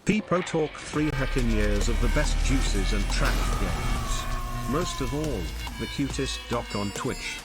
People talk 3 heckin' years of the best juices and track games. Most of all, the cutest doc on Twitch.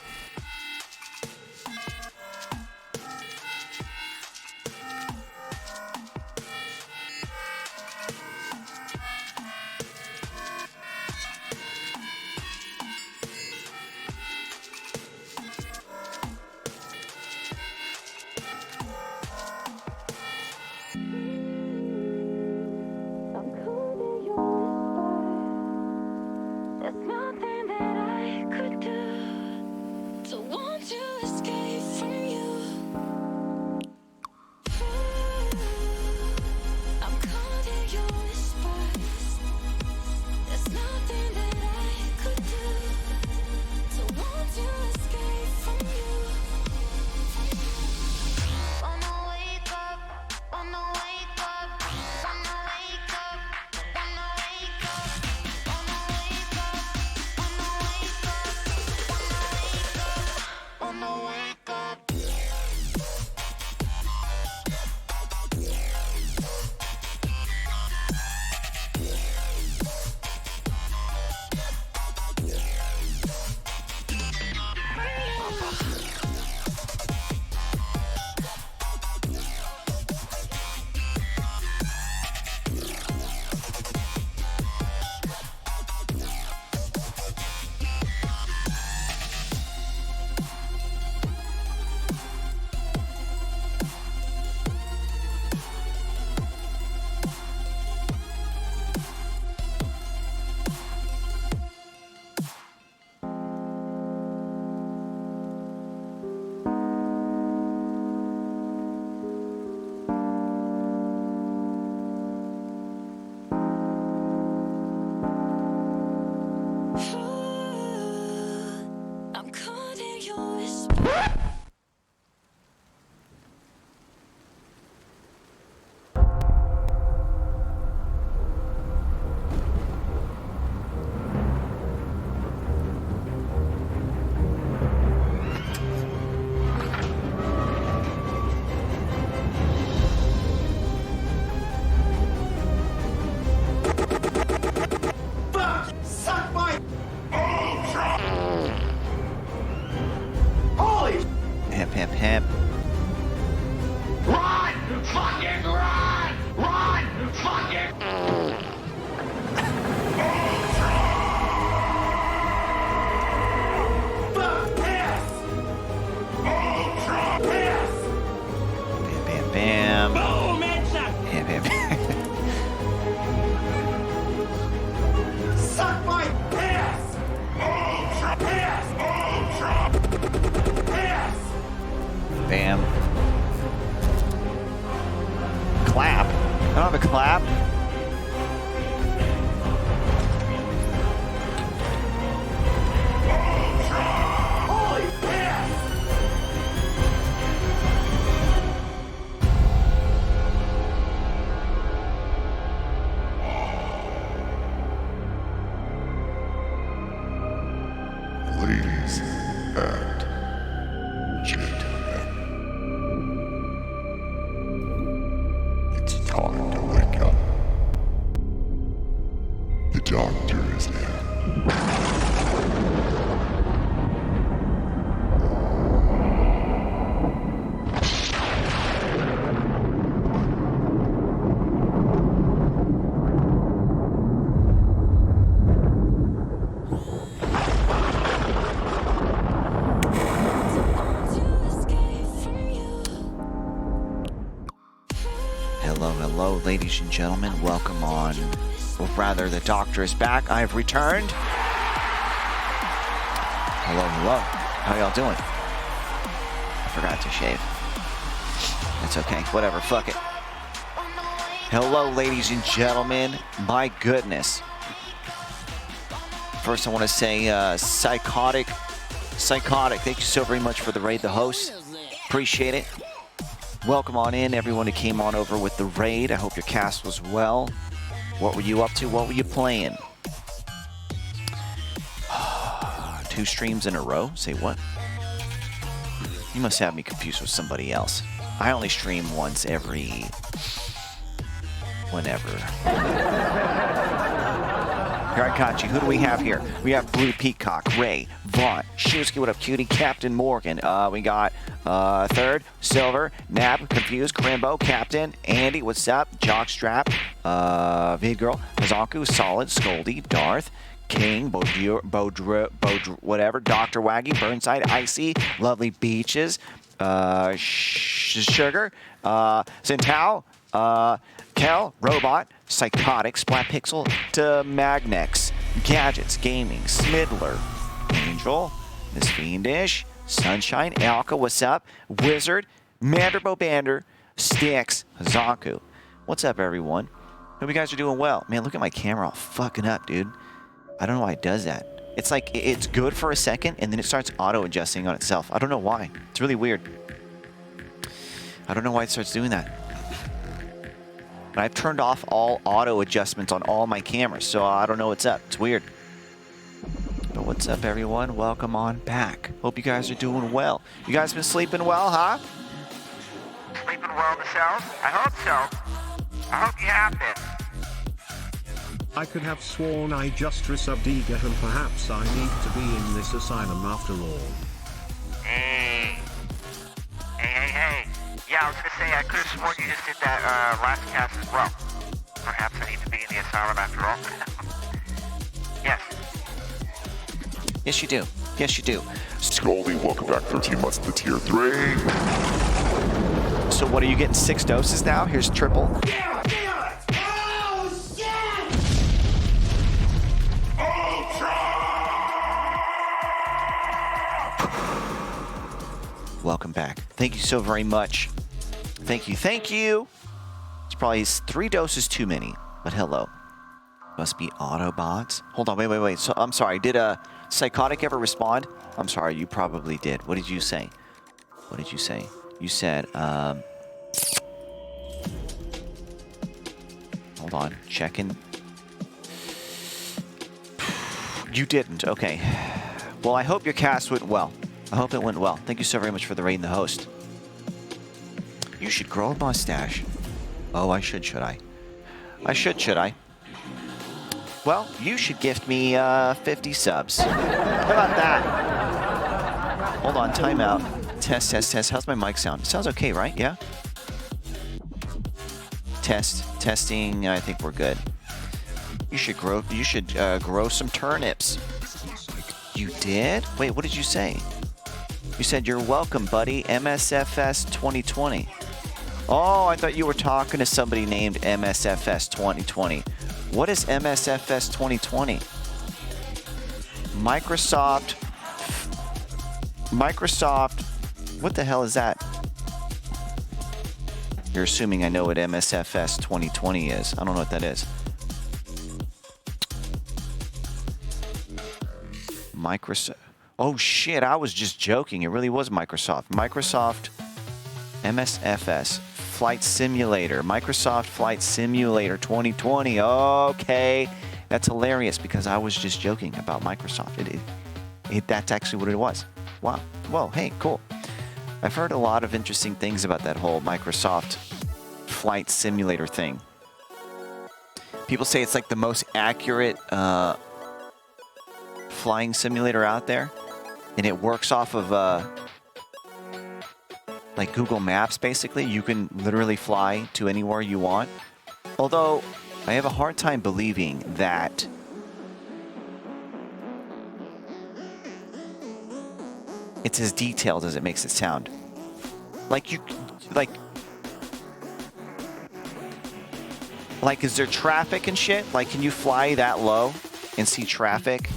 Ladies and gentlemen, welcome on, or rather, the doctor is back. I have returned. Hello, hello. How y'all doing? I forgot to shave. It's okay. Whatever. Fuck it. Hello, ladies and gentlemen. My goodness. First, I want to say, Psychotic. Thank you so very much for the raid, the host. Appreciate it. Welcome on in, everyone who came on over with the raid. I hope your cast was well. What were you up to? What were you playing? 2 streams in a row? Say what? You must have me confused with somebody else. I only stream once every Whenever. Here I got you. Who do we have here? We have Blue Peacock, Ray, Vaughn, Shusky, what up, cutie, Captain Morgan. We got Third, Silver, Nab, Confused, Crimbo, Captain, Andy, what's up? Jockstrap, Vidgirl, Hazaku, Solid, Scoldy, Darth, King, whatever, Dr. Waggy, Burnside, Icy, Lovely Beaches, Sugar, Zentao, Kel, Robot, Psychotic, Splat Pixel, to Magnex, Gadgets, Gaming, Smidler, Angel, Miss Fiendish, Sunshine, Alka, what's up? Wizard, Manderbo Bander, Sticks, Zaku. What's up, everyone? Hope you guys are doing well. Man, look at my camera all fucking up, dude. I don't know why it does that. It's like, it's good for a second, and then it starts auto-adjusting on itself. I don't know why. It's really weird. I don't know why it starts doing that. But I've turned off all auto adjustments on all my cameras, so I don't know what's up. It's weird. But what's up, everyone? Welcome on back. Hope you guys are doing well. You guys been sleeping well, huh? Sleeping well, Michelle? I hope so. I hope you have been. I could have sworn I just resubbed Eager and perhaps I need to be in this asylum after all. Hey. Hey. Yeah, I was gonna say, I could have sworn you just did that last cast as well. Perhaps I need to be in the asylum after all. Yes. Yes, you do. Yes, you do. Scoldy, welcome back 13 months to tier 3. So what, are you getting 6 doses now? Here's triple. Welcome back. Thank you so very much. Thank you. It's probably 3 doses too many, but hello. Must be Autobots. Hold on, wait. So I'm sorry, did Psychotic ever respond? I'm sorry, you probably did. What did you say? You said, hold on, checking. You didn't, okay. Well, I hope your cast went well. I hope it went well. Thank you so very much for the raid and the host. You should grow a mustache. Oh, I should I? I should I? Well, you should gift me 50 subs. How about that? Hold on, timeout. Test. How's my mic sound? It sounds okay, right? Yeah? Testing. I think we're good. You should grow some turnips. You did? Wait, what did you say? You said, you're welcome, buddy. MSFS 2020. Oh, I thought you were talking to somebody named MSFS 2020. What is MSFS 2020? Microsoft. What the hell is that? You're assuming I know what MSFS 2020 is. I don't know what that is. Microsoft. Oh shit, I was just joking. It really was Microsoft. Microsoft MSFS Flight Simulator. Microsoft Flight Simulator 2020. Okay. That's hilarious because I was just joking about Microsoft. That's actually what it was. Wow. Well, hey, cool. I've heard a lot of interesting things about that whole Microsoft Flight Simulator thing. People say it's like the most accurate flying simulator out there. And it works off of like Google Maps, basically. You can literally fly to anywhere you want. Although, I have a hard time believing that it's as detailed as it makes it sound. Like, is there traffic and shit? Like, can you fly that low and see traffic?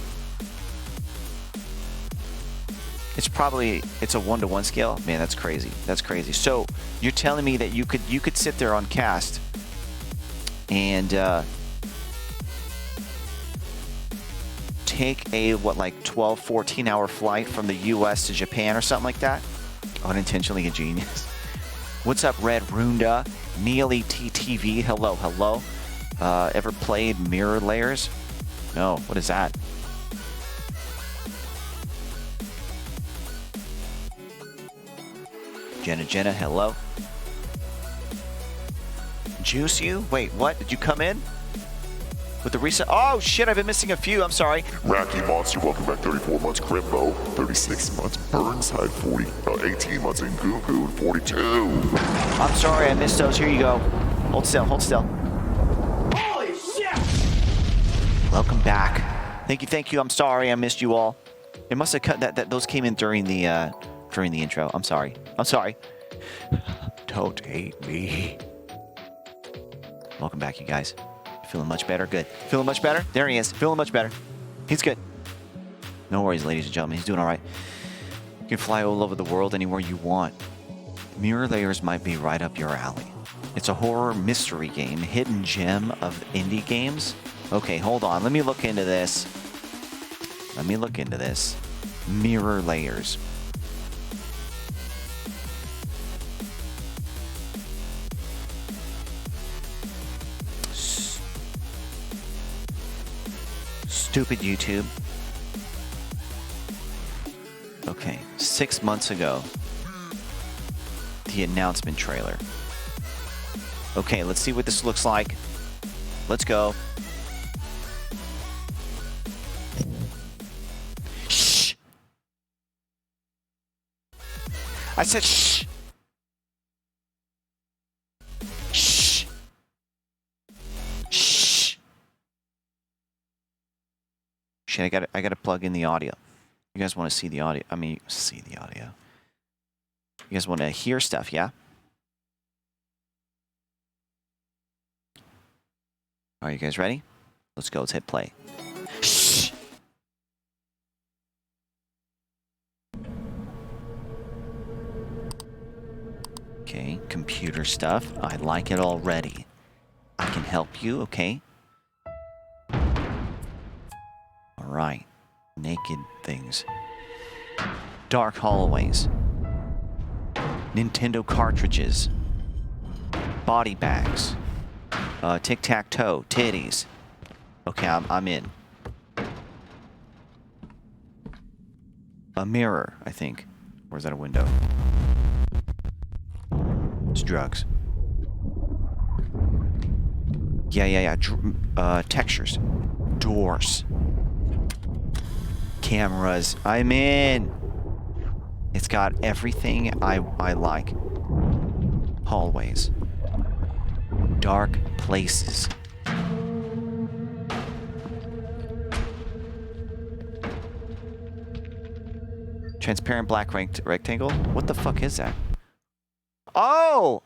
It's a 1-to-1 scale. Man, that's crazy. That's crazy. So you're telling me that you could sit there on cast and take a 12, 14 hour flight from the US to Japan or something like that? Unintentionally a genius. What's up, Red Runda? Neely TTV. Hello. Ever played Mirror Layers? No. What is that? Jenna, hello. Juice you? Wait, what? Did you come in? With the reset? Oh shit, I've been missing a few. I'm sorry. Racky Monster, welcome back. 34 months. Crimbo, 36 months. Burnside, 18 months. And Googoo, 42. I'm sorry, I missed those. Here you go. Hold still, hold still. Holy shit! Welcome back. Thank you. I'm sorry, I missed you all. It must have cut that those came in during the intro. I'm sorry. Don't hate me. Welcome back, you guys. Feeling much better? Good. Feeling much better? There he is. Feeling much better. He's good. No worries, ladies and gentlemen. He's doing all right. You can fly all over the world anywhere you want. Mirror Layers might be right up your alley. It's a horror mystery game, hidden gem of indie games. Okay, hold on. Let me look into this. Mirror Layers. Stupid YouTube. Okay, 6 months ago, the announcement trailer. Okay, let's see what this looks like. Let's go. Shh. I said shh. Shh. Shh. Shit, I gotta plug in the audio. You guys want to see the audio? I mean, see the audio. You guys want to hear stuff, yeah? Are you guys ready? Let's go. Let's hit play. Shh. Okay, computer stuff. I like it already. I can help you, okay? All right. Naked things. Dark hallways. Nintendo cartridges. Body bags. Tic-tac-toe. Titties. Okay, I'm in. A mirror, I think. Or is that a window? It's drugs. Yeah. Textures. Doors. Cameras. I'm in. It's got everything I like. Hallways. Dark places. Transparent black rectangle? What the fuck is that? Oh!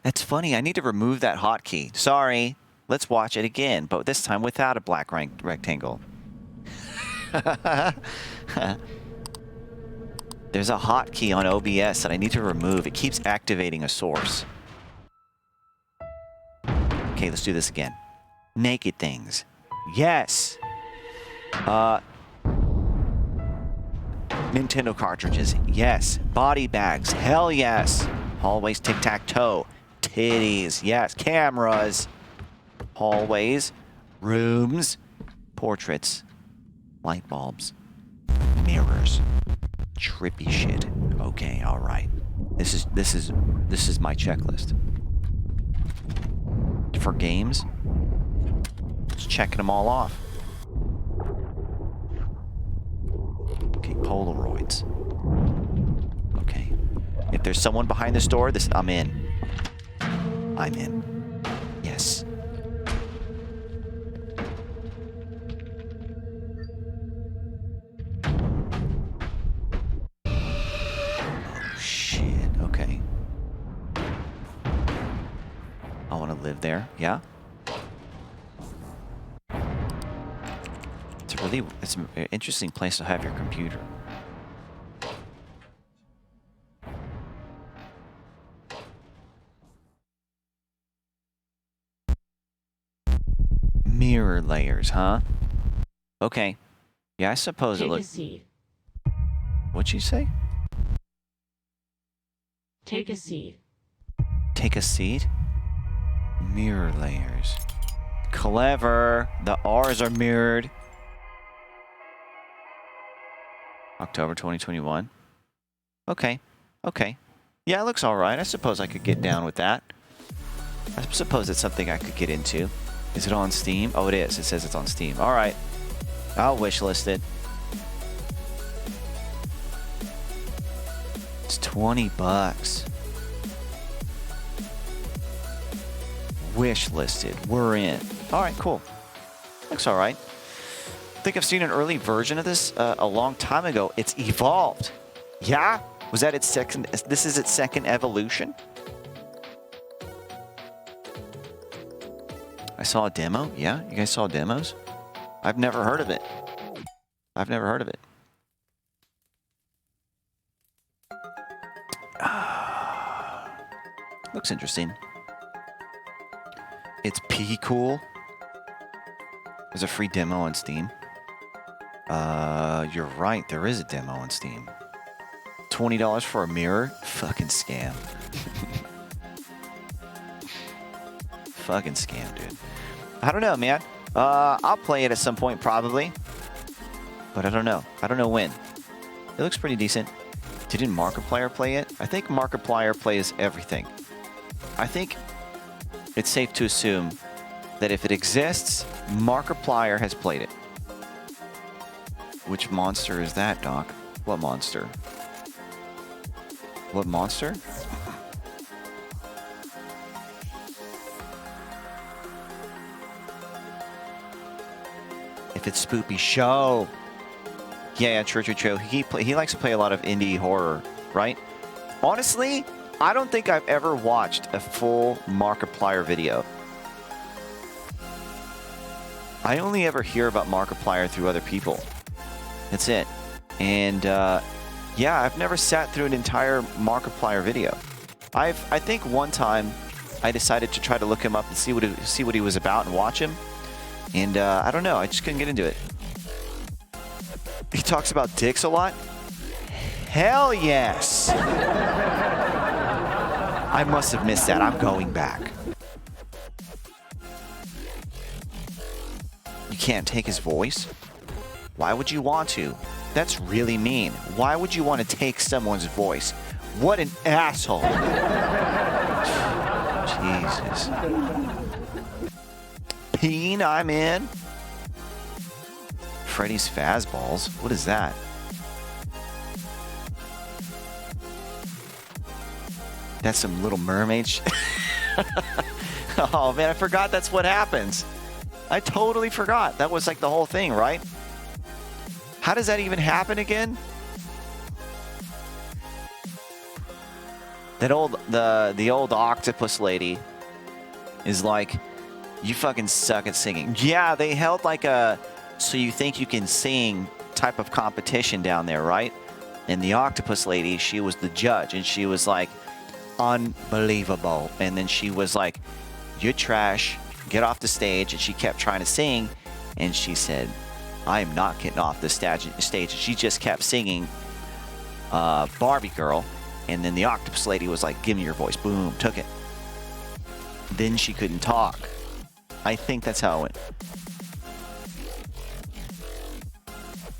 That's funny. I need to remove that hotkey. Sorry. Let's watch it again, but this time without a black rectangle. There's a hotkey on OBS that I need to remove. It keeps activating a source. Okay, let's do this again. Naked things. Yes. Nintendo cartridges. Yes. Body bags. Hell yes. Hallways, tic-tac-toe. Titties. Yes. Cameras. Hallways. Rooms. Portraits. Light bulbs. Mirrors. Trippy shit. Okay, all right. This is my checklist. For games, just checking them all off. Okay, Polaroids. Okay. If there's someone behind this door, I'm in. I'm in. Yes. Okay. I want to live there. Yeah. It's an interesting place to have your computer. Mirror layers, huh? Okay. Yeah, I suppose it looks. Take a seat. What'd you say? Take a seat. Take a seat? Mirror layers. Clever. The R's are mirrored. October 2021. Okay. Okay. Yeah, it looks all right. I suppose I could get down with that. I suppose it's something I could get into. Is it on Steam? Oh, it is. It says it's on Steam. All right. I'll wishlist it. It's 20 bucks. Wishlisted. We're in. All right, cool. Looks all right. I think I've seen an early version of this a long time ago. It's evolved. Yeah? Was that its second? This is its second evolution? I saw a demo. Yeah? You guys saw demos? I've never heard of it. I've never heard of it. Looks interesting. It's pee cool. There's a free demo on Steam. You're right. There is a demo on Steam. $20 for a mirror? Fucking scam. Fucking scam, dude. I don't know, man. I'll play it at some point, probably. But I don't know. I don't know when. It looks pretty decent. Didn't Markiplier play it? I think Markiplier plays everything. I think it's safe to assume that if it exists, Markiplier has played it. Which monster is that, Doc? What monster? What monster? If it's Spoopy Show. Yeah, true. He likes to play a lot of indie horror, right? Honestly, I don't think I've ever watched a full Markiplier video. I only ever hear about Markiplier through other people. That's it. And yeah, I've never sat through an entire Markiplier video. I think one time I decided to try to look him up and see what he was about and watch him. And I don't know, I just couldn't get into it. He talks about dicks a lot? Hell yes! I must have missed that. I'm going back. You can't take his voice? Why would you want to? That's really mean. Why would you want to take someone's voice? What an asshole. Jesus. Peen, I'm in. Freddy's Fazballs? What is that? That's some Little Mermaid sh Oh man, I forgot that's what happens. I totally forgot. That was like the whole thing, right? How does that even happen again? That the old octopus lady is like, you fucking suck at singing. Yeah, they held like a so you think you can sing type of competition down there, right? And the octopus lady, she was the judge, and she was like, unbelievable. And then she was like, you're trash, get off the stage. And she kept trying to sing, and she said, I am not getting off the stage. And she just kept singing Barbie Girl. And then the octopus lady was like, give me your voice. Boom, took it. Then she couldn't talk. I think that's how it went.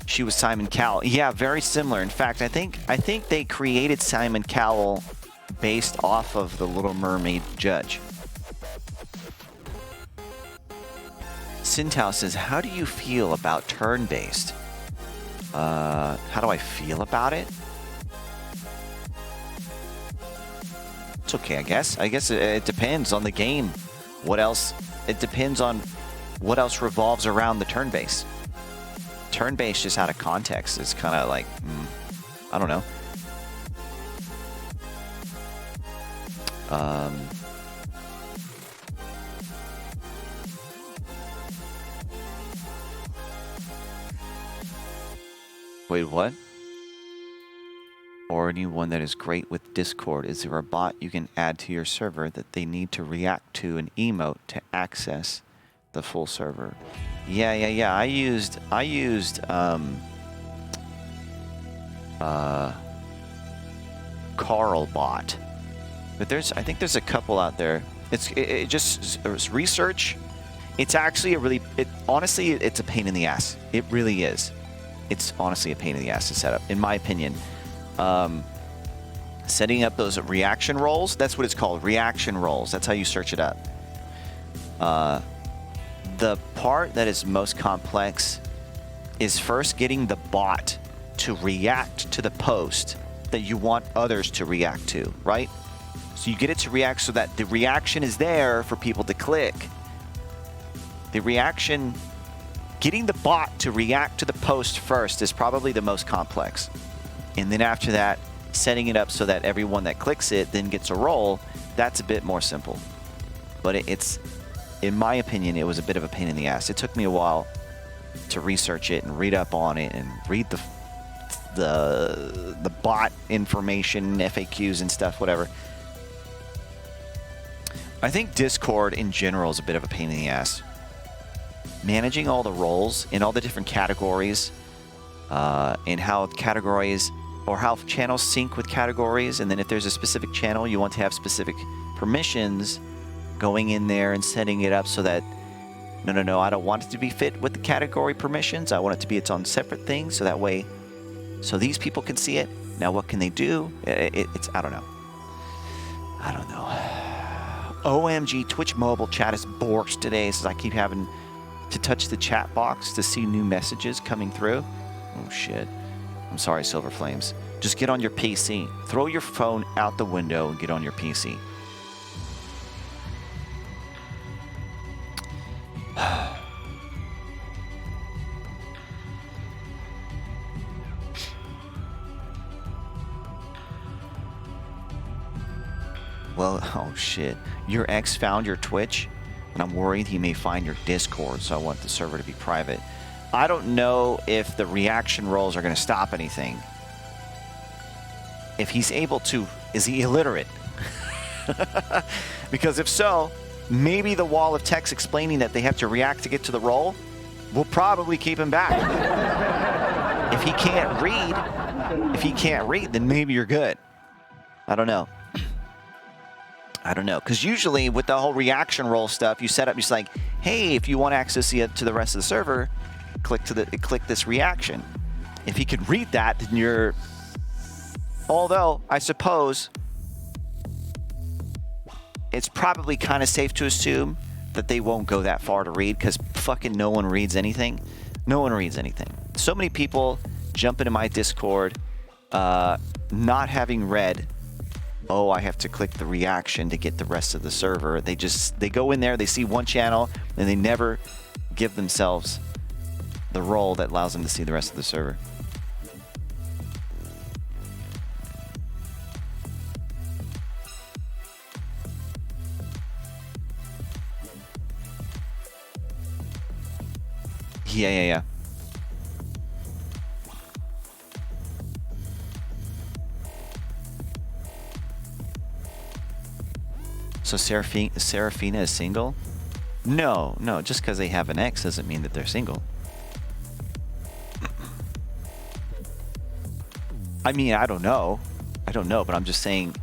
She was Simon Cowell. Yeah, very similar. In fact, I think they created Simon Cowell based off of the Little Mermaid judge. Sintao says, how do you feel about turn-based? How do I feel about it? It's okay, I guess. I guess it depends on the game. What else? It depends on what else revolves around the turn-based. Turn-based just out of context is kind of like, I don't know. Wait, what? Or anyone that is great with Discord. Is there a bot you can add to your server that they need to react to an emote to access the full server? Yeah. I used Carl bot. But I think there's a couple out there. It just research. It's actually honestly, it's a pain in the ass. It really is. It's honestly a pain in the ass to set up, in my opinion. setting up those reaction roles. That's what it's called, reaction roles. That's how you search it up. The part that is most complex is first getting the bot to react to the post that you want others to react to, right? So you get it to react so that the reaction is there for people to click. The reaction, getting the bot to react to the post first is probably the most complex. And then after that, setting it up so that everyone that clicks it then gets a role, that's a bit more simple. But it's, in my opinion, it was a bit of a pain in the ass. It took me a while to research it and read up on it and read the bot information, FAQs and stuff, whatever. I think Discord in general is a bit of a pain in the ass. Managing all the roles in all the different categories, and how categories or how channels sync with categories, and then if there's a specific channel you want to have specific permissions, going in there and setting it up so that no, I don't want it to be fit with the category permissions. I want it to be its own separate thing, so that way, so these people can see it. Now, what can they do? It's I don't know. OMG, Twitch mobile chat is borked today, since I keep having to touch the chat box to see new messages coming through. Oh shit. I'm sorry, Silver Flames. Just get on your PC. Throw your phone out the window and get on your PC. Well, oh shit. Your ex found your Twitch, and I'm worried he may find your Discord, so I want the server to be private. I don't know if the reaction roles are going to stop anything. If he's able to, is he illiterate? Because if so, maybe the wall of text explaining that they have to react to get to the role will probably keep him back. If he can't read, then maybe you're good. I don't know. Because usually with the whole reaction role stuff, you set up, just like, hey, if you want access to the rest of the server, click this reaction. If he could read that, then you're... Although, I suppose it's probably kind of safe to assume that they won't go that far to read, because fucking no one reads anything. No one reads anything. So many people jump into my Discord not having read, oh, I have to click the reaction to get the rest of the server. They go in there, they see one channel, and they never give themselves the role that allows them to see the rest of the server. Yeah. So Seraphina is single? No, just because they have an ex doesn't mean that they're single. I mean, I don't know, but I'm just saying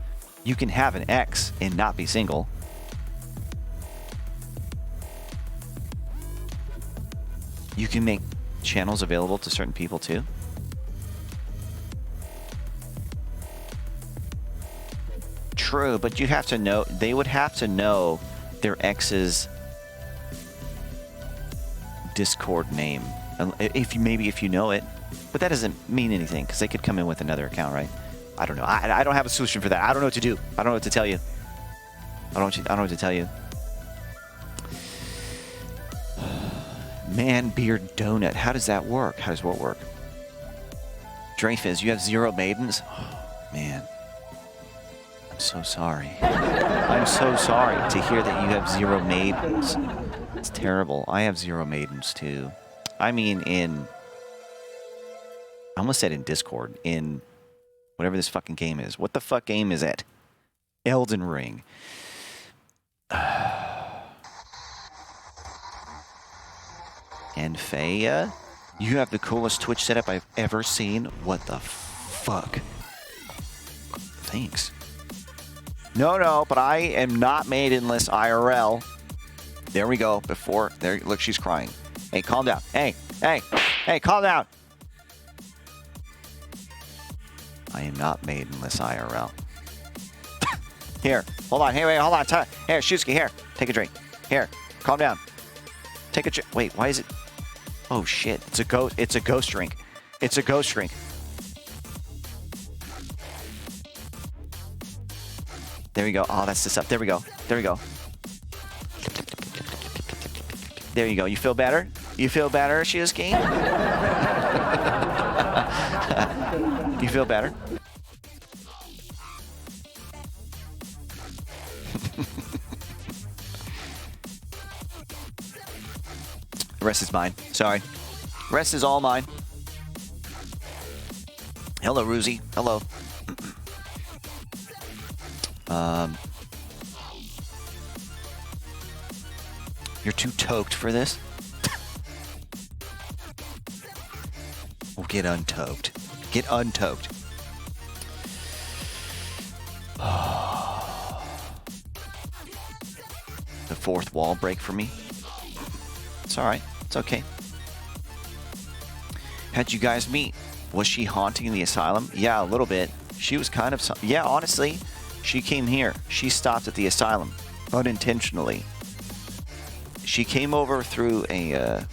you can have an ex and not be single. You can make channels available to certain people too. True, but you have to know, they would have to know their ex's Discord name. If you know it, but that doesn't mean anything, because they could come in with another account, right? I don't know. I don't have a solution for that. I don't know what to do. I don't know what to tell you. I don't know what to tell you. Man, beard, donut. How does that work? How does what work? Dreyfus, you have 0 maidens? Oh, man. I'm so sorry. I'm so sorry to hear that you have 0 maidens. It's terrible. I have 0 maidens too. I mean, I almost said in Discord. In whatever this fucking game is. What the fuck game is it? Elden Ring. And Faya, you have the coolest Twitch setup I've ever seen. What the fuck? Thanks. No, but I am not maidenless IRL. There we go. Before, there, look, she's crying. Hey, calm down. Hey, calm down. I am not maidenless IRL. Here, hold on. Hey, wait, hold on. Here, Shusuke, here. Take a drink. Here, calm down. Take a drink. Wait, why is it? Oh shit! It's a ghost. It's a ghost drink. It's a ghost drink. There we go. Oh, that's the stuff. There we go. There we go. There you go. You feel better? You feel better, Shusuke? You feel better? The rest is mine. Sorry. The rest is all mine. Hello, Ruzy. Hello. You're too toked for this? Well, get untoked. Get untoked. The fourth wall break for me. It's all right. It's okay. How'd you guys meet? Was she haunting the asylum? Yeah, a little bit. She was kind of... Yeah, honestly, she came here. She stopped at the asylum unintentionally. She came over through a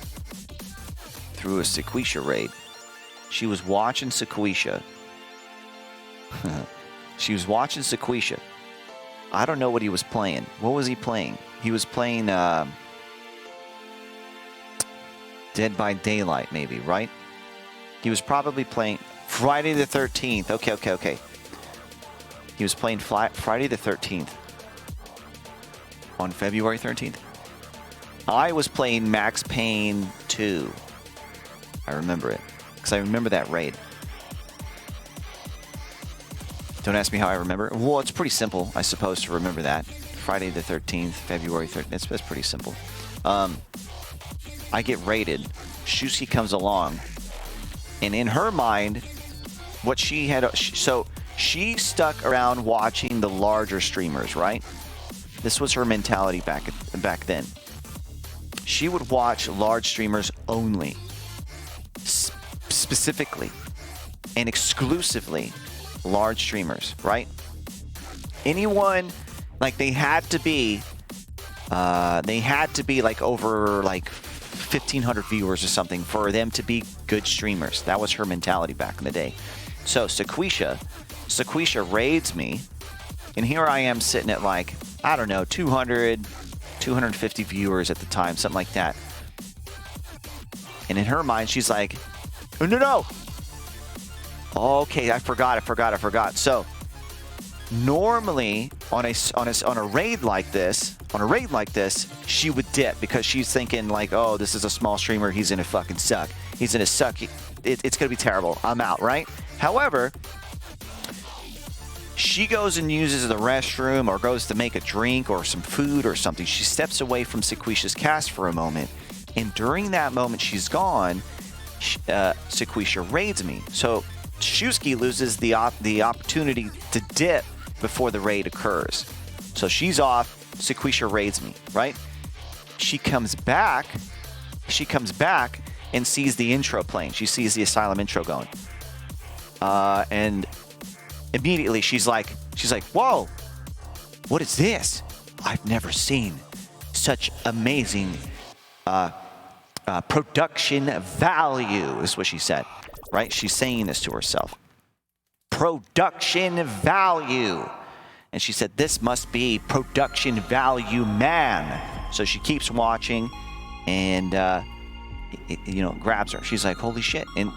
Sequisha raid. She was watching Sequisha. She was watching Sequisha. I don't know what he was playing. What was he playing? He was playing Dead by Daylight, maybe, right? He was probably playing Friday the 13th. Okay. He was playing Friday the 13th. On February 13th. I was playing Max Payne 2. I remember it. Because I remember that raid. Don't ask me how I remember. Well, it's pretty simple, I suppose, to remember that. Friday the 13th, February 13th. That's pretty simple. I get raided. Shusuke comes along. And in her mind, what she had... So she stuck around watching the larger streamers, right? This was her mentality back then. She would watch large streamers only. Specifically and exclusively large streamers, right? Anyone, like they had to be like over like 1,500 viewers or something for them to be good streamers. That was her mentality back in the day. So Sequisha raids me, and here I am sitting at like, I don't know, 200, 250 viewers at the time, something like that. And in her mind, she's like, oh, no. Okay, I forgot. So normally on a raid like this, she would dip because she's thinking like, oh, this is a small streamer. He's gonna fucking suck. He's gonna suck. It's gonna be terrible. I'm out, right? However, she goes and uses the restroom or goes to make a drink or some food or something. She steps away from Sequisha's cast for a moment. And during that moment she's gone, Sequisha raids me. So Shusuke loses the opportunity to dip before the raid occurs. So she's off, Sequisha raids me, right? She comes back and sees the intro playing. She sees the Asylum intro going. And immediately she's like, whoa, what is this? I've never seen such amazing production value, is what she said, right? She's saying this to herself. Production value. And she said, this must be production value, man. So she keeps watching and, grabs her. She's like, holy shit. And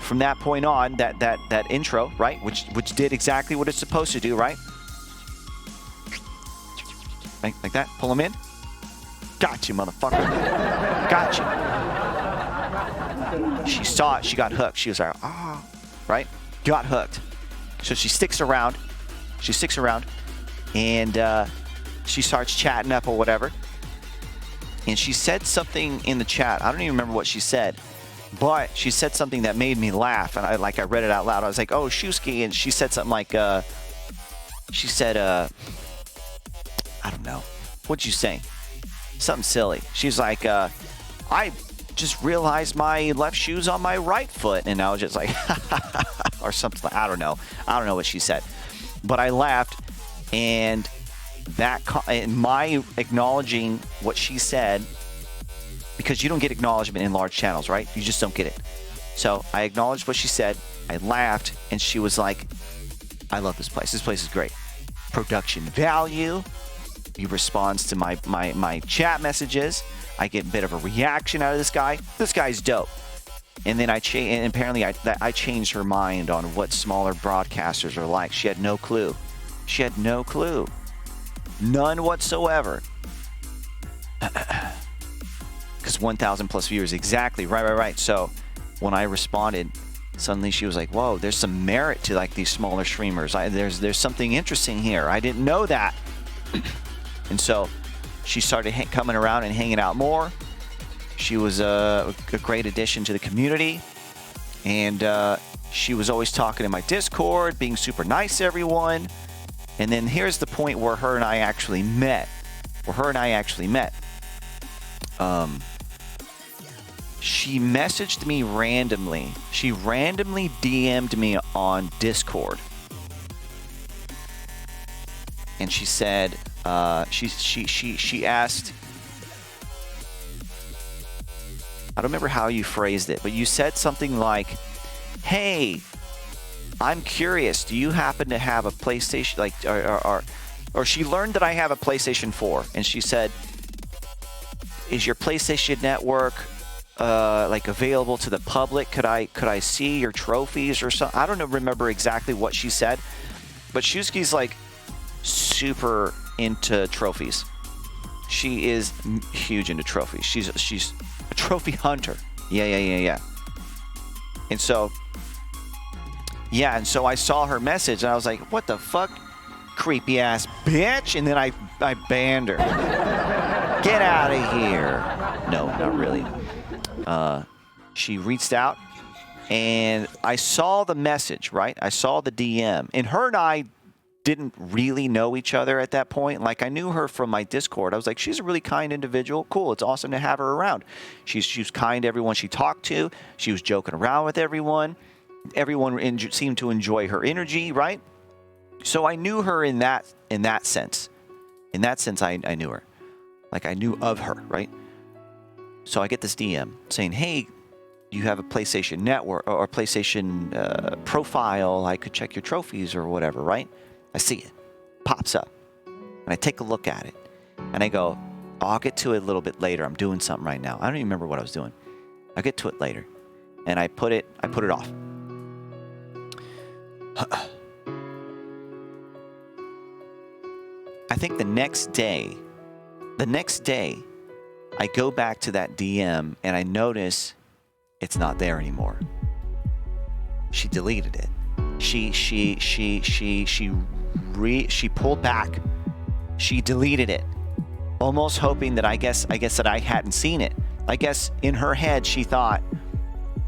from that point on, that intro, right, which did exactly what it's supposed to do, right? Like that, pull him in. Got you, motherfucker. Got you. She saw it, she got hooked. She was like, ah, right? Got hooked. So she sticks around. And she starts chatting up or whatever. And she said something in the chat. I don't even remember what she said. But she said something that made me laugh. And I read it out loud. I was like, oh, Shusuke. And she said something like, I don't know. What'd you say? Something silly. She's like, I just realized my left shoe's on my right foot. And I was just like, or something like, I don't know what she said. But I laughed. And and my acknowledging what she said, because you don't get acknowledgement in large channels, right? You just don't get it. So I acknowledged what she said. I laughed, and she was like, I love this place. This place is great. Production value. He responds to my chat messages. I get a bit of a reaction out of this guy. This guy's dope. And then apparently I changed her mind on what smaller broadcasters are like. She had no clue. She had no clue. None whatsoever. Because 1,000 plus viewers. Exactly. Right. So when I responded, suddenly she was like, whoa, there's some merit to like these smaller streamers. There's something interesting here. I didn't know that. And so she started coming around and hanging out more. She was a great addition to the community. And she was always talking in my Discord, being super nice to everyone. And then here's the point where her and I actually met. She messaged me randomly. She randomly DM'd me on Discord. And she said, she asked, I don't remember how you phrased it, but you said something like, hey, I'm curious, do you happen to have a PlayStation, like, or she learned that I have a PlayStation 4, and she said, is your PlayStation Network like available to the public? Could I see your trophies or something? I don't remember exactly what she said, but Shusky's like super into trophies. She is huge into trophies. She's a trophy hunter. Yeah. And so I saw her message and I was like, what the fuck, creepy ass bitch? And then I banned her. Get out of here. No, not really. She reached out and I saw the message, right? I saw the DM, and her and I didn't really know each other at that point. Like, I knew her from my Discord. I was like, she's a really kind individual. Cool. It's awesome to have her around. She was kind to everyone she talked to. She was joking around with everyone. Everyone seemed to enjoy her energy, right? So I knew her in that sense. In that sense, I knew her. Like, I knew of her, right? So I get this DM saying, hey, you have a PlayStation Network or PlayStation profile. I could check your trophies or whatever, right? I see it. Pops up. And I take a look at it. And I go, oh, I'll get to it a little bit later. I'm doing something right now. I don't even remember what I was doing. I'll get to it later. And I put it off. I think the next day, I go back to that DM and I notice it's not there anymore. She deleted it. She pulled back. She deleted it, almost hoping that I guess that I hadn't seen it. I guess in her head she thought,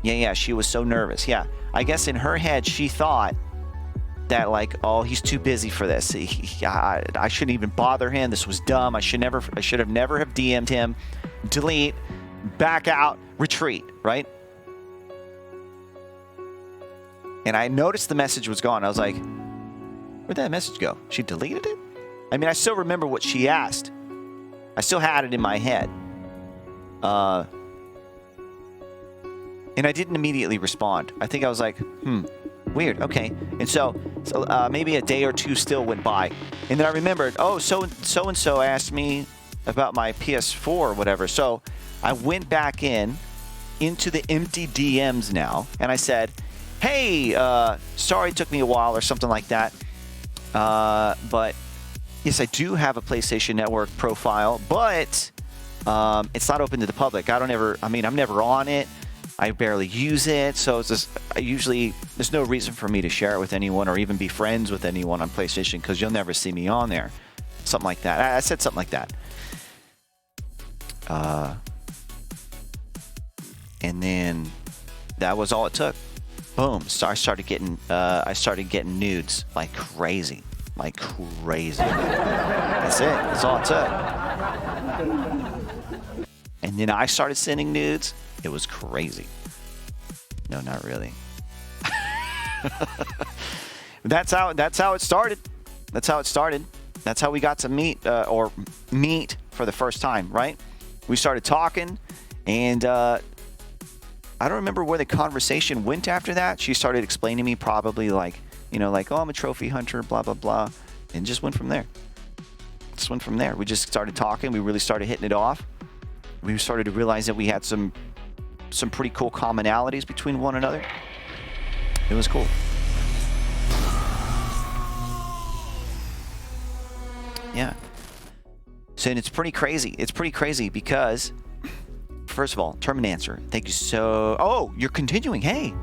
yeah, she was so nervous. Yeah, I guess in her head she thought that, like, oh, he's too busy for this. I shouldn't even bother him. This was dumb. I should have never have DM'd him. Delete, back out, retreat, right? And I noticed the message was gone. I was like, where'd that message go? She deleted it? I mean, I still remember what she asked. I still had it in my head. And I didn't immediately respond. I think I was like, weird, okay. And so maybe a day or two still went by. And then I remembered, oh, so-and-so asked me about my PS4 or whatever. So I went back into the empty DMs now, and I said, hey, sorry it took me a while or something like that. But yes, I do have a PlayStation Network profile, but it's not open to the public. I'm never on it. I barely use it, so it's just, there's no reason for me to share it with anyone or even be friends with anyone on PlayStation, because you'll never see me on there. Something like that. I said something like that. And then that was all it took. Boom. So I started getting nudes like crazy. That's it. That's all it took. And then I started sending nudes. It was crazy. No, not really. That's how it started. That's how it started. That's how we got to meet for the first time, right? We started talking, and I don't remember where the conversation went after that. She started explaining to me probably like, oh, I'm a trophy hunter, blah, blah, blah, and just went from there. We just started talking. We really started hitting it off. We started to realize that we had some pretty cool commonalities between one another. It was cool. Yeah. So, and it's pretty crazy. It's pretty crazy because, first of all, Terminanswer, thank you so... Oh, you're continuing. Hey.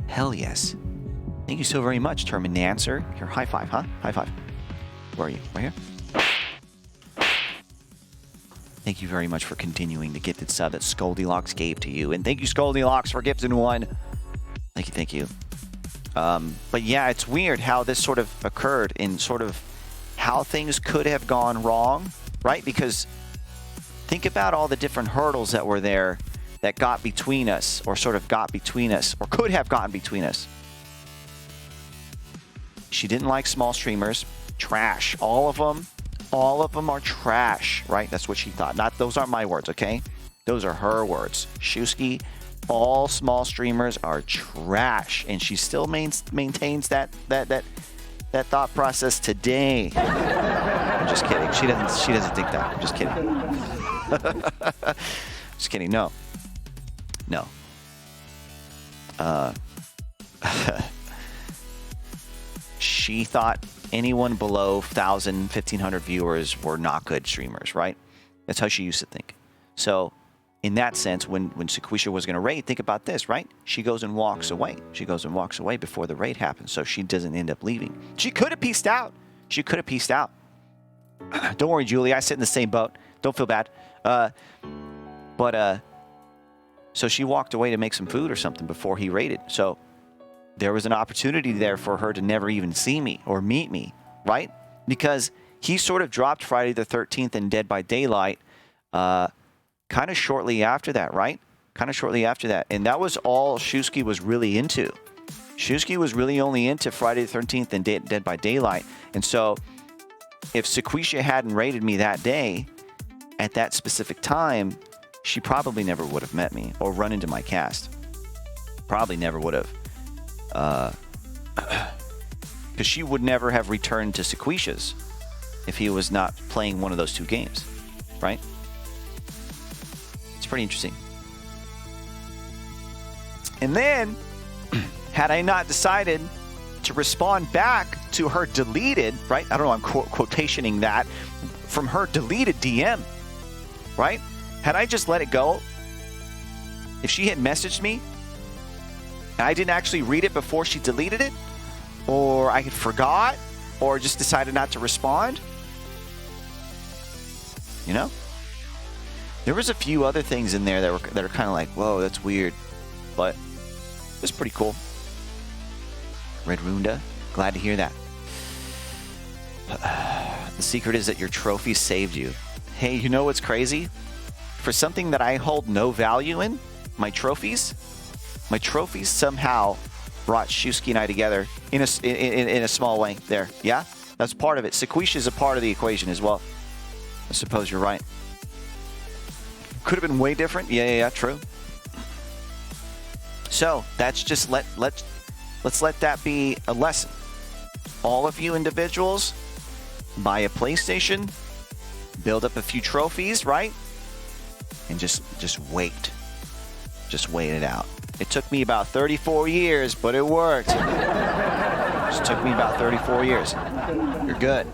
Hell yes. Thank you so very much, Terminanswer. Here, high five, huh? High five. Where are you? Right here? Thank you very much for continuing the gifted sub that Scoldylocks gave to you. And thank you, Scoldylocks, for gifting one. Thank you. But yeah, it's weird how this sort of occurred in sort of how things could have gone wrong, right? Because think about all the different hurdles that were there that got between us, or sort of got between us, or could have gotten between us. She didn't like small streamers. Trash. All of them are trash, right? That's what she thought. Those aren't my words, okay? Those are her words. Shusky, all small streamers are trash, and she still maintains that thought process today. I'm just kidding. She doesn't think that. I'm just kidding. Just kidding. No. She thought anyone below 1,000, 1,500 viewers were not good streamers, right? That's how she used to think. So, in that sense, when Sequisha was going to raid, think about this, right? She goes and walks away. She goes and walks away before the raid happens, so she doesn't end up leaving. She could have pieced out. Don't worry, Julie. I sit in the same boat. Don't feel bad. So she walked away to make some food or something before he raided. So there was an opportunity there for her to never even see me or meet me, right? Because he sort of dropped Friday the 13th and Dead by Daylight kind of shortly after that, right? Kind of shortly after that. And that was all Shusky was really into. Shusky was really only into Friday the 13th and Dead by Daylight. And so if Sequisha hadn't raided me that day, at that specific time, she probably never would have met me or run into my cast. Probably never would have. Because she would never have returned to Sequisha's if he was not playing one of those two games, right? It's pretty interesting. And then, had I not decided to respond back to her deleted, right? I don't know, I'm quotationing that from her deleted DM, right? Had I just let it go, if she had messaged me, and I didn't actually read it before she deleted it, or I had forgot, or just decided not to respond, you know? There was a few other things in there that are kind of like, whoa, that's weird, but it was pretty cool. Red Runda, glad to hear that. The secret is that your trophy saved you. Hey, you know what's crazy? For something that I hold no value in, my trophies somehow brought Shusky and I together in a small way there. Yeah? That's part of it. Sequisha is a part of the equation as well. I suppose you're right. Could have been way different. Yeah, true. So, that's just let's let that be a lesson. All of you individuals, buy a PlayStation, build up a few trophies, right? And just wait. Just wait it out. It took me about 34 years, but it worked. It just took me about 34 years. You're good.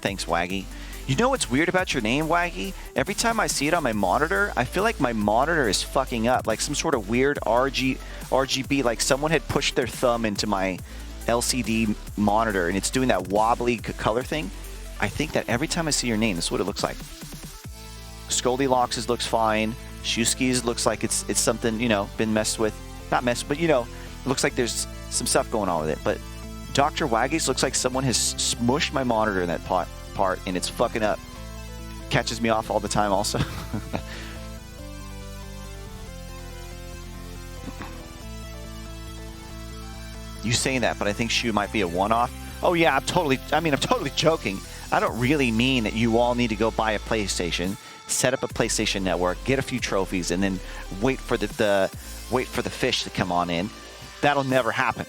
Thanks, Waggy. You know what's weird about your name, Waggy? Every time I see it on my monitor, I feel like my monitor is fucking up. Like some sort of weird RGB, like someone had pushed their thumb into my LCD monitor and it's doing that wobbly color thing. I think that every time I see your name, this is what it looks like. Scoldylocks' looks fine. Shusky's looks like it's something, you know, been messed with. Not messed, but, you know, it looks like there's some stuff going on with it. But Dr. Waggy's looks like someone has smushed my monitor in that part and it's fucking up. Catches me off all the time also. You saying that, but I think Shu might be a one-off. Oh yeah, I'm totally joking. I don't really mean that you all need to go buy a PlayStation, set up a PlayStation Network, get a few trophies, and then wait for the fish to come on in. That'll never happen.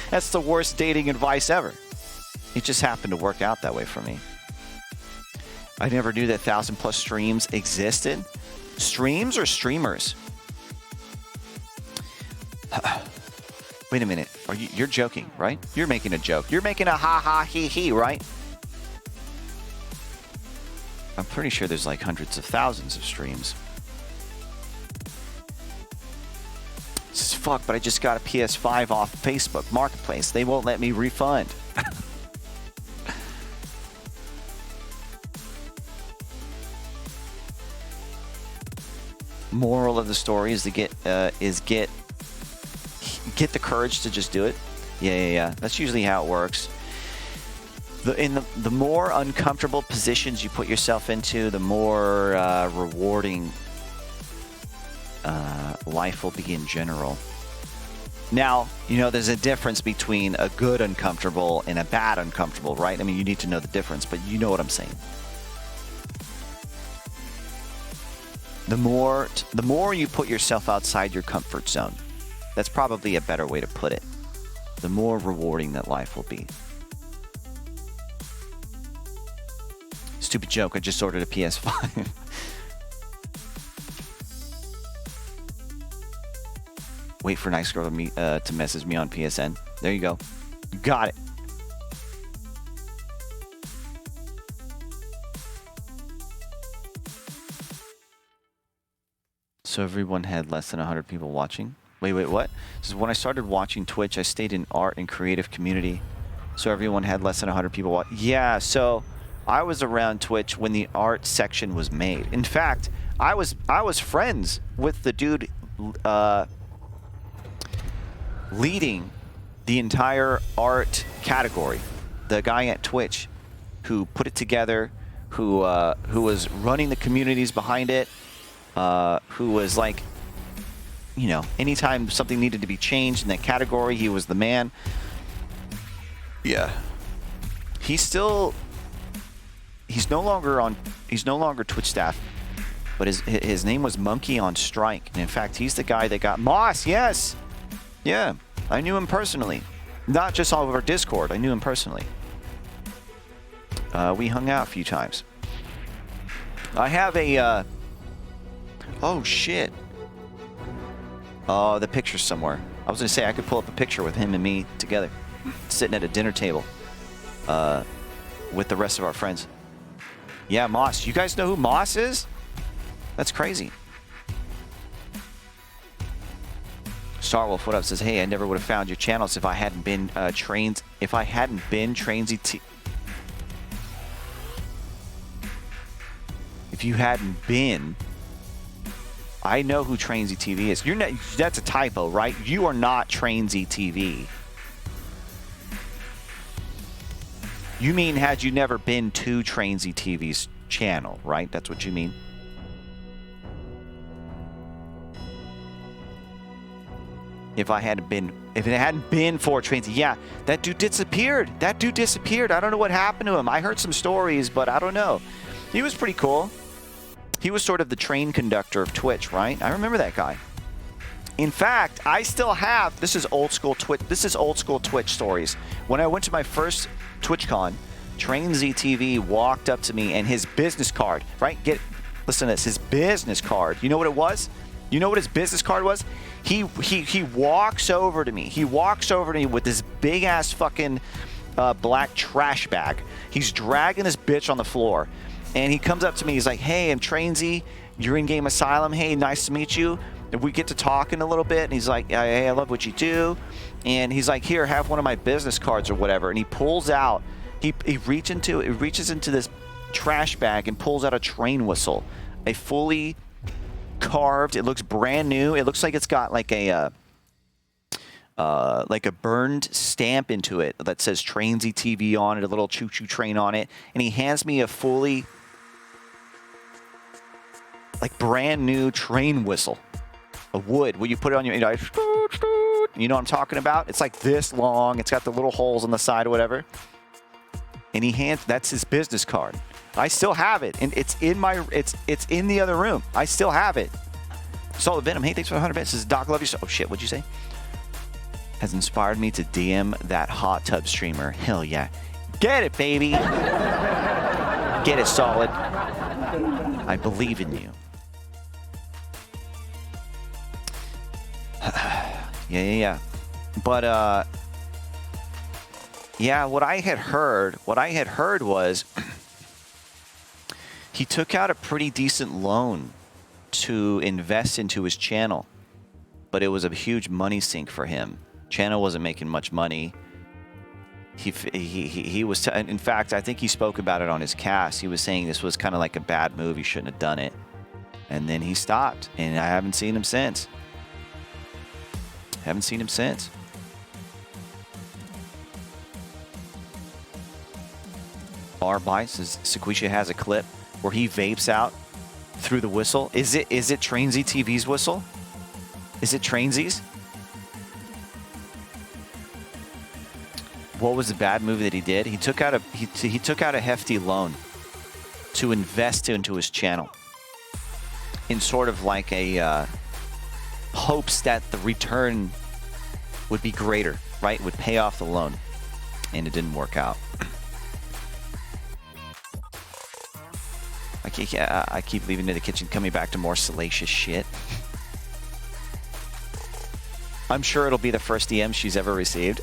That's the worst dating advice ever. It just happened to work out that way for me. I never knew that 1,000+ streams existed. Streams or streamers? Wait a minute. You're joking, right? You're making a joke. You're making a ha-ha, he-he, right? I'm pretty sure there's like hundreds of thousands of streams. This is fuck, but I just got a PS5 off Facebook Marketplace. They won't let me refund. Moral of the story is to get the courage to just do it. Yeah. That's usually how it works. The more uncomfortable positions you put yourself into, the more rewarding life will be in general. Now, there's a difference between a good uncomfortable and a bad uncomfortable, right? I mean, you need to know the difference, but you know what I'm saying. The more you put yourself outside your comfort zone, that's probably a better way to put it, the more rewarding that life will be. Stupid joke, I just ordered a PS5. Wait for Nice Girl to message me on PSN. There you go. You got it. So everyone had less than 100 people watching. Wait, what? This is when I started watching Twitch, I stayed in art and creative community. So everyone had less than 100 people watching. Yeah, so I was around Twitch when the art section was made. In fact, I was friends with the dude leading the entire art category. The guy at Twitch who put it together, who was running the communities behind it. Who was like, anytime something needed to be changed in that category, he was the man. Yeah. He's no longer Twitch staff, but his name was Monkey on Strike. And in fact, he's the guy that got Moss. Yes. Yeah. I knew him personally. Not just all over Discord. I knew him personally. We hung out a few times. I have a, oh, shit. Oh, the picture's somewhere. I was going to say I could pull up a picture with him and me together, sitting at a dinner table with the rest of our friends. Yeah, Moss. You guys know who Moss is? That's crazy. Starwolf, what up? Says, hey, I never would have found your channels if I hadn't been Trainsy T. If you hadn't been, I know who Trainsy TV is. You're not. That's a typo, right? You are not Trainsy TV. You mean had you never been to Trainsy TV's channel, right? That's what you mean. If it hadn't been for Trainsy, yeah, that dude disappeared. I don't know what happened to him. I heard some stories, but I don't know. He was pretty cool. He was sort of the train conductor of Twitch, right? I remember that guy. In fact, I still have, this is old school Twitch stories. When I went to my first TwitchCon, Trainsy TV walked up to me and his business card, right? Listen to this, his business card. You know what it was? You know what his business card was? He walks over to me. He walks over to me with this big ass fucking black trash bag. He's dragging this bitch on the floor. And he comes up to me. He's like, hey, I'm Trainsy. You're in Game Asylum. Hey, nice to meet you. And we get to talking a little bit. And he's like, hey, I love what you do. And he's like, here, have one of my business cards or whatever. And he pulls out, he reaches into this trash bag and pulls out a train whistle. A fully carved, it looks brand new. It looks like it's got like a burned stamp into it that says Trainsy TV on it, a little choo-choo train on it. And he hands me a fully, brand new train whistle. A wood. Will you put it on your, You know what I'm talking about? It's like this long. It's got the little holes on the side or whatever. And that's his business card. I still have it, and it's in the other room. I still have it. Solid Venom, hey, thanks for 100 bits. This is Doc, love you so. Oh shit, what'd you say? Has inspired me to DM that hot tub streamer. Hell yeah. Get it, baby. Get it, Solid. I believe in you. Yeah. But yeah, what I had heard was he took out a pretty decent loan to invest into his channel, but it was a huge money sink for him. Channel wasn't making much money. He was, in fact, I think he spoke about it on his cast. He was saying this was kind of like a bad move. He shouldn't have done it. And then he stopped, and I haven't seen him since. R Bites says Sequisha has a clip where he vapes out through the whistle. Is it Trainsy TV's whistle? Is it Trainsy's? What was the bad move that he did? He took out a hefty loan to invest into his channel in sort of like a hopes that the return would be greater, right? Would pay off the loan, and it didn't work out. I keep leaving to the kitchen, coming back to more salacious shit. I'm sure it'll be the first DM she's ever received.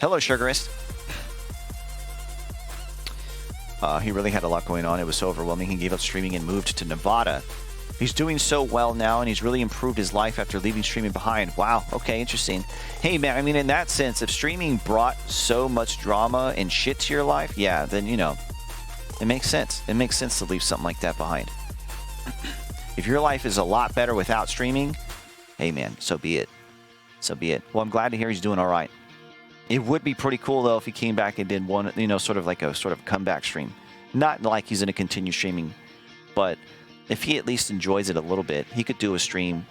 Hello, Sugarist. He really had a lot going on. It was so overwhelming. He gave up streaming and moved to Nevada. He's doing so well now, and he's really improved his life after leaving streaming behind. Wow. Okay, interesting. Hey, man, I mean, in that sense, if streaming brought so much drama and shit to your life, yeah, then, you know, it makes sense. It makes sense to leave something like that behind. If your life is a lot better without streaming, hey, man, so be it. So be it. Well, I'm glad to hear he's doing all right. It would be pretty cool, though, if he came back and did one, you know, sort of like a sort of comeback stream. Not like he's going to continue streaming, but if he at least enjoys it a little bit, he could do a stream,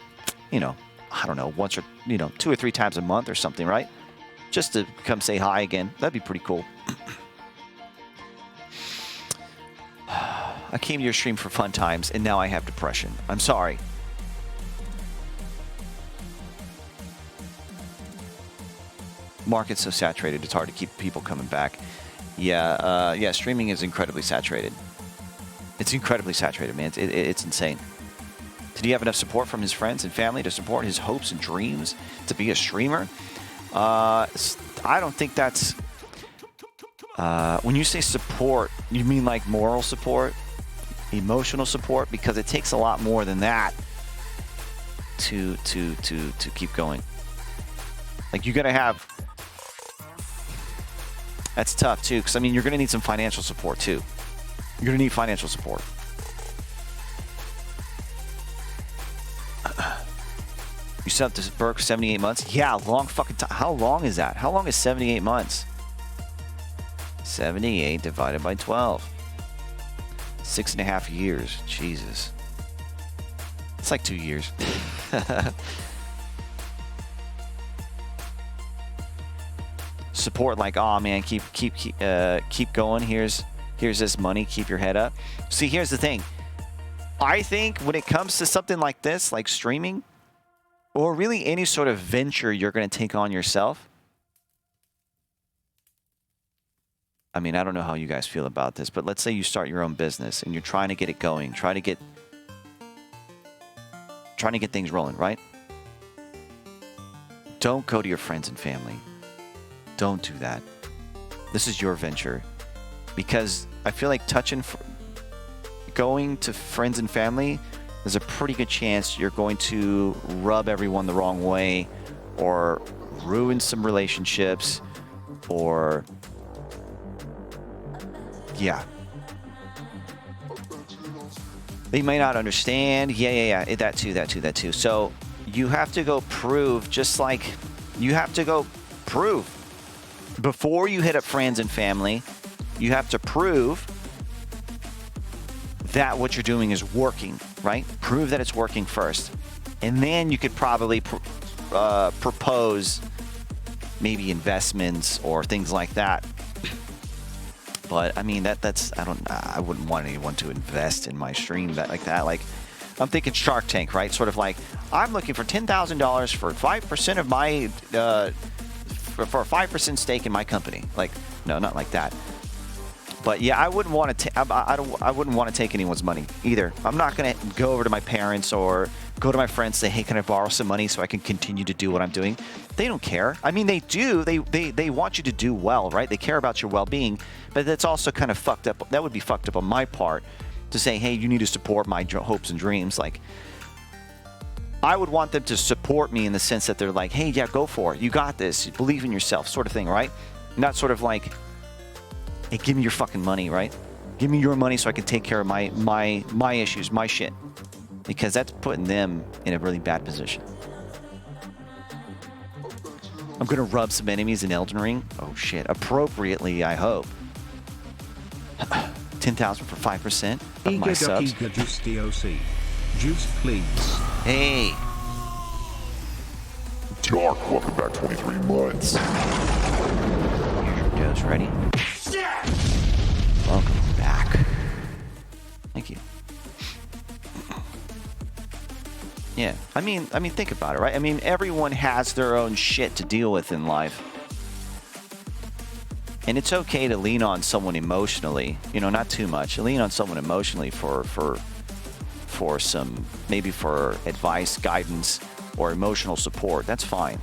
you know, I don't know, once or, you know, 2 or 3 times a month or something, right? Just to come say hi again. That'd be pretty cool. I came to your stream for fun times, and now I have depression. I'm sorry. Market's so saturated, it's hard to keep people coming back. Yeah, streaming is incredibly saturated. It's incredibly saturated, man. It's insane. Did he have enough support from his friends and family to support his hopes and dreams to be a streamer? I don't think that's... when you say support, you mean like moral support? Emotional support? Because it takes a lot more than that to keep going. Like, you gotta have... That's tough, too, because, I mean, you're gonna need some financial support, too. You're going to need financial support. You set up this Burke 78 months? Yeah, long fucking time. How long is that? How long is 78 months? 78 divided by 12. 6.5 years. Jesus. It's like 2 years. Support like, oh man, keep going. Here's this money. Keep your head up. See, here's the thing. I think when it comes to something like this, like streaming, or really any sort of venture you're going to take on yourself. I mean, I don't know how you guys feel about this, but let's say you start your own business and you're trying to get it going, trying to get things rolling, right? Don't go to your friends and family. Don't do that. This is your venture. Because I feel like going to friends and family, there's a pretty good chance you're going to rub everyone the wrong way or ruin some relationships or, yeah. They may not understand. Yeah. That too. So you have to go prove, just like you have to go prove. Before you hit up friends and family, you have to prove that what you're doing is working, right? Prove that it's working first. And then you could probably propose maybe investments or things like that. But I mean, that's I wouldn't want anyone to invest in my stream like that. Like, I'm thinking Shark Tank, right? Sort of like, I'm looking for $10,000 for 5% of my for a 5% stake in my company. Like, no, not like that. But yeah, I wouldn't want to. I wouldn't want to take anyone's money either. I'm not gonna go over to my parents or go to my friends and say, "Hey, can I borrow some money so I can continue to do what I'm doing?" They don't care. I mean, they do. They want you to do well, right? They care about your well-being. But that's also kind of fucked up. That would be fucked up on my part to say, "Hey, you need to support my hopes and dreams." Like, I would want them to support me in the sense that they're like, "Hey, yeah, go for it. You got this. Believe in yourself," sort of thing, right? Not sort of like, "Hey, give me your fucking money," right? Give me your money so I can take care of my issues, my shit. Because that's putting them in a really bad position. I'm going to rub some enemies in Elden Ring. Oh, shit. Appropriately, I hope. 10,000 for 5% of my subs. Juice DOC. Juice, please. Hey. Dark, welcome back 23 months. Here's your dose. Ready? Welcome back. Thank you. Yeah, I mean, think about it, right? I mean, everyone has their own shit to deal with in life. And it's okay to lean on someone emotionally, you know, not too much. Lean on someone emotionally for some, maybe for advice, guidance, or emotional support. That's fine.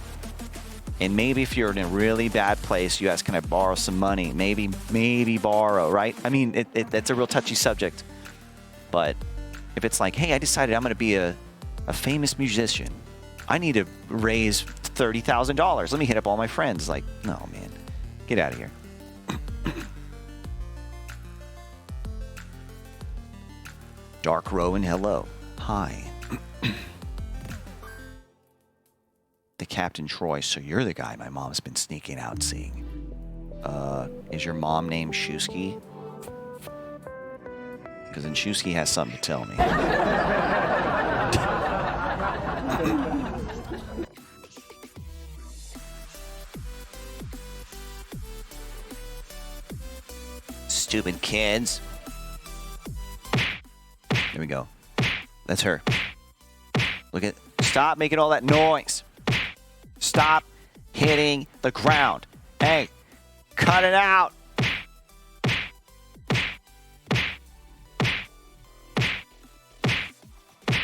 And maybe if you're in a really bad place, you ask, "Can I borrow some money?" Maybe borrow, right? I mean, it's a real touchy subject. But if it's like, "Hey, I decided I'm going to be a famous musician. I need to raise $30,000. Let me hit up all my friends." Like, no, man. Get out of here. Dark Rowan, hello. Hi. The Captain Troy, so you're the guy my mom's been sneaking out seeing. Is your mom named Shusky? Because then Shusky has something to tell me. Stupid kids. There we go. That's her. Look at. Stop making all that noise. Stop hitting the ground. Hey, cut it out.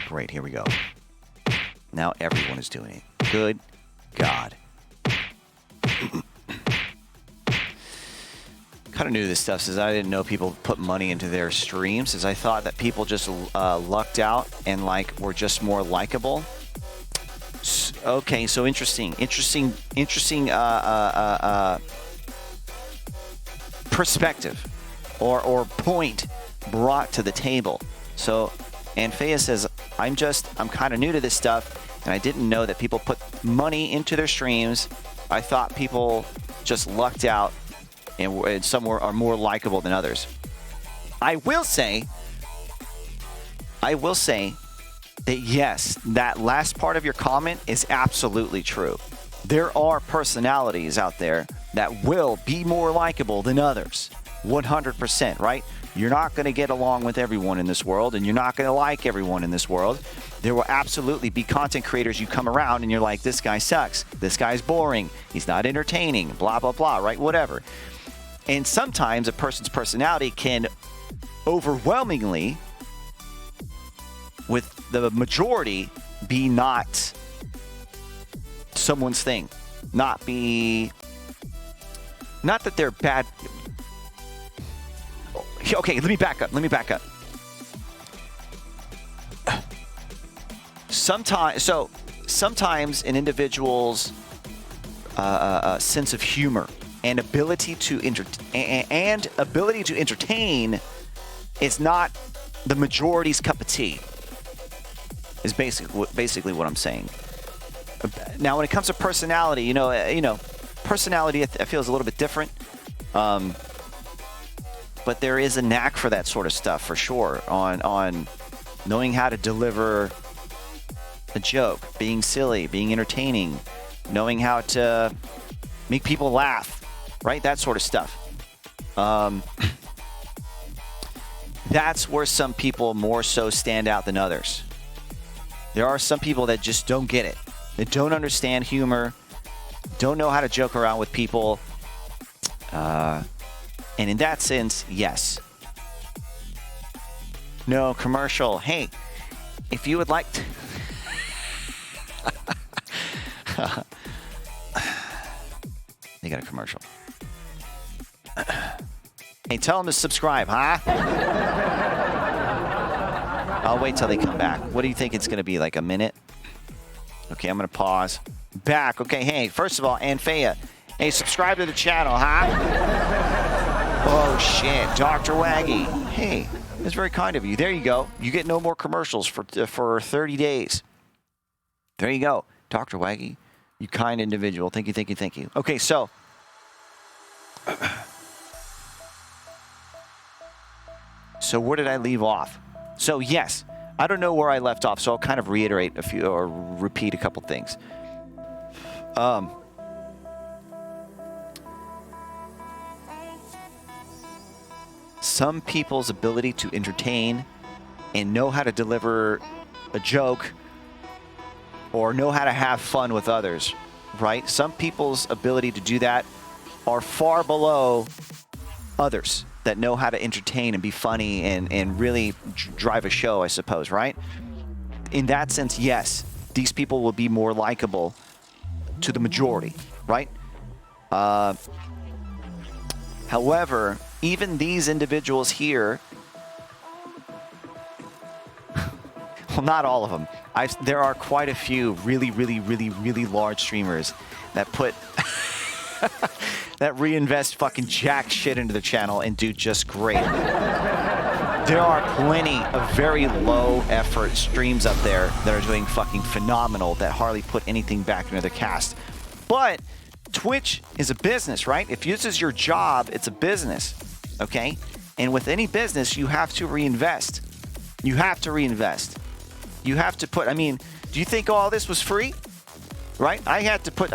Great, here we go. Now everyone is doing it. Good God. Kind of knew this stuff since I didn't know people put money into their streams, as I thought that people just lucked out and like were just more likable. Okay, so interesting perspective or point brought to the table. So Anfea says, I'm kind of new to this stuff, and I didn't know that people put money into their streams. I thought people just lucked out and some are more likable than others. I will say that yes, that last part of your comment is absolutely true. There are personalities out there that will be more likable than others. 100%, right? You're not going to get along with everyone in this world, and you're not going to like everyone in this world. There will absolutely be content creators you come around and you're like, this guy sucks. This guy's boring. He's not entertaining, blah, blah, blah, right? Whatever. And sometimes a person's personality can overwhelmingly, with the majority, be not someone's thing. Not that they're bad. Okay, let me back up. Sometimes an individual's sense of humor and ability to entertain is not the majority's cup of tea. Is basically what I'm saying. Now, when it comes to personality, personality I feel is a little bit different. But there is a knack for that sort of stuff for sure. On knowing how to deliver a joke, being silly, being entertaining, knowing how to make people laugh, right? That sort of stuff. That's where some people more so stand out than others. There are some people that just don't get it. They don't understand humor, don't know how to joke around with people. And in that sense, yes. No commercial. Hey, if you would like to... They got a commercial. Hey, tell them to subscribe, huh? I'll wait till they come back. What do you think it's going to be, like a minute? Okay, I'm going to pause. Back. Okay, hey, first of all, Anfea, hey, subscribe to the channel, huh? Oh, shit. Dr. Waggy. Hey, that's very kind of you. There you go. You get no more commercials for 30 days. There you go. Dr. Waggy, you kind individual. Thank you, thank you, thank you. Okay, so... So where did I leave off? So yes, I don't know where I left off, so I'll kind of reiterate a few or repeat a couple things. Some people's ability to entertain and know how to deliver a joke or know how to have fun with others, right? Some people's ability to do that are far below others that know how to entertain and be funny and really drive a show, I suppose, right? In that sense, yes, these people will be more likable to the majority, right? However, even these individuals here, well, not all of them. There are quite a few really, really, really, really large streamers that put... that reinvest fucking jack shit into the channel and do just great. There are plenty of very low effort streams up there that are doing fucking phenomenal that hardly put anything back into their cast. But Twitch is a business, right? If this is your job, it's a business, okay? And with any business, you have to reinvest. You have to reinvest. You have to put, I mean, do you think all this was free? Right? I had to put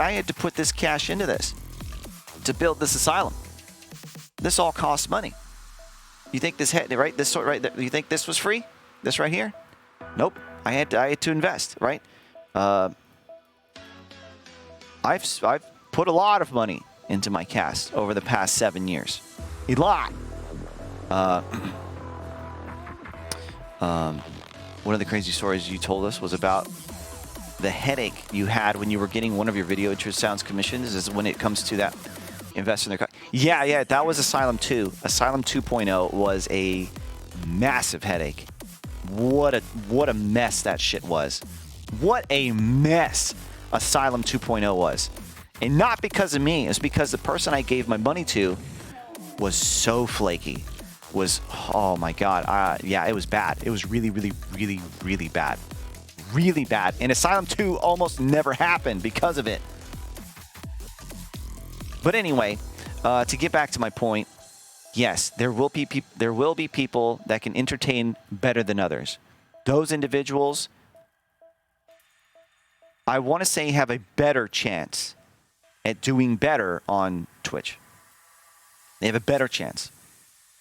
this cash into this to build this asylum. This all costs money. You think this had right? This sort right there, you think this was free? This right here? Nope. I had to invest, right? I've put a lot of money into my cast over the past 7 years. A lot. One of the crazy stories you told us was about the headache you had when you were getting one of your video interest sounds commissions is when it comes to that invest in their... Yeah, that was Asylum 2. Asylum 2.0 was a massive headache. What a mess that shit was. What a mess Asylum 2.0 was. And not because of me. It's because the person I gave my money to was so flaky. Oh my God. Yeah, it was bad. It was really, really, really, really bad. Really bad. And Asylum 2 almost never happened because of it. But anyway, to get back to my point, yes, there will be people that can entertain better than others. Those individuals, I want to say, have a better chance at doing better on Twitch. They have a better chance.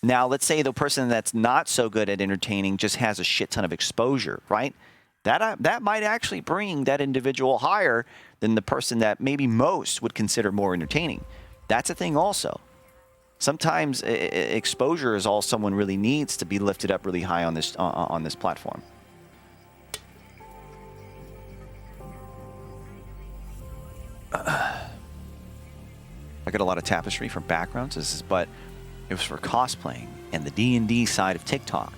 Now, let's say the person that's not so good at entertaining just has a shit ton of exposure, right? That might actually bring that individual higher than the person that maybe most would consider more entertaining. That's a thing also. Sometimes exposure is all someone really needs to be lifted up really high on this platform. I got a lot of tapestry from backgrounds, but it was for cosplaying and the D&D side of TikTok.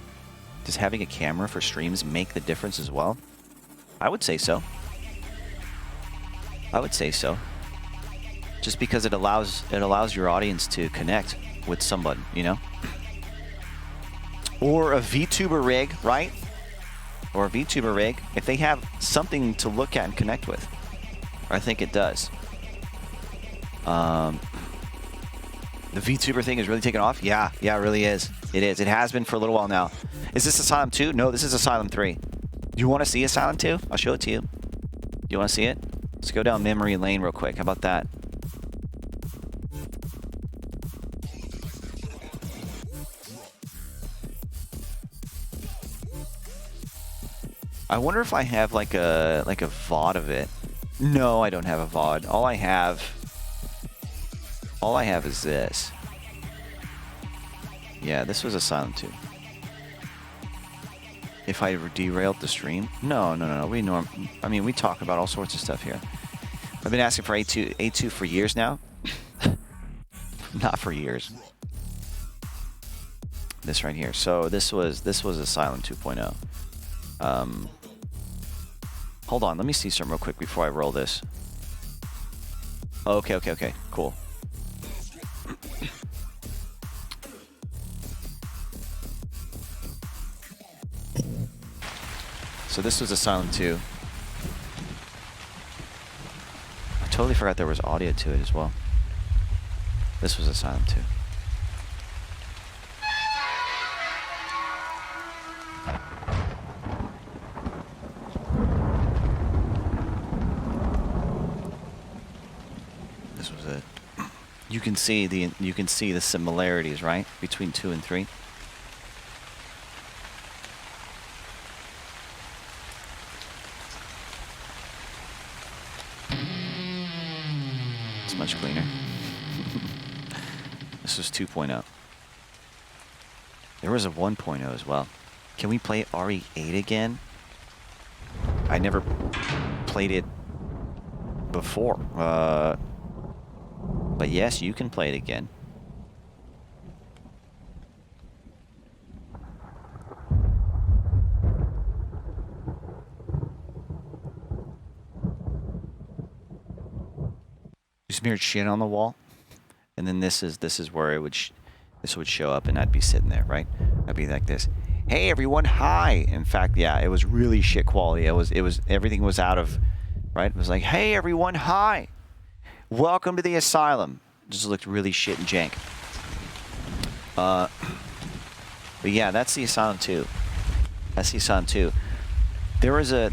Does having a camera for streams make the difference as well? I would say so. I would say so. Just because it allows your audience to connect with someone, you know? Or a VTuber rig, right? Or a VTuber rig, if they have something to look at and connect with. I think it does. The VTuber thing is really taking off? Yeah, it really is. It is. It has been for a little while now. Is this Asylum 2? No, this is Asylum 3. Do you want to see Asylum 2? I'll show it to you. You want to see it? Let's go down memory lane real quick. How about that? I wonder if I have like a VOD of it. No, I don't have a VOD. All I have is this. Yeah, this was Asylum 2. If I derailed the stream? No. I mean, we talk about all sorts of stuff here. I've been asking for A2 for years now. Not for years. This right here. So this was Asylum 2.0. Hold on, let me see something real quick before I roll this. Okay, cool. So this was Asylum 2. I totally forgot there was audio to it as well. This was Asylum 2. This was it. You can see the similarities, right, between 2 and 3. It's much cleaner. This was 2.0. There was a 1.0 as well. Can we play RE8 again? I never played it before. But yes, you can play it again. You smeared shit on the wall, and then this is where it would this would show up, and I'd be sitting there, right? I'd be like this. Hey everyone, hi. In fact, yeah, it was really shit quality. It was everything was out of, right? It was like, hey everyone, hi. Welcome to the Asylum. Just looked really shit and jank. But yeah, that's the Asylum 2. That's the Asylum 2. There was a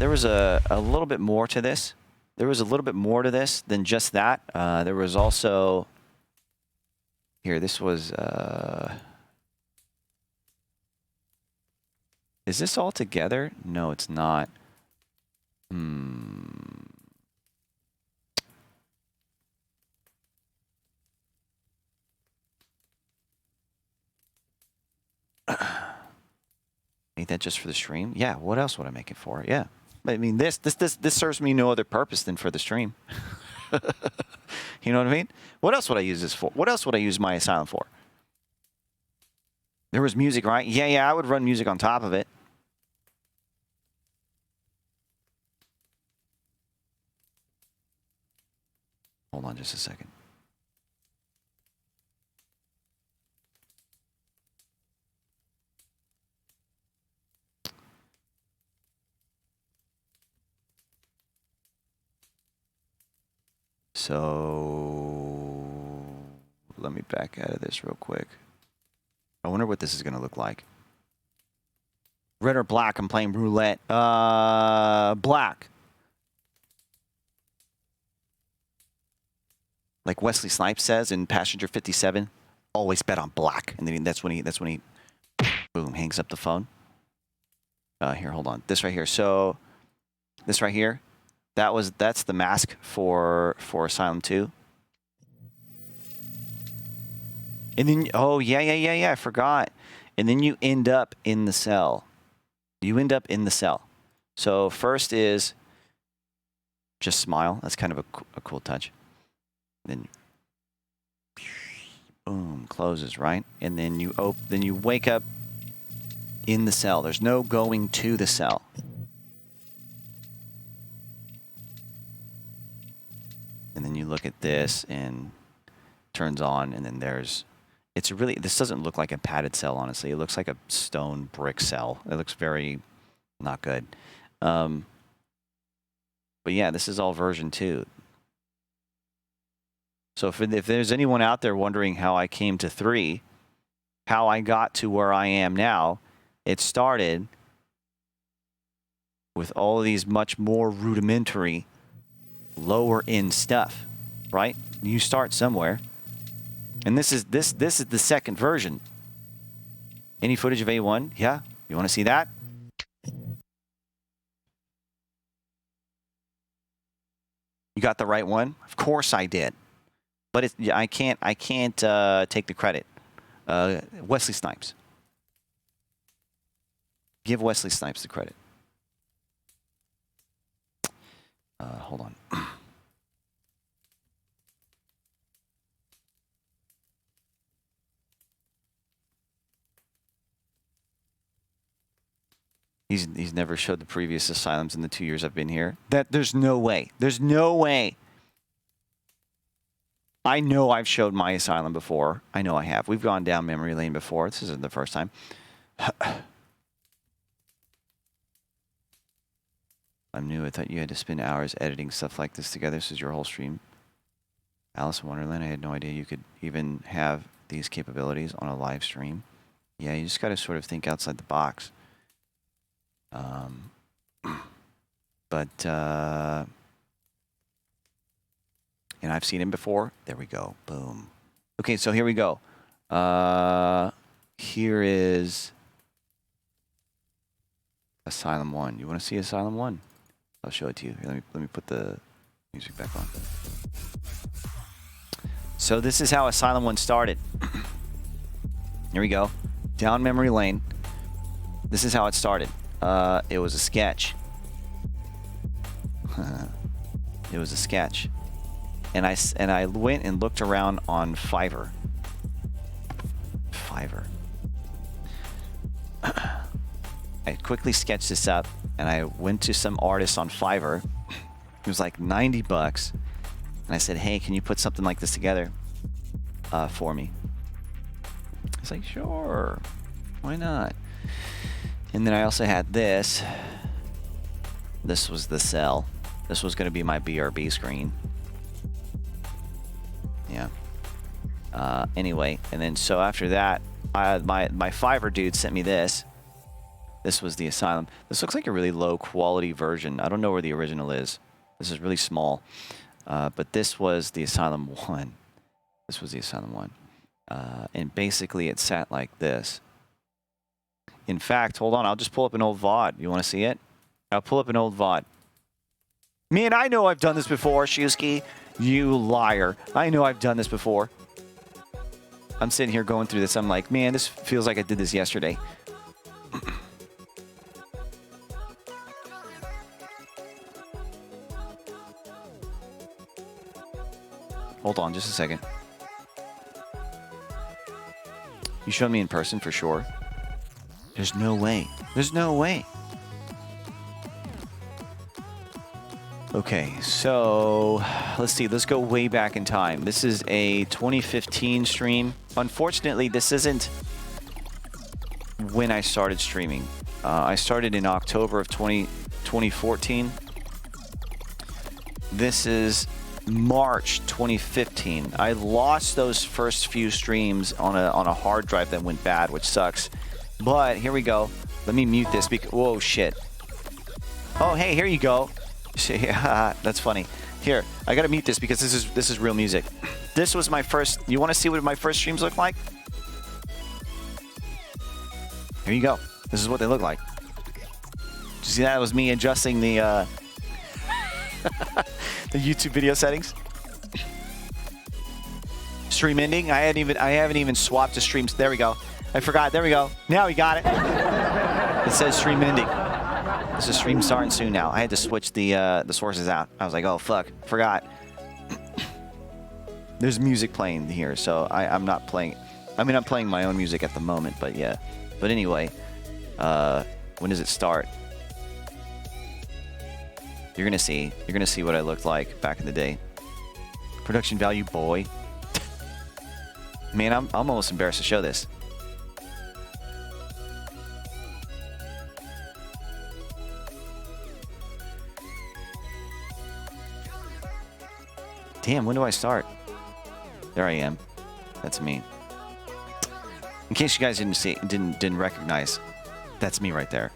little bit more to this. There was a little bit more to this than just that. There was also here. This was. Is this all together? No, it's not. Ain't that just for the stream? Yeah, what else would I make it for? Yeah. I mean, this serves me no other purpose than for the stream. You know what I mean? What else would I use this for? What else would I use my Asylum for? There was music, right? Yeah, I would run music on top of it. Hold on just a second. So let me back out of this real quick. I wonder what this is going to look like. Red or black? I'm playing roulette. Black. Like Wesley Snipes says in Passenger 57, always bet on black. And then that's when he boom, hangs up the phone. Here, hold on. This right here. So this right here. That's the mask for Asylum 2. And then oh yeah, I forgot. And then you end up in the cell. You end up in the cell. So first is just smile. That's kind of a cool touch. Then boom, closes, right? And then you wake up in the cell. There's no going to the cell. And then you look at this and turns on, and then this doesn't look like a padded cell, honestly. It looks like a stone brick cell. It looks very not good. But yeah, this is all version 2. So if there's anyone out there wondering how I came to 3, how I got to where I am now, it started with all of these much more rudimentary lower end stuff, right? You start somewhere. And this is the second version. Any footage of A1? Yeah? You want to see that? You got the right one? Of course I did. But I can't take the credit. Wesley Snipes. Give Wesley Snipes the credit. Hold on. He's never showed the previous Asylums in the 2 years I've been here. There's no way. There's no way. I know I've showed my Asylum before. I know I have. We've gone down memory lane before. This isn't the first time. I'm new. I thought you had to spend hours editing stuff like this together. This is your whole stream. Alice in Wonderland. I had no idea you could even have these capabilities on a live stream. Yeah, you just got to sort of think outside the box. And I've seen him before. There we go. Boom. Okay, so here we go. Here is Asylum 1. You want to see Asylum 1? I'll show it to you. Here, let me put the music back on. So this is how Asylum 1 started. Here we go. Down memory lane. This is how it started. It was a sketch. It was a sketch. And I went and looked around on Fiverr. I quickly sketched this up, and I went to some artist on Fiverr. It was like 90 bucks. And I said, hey, can you put something like this together for me? He's like, sure. Why not? And then I also had this. This was the cell. This was going to be my BRB screen. Yeah. Anyway, and then so after that, my Fiverr dude sent me this. This was the Asylum. This looks like a really low quality version. I don't know where the original is. This is really small. But this was the Asylum 1. This was the Asylum 1. And basically it sat like this. In fact, hold on, I'll just pull up an old VOD. You want to see it? I'll pull up an old VOD. Man, I know I've done this before, Shusky. You liar. I know I've done this before. I'm sitting here going through this. I'm like, man, this feels like I did this yesterday. Hold on just a second. You showed me in person for sure. There's no way. There's no way. Okay, so let's see. Let's go way back in time. This is a 2015 stream. Unfortunately, this isn't when I started streaming. I started in October of 2014. This is March 2015. I lost those first few streams on a hard drive that went bad, which sucks. But here we go. Let me mute this because whoa shit. Oh hey, here you go. That's funny. Here, I gotta mute this because this is real music. This was my first. You want to see what my first streams look like? Here you go. This is what they look like. Did you see that? It was me adjusting the the YouTube video settings. Stream ending. I haven't even swapped to streams. There we go. I forgot. There we go. Now we got it. It says stream ending. This is stream starting soon now. I had to switch the sources out. I was like, oh fuck, forgot. There's music playing here, so I'm not playing. I mean, I'm playing my own music at the moment, but yeah. But anyway, when does it start? You're gonna see what I looked like back in the day. Production value, boy. Man, I'm almost embarrassed to show this. Damn, when do I start? There I am. That's me. In case you guys didn't recognize, that's me right there.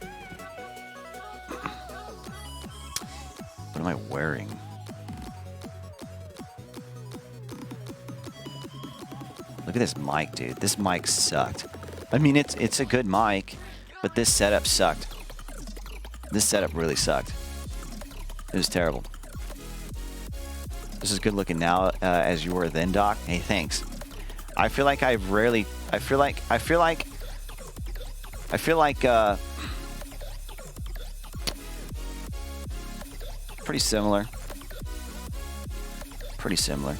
What am I wearing? Look at this mic, dude. This mic sucked. I mean, it's a good mic, but this setup sucked. This setup really sucked. It was terrible. This is good looking now as you were then, Doc. Hey, thanks. I feel like pretty similar. Pretty similar.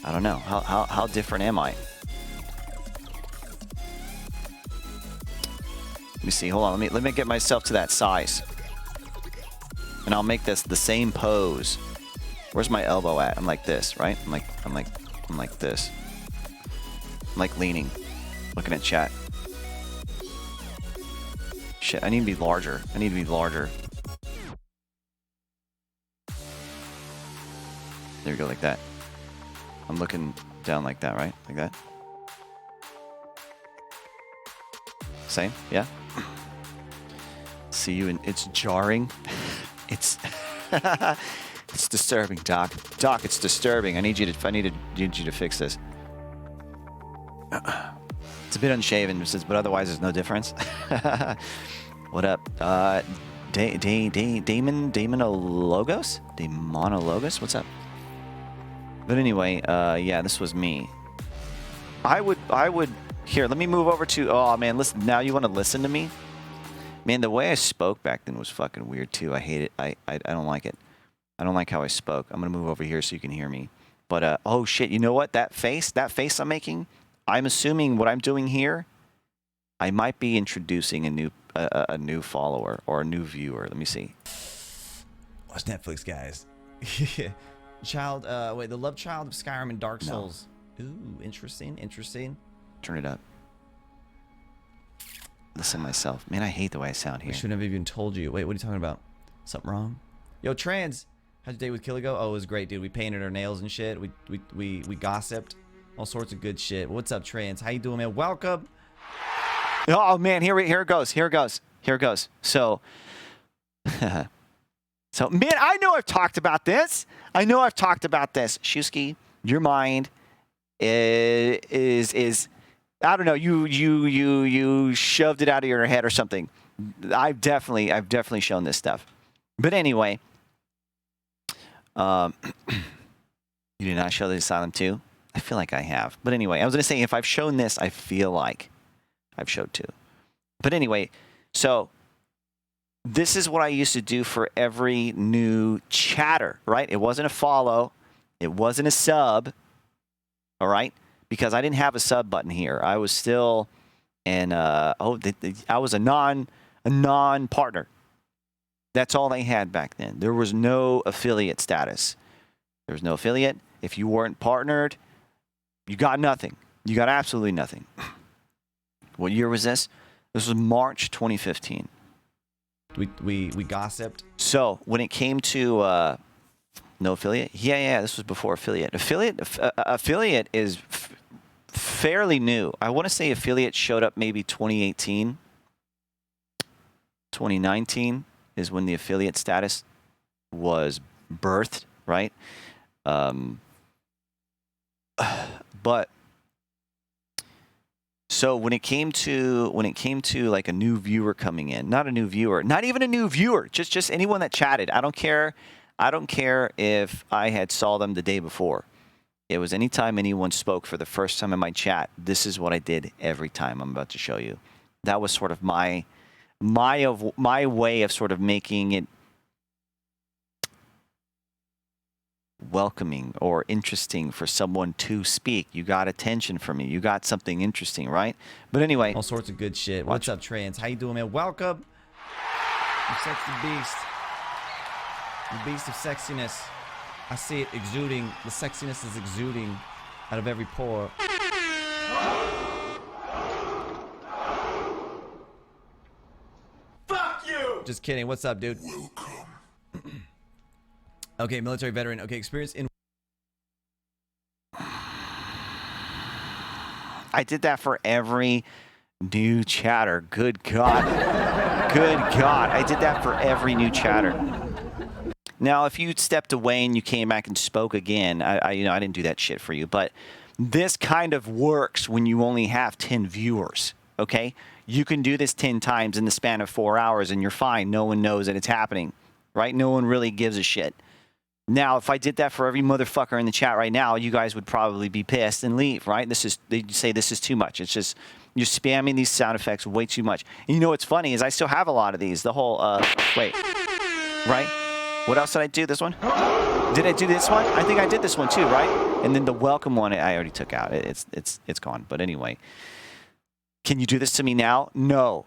I don't know. How different am I? Let me see. Hold on. Let me get myself to that size. And I'll make this the same pose. Where's my elbow at? I'm like this, right? I'm like this. I'm like leaning. Looking at chat. Shit, I need to be larger. I need to be larger. There we go, like that. I'm looking down like that, right? Like that. Same? Yeah? See you and it's jarring. It's it's disturbing, Doc. Doc, it's disturbing. I need you to fix this. It's a bit unshaven, but otherwise there's no difference. What up? Demonologos? What's up? But anyway, yeah, this was me. I would here, let me move over to, oh man, listen, now you want to listen to me? Man, the way I spoke back then was fucking weird too. I hate it. I don't like it. I don't like how I spoke. I'm going to move over here so you can hear me. But, oh shit, you know what? That face I'm making, I'm assuming what I'm doing here, I might be introducing a new follower or a new viewer. Let me see. Watch Netflix, guys. Wait, the love child of Skyrim and Dark Souls. No. Ooh, interesting. Turn it up. Listen to myself. Man, I hate the way I sound here. We shouldn't have even told you. Wait, what are you talking about? Something wrong? Yo, Trans, how'd your day with Killigo? Oh, it was great, dude. We painted our nails and shit. We gossiped. All sorts of good shit. What's up, Trans? How you doing, man? Welcome. Oh, man, here it goes. So, man, I know I've talked about this. Shusky, your mind is I don't know, you shoved it out of your head or something. I've definitely shown this stuff. But anyway, you did not show the Asylum 2? I feel like I have. But anyway, I was going to say, if I've shown this, I feel like I've showed 2. But anyway, so this is what I used to do for every new chatter, right? It wasn't a follow. It wasn't a sub. All right? Because I didn't have a sub button here. I was still I was a non-partner. That's all they had back then. There was no affiliate status. There was no affiliate. If you weren't partnered, you got nothing. You got absolutely nothing. What year was this? This was March 2015. We gossiped. So when it came to no affiliate, yeah, this was before affiliate. Affiliate is fairly new. I want to say affiliate showed up maybe 2018, 2019 is when the affiliate status was birthed, right? But so when it came to like a new viewer coming in, not a new viewer, not even a new viewer, just anyone that chatted. I don't care if I had saw them the day before. It was anytime anyone spoke for the first time in my chat. This is what I did every time I'm about to show you. That was sort of my way of sort of making it welcoming or interesting for someone to speak. You got attention from me. You got something interesting, right? But anyway, all sorts of good shit. What's up, Trans? How you doing, man? Welcome. You sexy beast. The beast of sexiness. I see it exuding. The sexiness is exuding out of every pore. Fuck you! Just kidding. What's up, dude? Welcome. Okay, military veteran. Okay, experience in... I did that for every new chatter. Good God. Good God. I did that for every new chatter. Now, if you stepped away and you came back and spoke again, I didn't do that shit for you. But This kind of works when you only have 10 viewers, okay? You can do this 10 times in the span of 4 hours and you're fine. No one knows that it's happening, right? No one really gives a shit. Now, if I did that for every motherfucker in the chat right now, you guys would probably be pissed and leave, right? They'd say this is too much. It's just, you're spamming these sound effects way too much. And you know what's funny is I still have a lot of these. The whole, wait, right? What else did I do? This one? Did I do this one? I think I did this one too, right? And then the welcome one, I already took out. It's gone. But anyway, can you do this to me now? No.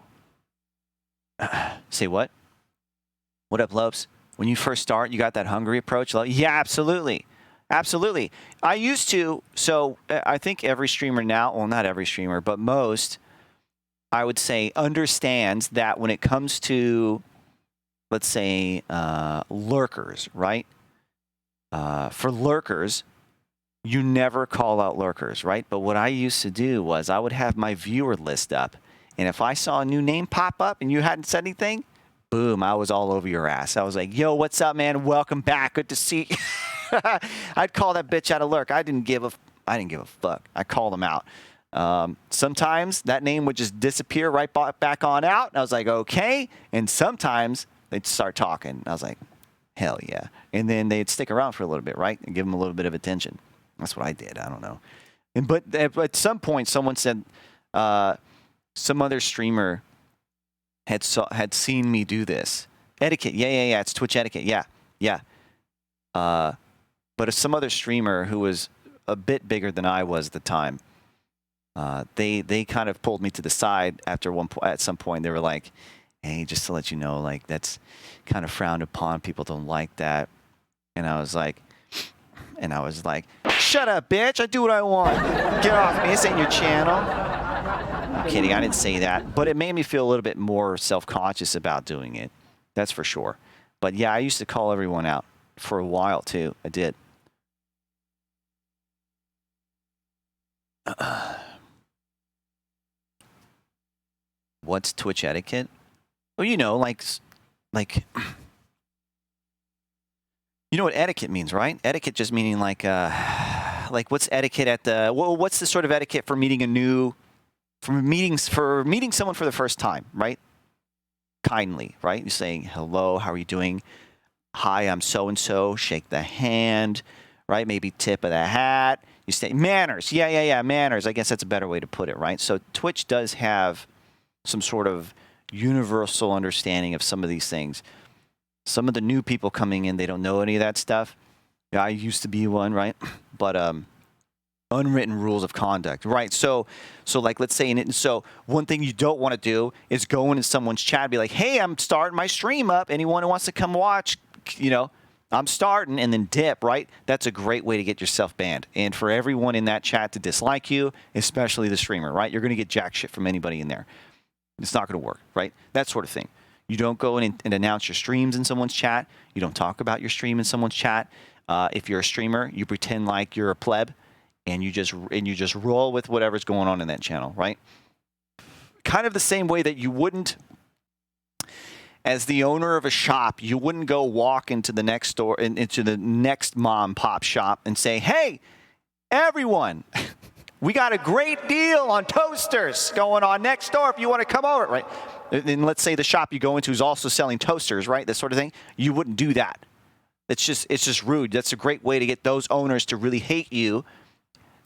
Say what? What up, Lopes? When you first start, you got that hungry approach? Yeah, absolutely. Absolutely. I used to, so I think every streamer now, well, not every streamer, but most, I would say, understands that when it comes to, let's say, lurkers, right? For lurkers, you never call out lurkers, right? But what I used to do was I would have my viewer list up, and if I saw a new name pop up and you hadn't said anything, boom, I was all over your ass. I was like, yo, what's up, man? Welcome back. Good to see you. I'd call that bitch out of lurk. I didn't give a fuck. I called them out. Sometimes that name would just disappear right back on out. And I was like, okay. And sometimes they'd start talking. I was like, hell yeah. And then they'd stick around for a little bit, right? And give them a little bit of attention. That's what I did. I don't know. But at some point, someone said, some other streamer had seen me do this. Etiquette. Yeah. It's Twitch etiquette. Yeah. But if some other streamer who was a bit bigger than I was at the time, they kind of pulled me to the side at some point. They were like, hey, just to let you know, like, that's kind of frowned upon. People don't like that. And I was like, shut up, bitch. I do what I want. Get off me. This ain't your channel. I'm kidding. I didn't say that. But it made me feel a little bit more self-conscious about doing it. That's for sure. But yeah, I used to call everyone out for a while too. I did. What's Twitch etiquette? Well, you know, like, you know what etiquette means, right? Etiquette just meaning like what's etiquette at the, well, what's the sort of etiquette for meeting meeting someone for the first time, right? Kindly, right? You're saying, hello, how are you doing? Hi, I'm so-and-so. Shake the hand, right? Maybe tip of the hat. You say manners. Yeah, manners. I guess that's a better way to put it, right? So Twitch does have some sort of universal understanding of some of these things. Some of the new people coming in, they don't know any of that stuff. Yeah, I used to be one, right? But unwritten rules of conduct, right? So like, let's say, so one thing you don't want to do is go into someone's chat and be like, hey, I'm starting my stream up. Anyone who wants to come watch, you know, I'm starting, and then dip, right? That's a great way to get yourself banned. And for everyone in that chat to dislike you, especially the streamer, right? You're going to get jack shit from anybody in there. It's not going to work, right? That sort of thing. You don't go in and announce your streams in someone's chat. You don't talk about your stream in someone's chat. If you're a streamer, you pretend like you're a pleb, and you just roll with whatever's going on in that channel, right? Kind of the same way that you wouldn't, as the owner of a shop, you wouldn't go walk into the next store, into the next mom pop shop and say, hey, everyone, we got a great deal on toasters going on next door if you want to come over, right? And let's say the shop you go into is also selling toasters, right? This sort of thing. You wouldn't do that. It's just rude. That's a great way to get those owners to really hate you.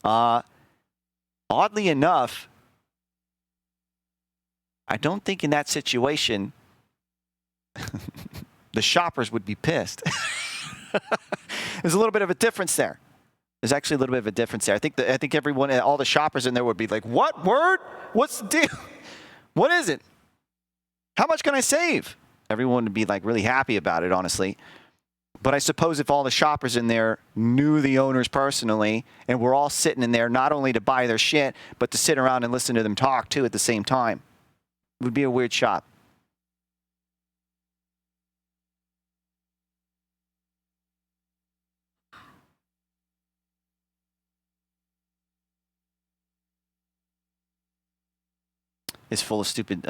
Oddly enough, I don't think in that situation the shoppers would be pissed. There's a little bit of a difference there. There's actually a little bit of a difference there. I think everyone, all the shoppers in there would be like, what word? What's the deal? What is it? How much can I save? Everyone would be like really happy about it, honestly. But I suppose if all the shoppers in there knew the owners personally and we're all sitting in there not only to buy their shit, but to sit around and listen to them talk too at the same time, it would be a weird shop. It's full of stupid...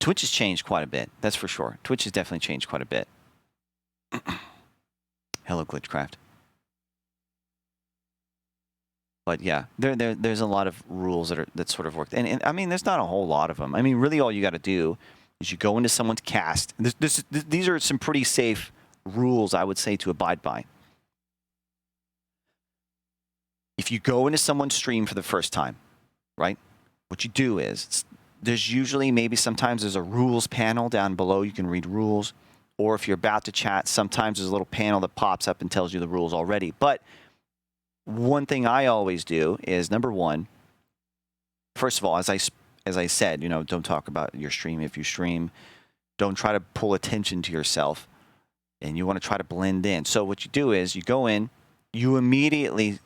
Twitch has changed quite a bit. That's for sure. Twitch has definitely changed quite a bit. Hello, Glitchcraft. But yeah, there's a lot of rules that sort of work. And I mean, there's not a whole lot of them. I mean, really all you got to do is you go into someone's cast. These are some pretty safe rules, I would say, to abide by. If you go into someone's stream for the first time, right, what you do is there's usually maybe sometimes there's a rules panel down below. You can read rules. Or if you're about to chat, sometimes there's a little panel that pops up and tells you the rules already. But one thing I always do is, number one, first of all, as I said, you know, don't talk about your stream if you stream. Don't try to pull attention to yourself. And you want to try to blend in. So what you do is you go in, you immediately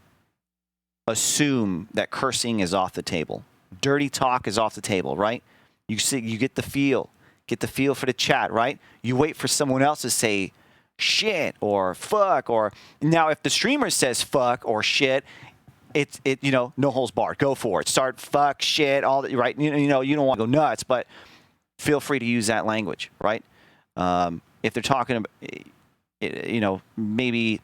assume that cursing is off the table. Dirty talk is off the table, right? You see, you get the feel for the chat, right? You wait for someone else to say shit or fuck, or now if the streamer says fuck or shit, it you know, no holds barred. Go for it. Start fuck, shit, all that, right? You know, you don't want to go nuts, but feel free to use that language, right? If they're talking about, you know, maybe,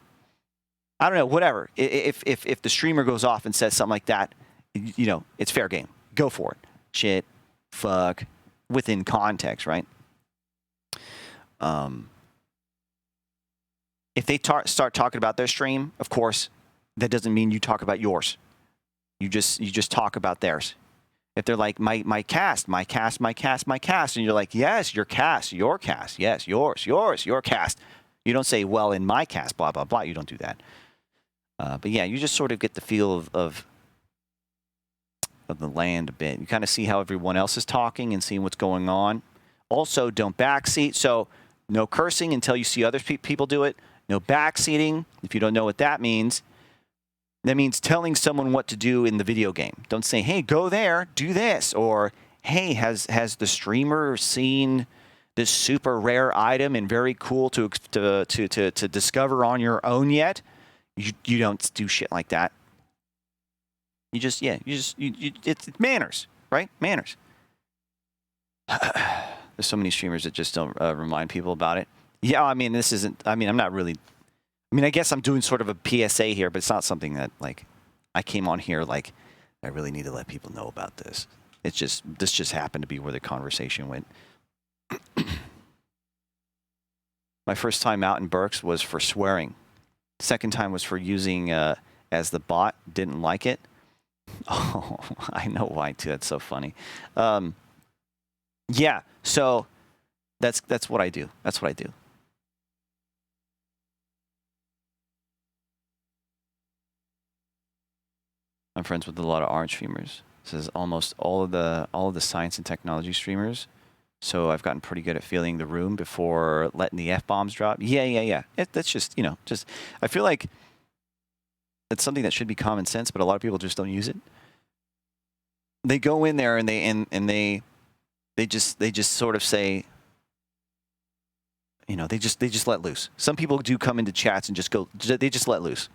I don't know, whatever. If the streamer goes off and says something like that, you know, it's fair game. Go for it. Shit, fuck, within context, right? If they start talking about their stream, of course, that doesn't mean you talk about yours. You just talk about theirs. If they're like, my cast, and you're like, yes, your cast, yes, yours, your cast. You don't say, well, in my cast, blah, blah, blah. You don't do that. But yeah, you just sort of get the feel of the land a bit. You kind of see how everyone else is talking and seeing what's going on. Also, don't backseat. So no cursing until you see other people do it. No backseating. If you don't know what that means telling someone what to do in the video game. Don't say, hey, go there, do this. Or, hey, has the streamer seen this super rare item and very cool to discover on your own yet? You don't do shit like that. It's manners, right? Manners. There's so many streamers that just don't remind people about it. Yeah, I mean, I'm not really, I guess I'm doing sort of a PSA here, but it's not something that, like, I came on here like, I really need to let people know about this. This just happened to be where the conversation went. My first time out in Berks was for swearing. Second time was for using as the bot. Didn't like it. Oh, I know why too. That's so funny. Yeah, so that's what I do. That's what I do. I'm friends with a lot of art streamers. This is almost all of the science and technology streamers. So I've gotten pretty good at feeling the room before letting the F-bombs drop. Yeah. That's just, I feel like it's something that should be common sense, but a lot of people just don't use it. They go in there and they just sort of say, they just let loose. Some people do come into chats and they just let loose.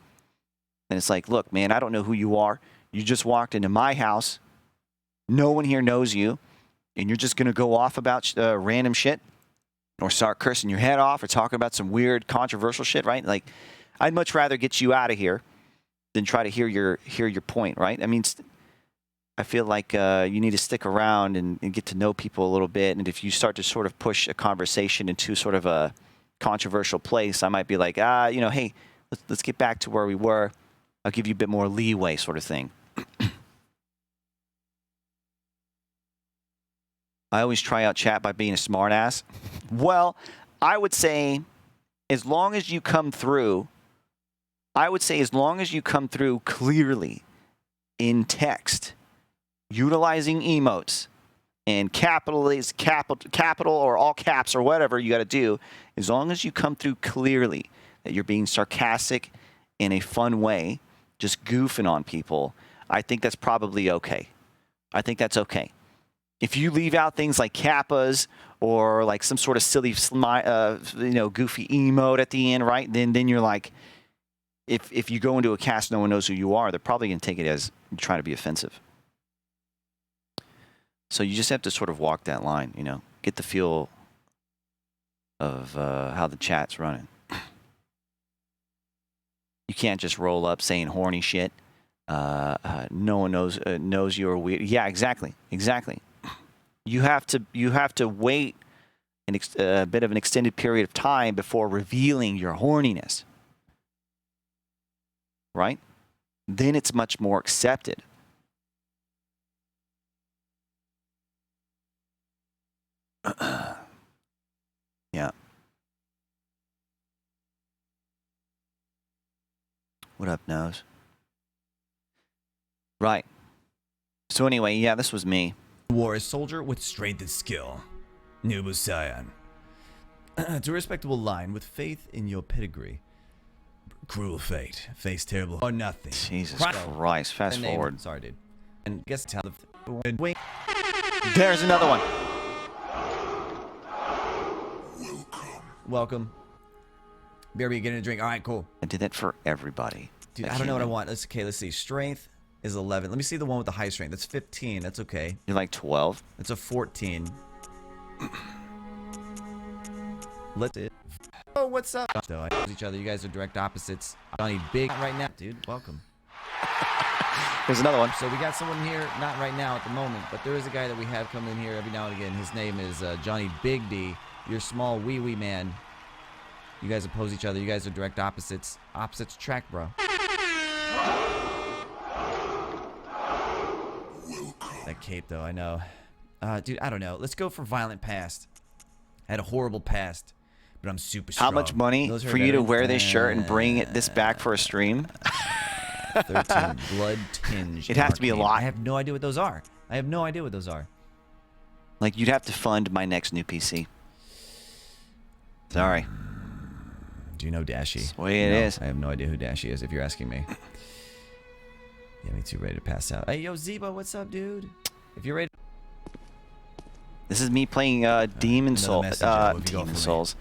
And it's like, look, man, I don't know who you are. You just walked into my house. No one here knows you. And you're just going to go off about random shit or start cursing your head off or talking about some weird controversial shit, right? Like, I'd much rather get you out of here than try to hear your point, right? I mean, I feel like you need to stick around and get to know people a little bit. And if you start to sort of push a conversation into sort of a controversial place, I might be like, hey, let's get back to where we were. I'll give you a bit more leeway, sort of thing. I always try out chat by being a smartass. Well, I would say as long as you come through clearly in text, utilizing emotes and capital or all caps or whatever you got to do, as long as you come through clearly that you're being sarcastic in a fun way, just goofing on people, I think that's probably okay. I think that's okay. If you leave out things like kappas or like some sort of silly, goofy emote at the end, right? Then you're like, if you go into a cast, no one knows who you are, they're probably going to take it as you're trying to be offensive. So you just have to sort of walk that line, get the feel of how the chat's running. You can't just roll up saying horny shit. No one knows you're weird. Yeah, exactly. You have to wait a bit of an extended period of time before revealing your horniness. Right? Then it's much more accepted. Yeah. What up, Nose? Right. So anyway, yeah, this was me. War a soldier with strength and skill. Nubu Scion. To a respectable line with faith in your pedigree. Cruel fate. Face terrible or nothing. Jesus Christ. Fast forward. Sorry, dude. And guess tell the There's another one. Welcome. BRB, getting a drink. All right, cool. I did that for everybody. Dude, I don't know what I want. Let's see. Strength is 11. Let me see the one with the high strength. That's 15. That's okay. You're like 12. That's a 14. Let's it. Oh, what's up? So I know each other. You guys are direct opposites. Johnny Big right now, dude. Welcome. There's another one. So we got someone here, not right now at the moment, but there is a guy that we have come in here every now and again. His name is Johnny Big D. You're small wee man. You guys oppose each other. You guys are direct opposites. Opposites track, bro. That cape, though, I know. Dude, I don't know. Let's go for violent past. I had a horrible past, but I'm super strong. How much money for you to wear this shirt and bring this back for a stream? 13. Blood tinge. It'd have to be a lot. I have no idea what those are. Like, you'd have to fund my next new PC. Sorry. Do you know Dashy? That's the way it is. I have no idea who Dashy is, if you're asking me. Yeah, me too, ready to pass out. Hey, yo, Zebo, what's up, dude? If you're ready. This is me playing Demon Souls. Demon Souls.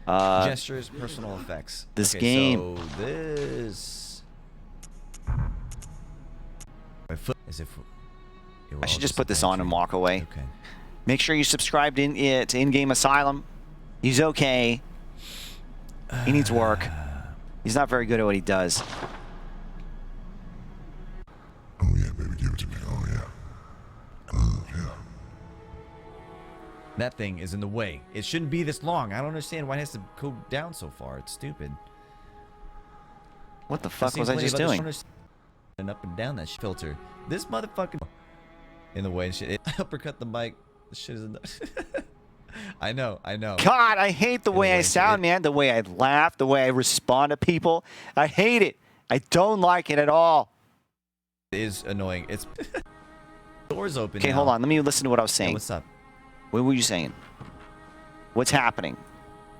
Gestures, personal effects. This game. So this. As if I should just put this on and walk away. Okay. Make sure you subscribe to In-Game Asylum. He's okay. He needs work. He's not very good at what he does. Oh yeah, baby, give it to me. Oh yeah. Oh yeah. That thing is in the way. It shouldn't be this long. I don't understand why it has to go down so far. It's stupid. What the fuck was I just doing? And up and down that filter. This motherfucking in the way and shit. It uppercut the mic. This shit is in the I know. God, I hate the way I sound, man. The way I laugh, the way I respond to people. I hate it. I don't like it at all. It is annoying. It's doors open. Okay, hold on. Let me listen to what I was saying. Hey, what's up? What were you saying? What's happening?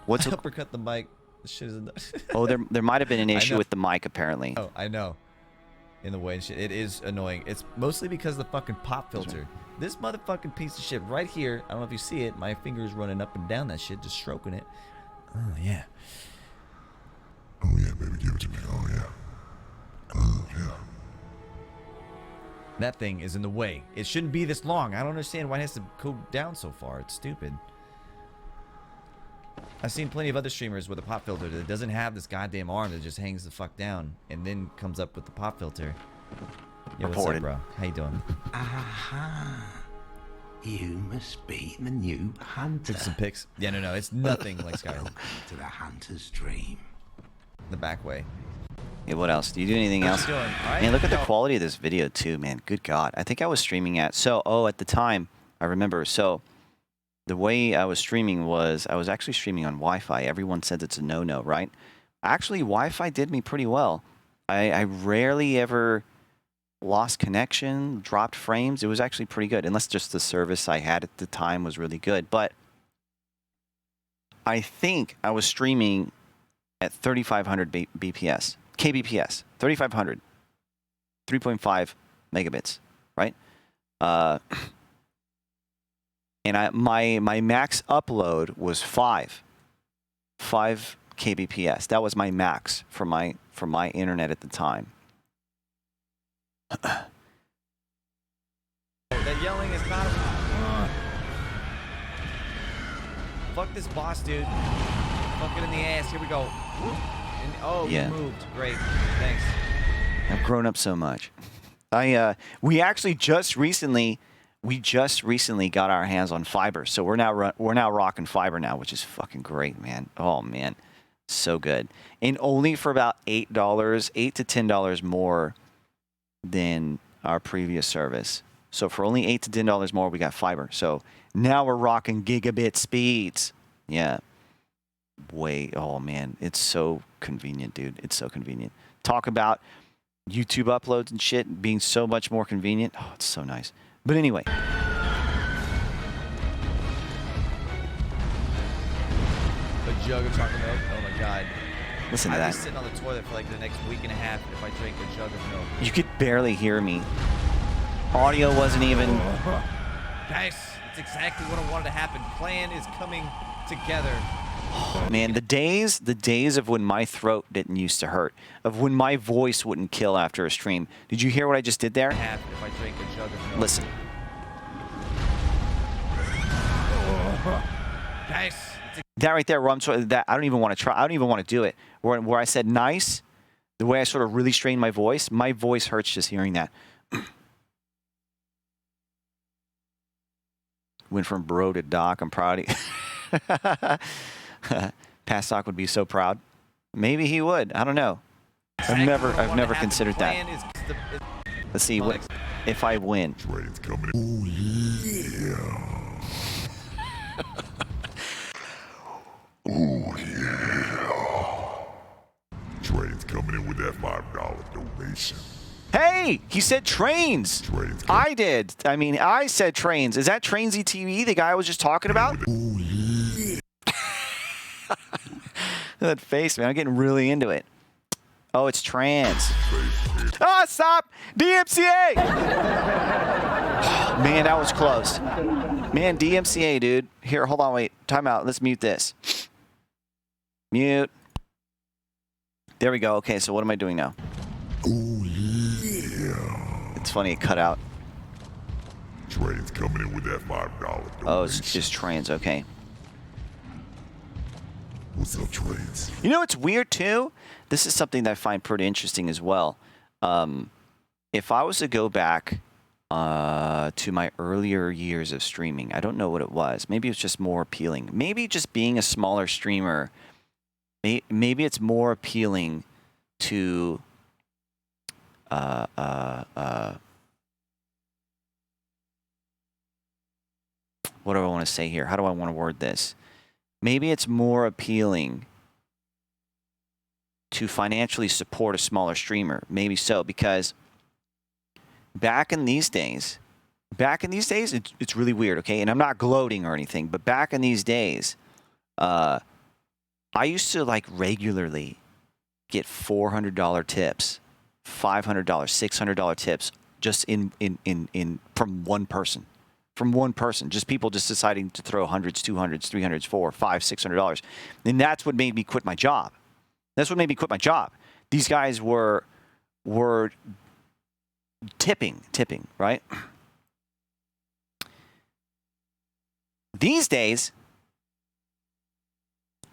What's uppercut the mic? This shit is in the Oh, there might have been an issue with the mic apparently. Oh, I know. In the way and shit. It is annoying. It's mostly because of the fucking pop filter. This motherfucking piece of shit right here. I don't know if you see it. My finger's running up and down that shit, just stroking it. Oh yeah. Oh yeah, baby, give it to me. Oh yeah. Oh yeah. That thing is in the way. It shouldn't be this long. I don't understand why it has to go down so far. It's stupid. I've seen plenty of other streamers with a pop filter that doesn't have this goddamn arm that just hangs the fuck down and then comes up with the pop filter. Yo, what's up, bro? How you doing? Aha. You must be the new hunter. Took some pics. Yeah, no, it's nothing like Skyrim. Welcome to the hunter's dream. The back way. Hey, what else? Do you do anything else? Man, look at the quality of this video too, man. Good God. I think I was streaming at, at the time, I remember, the way I was streaming was, I was actually streaming on Wi-Fi. Everyone says it's a no-no, right? Actually, Wi-Fi did me pretty well. I rarely ever lost connection, dropped frames. It was actually pretty good, unless just the service I had at the time was really good. But I think I was streaming at 3,500 BPS. kbps, 3,500, 3.5 megabits, right? And my max upload was 5 kbps. That was my max for my internet at the time. That yelling is not. Fuck this boss, dude. Fuck it in the ass. Here we go. Oh, Yeah. you moved. Great. Thanks. I've grown up so much. We actually just recently got our hands on fiber, so we're now rocking fiber now, which is fucking great, man. Oh man, so good, and only for about $8 to $10 more than our previous service. So for only $8 to $10 more, we got fiber. So now we're rocking gigabit speeds. Yeah. Oh man, it's so convenient, dude. It's so convenient. Talk about YouTube uploads and shit being so much more convenient. Oh, it's so nice. But anyway. The jug of chocolate milk. Oh my god. Listen to I'd that. be sitting on the toilet for like the next week and a half if I drank a jug of milk. You could barely hear me. Audio wasn't even. Nice. That's exactly what I wanted to happen. Plan is coming together. Man, the days of when my throat didn't used to hurt, of when my voice wouldn't kill after a stream. Did you hear what I just did there? If I drank a jug of milk. Listen. Nice. That right there, I don't even want to try. I don't even want to do it. Where I said nice, the way I sort of really strained my voice hurts just hearing that. Went from bro to doc. I'm proud of you. Past Doc would be so proud. Maybe he would. I don't know. I've never considered that. Let's see if I win. Train's coming in. Oh yeah. Train's coming in with that $5 donation. Hey, he said trains. Train's coming. I did. I mean, I said trains. Is that Trainsy TV, the guy I was just talking about? That face, man. I'm getting really into it. Oh, it's trans. Oh, stop! DMCA! Man, that was close. Man, DMCA, dude. Here, hold on, wait. Time out. Let's mute this. Mute. There we go. Okay, so what am I doing now? Oh yeah. It's funny, it cut out. Train's coming in with that $5 donation. Oh, it's just trains. Okay. What's up, Trains? You know what's weird too? This is something that I find pretty interesting as well. If I was to go back to my earlier years of streaming, I don't know what it was. Maybe it's just more appealing. Maybe just being a smaller streamer, maybe it's more appealing to what do I want to say here? How do I want to word this? Maybe it's more appealing to financially support a smaller streamer. Maybe so, because back in these days, it's really weird, okay? And I'm not gloating or anything, but back in these days, I used to like regularly get $400 tips, $500, $600 tips just in from one person. From one person, just people just deciding to throw hundreds, 200s, 300s, $400, $500, $600. And that's what made me quit my job. That's what made me quit my job. These guys were tipping, right? These days,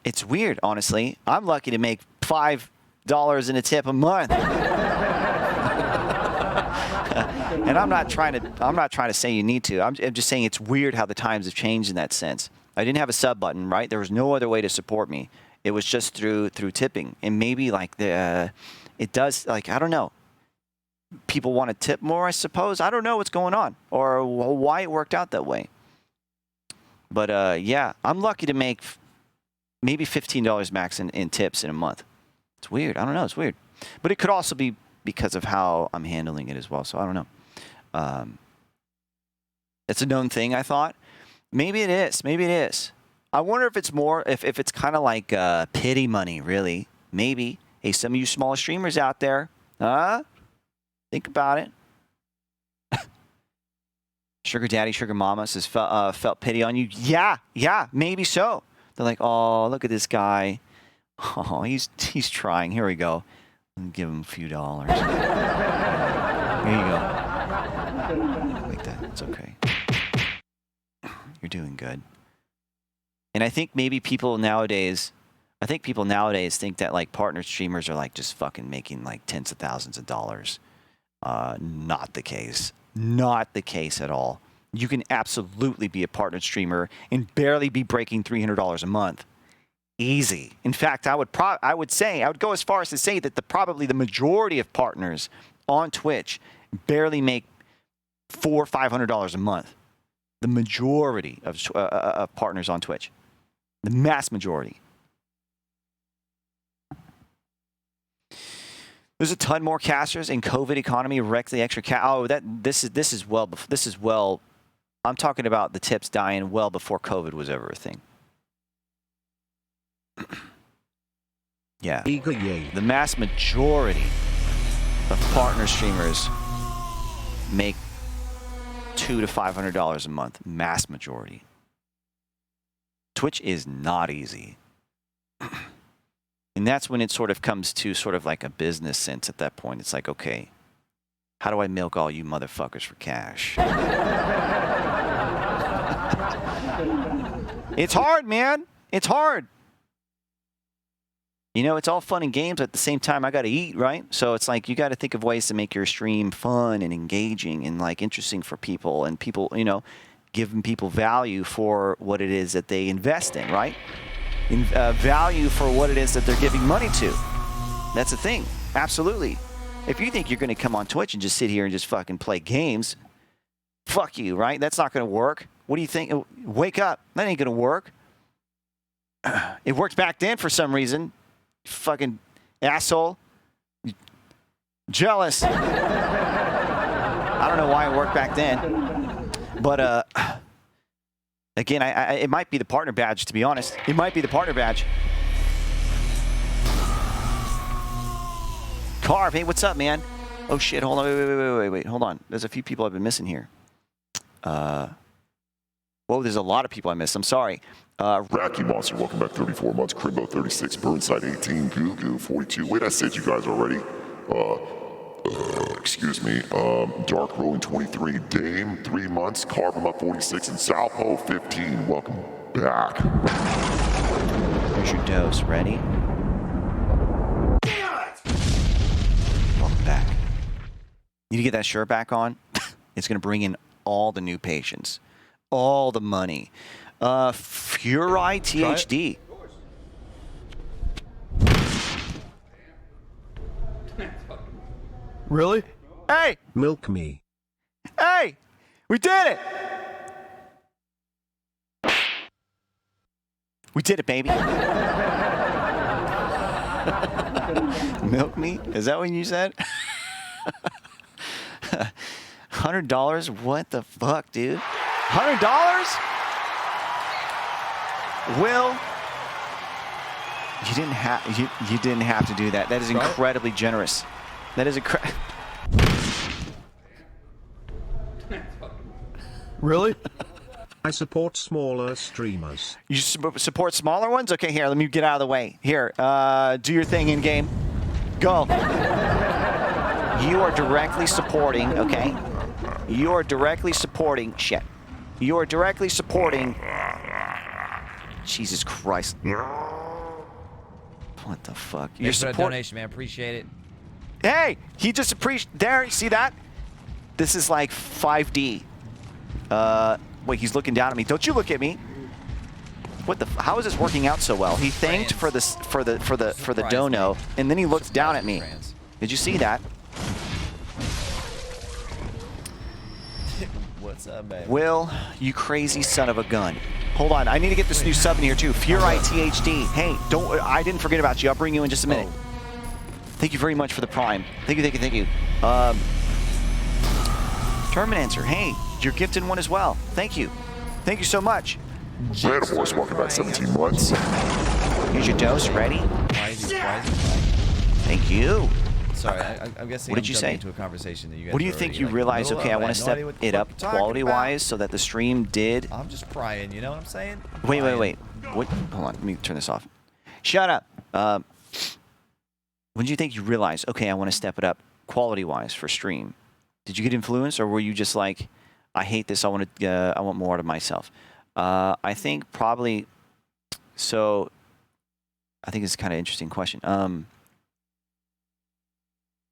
it's weird, honestly. I'm lucky to make $5 in a tip a month. And I'm not trying to say you need to. I'm just saying it's weird how the times have changed in that sense. I didn't have a sub button, right? There was no other way to support me. It was just through tipping. And maybe like it does, like, I don't know. People want to tip more, I suppose. I don't know what's going on or why it worked out that way. But yeah, I'm lucky to make maybe $15 max in tips in a month. It's weird. I don't know. It's weird. But it could also be because of how I'm handling it as well. So I don't know. It's a known thing, I thought. Maybe it is. Maybe it is. I wonder if it's more, if it's kind of like pity money, really. Maybe. Hey, some of you smaller streamers out there, think about it. Sugar daddy, sugar mama says felt pity on you. Yeah, maybe so. They're like, oh, look at this guy. Oh, he's trying. Here we go. Give him a few dollars. Here you go. Like that. It's okay. You're doing good. And I think maybe people nowadays, I think people nowadays think that like partner streamers are like just fucking making like tens of thousands of dollars. Not the case. Not the case at all. You can absolutely be a partner streamer and barely be breaking $300 a month. Easy. In fact, I would go as far as to say that probably the majority of partners on Twitch barely make $400 or $500 a month. The majority of partners on Twitch, the mass majority. There's a ton more casters in COVID economy wrecked the extra this is well. I'm talking about the tips dying well before COVID was ever a thing. Yeah. The mass majority of partner streamers make $200 to $500 a month. Mass majority. Twitch is not easy. And that's when it sort of comes to sort of like a business sense at that point. It's like, okay, how do I milk all you motherfuckers for cash? It's hard, man. It's hard. You know, it's all fun and games. At the same time, I got to eat, right? So it's like you got to think of ways to make your stream fun and engaging and like interesting for people, and people, you know, giving people value for what it is that they invest in, right? Value for what it is that they're giving money to. That's the thing. Absolutely. If you think you're going to come on Twitch and just sit here and just fucking play games, fuck you, right? That's not going to work. What do you think? Wake up. That ain't going to work. It worked back then for some reason. Fucking asshole. Jealous. I don't know why it worked back then. But, again, it might be the partner badge, to be honest. It might be the partner badge. Carve, hey, what's up, man? Oh, shit, hold on, wait, hold on. There's a few people I've been missing here. Whoa, there's a lot of people I missed. I'm sorry. Racky Monster, welcome back 34 months. Crimbo 36, Burnside 18, Goo Goo 42. Wait, I said you guys already. Excuse me. Dark Rolling 23, Dame 3 months, Carve him up 46, and Salpo 15. Welcome back. Here's your dose. Ready? Welcome back. Need to get that shirt back on. It's going to bring in all the new patients. All the money. Furai THD. Really? Hey! Milk me. Hey! We did it! We did it, baby. Milk me? Is that what you said? $100? What the fuck, dude? $100? Will, you didn't have to do that. That is incredibly generous. That is Really? I support smaller streamers. You support smaller ones? Okay, here, let me get out of the way. Here, do your thing in game. Go. You are directly supporting, okay? You are directly supporting, shit. You are directly supporting, Jesus Christ. What the fuck? Thanks for the donation, man. Appreciate it. Hey, he just there, you see that? This is like 5D. Wait, he's looking down at me. Don't you look at me. What the how is this working out so well? He thanked for the dono, and then he looked down at me. Did you see that? What's up, baby? Will, you crazy son of a gun. Hold on, I need to get this new sub in here too. Furai THD. Hey, I didn't forget about you. I'll bring you in just a minute. Thank you very much for the prime. Thank you. Terminator, hey, you're gifted one as well. Thank you. Thank you so much. Red Horse, welcome back 17 months. Here's your dose, ready? Why is he Thank you. Sorry, I'm guessing What did you say? into a conversation that you guys What do you are think already, you like, realized, middle okay, of. I want to have no step idea what the it fuck up you're talking quality-wise about. so that the stream did... I'm just prying, you know what I'm saying? Wait. Prying. What? Hold on, let me turn this off. Shut up. When did you think you realized, okay, I want to step it up quality-wise for stream? Did you get influenced, or were you just like, I hate this, I want more out of myself? I think probably, so I think it's kind of interesting question.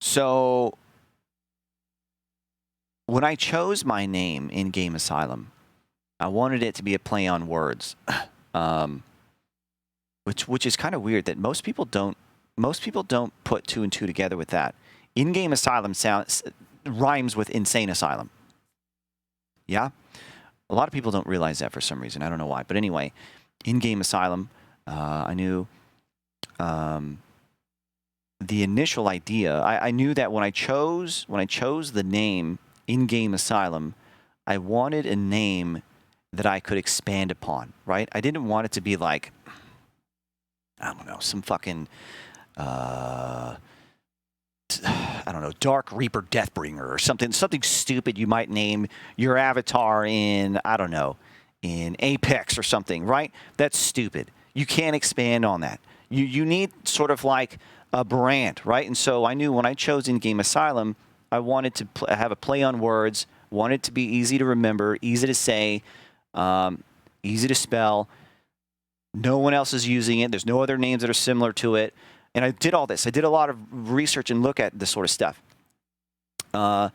So when I chose my name in Game Asylum, I wanted it to be a play on words, which is kind of weird that most people don't put two and two together with that. In Game Asylum rhymes with Insane Asylum. Yeah, a lot of people don't realize that for some reason. I don't know why, but anyway, In Game Asylum, I knew the initial idea. I knew that when I chose the name In Game Asylum, I wanted a name that I could expand upon, right? I didn't want it to be like, I don't know, some fucking, I don't know, Dark Reaper Deathbringer or something stupid you might name your avatar in, I don't know, in Apex or something, right? That's stupid. You can't expand on that. You need sort of like a brand, right? And so I knew when I chose In Game Asylum, I wanted to have a play on words, wanted it to be easy to remember, easy to say, easy to spell. No one else is using it. There's no other names that are similar to it. And I did all this. I did a lot of research and look at this sort of stuff. And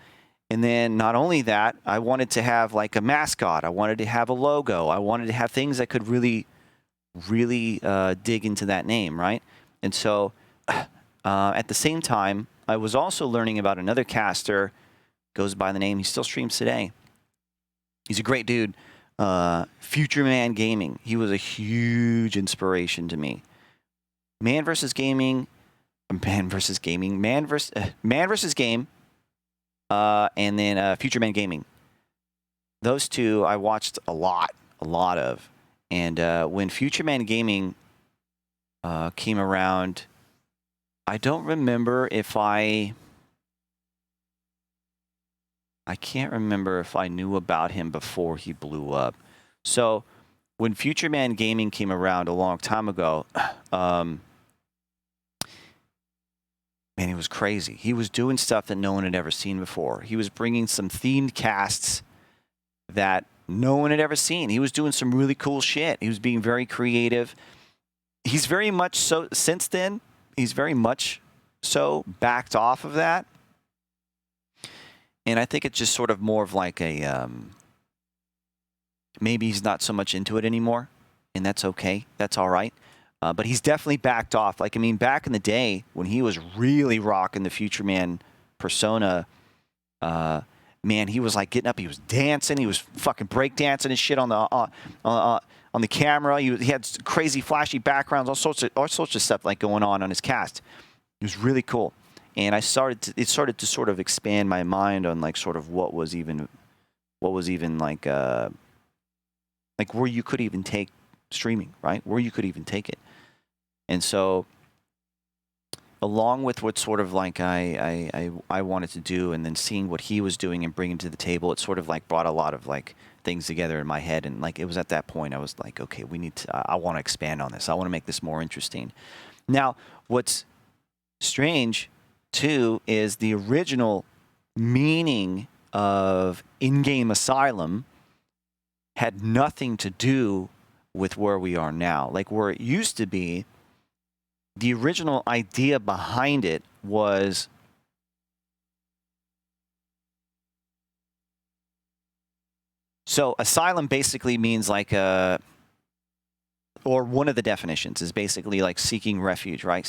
then not only that, I wanted to have like a mascot. I wanted to have a logo. I wanted to have things that could really dig into that name, right? And so at the same time, I was also learning about another caster, goes by the name, he still streams today. He's a great dude. Future Man Gaming. He was a huge inspiration to me. Man versus Game, and then Future Man Gaming. Those two I watched a lot of. And when Future Man Gaming came around, I don't remember if I can't remember if I knew about him before he blew up. So when Future Man Gaming came around a long time ago, man, he was crazy. He was doing stuff that no one had ever seen before. He was bringing some themed casts that no one had ever seen. He was doing some really cool shit. He was being very creative. He's very much so, since then, he's very much so backed off of that. And I think it's just sort of more of like a, maybe he's not so much into it anymore, and that's okay. That's all right. But he's definitely backed off. Like, I mean, back in the day when he was really rocking the Future Man persona, man, he was like getting up, he was dancing, he was fucking breakdancing and shit on the camera. He had crazy flashy backgrounds, all sorts of stuff like going on his cast. It was really cool. And it started to sort of expand my mind on like sort of what was even like where you could even take streaming, right? Where you could even take it. And so along with what sort of like I wanted to do, and then seeing what he was doing and bringing to the table, it sort of like brought a lot of like things together in my head. And like it was at that point I was like, okay, I want to expand on this. I want to make this more interesting. Now, what's strange too is the original meaning of In-Game Asylum had nothing to do with where we are now. Like where it used to be, the original idea behind it was so Asylum basically means like or one of the definitions is basically like seeking refuge, right?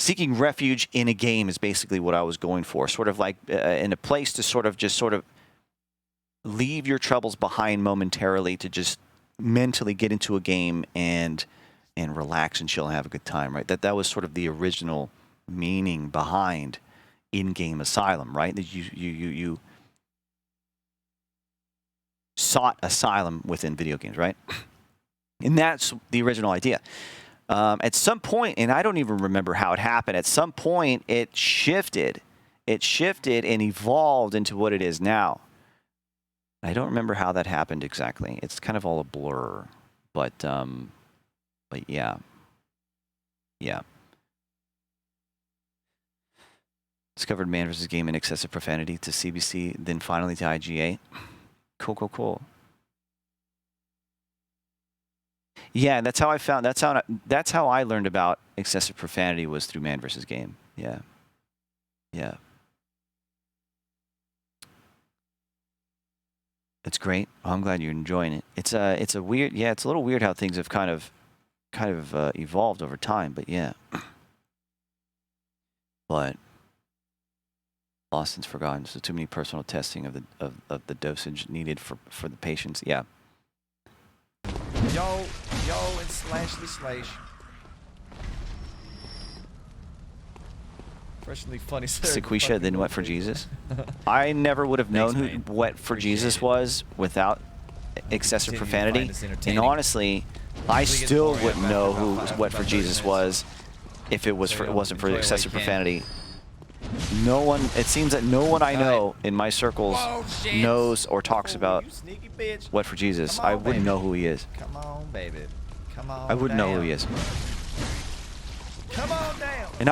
Seeking refuge in a game is basically what I was going for. Sort of like in a place to sort of leave your troubles behind momentarily, to just mentally get into a game and relax and chill and have a good time, right? That was sort of the original meaning behind In-Game Asylum, right? That you sought asylum within video games, right? And that's the original idea. At some point, and I don't even remember how it happened, at some point it shifted and evolved into what it is now. I don't remember how that happened exactly. It's kind of all a blur, but yeah. Discovered Man vs. Game in excessive profanity to CBC, then finally to IGA. Cool. Yeah, that's how I found. That's how I learned about excessive profanity was through Man vs. Game. Yeah. Yeah. It's great. Oh, I'm glad you're enjoying it. It's a weird. Yeah, it's a little weird how things have kind of evolved over time. But yeah. But lost and forgotten. So too many personal testing of the dosage needed for the patients. Yeah. Yo, and slash. Personally funny. Sequisha, then Wet for Jesus. I never would have known who Wet for Jesus was without excessive profanity. And honestly, I still wouldn't know who Wet for Jesus was if it wasn't for excessive profanity. No one. It seems that no one I know in my circles knows or talks about Wet for Jesus. I wouldn't know who he is. Come on, baby. Come on. I wouldn't know who he is. Come on down. And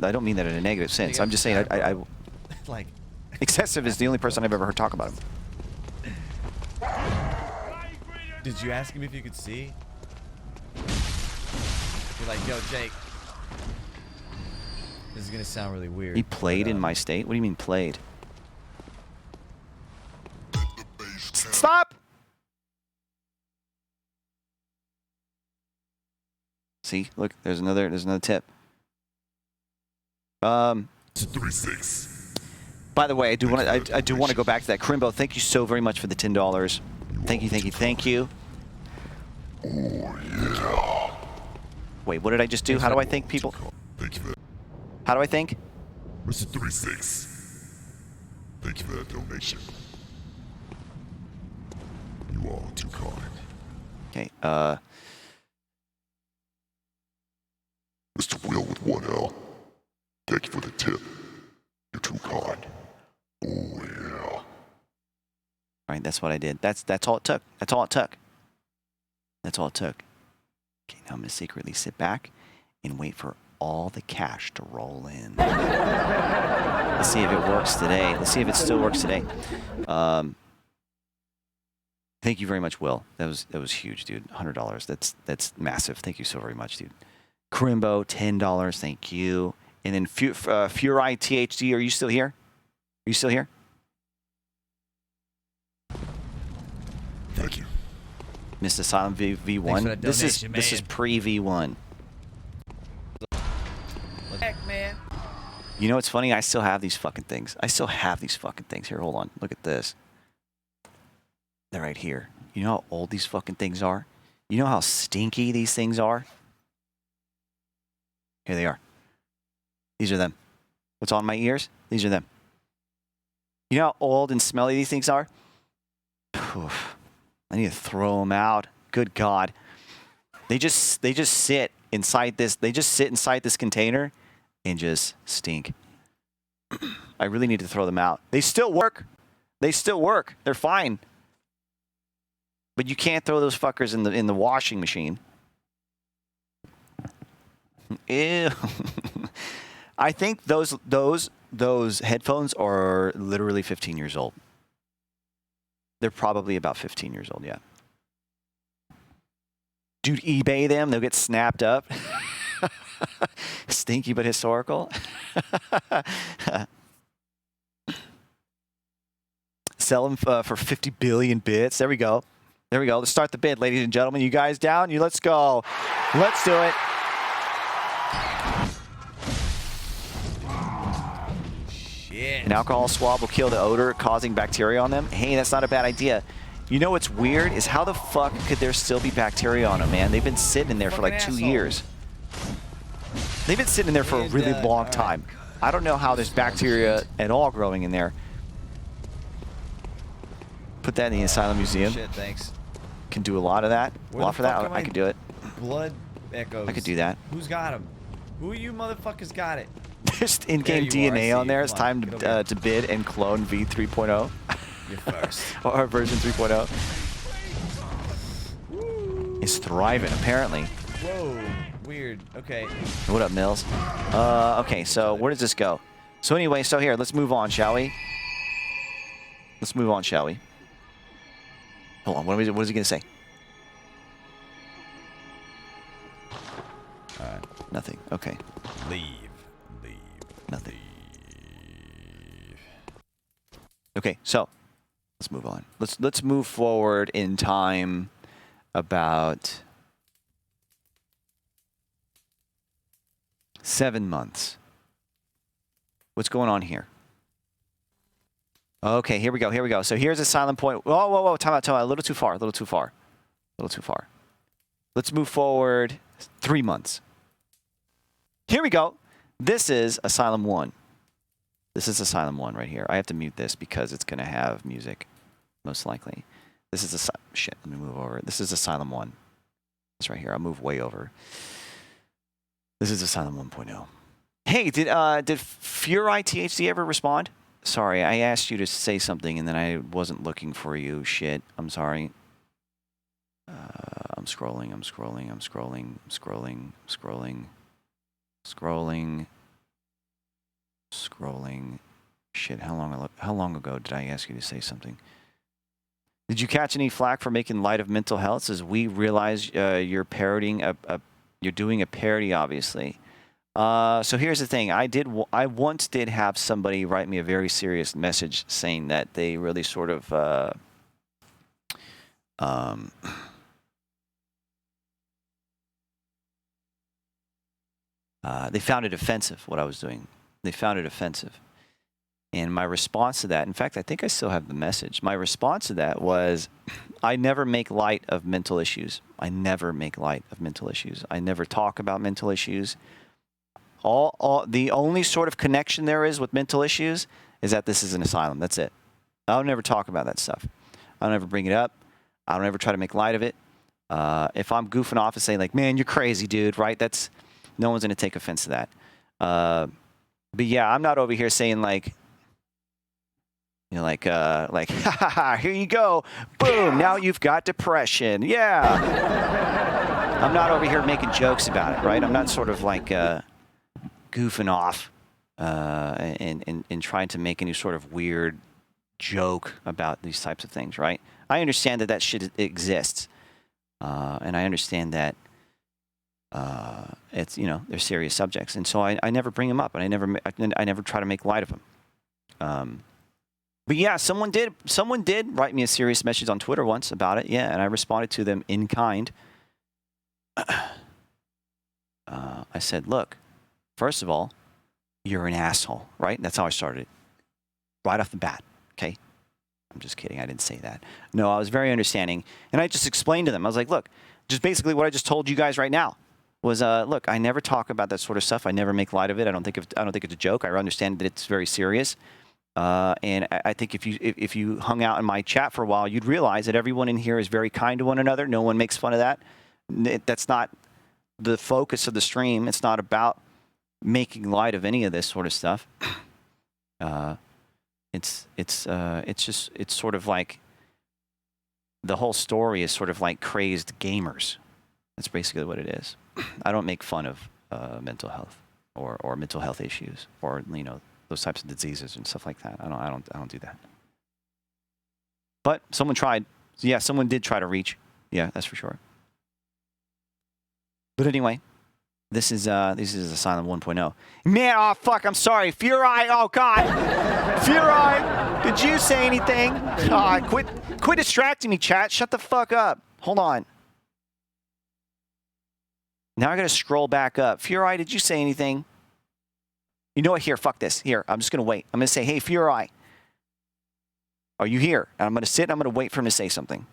I don't mean that in a negative sense. I'm just saying I like excessive is the only person I've ever heard talk about him. Did you ask him if you could see? You're like, yo, Jake. This is gonna sound really weird. He played in my state? What do you mean played? Stop! See, look, there's another tip. 3-6. By the way, I do want to go back to that. Crimbo, thank you so very much for the $10. Thank you. Oh yeah. Wait, what did I just do? How do I thank people? Thank you for that. How do I think? Mr. 3-6. Thank you for that donation. You all too kind. Okay, Mr. Will with 1L. Thank you for the tip. You're too kind. Oh yeah. all right, that's what I did. That's all it took. That's all it took. Okay, now I'm gonna secretly sit back and wait for all the cash to roll in. Let's see if it works today. Let's see if it still works today. Thank you very much, Will. That was huge, dude. $100. That's massive. Thank you so very much, dude. Crimbo, $10. Thank you. And then Furai THD, are you still here? Are you still here? Thank you. Missed Asylum V1. This is pre V1. Heck, man. You know what's funny? I still have these fucking things. Here, hold on. Look at this. They're right here. You know how old these fucking things are? You know how stinky these things are? Here they are. These are them. What's on my ears? These are them. You know how old and smelly these things are? Oof. I need to throw them out. Good God. They just sit inside this. They just sit inside this container and just stink. I really need to throw them out. They still work. They're fine. But you can't throw those fuckers in the washing machine. Ew. I think those headphones are literally 15 years old. They're probably about 15 years old, yeah. Dude, eBay them, they'll get snapped up. Stinky but historical. Sell them for 50 billion bits. There we go. Let's start the bid, ladies and gentlemen. You guys down? Let's go. Let's do it. Shit. An alcohol swab will kill the odor, causing bacteria on them. Hey, that's not a bad idea. You know what's weird is how the fuck could there still be bacteria on them, man? They've been sitting in there for like 2 years. They've been sitting in there for a really long time. I don't know how there's bacteria at all growing in there. Put that in the Asylum Museum. Shit, thanks. Can do a lot of that. A lot for that. I could do it. Blood echoes. I could do that. Who's got them? Who you motherfuckers got it? There's in-game DNA on there. It's time to bid and clone V3.0. You're first. Or version 3.0. It's thriving, apparently. Whoa. Weird. Okay. What up, Mills? Okay, so where does this go? So anyway, so here, let's move on, shall we? Hold on, what is he going to say? Nothing. Okay. Leave. Nothing. Okay, so let's move on. Let's move forward in time about 7 months. What's going on here? Okay, here we go. So here's Asylum point. Whoa. Time out. A little too far. Let's move forward 3 months. Here we go. This is Asylum 1. This is Asylum 1 right here. I have to mute this because it's going to have music, most likely. This is shit, let me move over. This is Asylum 1. It's right here. I'll move way over. This is Asylum 1.0. Hey, did Furai THC ever respond? Sorry, I asked you to say something and then I wasn't looking for you. Shit, I'm sorry. I'm scrolling. Shit, how long ago did I ask you to say something? Did you catch any flack for making light of mental health? Says we realize you're parodying you're doing a parody, obviously. So here's the thing. I once did have somebody write me a very serious message saying that they really sort of they found it offensive what I was doing. They found it offensive. And my response to that, in fact, I think I still have the message. My response to that was, I never make light of mental issues. I never talk about mental issues. The only sort of connection there is with mental issues is that this is an asylum. That's it. I'll never talk about that stuff. I don't ever bring it up. I don't ever try to make light of it. If I'm goofing off and saying like, man, you're crazy, dude, right? No one's going to take offense to that. But yeah, I'm not over here saying like, you know, like, ha ha ha, here you go. Boom, now you've got depression. Yeah. I'm not over here making jokes about it, right? I'm not sort of like goofing off and trying to make any sort of weird joke about these types of things, right? I understand that shit exists. And I understand that it's, you know, they're serious subjects. And so I never bring them up, and I never try to make light of them. But yeah, someone did write me a serious message on Twitter once about it. Yeah, and I responded to them in kind. I said, look, first of all, you're an asshole, right? That's how I started it. Right off the bat, okay? I'm just kidding. I didn't say that. No, I was very understanding. And I just explained to them. I was like, look, just basically what I just told you guys right now was, look, I never talk about that sort of stuff. I never make light of it. I don't think it's a joke. I understand that it's very serious. And I think if you hung out in my chat for a while, you'd realize that everyone in here is very kind to one another. No one makes fun of that. That's not the focus of the stream. It's not about making light of any of this sort of stuff. It's sort of like the whole story is sort of like crazed gamers. That's basically what it is. I don't make fun of mental health or mental health issues or, you know, those types of diseases and stuff like that. I don't do that. But someone tried. So yeah, someone did try to reach. Yeah, that's for sure. But anyway, this is Asylum 1.0. Man, oh fuck, I'm sorry. Furai, oh god. Furai, did you say anything? Quit distracting me, chat. Shut the fuck up. Hold on. Now I gotta scroll back up. Furai, did you say anything? You know what? Here, fuck this. Here, I'm just going to wait. I'm going to say, hey, Furai, are you here? And I'm going to sit and I'm going to wait for him to say something.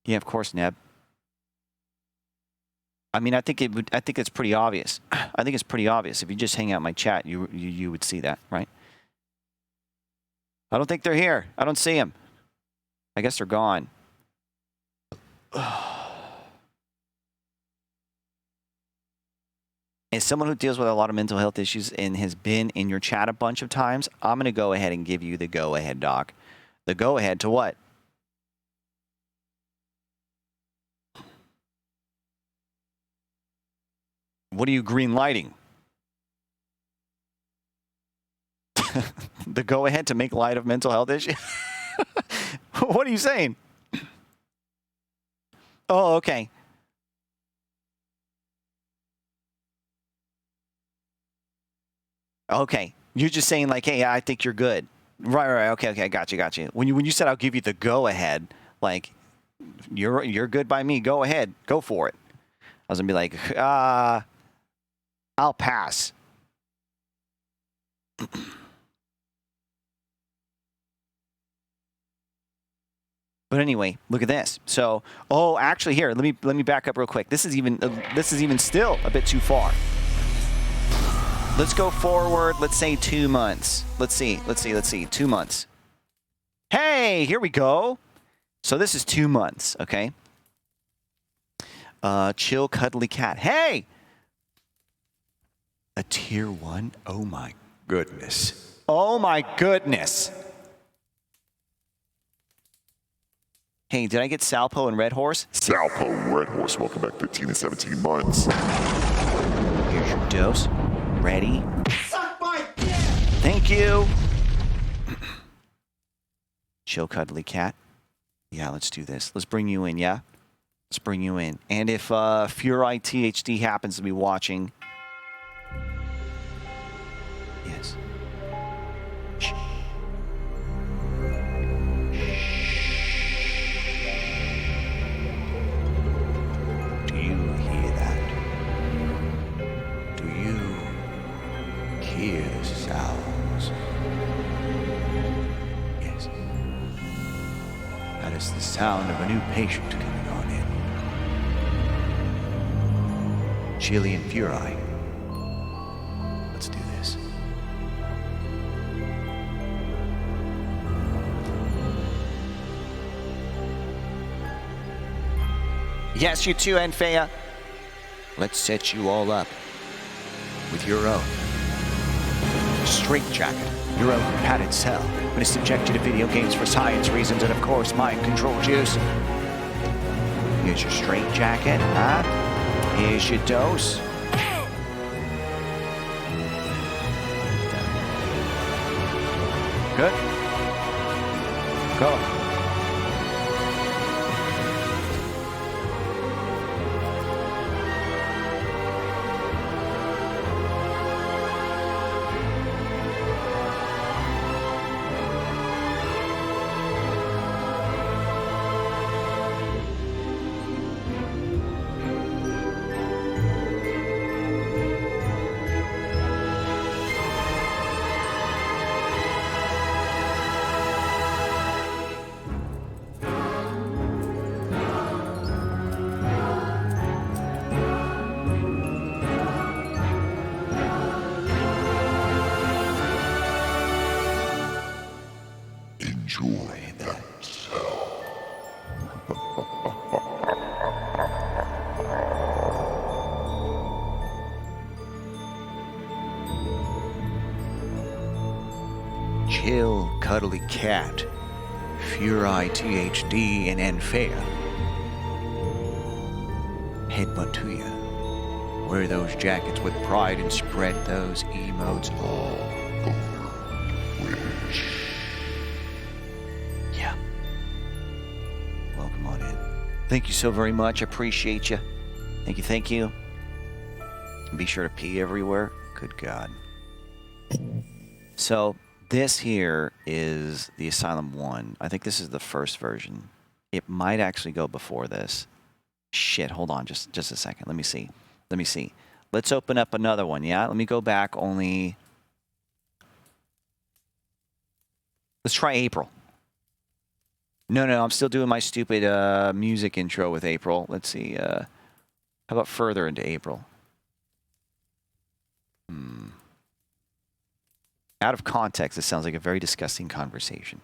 Yeah, of course, Neb. I mean, I think it's pretty obvious. I think it's pretty obvious. If you just hang out in my chat, you would see that, right? I don't think they're here. I don't see them. I guess they're gone. As someone who deals with a lot of mental health issues and has been in your chat a bunch of times, I'm going to go ahead and give you the go-ahead, Doc. The go-ahead to what? What are you green lighting? The go ahead to make light of mental health issues? What are you saying? Oh, okay. Okay. You're just saying like, hey, I think you're good. Right. Okay. Got you. When you said I'll give you the go ahead, like you're good by me. Go ahead. Go for it. I was gonna be like, I'll pass. But anyway, look at this. So, actually, here, let me back up real quick. This is even still a bit too far. Let's go forward. Let's say 2 months. Let's see. 2 months. Hey, here we go. So this is 2 months. Okay. Chill, cuddly cat. Hey, a tier 1. Oh my goodness. Oh my goodness. Hey, did I get Salpo and Red Horse? Salpo, Red Horse, welcome back 15 to 17 months. Here's your dose. Ready? Suck my dick! Thank you. Chill, cuddly cat. Yeah, let's do this. Let's bring you in, yeah? Let's bring you in. And if Furai THD happens to be watching... Yes. Shh. Do you hear that? Do you hear the sounds? Yes. That is the sound of a new patient coming on in. Chili and Furai. Let's do this. Yes, you too, Anfea. Let's set you all up with your own straitjacket, your own padded cell. I'm going to subject you to video games for science reasons and, of course, mind control juice. Here's your straitjacket, huh? Here's your dose. Good. Go. Enjoy that cell. Chill, cuddly cat, Furai THD, and Anfea. Headbutt to ya. Wear those jackets with pride and spread those emotes all over Twitch. Yeah. Welcome on in. Thank you so very much. I appreciate you. Thank you. And be sure to pee everywhere. Good God. So, this here is the Asylum 1. I think this is the first version. It might actually go before this. Shit, hold on just a second. Let me see. Let's open up another one, yeah? Let me go back only... Let's try April. No, I'm still doing my stupid music intro with April. Let's see. How about further into April? Out of context, this sounds like a very disgusting conversation.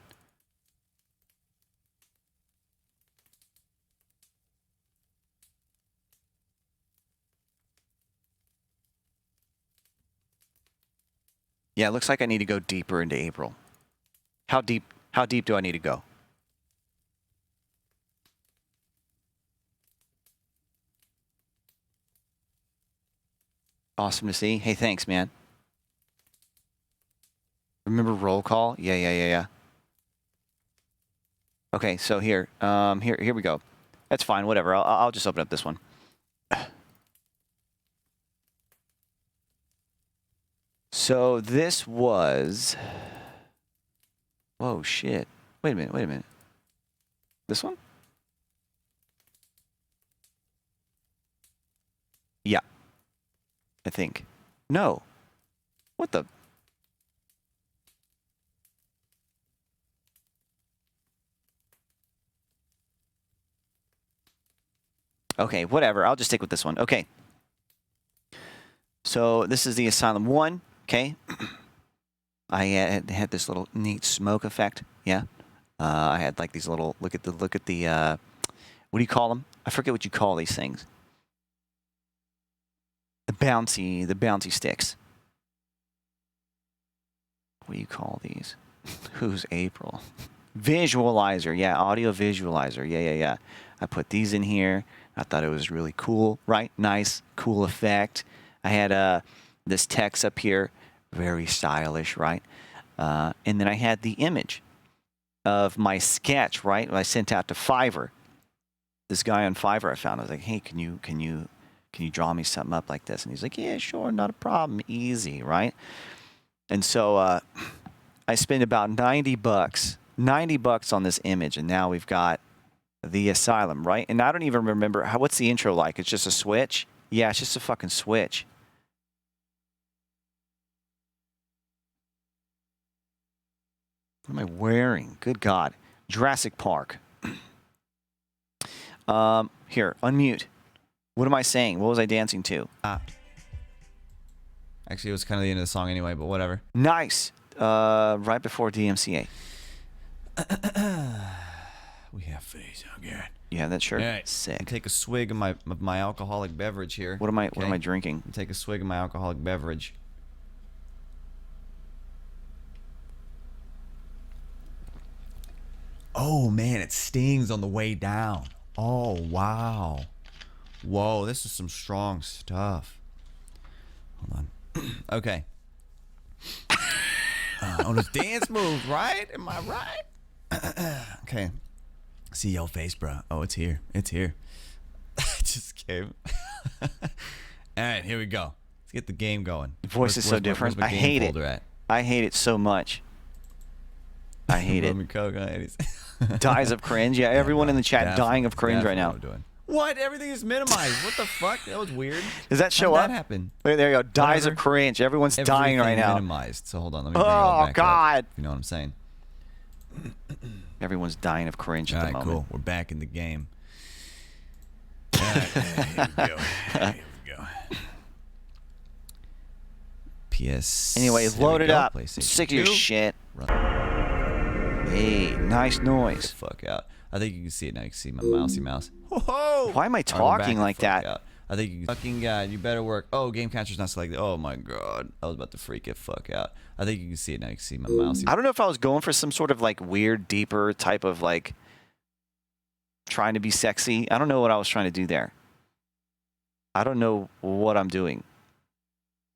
Yeah, it looks like I need to go deeper into April. How deep do I need to go? Awesome to see. Hey, thanks, man. Remember roll call? Yeah. Okay, so here we go. That's fine. Whatever. I'll just open up this one. So this was. Whoa, shit. Wait a minute. This one? Yeah. I think. No. What the? Okay, whatever. I'll just stick with this one. Okay. So this is the Asylum 1. Okay. I had this little neat smoke effect. Yeah. I had like these little look at the what do you call them? I forget what you call these things. The bouncy sticks. What do you call these? Who's April? Visualizer. Yeah, audio visualizer. Yeah. I put these in here. I thought it was really cool, right? Nice, cool effect. I had this text up here, very stylish, right? And then I had the image of my sketch, right? I sent out to Fiverr. This guy on Fiverr I found. I was like, hey, can you draw me something up like this? And he's like, yeah, sure, not a problem, easy, right? And so I spent about $90 on this image, and now we've got the Asylum, right? And I don't even remember what's the intro like. It's just a switch. Yeah, it's just a fucking switch. What am I wearing? Good God. Jurassic Park. Here, unmute. What am I saying? What was I dancing to? Actually, it was kind of the end of the song anyway, but whatever. Nice. Right before DMCA. We have face again. Yeah, that's sure. Right. Sick. Take a swig of my alcoholic beverage here. What am I drinking? Take a swig of my alcoholic beverage. Oh man, it stings on the way down. Oh wow. Whoa, this is some strong stuff. Hold on. Okay. On those dance moves, right? Am I right? Okay. See your face, bro. Oh, it's here. It's here. It just came. All right, here we go. Let's get the game going. Your voice is so different. I hate it. I hate it so much. I hate it. Coke, Dies of cringe. Yeah, everyone in the chat dying of cringe right now. What? Everything is minimized. What the fuck? That was weird. Does that show How up? did that happen? Wait, there you go. Dies of cringe. Everyone's dying right now. Minimized. So hold on. Let me bring it all back God. up. You know what I'm saying? Everyone's dying of cringe at the moment. Cool. We're back in the game. All right, here we go. Here we go. PS. Anyway, load it up. Sick of your shit. Hey, nice noise. Get the fuck out. I think you can see it now. You can see my mousy mouse. Whoa! Why am I talking like that? Out. I think you can. Fucking God, you better work. Oh, game catcher's not selected. Oh my God, I was about to freak it fuck out. I think you can see it now. You can see my mousy. I don't know if I was going for some sort of like weird, deeper type of like trying to be sexy. I don't know what I was trying to do there. I don't know what I'm doing.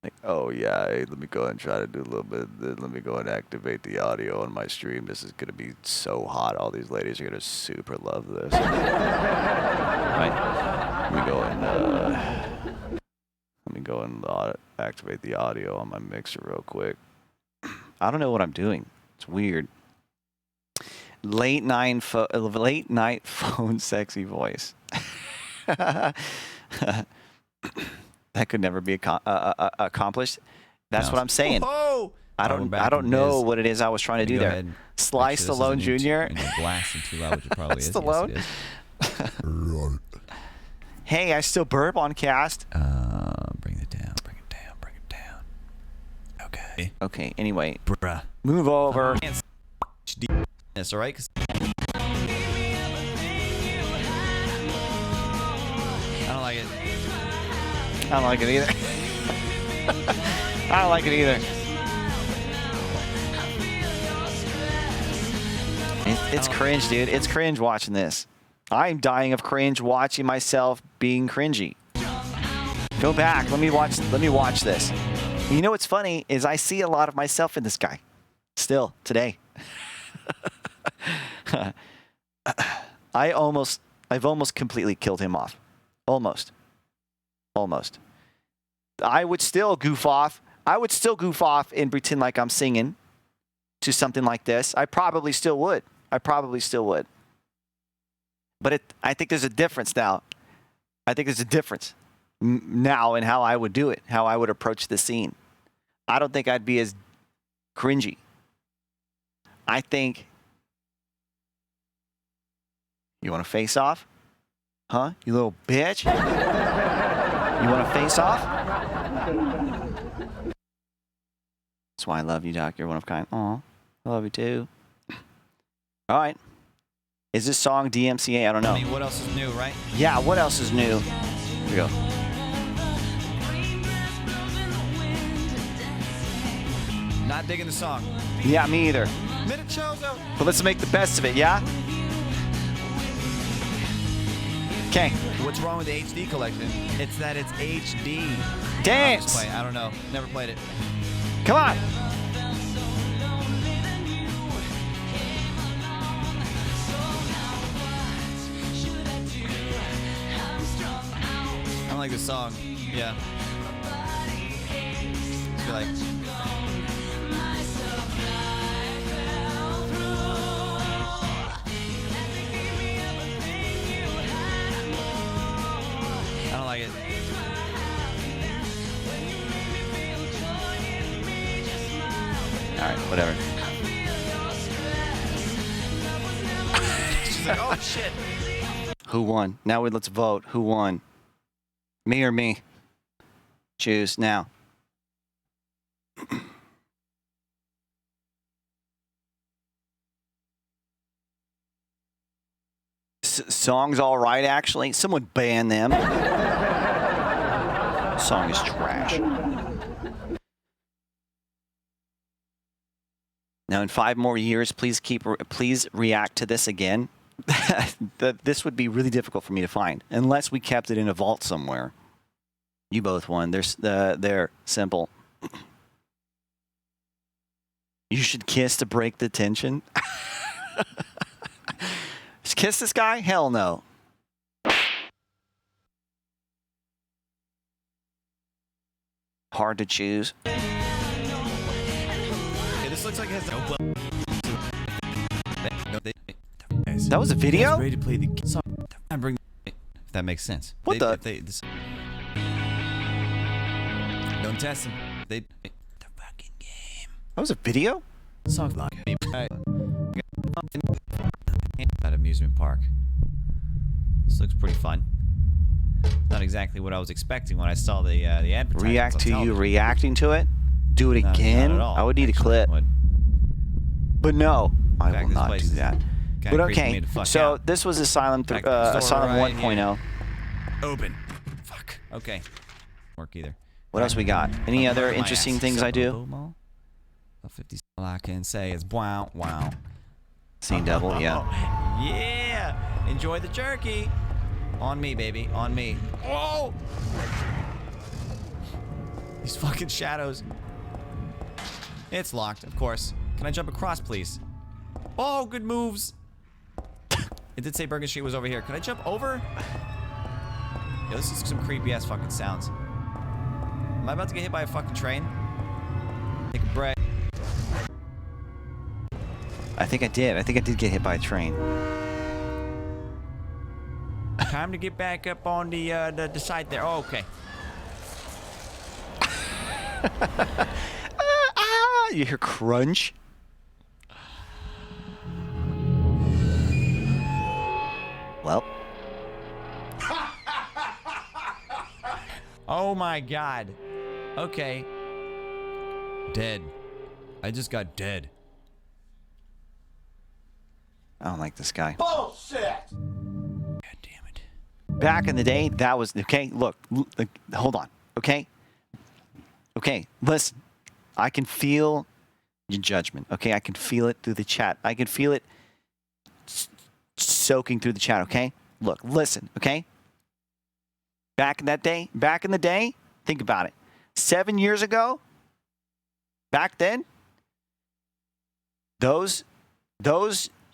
Like, oh yeah, hey, let me go and try to do a little bit. Let me go and activate the audio on my stream. This is gonna be so hot. All these ladies are gonna super love this. Right? Let me go and activate the audio on my mixer real quick. I don't know what I'm doing. It's weird. Late night phone sexy voice. That could never be accomplished. That's what I'm saying. Whoa! I don't know what it is I was trying to do there. Sly Stallone Jr. And you're blasting too loud, which it probably is. Stallone. Yes, it is. Hey, I still burp on cast. Bring it down. Bring it down. Bring it down. Okay. Okay. Anyway, Bruh. move over. That's all right. I don't like it. I don't like it either. I don't like it either. It's cringe, dude. It's cringe watching this. I'm dying of cringe watching myself being cringy. Go back. Let me watch this. You know what's funny is I see a lot of myself in this guy. Still today. I've almost completely killed him off. Almost. I would still goof off. And pretend like I'm singing to something like this. I probably still would. But I think there's a difference now. Now in how I would do it, how I would approach the scene. I don't think I'd be as cringy. I think, you want to face off? Huh? You little bitch? You want to face off? That's why I love you, Doc. You're one of a kind. Aw, I love you too. All right. Is this song DMCA? I don't know. I mean, what else is new, right? Yeah, what else is new? Here we go. Not digging the song. Yeah, me either. Minichozo. But let's make the best of it, yeah? Okay. What's wrong with the HD collection? It's that it's HD. Dance! I don't know. Never played it. Come on! I don't like this song. Yeah. Just feel like... I don't like it. All right, whatever. She's like, oh shit. Who won? Now let's vote. Who won? Me or me? Choose now. Song's all right, actually. Someone ban them. Song is trash. Now, in 5 more years, please react to this again. This would be really difficult for me to find, unless we kept it in a vault somewhere. You both won. They're simple. You should kiss to break the tension. Kiss this guy? Hell no. Hard to choose. Okay, this looks like it has That was a video? ready to play the song. If that makes sense. What Don't test them. The fucking game. That was a video? Song at amusement park. This looks pretty fun. Not exactly what I was expecting when I saw the advertisement. React to you reacting to it? Do it Not again? at all. I would need a clip. But no, I fact, will this not place do is that. kinda But creeping me okay, the fuck so out. this was Asylum Back to the store Asylum right 1.0. Open. Fuck. Okay. Work either. What else we got? Any other My interesting ass. things I do? Bobo. A 50 all I can say is wow, wow. Scene double, yeah. Yeah. Enjoy the jerky. On me, baby. On me. Oh! These fucking shadows. It's locked, of course. Can I jump across, please? Oh, good moves. It did say Bergen Street was over here. Can I jump over? Yo, this is some creepy ass fucking sounds. Am I about to get hit by a fucking train? Take a break. I think I did. I think I did get hit by a train. Time to get back up on the side there. Oh, okay. You hear crunch? Well. Oh my god. Okay. Dead. I just got dead. I don't like this guy. Bullshit! God damn it. Back in the day, that was okay. Look, hold on. Okay, listen. I can feel your judgment. Okay, I can feel it through the chat. I can feel it soaking through the chat. Okay, look, listen. Okay, Back in the day, think about it. 7 years ago, back then, those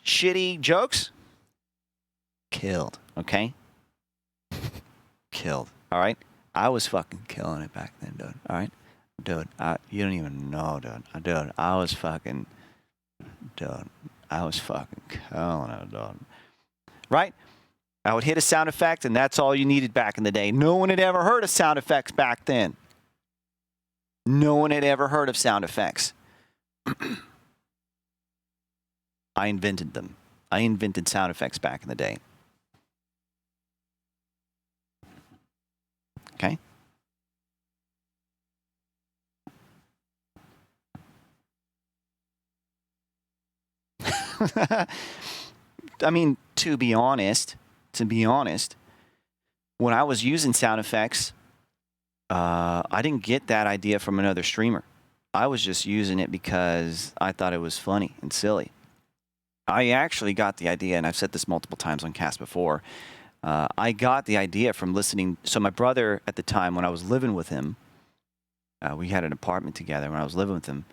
shitty jokes killed, okay? Killed, all right? I was fucking killing it back then, dude, all right? Dude, you don't even know, dude. I was fucking killing it, dude. Right? I would hit a sound effect, and that's all you needed back in the day. No one had ever heard of sound effects back then. No one had ever heard of sound effects. I invented them. I invented sound effects back in the day. Okay? I mean, to be honest, when I was using sound effects, I didn't get that idea from another streamer. I was just using it because I thought it was funny and silly. I actually got the idea, and I've said this multiple times on cast before. I got the idea from listening. So my brother at the time, when I was living with him, we had an apartment together. When I was living with him,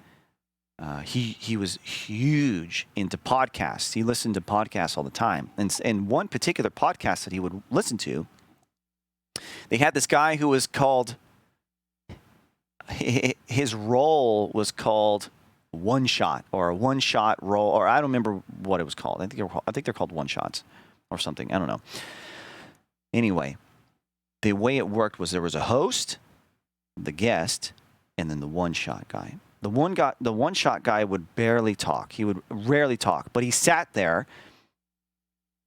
he was huge into podcasts. He listened to podcasts all the time. And one particular podcast that he would listen to, they had this guy who was called, his role was called One Shot, or a one-shot role, or I don't remember what it was called. I think they're called one-shots or something. I don't know. Anyway, the way it worked was there was a host, the guest, and then the one-shot guy. The one-shot guy would barely talk. He would rarely talk, but he sat there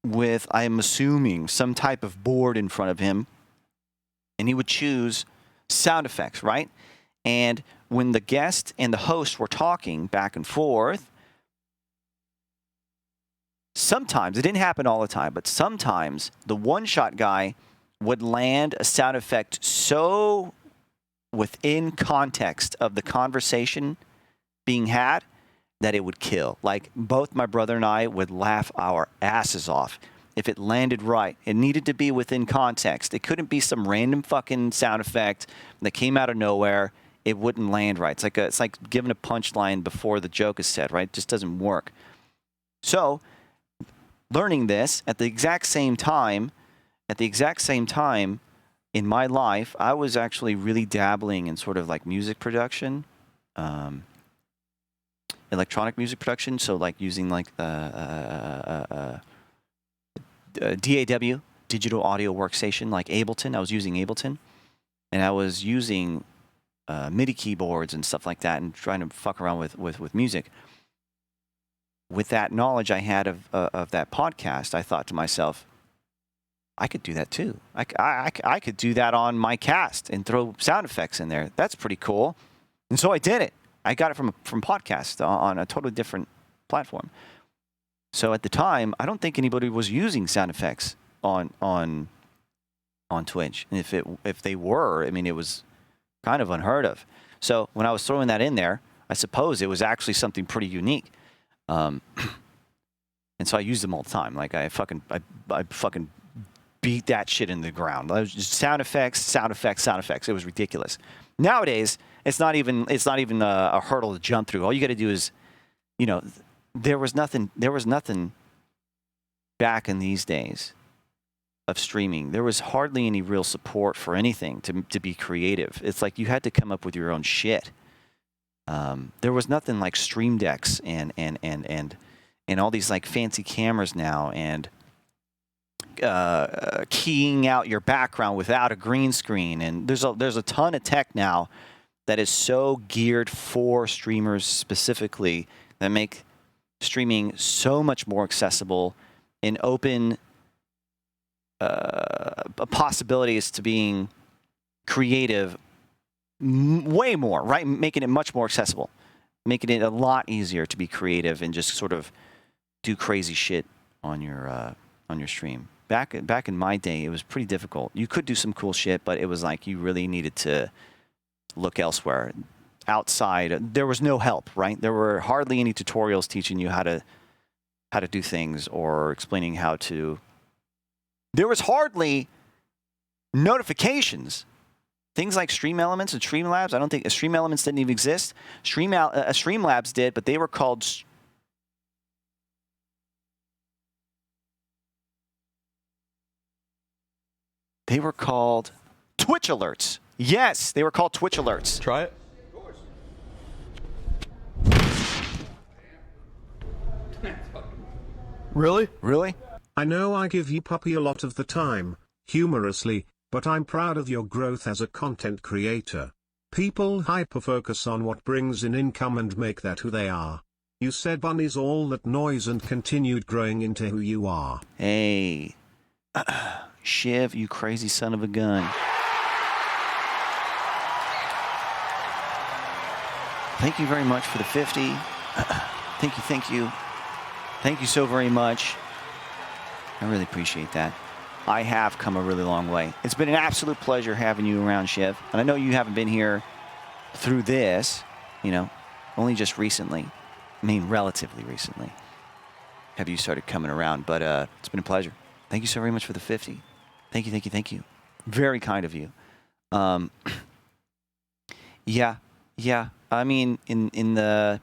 with, I'm assuming, some type of board in front of him, and he would choose sound effects, right? And when the guest and the host were talking back and forth, sometimes, it didn't happen all the time, but sometimes the one-shot guy would land a sound effect so within context of the conversation being had that it would kill. Like, both my brother and I would laugh our asses off if it landed right. It needed to be within context. It couldn't be some random fucking sound effect that came out of nowhere. It wouldn't land right. It's like giving a punchline before the joke is said, right? It just doesn't work. So, learning this at the exact same time in my life, I was actually really dabbling in sort of like music production, electronic music production. So like using like DAW, digital audio workstation, like Ableton. I was using Ableton, and I was using MIDI keyboards and stuff like that, and trying to fuck around with music. With that knowledge I had of that podcast, I thought to myself, I could do that too. I could do that on my cast and throw sound effects in there. That's pretty cool. And so I did it. I got it from podcast on a totally different platform. So at the time, I don't think anybody was using sound effects on Twitch. And if they were, I mean, it was kind of unheard of. So when I was throwing that in there, I suppose it was actually something pretty unique. And so I used them all the time. Like I fucking beat that shit in the ground. I was just sound effects. It was ridiculous. Nowadays, it's not even a hurdle to jump through. All you got to do is, there was nothing back in these days of streaming. There was hardly any real support for anything to be creative. It's like you had to come up with your own shit. There was nothing like stream decks and all these like fancy cameras now, and keying out your background without a green screen. And there's a ton of tech now that is so geared for streamers specifically that make streaming so much more accessible and open possibilities to being creative way more, right? Making it much more accessible, making it a lot easier to be creative and just sort of do crazy shit on your stream. Back in my day, it was pretty difficult. You could do some cool shit, but it was like you really needed to look elsewhere. Outside, there was no help, right? There were hardly any tutorials teaching you how to do things or explaining how to. There was hardly notifications. Things like Stream Elements and Streamlabs. I don't think Stream Elements didn't even exist. Streamlabs did, but they were called. They were called Twitch alerts. Yes, they were called Twitch alerts. Try it. Really? Really? I know I give you puppy a lot of the time, humorously, but I'm proud of your growth as a content creator. People hyper-focus on what brings in income and make that who they are. You said bunny's all that noise and continued growing into who you are. Hey. Shiv, you crazy son of a gun. Thank you very much for the 50. Thank you, thank you. Thank you so very much. I really appreciate that. I have come a really long way. It's been an absolute pleasure having you around, Shiv. And I know you haven't been here through this, you know, only just recently. I mean, relatively recently have you started coming around, but it's been a pleasure. Thank you so very much for the 50. Thank you, thank you, thank you. Very kind of you. Yeah. I mean, in the...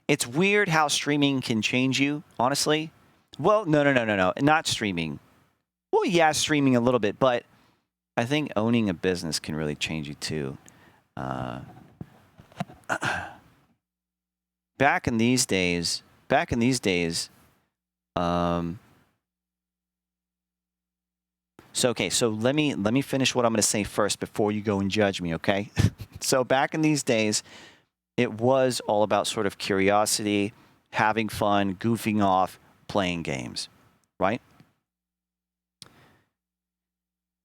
It's weird how streaming can change you, honestly. Well, no. Not streaming. Well, yeah, streaming a little bit, but I think owning a business can really change you too. Back in these days, so let me finish what I'm going to say first before you go and judge me, okay? So back in these days, it was all about sort of curiosity, having fun, goofing off, playing games, right?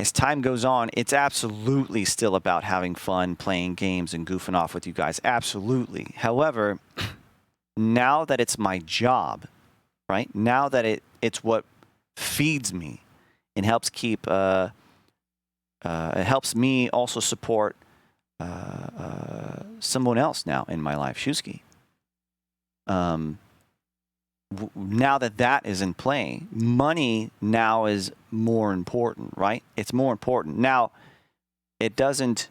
As time goes on, it's absolutely still about having fun, playing games, and goofing off with you guys. Absolutely. However, now that it's my job, right? Now that it's what feeds me and helps keep, it helps me also support someone else now in my life, Shusky. Now that is in play, money now is more important, right? It's more important. Now, it doesn't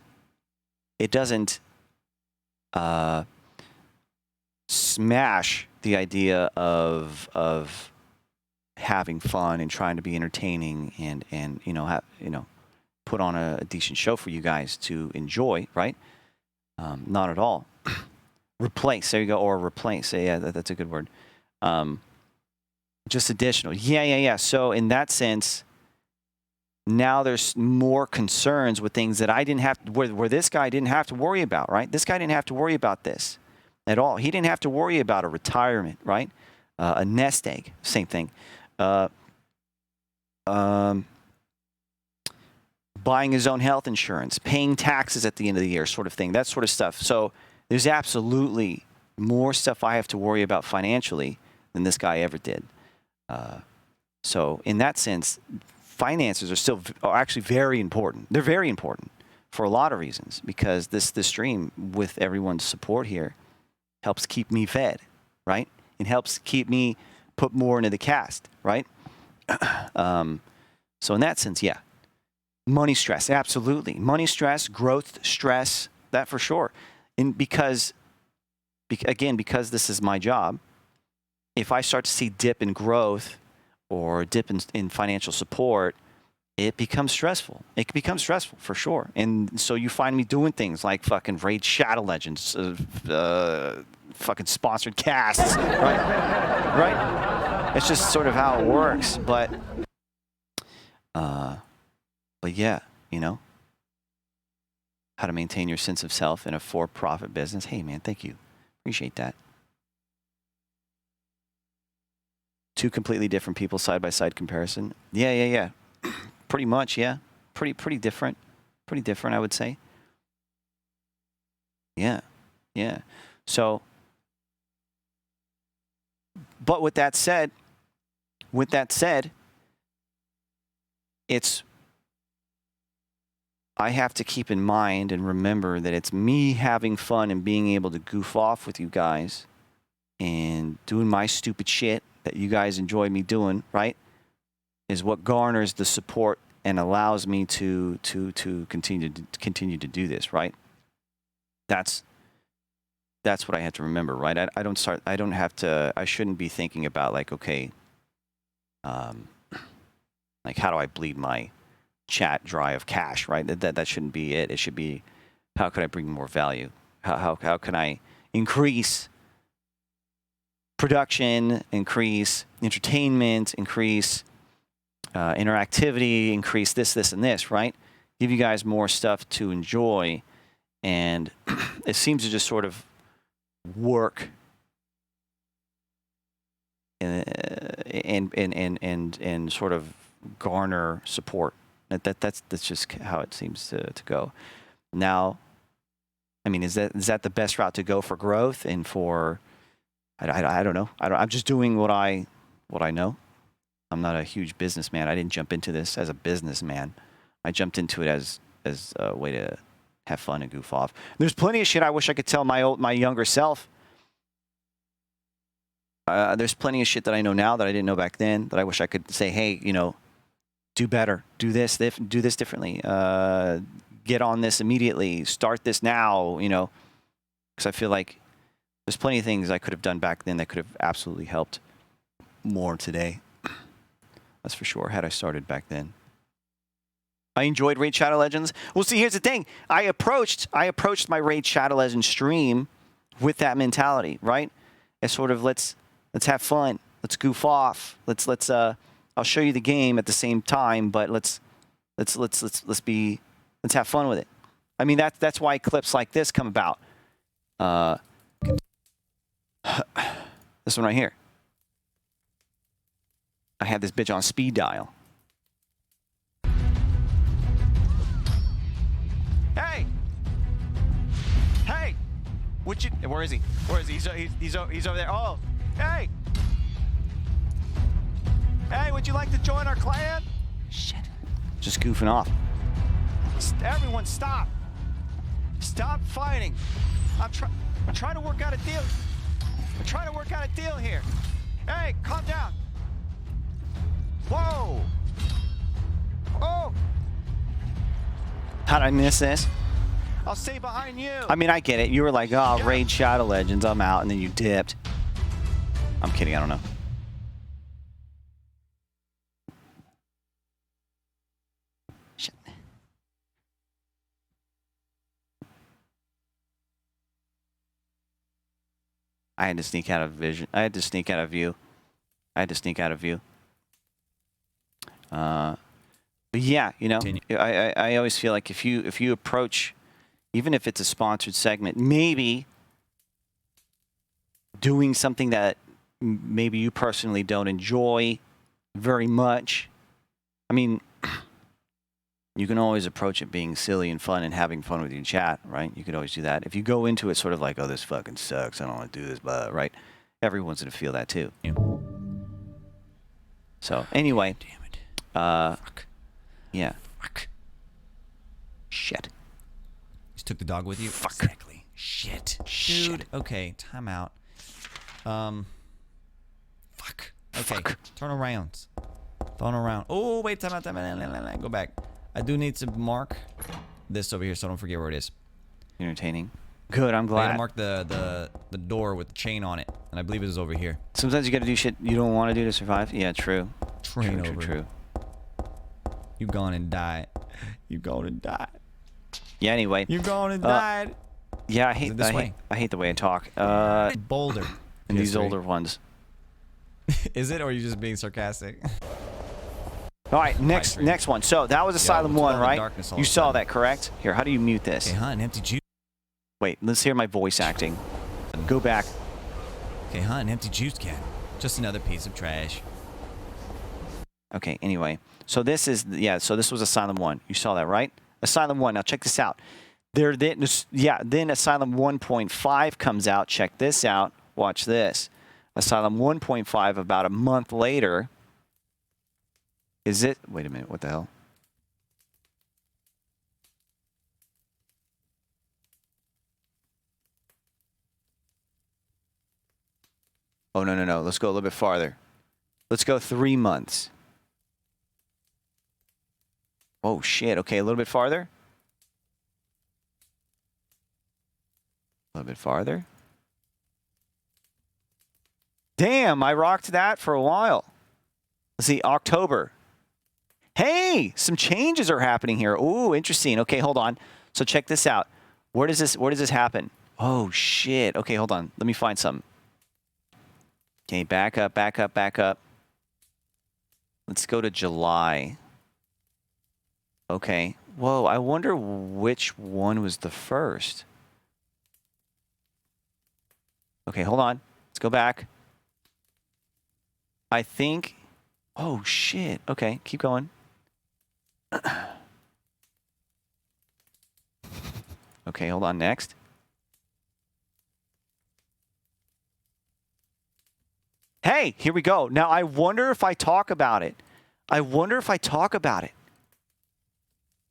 smash the idea of having fun and trying to be entertaining and put on a decent show for you guys to enjoy, right? Not at all. Replace, there you go, or replace. Yeah, that's a good word. Just additional. Yeah. So in that sense, now there's more concerns with things that I didn't have, where this guy didn't have to worry about, right? This guy didn't have to worry about this at all. He didn't have to worry about a retirement, right? A nest egg, same thing. Buying his own health insurance, paying taxes at the end of the year, sort of thing, that sort of stuff. So there's absolutely more stuff I have to worry about financially than this guy ever did. So in that sense, finances are actually very important. They're very important for a lot of reasons, because this stream with everyone's support here helps keep me fed, right? It helps keep me put more into the cast, right? So in that sense, yeah. Money stress, absolutely. Money stress, growth stress, that for sure. And because this is my job, if I start to see dip in growth or dip in financial support, it becomes stressful. It becomes stressful for sure. And so you find me doing things like fucking Raid Shadow Legends, fucking sponsored casts, right? Right? It's just sort of how it works. But yeah, how to maintain your sense of self in a for-profit business. Hey, man, thank you. Appreciate that. Two completely different people, side-by-side comparison. Yeah. Pretty much, yeah. Pretty different. Pretty different, I would say. Yeah. So, but with that said, I have to keep in mind and remember that it's me having fun and being able to goof off with you guys and doing my stupid shit that you guys enjoy me doing, right? Is what garners the support and allows me to continue to do this, right? That's what I have to remember, right? I shouldn't be thinking about like, okay, like how do I bleed my chat dry of cash, right? That shouldn't be it. It should be, how could I bring more value? How can I increase production, increase entertainment, increase interactivity, increase this, and this, right? Give you guys more stuff to enjoy. And it seems to just sort of work and sort of garner support. That's just how it seems to go. Now, I mean, is that the best route to go for growth and for, I don't know. I'm just doing what I know. I'm not a huge businessman. I didn't jump into this as a businessman. I jumped into it as a way to have fun and goof off. There's plenty of shit I wish I could tell my younger self. There's plenty of shit that I know now that I didn't know back then that I wish I could say, hey, you know, do better, do this differently, get on this immediately, start this now, you know, because I feel like there's plenty of things I could have done back then that could have absolutely helped more today. That's for sure, had I started back then. I enjoyed Raid Shadow Legends. Well, see, here's the thing. I approached my Raid Shadow Legends stream with that mentality, right? It's sort of let's have fun, let's goof off, let's I'll show you the game at the same time, but let's have fun with it. I mean, that's why clips like this come about. This one right here. I had this bitch on speed dial. Hey! Where is he? He's over there. Oh, hey! Hey, would you like to join our clan? Shit. Just goofing off. Everyone stop. Stop fighting. I'm trying to work out a deal. I'm trying to work out a deal here. Hey, calm down. Whoa. Oh. How'd I miss this? I'll stay behind you. I mean, I get it. You were like, oh, yeah. Raid Shadow Legends, I'm out, and then you dipped. I'm kidding, I don't know. Shit. I had to sneak out of vision. I had to sneak out of view. But yeah, you know, I always feel like if you approach, even if it's a sponsored segment, maybe doing something that maybe you personally don't enjoy very much. I mean, you can always approach it being silly and fun and having fun with your chat, right? You could always do that. If you go into it sort of like, oh, this fucking sucks, I don't want to do this, but right? Everyone's going to feel that too. Yeah. So anyway, damn it. Fuck. Yeah. Fuck. Shit. Just took the dog with you? Fuck. Exactly. Shit. Dude. Shit. Okay, time out. Fuck. Okay, Fuck. Turn around. Oh, wait, time out. Go back. I do need to mark this over here so I don't forget where it is. Entertaining. Good, I'm glad. I gotta mark the door with the chain on it, and I believe it is over here. Sometimes you gotta do shit you don't want to do to survive. Yeah, true. True. You gone and died. You gone and died. Yeah, anyway. You gone and died. Yeah, I hate the way I talk. Boulder. And these older ones. Is it, or are you just being sarcastic? All right, next one. So that was Asylum 1, right? You saw that, correct? Here, how do you mute this? Okay, an empty juice. Wait, let's hear my voice acting. Go back. Okay, an empty juice can. Just another piece of trash. Okay, anyway. So this is, so this was Asylum 1. You saw that, right? Asylum 1. Now check this out. Then Asylum 1.5 comes out. Check this out. Watch this. Asylum 1.5 about a month later. Is it? Wait a minute. What the hell? Oh, no. Let's go a little bit farther. Let's go 3 months. Oh, shit. Okay, a little bit farther. A little bit farther. Damn, I rocked that for a while. Let's see, October. Hey, some changes are happening here. Ooh, interesting. Okay, hold on. So check this out. Where does this happen? Oh, shit. Okay, hold on. Let me find some. Okay, back up, back up, back up. Let's go to July. Okay. Whoa, I wonder which one was the first. Okay, hold on. Let's go back. I think... Oh, shit. Okay, keep going. Okay, hold on. Next. Hey, here we go. Now, I wonder if I talk about it. I wonder if I talk about it.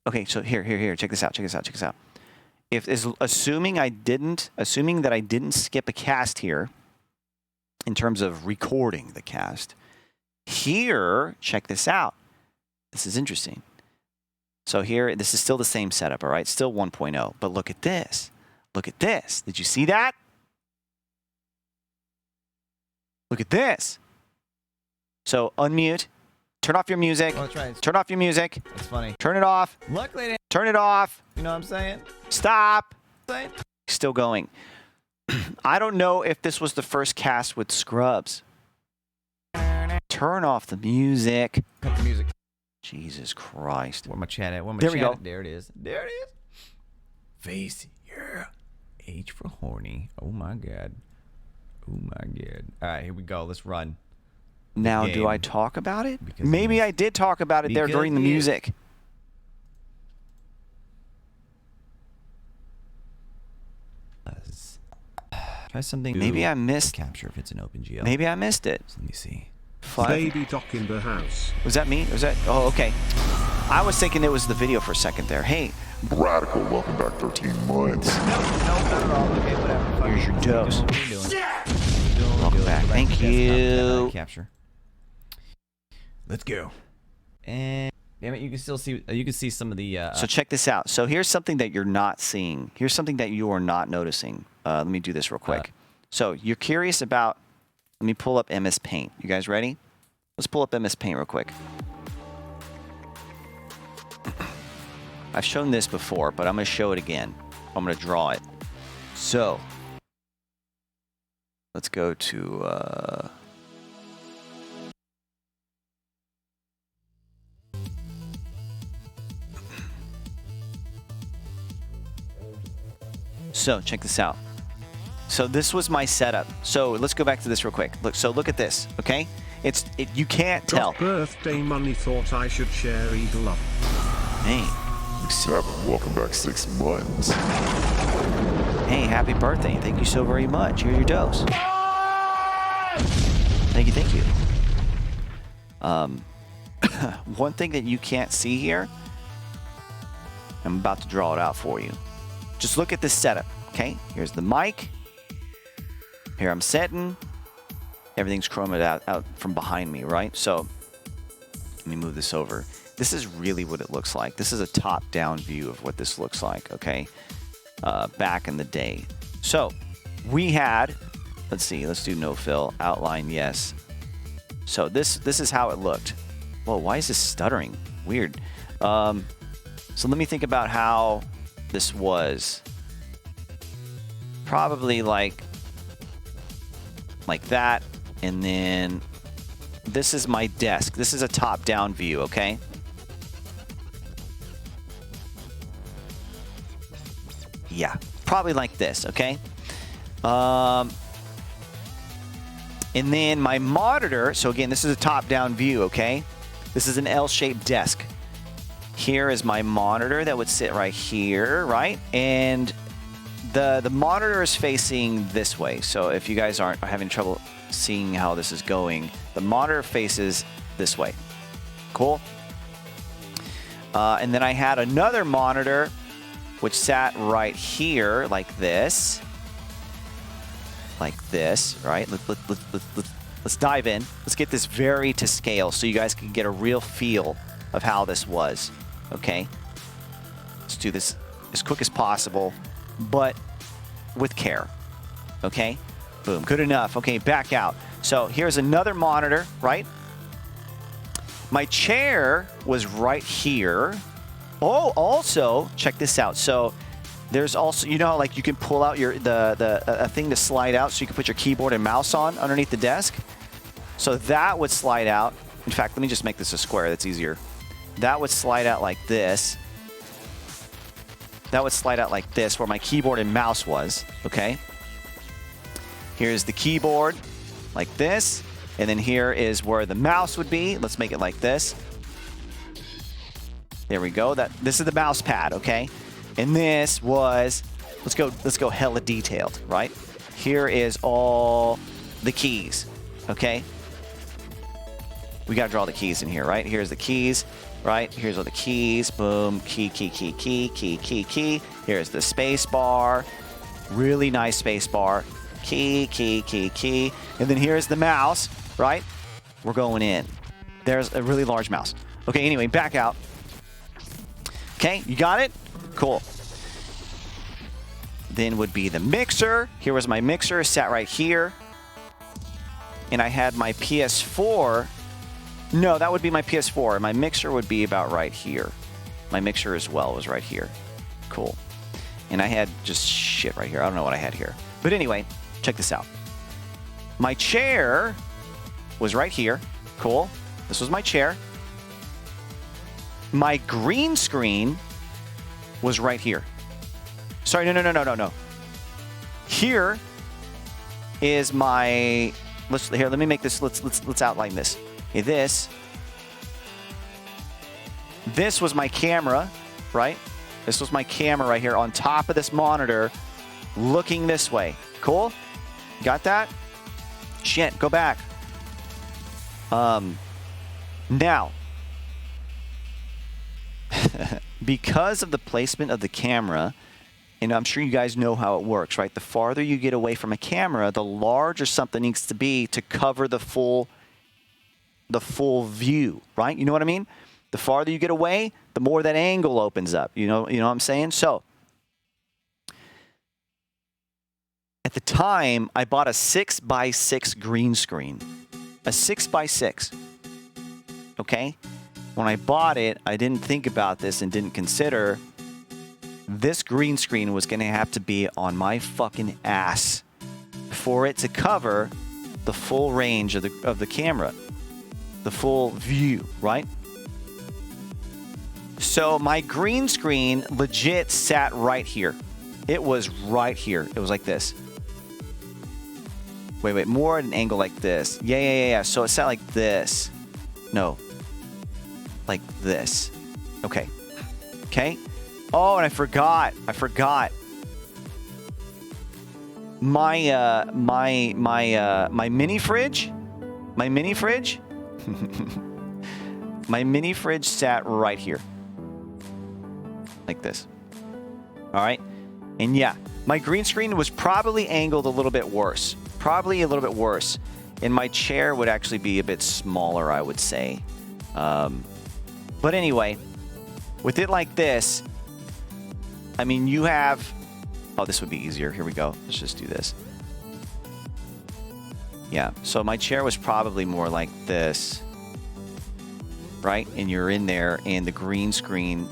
Okay, so here. Check this out. Check this out. Assuming that I didn't skip a cast here, in terms of recording the cast, here, check this out. This is interesting. So here, this is still the same setup, all right? Still 1.0, but look at this. Look at this. Did you see that? Look at this. So unmute. Turn off your music. Oh, that's right. Turn off your music. It's funny. Turn it off. Luckily, they- Turn it off. you know what I'm saying? Stop. Saying? Still going. I don't know if this was the first cast with Scrubs. Turn off the music. Cut the music. Jesus Christ. Where my chat at? Where my There chat we go. At? There it is. There it is. Face. Yeah. H for horny. Oh my god. Oh my god. All right, here we go. Let's run. Now, do game. I talk about it? Because Maybe it's- I did talk about it there because during the it- music. Try something. Maybe I missed. Capture if it's an open geo. Maybe I missed it. So let me see. Baby Doc in the house. Was that me? Was that? Oh, okay. I was thinking it was the video for a second there. Hey, Radical, welcome back 13 months. No, not at all. Okay, whatever. Fuck Here's it. your Keep doing dose. what you're doing. Welcome back. Go Thank to desktop, you. Capture. Let's go. And damn it, you can still see. You can see some of the. so check this out. So here's something that you're not seeing. Here's something that you are not noticing. Let me do this real quick. So you're curious about. Let me pull up MS Paint. You guys ready? Let's pull up MS Paint real quick. I've shown this before, but I'm going to show it again. I'm going to draw it. So let's go to. So check this out. So this was my setup. So let's go back to this real quick. Look at this, okay? You can't tell. Got birthday money, thought I should share Eagle up. Hey, Seven, welcome back 6 months. hey, happy birthday. Thank you so very much. Here's your dose. Thank you. One thing that you can't see here, I'm about to draw it out for you. Just look at this setup, okay? Here's the mic. Here I'm sitting. Everything's chromed out from behind me, right? So let me move this over. This is really what it looks like. This is a top-down view of what this looks like, okay? Back in the day. So we had, let's see, let's do no fill. Outline, yes. So this is how it looked. Whoa, why is this stuttering? Weird. So let me think about how this was. Probably like that. And then this is my desk. This is a top-down view, okay? Yeah, probably like this, okay? And then my monitor, so again, this is a top-down view, okay? This is an L-shaped desk. Here is my monitor that would sit right here, right? And the monitor is facing this way. So if you guys aren't having trouble seeing how this is going, the monitor faces this way. Cool? And then I had another monitor which sat right here like this. Like this, right? Let's dive in. Let's get this very to scale so you guys can get a real feel of how this was. Okay? Let's do this as quick as possible, but with care. Okay? Boom. Good enough. Okay, back out. So here's another monitor, right? My chair was right here. Oh, also, check this out. So there's also, you know how like you can pull out your a thing to slide out so you can put your keyboard and mouse on underneath the desk? So that would slide out. In fact, let me just make this a square. That's easier. That would slide out like this. That would slide out like this where my keyboard and mouse was, okay? Here's the keyboard like this. And then here is where the mouse would be. Let's make it like this. There we go. This is the mouse pad, okay? And this was, let's go hella detailed, right? Here is all the keys, okay? We got to draw the keys in here, right? Here's the keys, right? Here's all the keys. Boom. Key, key, key, key, key, key, key. Here's the space bar. Really nice space bar. Key, key, key, key. And then here's the mouse, right? We're going in. There's a really large mouse. Okay, anyway, back out. Okay, you got it? Cool. Then would be the mixer. Here was my mixer, sat right here. And I had my PS4. No, that would be my PS4. My mixer would be about right here. My mixer as well was right here. Cool. And I had just shit right here. I don't know what I had here. But anyway, check this out. My chair was right here. Cool. This was my chair. My green screen was right here. Sorry, no. Here is my... Let me make this... Let's outline this. Okay, this was my camera, right? This was my camera right here on top of this monitor, looking this way. Cool? Got that? Shit, go back. Now, because of the placement of the camera, and I'm sure you guys know how it works, right? The farther you get away from a camera, the larger something needs to be to cover the full view, right? You know what I mean? The farther you get away, the more that angle opens up. You know what I'm saying? So, at the time, I bought a 6x6 green screen. A 6x6. Okay? When I bought it, I didn't think about this and didn't consider this green screen was going to have to be on my fucking ass for it to cover the full range of the camera. The full view, right? So my green screen legit sat right here. It was right here. It was like this. Wait, more at an angle like this. Yeah. So it sat like this. No. Like this. Okay. Oh, and I forgot. My mini fridge. My mini fridge sat right here. Like this. All right. And yeah, my green screen was probably angled a little bit worse. And my chair would actually be a bit smaller, I would say. But anyway, with it like this, I mean, you have... Oh, this would be easier. Here we go. Let's just do this. Yeah, so my chair was probably more like this, right? And you're in there, and the green screen...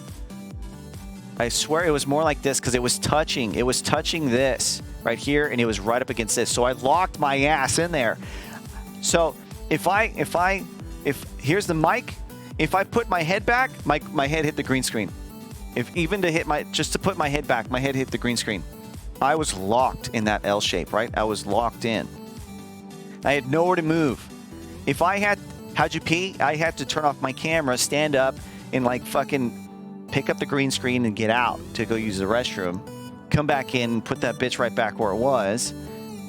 I swear it was more like this because it was touching this right here, and it was right up against this. So I locked my ass in there. So if here's the mic, if I put my head back, my head hit the green screen. Just to put my head back, my head hit the green screen. I was locked in that L shape, right? I was locked in. I had nowhere to move. If I had, how'd you pee? I had to turn off my camera, stand up, and like fucking pick up the green screen and get out to go use the restroom, come back in, put that bitch right back where it was,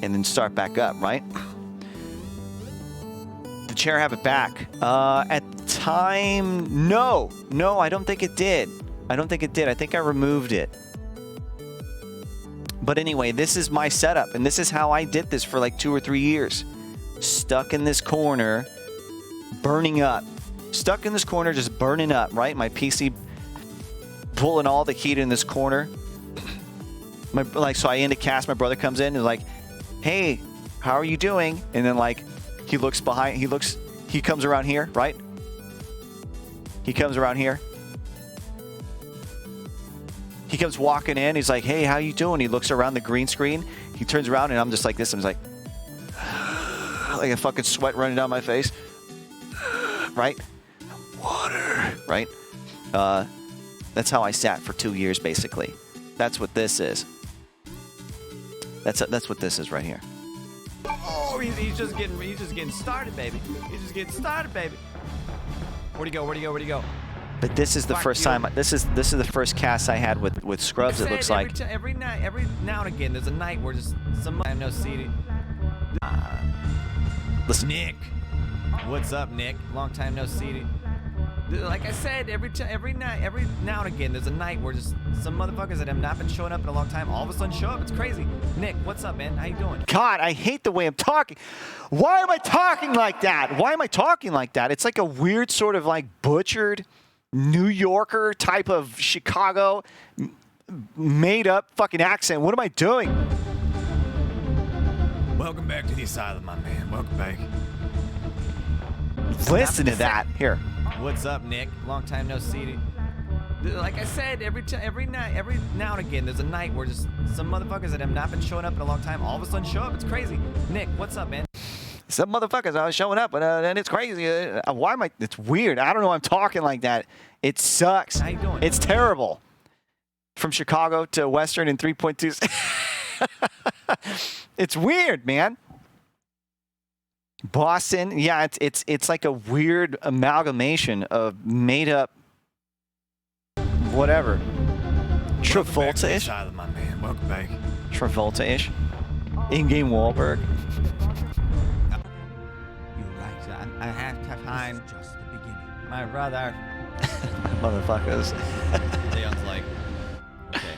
and then start back up, right? The chair have it back? At the time, no, I don't think it did. I think I removed it. But anyway, this is my setup, and this is how I did this for like 2 or 3 years. Stuck in this corner, burning up. Stuck in this corner, just burning up, right? My PC pulling all the heat in this corner. So I end a cast, my brother comes in and like, hey, how are you doing? And then like, he looks behind, he comes around here, right? He comes around here. He comes walking in, he's like, hey, how you doing? He looks around the green screen, he turns around and I'm just like this, I'm just like a fucking sweat running down my face. Right? Water. Right? That's how I sat for 2 years, basically. That's what this is. That's what this is right here. Oh, he's just getting started, baby. He's just getting started, baby. Where'd he go? Where'd he go? Where'd he go? But this is the first time. This is the first cast I had with Scrubs. It looks like. Every now and again, there's a night where just some I know see. Listen, Nick, what's up, Nick? Long time no see. Like I said, every now and again, there's a night where just some motherfuckers that have not been showing up in a long time all of a sudden show up. It's crazy. Nick, what's up, man? How you doing? God, I hate the way I'm talking. Why am I talking like that? Why am I talking like that? It's like a weird sort of like butchered New Yorker type of Chicago made up fucking accent. What am I doing? Welcome back to the Asylum, my man. Welcome back. Listen to that. Here. What's up, Nick? Long time no see. Like I said, every now and again, there's a night where just some motherfuckers that have not been showing up in a long time all of a sudden show up. It's crazy. Nick, what's up, man? Some motherfuckers are showing up, and it's crazy. Why am I? It's weird. I don't know. I'm talking like that. It sucks. How you doing? It's terrible. From Chicago to Western in 3.2. It's weird, man. Boston, yeah, it's like a weird amalgamation of made up whatever. Travolta-ish. Asylum, my man. Welcome back. Travolta-ish. In-game Wahlberg. You're right. I have to find just the beginning. My brother. Motherfuckers. Leon's like, okay.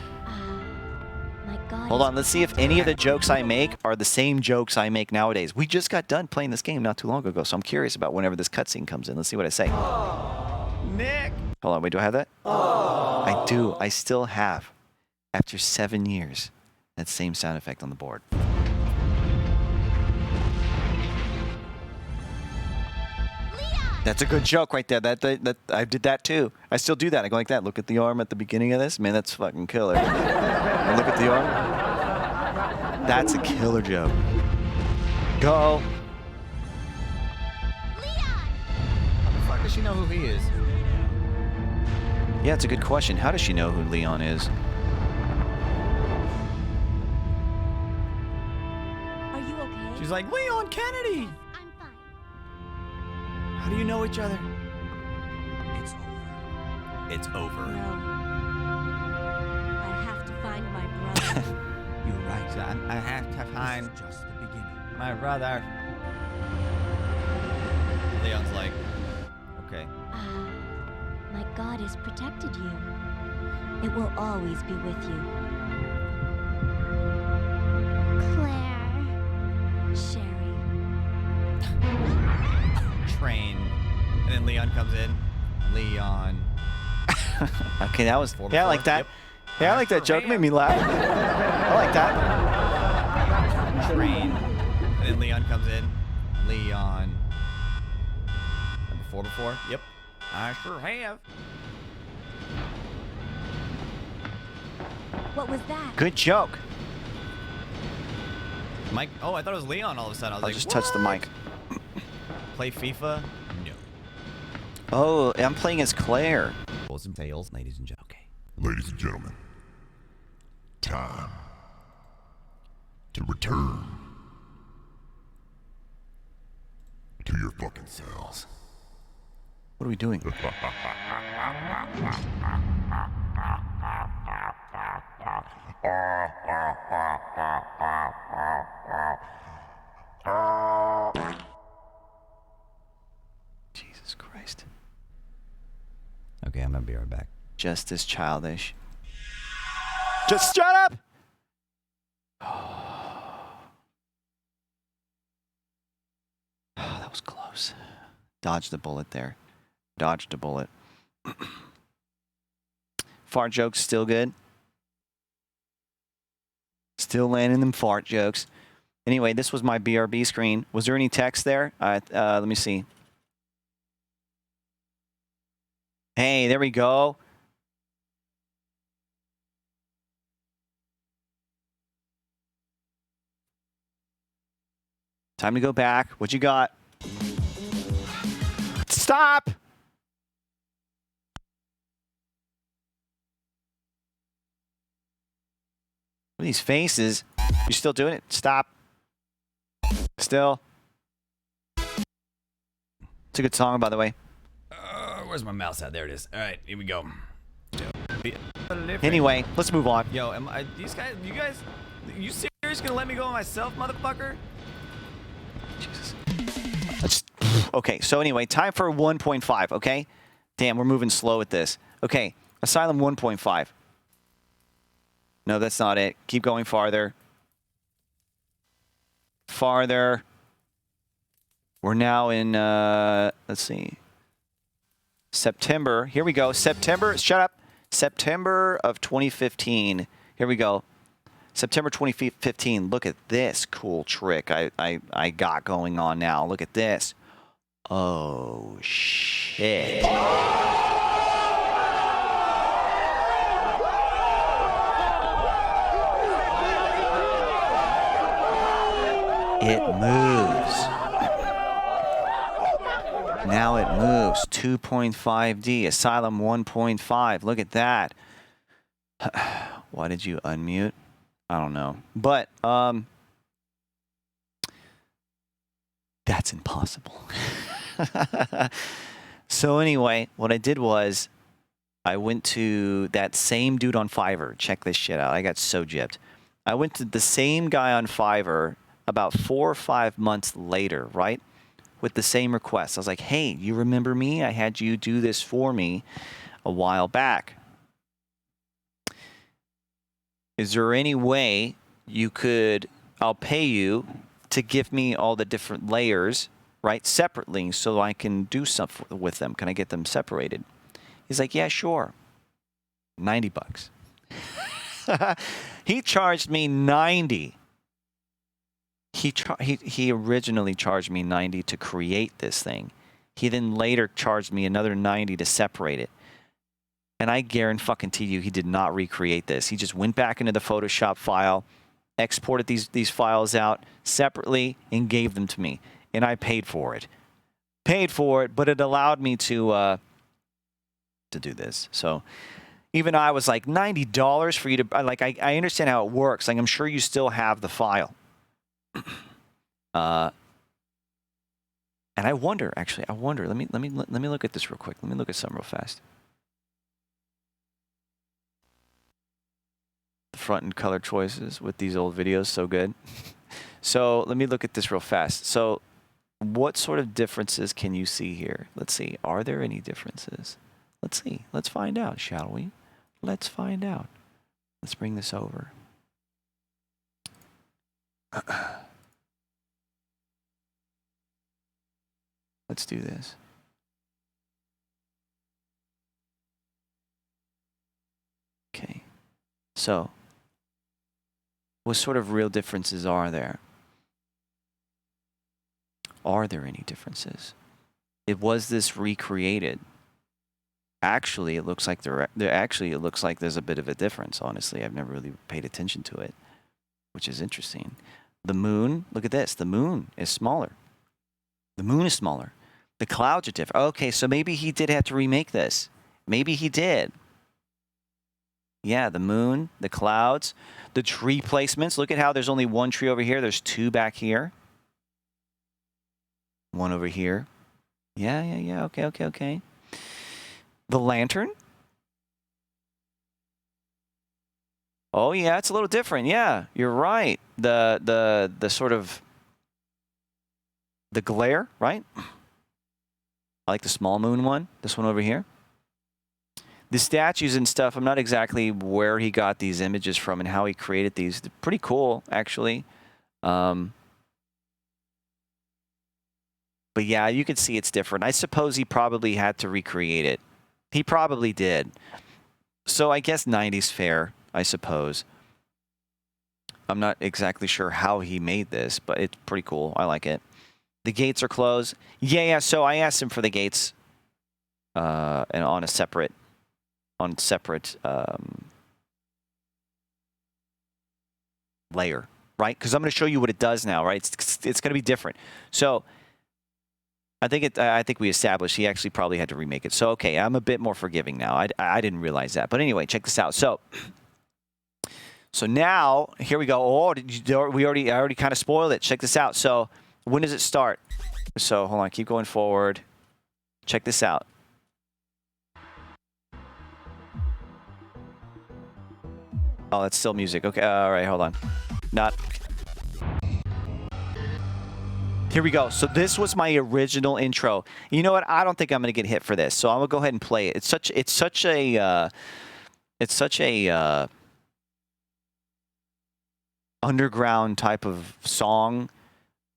My God. Hold on, let's see if any of the jokes I make are the same jokes I make nowadays. We just got done playing this game not too long ago, so I'm curious about whenever this cutscene comes in. Let's see what I say. Nick. Hold on, wait, do I have that? I do. I still have, after 7 years, that same sound effect on the board. That's a good joke right there. That I did that too. I still do that. I go like that. Look at the arm at the beginning of this. Man, that's fucking killer. And look at the arm. That's a killer joke. Go. How the fuck does she know who he is? Yeah, it's a good question. How does she know who Leon is? Are you okay? She's like, Leon Kennedy. I'm fine. How do you know each other? It's over. It's over. No. I have to find my brother. You're right. I have to find This is just the beginning. my brother. Leon's like, okay. My God has protected you. It will always be with you. Claire. Sherry. Train. And then Leon comes in. Leon. Okay, that was. 4 Yeah, I like before. that. Yep. Yeah, I like that joke. It made me laugh. I like that. Train. And then Leon comes in. Leon. Number 4 before? Yep. I sure have. What was that? Good joke. Mike. Oh, I thought it was Leon all of a sudden. I was I'll like, just touch the mic. Play FIFA? No. Oh, I'm playing as Claire. Bulls and tails, ladies and gentlemen. Okay. Ladies and gentlemen, time to return to your fucking cells. What are we doing? Jesus Christ. Okay, I'm gonna be right back. Just as childish. Just shut up! Oh, that was close. Dodged the bullet there. Dodged a bullet. Fart jokes still good. Still landing them fart jokes. Anyway, this was my BRB screen. Was there any text there? Let me see. Hey, there we go. Time to go back. What you got? Stop! What are these faces? You still doing it? Stop. Still. It's a good song, by the way. Where's my mouse at? There it is. All right, here we go. Anyway, let's move on. Yo, you guys, you serious gonna let me go myself, motherfucker? Jesus. Okay, so anyway, time for 1.5, okay? Damn, we're moving slow with this. Okay, Asylum 1.5. No, that's not it. Keep going farther. Farther. We're now in, let's see. September. Here we go. September. Shut up. September of 2015. Here we go. September 2015. Look at this cool trick I got going on now. Look at this. Oh, shit. It moves. Now it moves. 2.5D. Asylum 1.5. Look at that. Why did you unmute? I don't know. But that's impossible. So anyway, what I did was I went to that same dude on Fiverr. Check this shit out. I got so gypped. I went to the same guy on Fiverr about 4 or 5 months later, right? With the same request. I was like, hey, you remember me? I had you do this for me a while back. Is there any way you could, I'll pay you to give me all the different layers, right, separately so I can do something with them? Can I get them separated? He's like, yeah, sure. $90. He charged me $90. He originally charged me $90 to create this thing. He then later charged me another $90 to separate it. And I guarantee you he did not recreate this. He just went back into the Photoshop file, exported these files out separately, and gave them to me. And I paid for it. Paid for it, but it allowed me to do this. So even I was like, $90 for you to, like, I understand how it works. Like, I'm sure you still have the file. And I wonder, actually, let me look at this real quick. Let me look at something real fast. The front and color choices with these old videos, so good. So let me look at this real fast. So what sort of differences can you see here? Let's see. Are there any differences? Let's see. Let's find out, shall we? Let's find out. Let's bring this over. Let's do this. Okay. So, what sort of real differences are there? Are there any differences? Was this recreated? Actually, it looks like it looks like there's a bit of a difference. Honestly, I've never really paid attention to it, which is interesting. The moon, look at this. The moon is smaller. The moon is smaller. The clouds are different. Okay, so maybe he did have to remake this. Maybe he did. Yeah, the moon, the clouds, the tree placements. Look at how there's only one tree over here. There's two back here. One over here. Yeah. Okay. The lantern. Oh, yeah, it's a little different. Yeah, you're right. The sort of the glare, right? I like the small moon one. This one over here. The statues and stuff, I'm not exactly where he got these images from and how he created these. They're pretty cool, actually. But yeah, you can see it's different. I suppose he probably had to recreate it. He probably did. So I guess 90s fair, I suppose. I'm not exactly sure how he made this, but it's pretty cool. I like it. The gates are closed. Yeah. So I asked him for the gates, and on separate layer, right? Because I'm going to show you what it does now, right? It's going to be different. So I think we established he actually probably had to remake it. So okay, I'm a bit more forgiving now. I didn't realize that, but anyway, check this out. So now here we go. Oh, I already kind of spoiled it. Check this out. So when does it start? So hold on, keep going forward. Check this out. Oh, that's still music. Okay, all right, hold on. Not. Here we go. So this was my original intro. You know what? I don't think I'm gonna get hit for this, so I'm gonna go ahead and play it. It's such a underground type of song.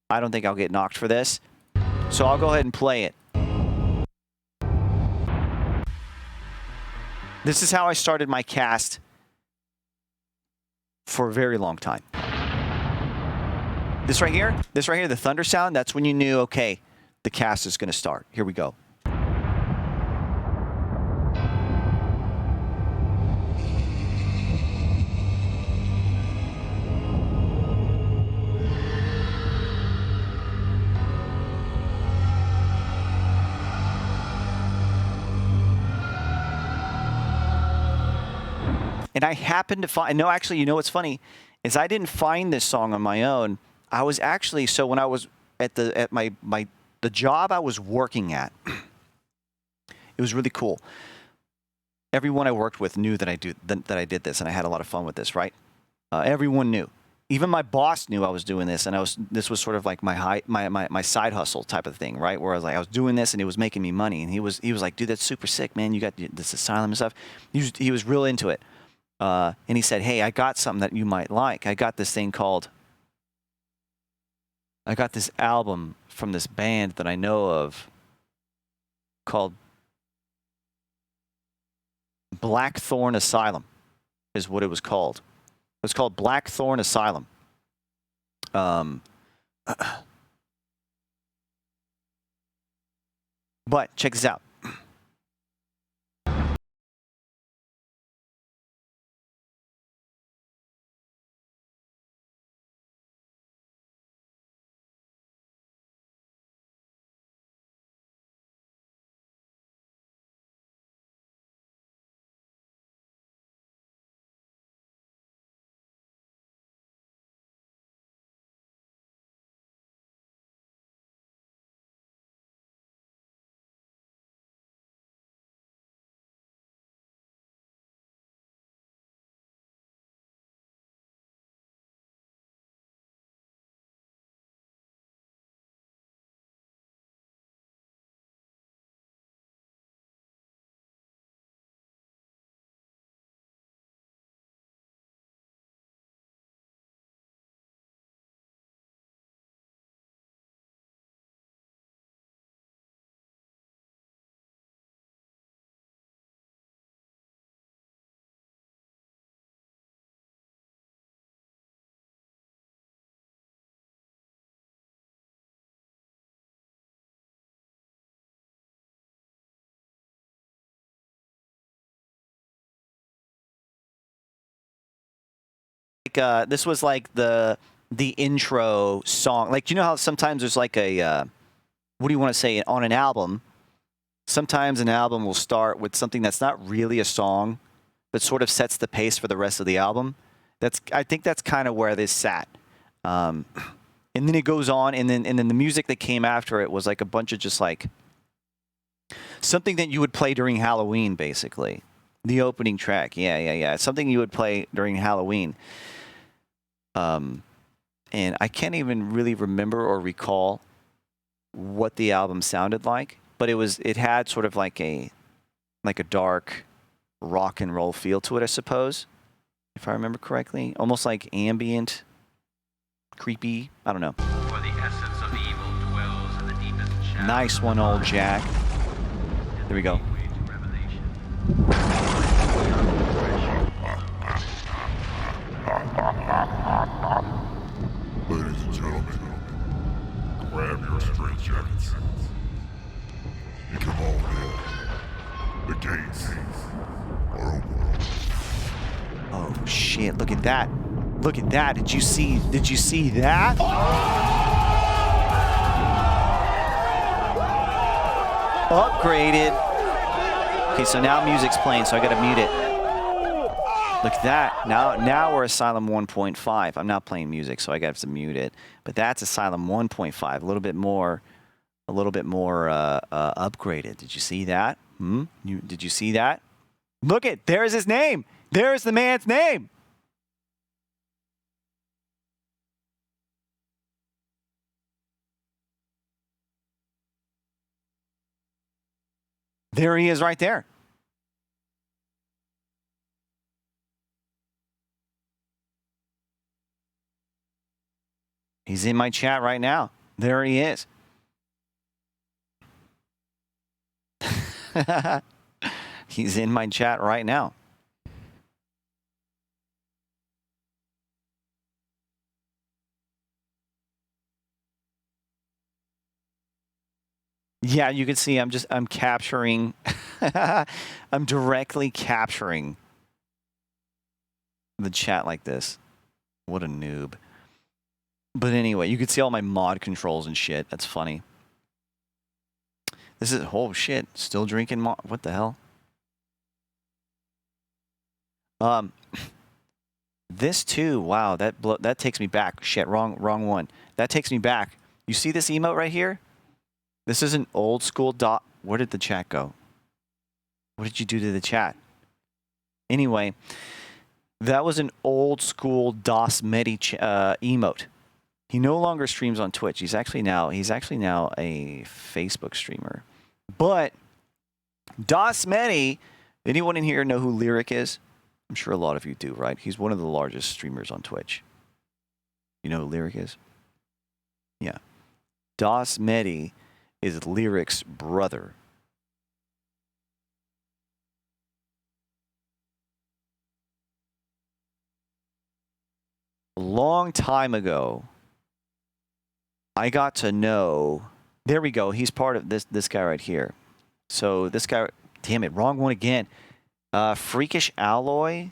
I don't think I'll get knocked for this, so I'll go ahead and play it. This is how I started my cast for a very long time. This right here, the thunder sound, that's when you knew, okay, the cast is going to start. Here we go. And I happened to find, no, actually, you know what's funny? Is I didn't find this song on my own. I was actually, so when I was at the job I was working at, it was really cool. Everyone I worked with knew that I did this, and I had a lot of fun with this, right? Everyone knew. Even my boss knew I was doing this, and this was sort of like my side hustle type of thing, right? Where I was doing this and it was making me money, and he was like, dude, that's super sick, man. You got this Asylum and stuff. He was real into it. And he said, hey, I got something that you might like. I got this album from this band that I know of called Blackthorn Asylum is what it was called. It was called Blackthorn Asylum. But check this out. This was like the intro song. Like, you know how sometimes there's like a what do you want to say on an album? Sometimes an album will start with something that's not really a song, but sort of sets the pace for the rest of the album. I think that's kind of where this sat. And then it goes on, and then the music that came after it was like a bunch of just like something that you would play during Halloween, basically. The opening track, yeah. Something you would play during Halloween. And I can't even really remember or recall what the album sounded like, but it had sort of like a dark rock and roll feel to it, I suppose, if I remember correctly. Almost like ambient, creepy. I don't know. For the essence of evil dwells in the deepest shadows. Nice one, old Jack. There we go. Gateway to revelation. grab your straight jackets and come on in. The gates are open. Oh shit, look at that. Look at that. Did you see that? Upgraded. Okay, so now music's playing, so I gotta mute it. Look at that. Now we're Asylum 1.5. I'm not playing music, so I got to mute it. But that's Asylum 1.5, a little bit more upgraded. Did you see that? Did you see that? Look it. There's his name. There's the man's name. There he is right there. He's in my chat right now. There he is. He's in my chat right now. Yeah, you can see I'm capturing. I'm directly capturing the chat like this. What a noob. But anyway, you can see all my mod controls and shit. That's funny. This is, oh shit, still drinking mod, what the hell? This too, wow, that takes me back. Shit, wrong one. That takes me back. You see this emote right here? This is an old school dot. Where did the chat go? What did you do to the chat? Anyway, that was an old school DOS Medi emote. He no longer streams on Twitch. He's actually now a Facebook streamer. But DOS Medi, anyone in here know who Lyric is? I'm sure a lot of you do, right? He's one of the largest streamers on Twitch. You know who Lyric is? Yeah. DOS Medi is Lyric's brother. A long time ago, I got to know, there we go, he's part of this guy right here. So this guy, damn it, wrong one again. Freakish Alloy,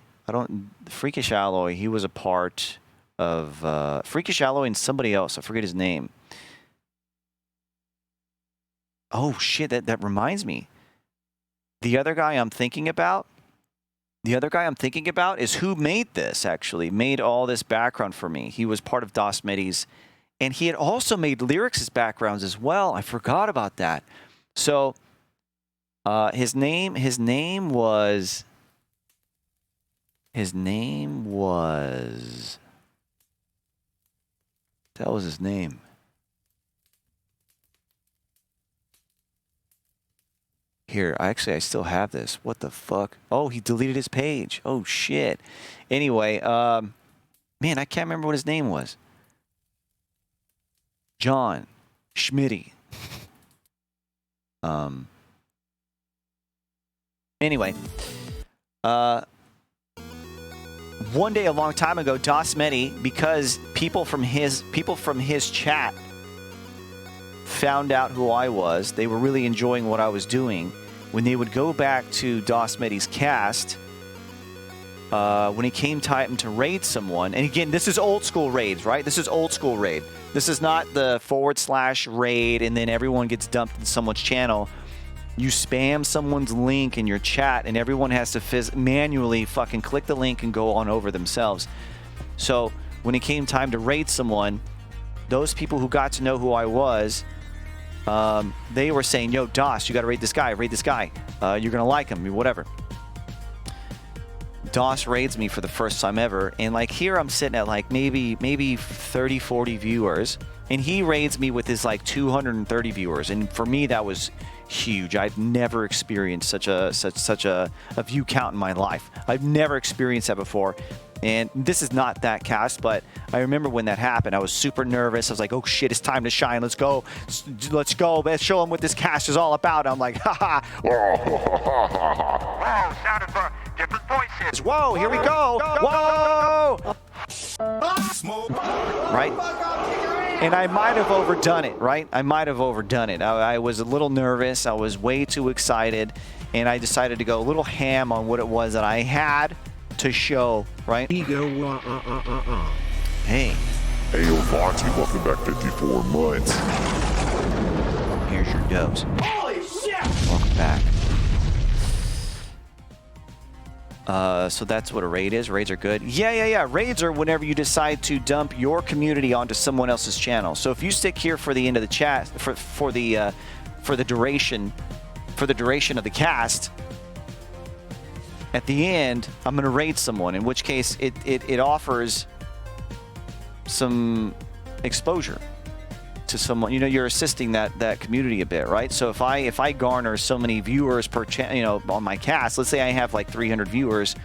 Freakish Alloy, he was a part of, Freakish Alloy and somebody else, I forget his name. Oh shit, that reminds me. The other guy I'm thinking about is who made this, actually, made all this background for me. He was part of DOS Medi's. And he had also made Lyrics' backgrounds as well. I forgot about that. So his name was that was his name. Here, I still have this. What the fuck? Oh, he deleted his page. Oh shit. Anyway, man, I can't remember what his name was. John Schmitty. Anyway, one day a long time ago, DOS Medi, because people from his chat found out who I was, they were really enjoying what I was doing. When they would go back to DOS Medi's cast, when it came time to raid someone, and again, this is old school raids, right? This is old school raid. This is not the / raid and then everyone gets dumped in someone's channel. You spam someone's link in your chat and everyone has to manually fucking click the link and go on over themselves. So when it came time to raid someone, those people who got to know who I was, they were saying, yo, DOS, you gotta raid this guy, you're gonna like him, whatever. DOS raids me for the first time ever, and like here I'm sitting at like maybe 30, 40 viewers, and he raids me with his like 230 viewers, and for me that was huge. I've never experienced such a view count in my life. I've never experienced that before. And this is not that cast, but I remember when that happened, I was super nervous. I was like, oh shit, it's time to shine. Let's go. Let's show them what this cast is all about. I'm like, haha. Wow, sounded for different voices. Whoa, here we go. Whoa. Right? And I might have overdone it, right? I might have overdone it. I was a little nervous. I was way too excited. And I decided to go a little ham on what it was that I had to show, right? Ego. Hey. Ayo, Vonti, welcome back 54 months. Here's your dose. Holy shit! Welcome back. So that's what a raid is. Raids are good. Yeah. Raids are whenever you decide to dump your community onto someone else's channel. So if you stick here for the end of the chat, for the duration of the cast, at the end I'm gonna raid someone. In which case it offers some exposure to someone. You know, you're assisting that community a bit, right? So if I garner so many viewers per channel, on my cast, let's say I have like 300 viewers,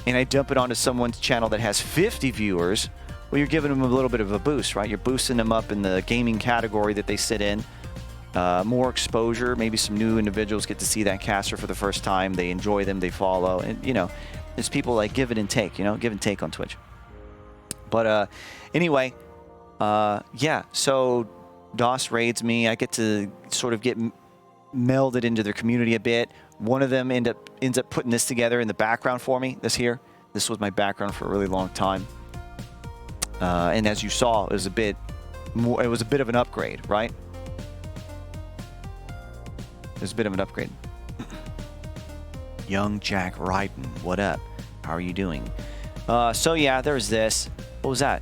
and I dump it onto someone's channel that has 50 viewers, well, you're giving them a little bit of a boost, right? You're boosting them up in the gaming category that they sit in. More exposure. Maybe some new individuals get to see that caster for the first time. They enjoy them. They follow, and you know, it's people like give it and take. You know, give and take on Twitch. But anyway. Yeah, so DOS raids me. I get to sort of get melded into their community a bit. One of them ends up putting this together in the background for me. This was my background for a really long time. And as you saw, it was a bit more. It was a bit of an upgrade, right? It was a bit of an upgrade. Young Jack Ryden, what up? How are you doing? So yeah, there's this. What was that?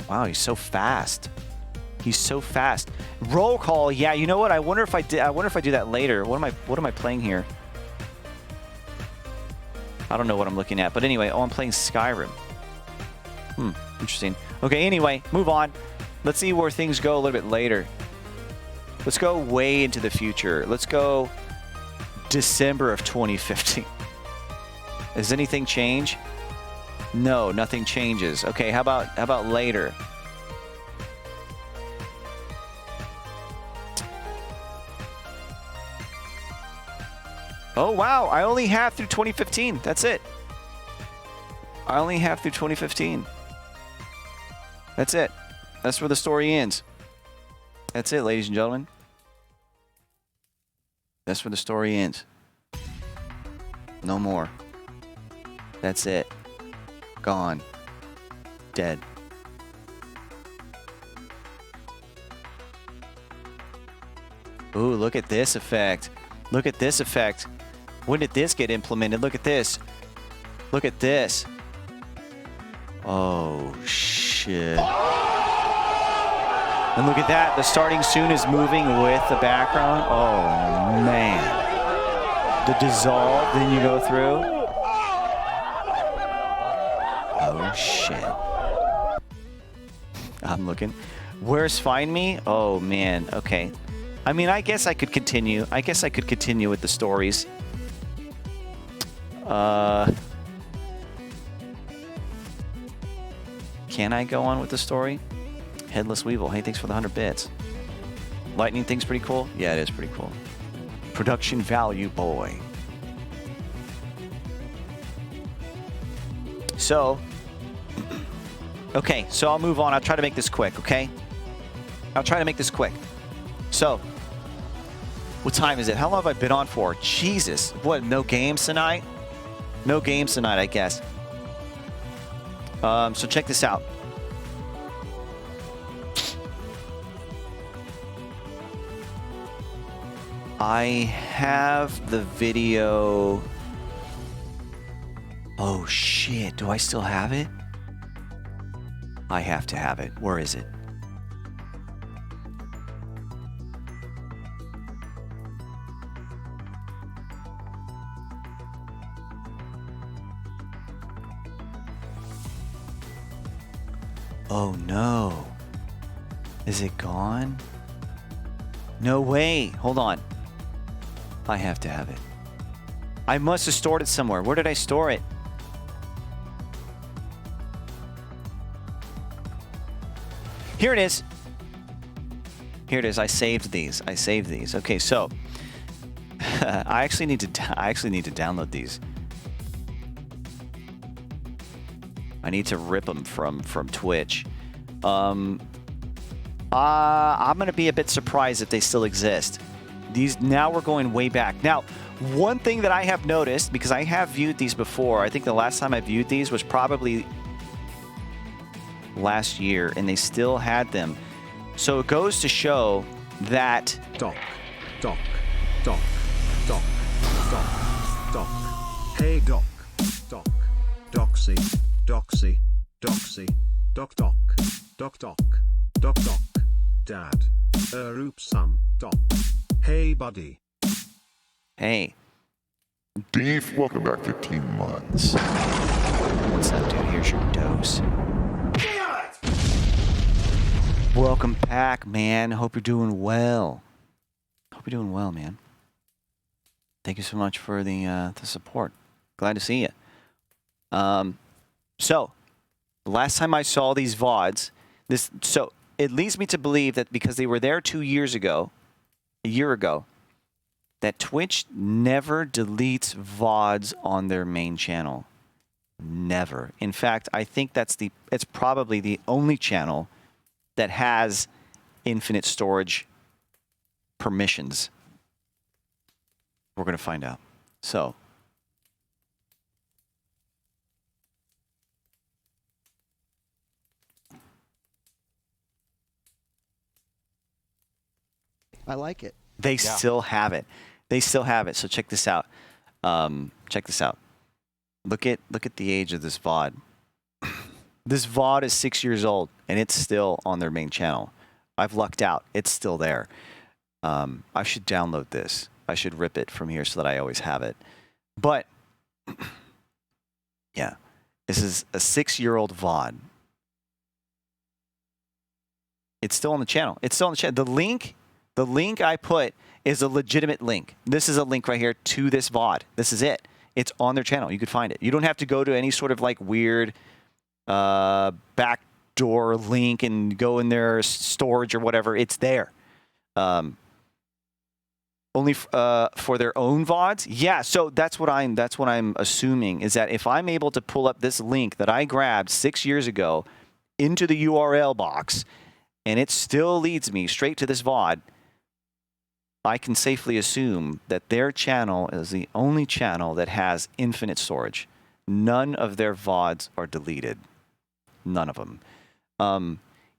Wow, he's so fast. He's so fast. Roll call. Yeah, you know what? I wonder if I do that later. What am I playing here? I don't know what I'm looking at. But anyway, I'm playing Skyrim. Interesting. Okay, anyway, move on. Let's see where things go a little bit later. Let's go way into the future. Let's go December of 2015. Does anything change? No, nothing changes. Okay, how about later? Oh wow, I only have through 2015. That's it. I only have through 2015. That's it. That's where the story ends. That's it, ladies and gentlemen. That's where the story ends. No more. That's it. Gone. Dead. Ooh, look at this effect. Look at this effect. When did this get implemented? Look at this. Look at this. Oh, shit. And look at that. The starting soon is moving with the background. Oh, man. The dissolve, then you go through. Oh, shit. I'm looking. Where's Find Me? Oh, man. Okay. I mean, I guess I could continue. I guess I could continue with the stories. Can I go on with the story? Headless Weevil. Hey, thanks for the 100 bits. Lightning thing's pretty cool? Yeah, it is pretty cool. Production value, boy. So, okay, so I'll move on. I'll try to make this quick, okay? I'll try to make this quick. So, what time is it? How long have I been on for? Jesus. What, no games tonight? No games tonight, I guess. So check this out. I have the video. Oh shit, do I still have it? I have to have it. Where is it? Oh no. Is it gone? No way. Hold on. I have to have it. I must have stored it somewhere. Where did I store it? Here it is. Here it is. I saved these. Okay, so I actually need to download these. I need to rip them from Twitch. I'm gonna be a bit surprised if they still exist. These, now we're going way back. Now, one thing that I have noticed, because I have viewed these before, I think the last time I viewed these was probably last year, and they still had them. So it goes to show that Doc. Hey Doc. Doxy. Doc. Dad. Oops, Doc. Hey buddy. Hey. Dave, welcome back 15 months. What's up, dude? Here's your dose. Damn it! Welcome back, man. Hope you're doing well. Hope you're doing well, man. Thank you so much for the support. Glad to see you. So, the last time I saw these VODs, so it leads me to believe that because they were there 2 years ago, a year ago, that Twitch never deletes VODs on their main channel. Never. In fact, I think it's probably the only channel that has infinite storage permissions. We're going to find out. So, I like it. they still have it. They still have it. So check this out. Check this out. Look at the age of this VOD. This VOD is 6 years old, and it's still on their main channel. I've lucked out. It's still there. I should download this. I should rip it from here so that I always have it. But, yeah, this is a 6-year-old VOD. It's still on the channel. It's still on the channel. The link I put is a legitimate link. This is a link right here to this VOD. This is it. It's on their channel. You could find it. You don't have to go to any sort of like weird backdoor link and go in their storage or whatever. It's there. Only for their own VODs? Yeah, so that's what I'm assuming, is that if I'm able to pull up this link that I grabbed 6 years ago into the URL box, and it still leads me straight to this VOD, I can safely assume that their channel is the only channel that has infinite storage. None of their VODs are deleted. None of them.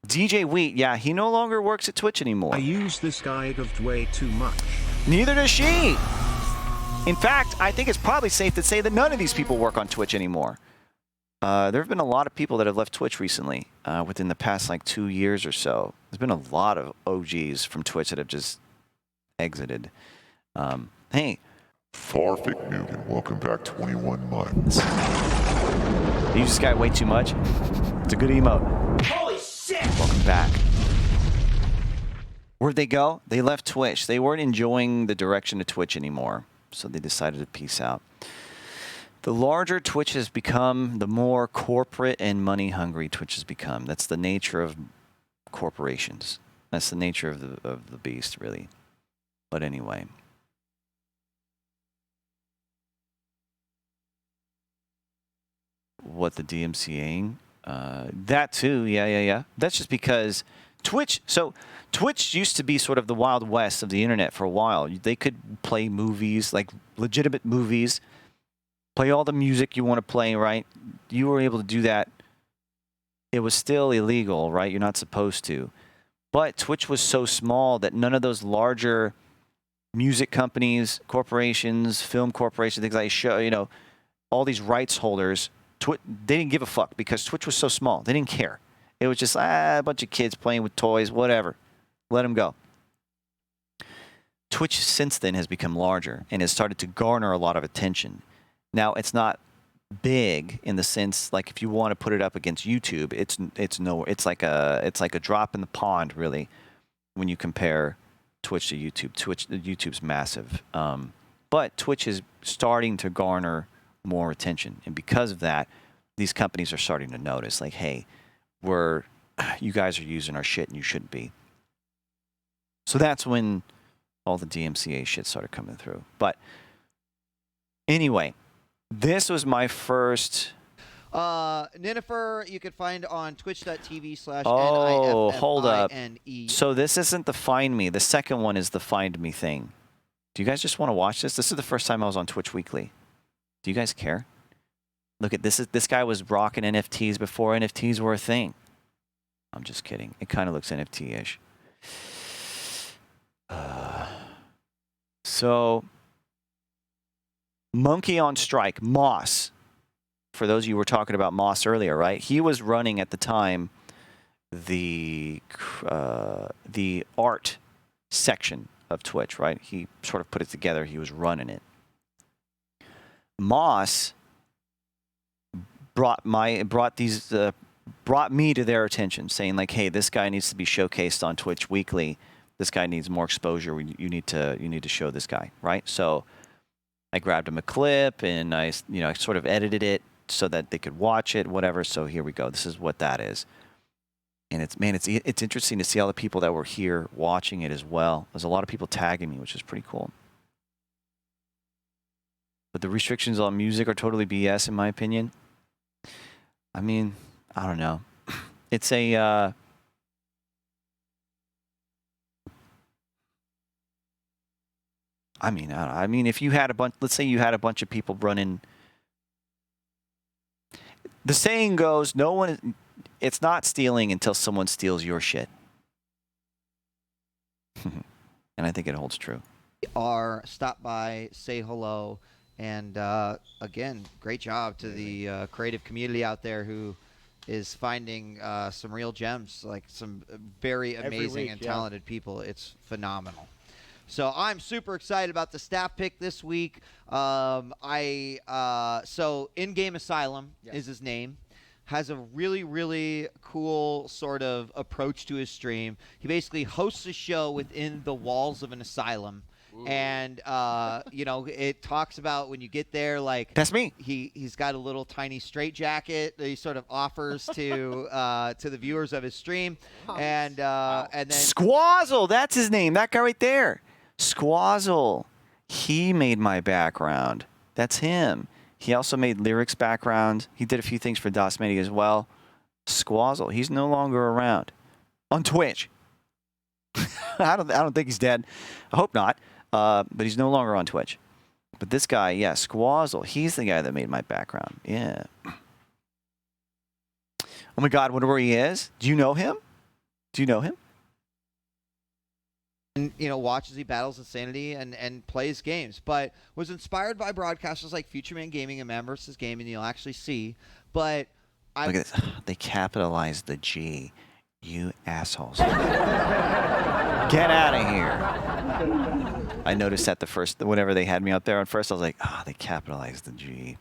DJ Wheat, yeah, he no longer works at Twitch anymore. I use this guide of way too much. Neither does she. In fact, I think it's probably safe to say that none of these people work on Twitch anymore. There have been a lot of people that have left Twitch recently, within the past like 2 years or so. There's been a lot of OGs from Twitch that have just exited. Hey. Farfik Nugent, welcome back 21 months. You use this guy way too much. It's a good emote. Holy shit! Welcome back. Where'd they go? They left Twitch. They weren't enjoying the direction of Twitch anymore, so they decided to peace out. The larger Twitch has become, the more corporate and money-hungry Twitch has become. That's the nature of corporations. That's the nature of the beast, really. But anyway. What the DMCAing? That too, yeah. That's just because Twitch used to be sort of the Wild West of the internet for a while. They could play movies, like legitimate movies, play all the music you want to play, right? You were able to do that. It was still illegal, right? You're not supposed to. But Twitch was so small that none of those larger music companies, corporations, film corporations, things like show, all these rights holders, they didn't give a fuck because Twitch was so small. They didn't care. It was just a bunch of kids playing with toys, whatever. Let them go. Twitch since then has become larger and has started to garner a lot of attention. Now, it's not big in the sense, like if you want to put it up against YouTube, it's like a drop in the pond, really, when you compare Twitch to YouTube. YouTube's massive. But Twitch is starting to garner more attention. And because of that, these companies are starting to notice, like, hey, you guys are using our shit and you shouldn't be. So that's when all the DMCA shit started coming through. But anyway, this was my first. Ninifer, you can find on twitch.tv/NIFFINE. Oh, hold up. So this isn't the Find Me. The second one is the Find Me thing. Do you guys just want to watch this? This is the first time I was on Twitch Weekly. Do you guys care? Look at this. This guy was rocking NFTs before NFTs were a thing. I'm just kidding. It kind of looks NFT-ish. So, Monkey on Strike, Moss. For those of you who were talking about Moss earlier, right? He was running at the time the art section of Twitch, right? He sort of put it together. He was running it. Moss brought me to their attention, saying like, "Hey, this guy needs to be showcased on Twitch Weekly. This guy needs more exposure. You need to show this guy, right?" So I grabbed him a clip and I sort of edited it so that they could watch it, whatever. So here we go. This is what that is. And it's interesting to see all the people that were here watching it as well. There's a lot of people tagging me, which is pretty cool. But the restrictions on music are totally BS in my opinion. I mean, I don't know. It's a I mean, if you had a bunch, let's say you had a bunch of people running. The saying goes, it's not stealing until someone steals your shit. And I think it holds true. Stop by, say hello, and again, great job to the creative community out there who is finding some real gems, like some very amazing and talented people. It's phenomenal. So I'm super excited about the staff pick this week. So In-Game Asylum is his name. Has a really, really cool sort of approach to his stream. He basically hosts a show within the walls of an asylum. Ooh. And, it talks about when you get there, like... That's me. He's got a little tiny straitjacket that he sort of offers to the viewers of his stream. And then... Squazzle, that's his name. That guy right there. Squazzle. He made my background. That's him. He also made lyrics background. He did a few things for DOS Media as well. Squazzle. He's no longer around on Twitch. I don't think he's dead. I hope not. But he's no longer on Twitch. But this guy, yeah, Squazzle. He's the guy that made my background. Yeah. Oh my God, wonder where he is. Do you know him? And, watches he battles Insanity and plays games, but was inspired by broadcasters like Future Man Gaming and Man vs. Gaming, you'll actually see. But look at this. They capitalized the G. You assholes. Get out of here. I noticed that whenever they had me out there at first, I was like, they capitalized the G.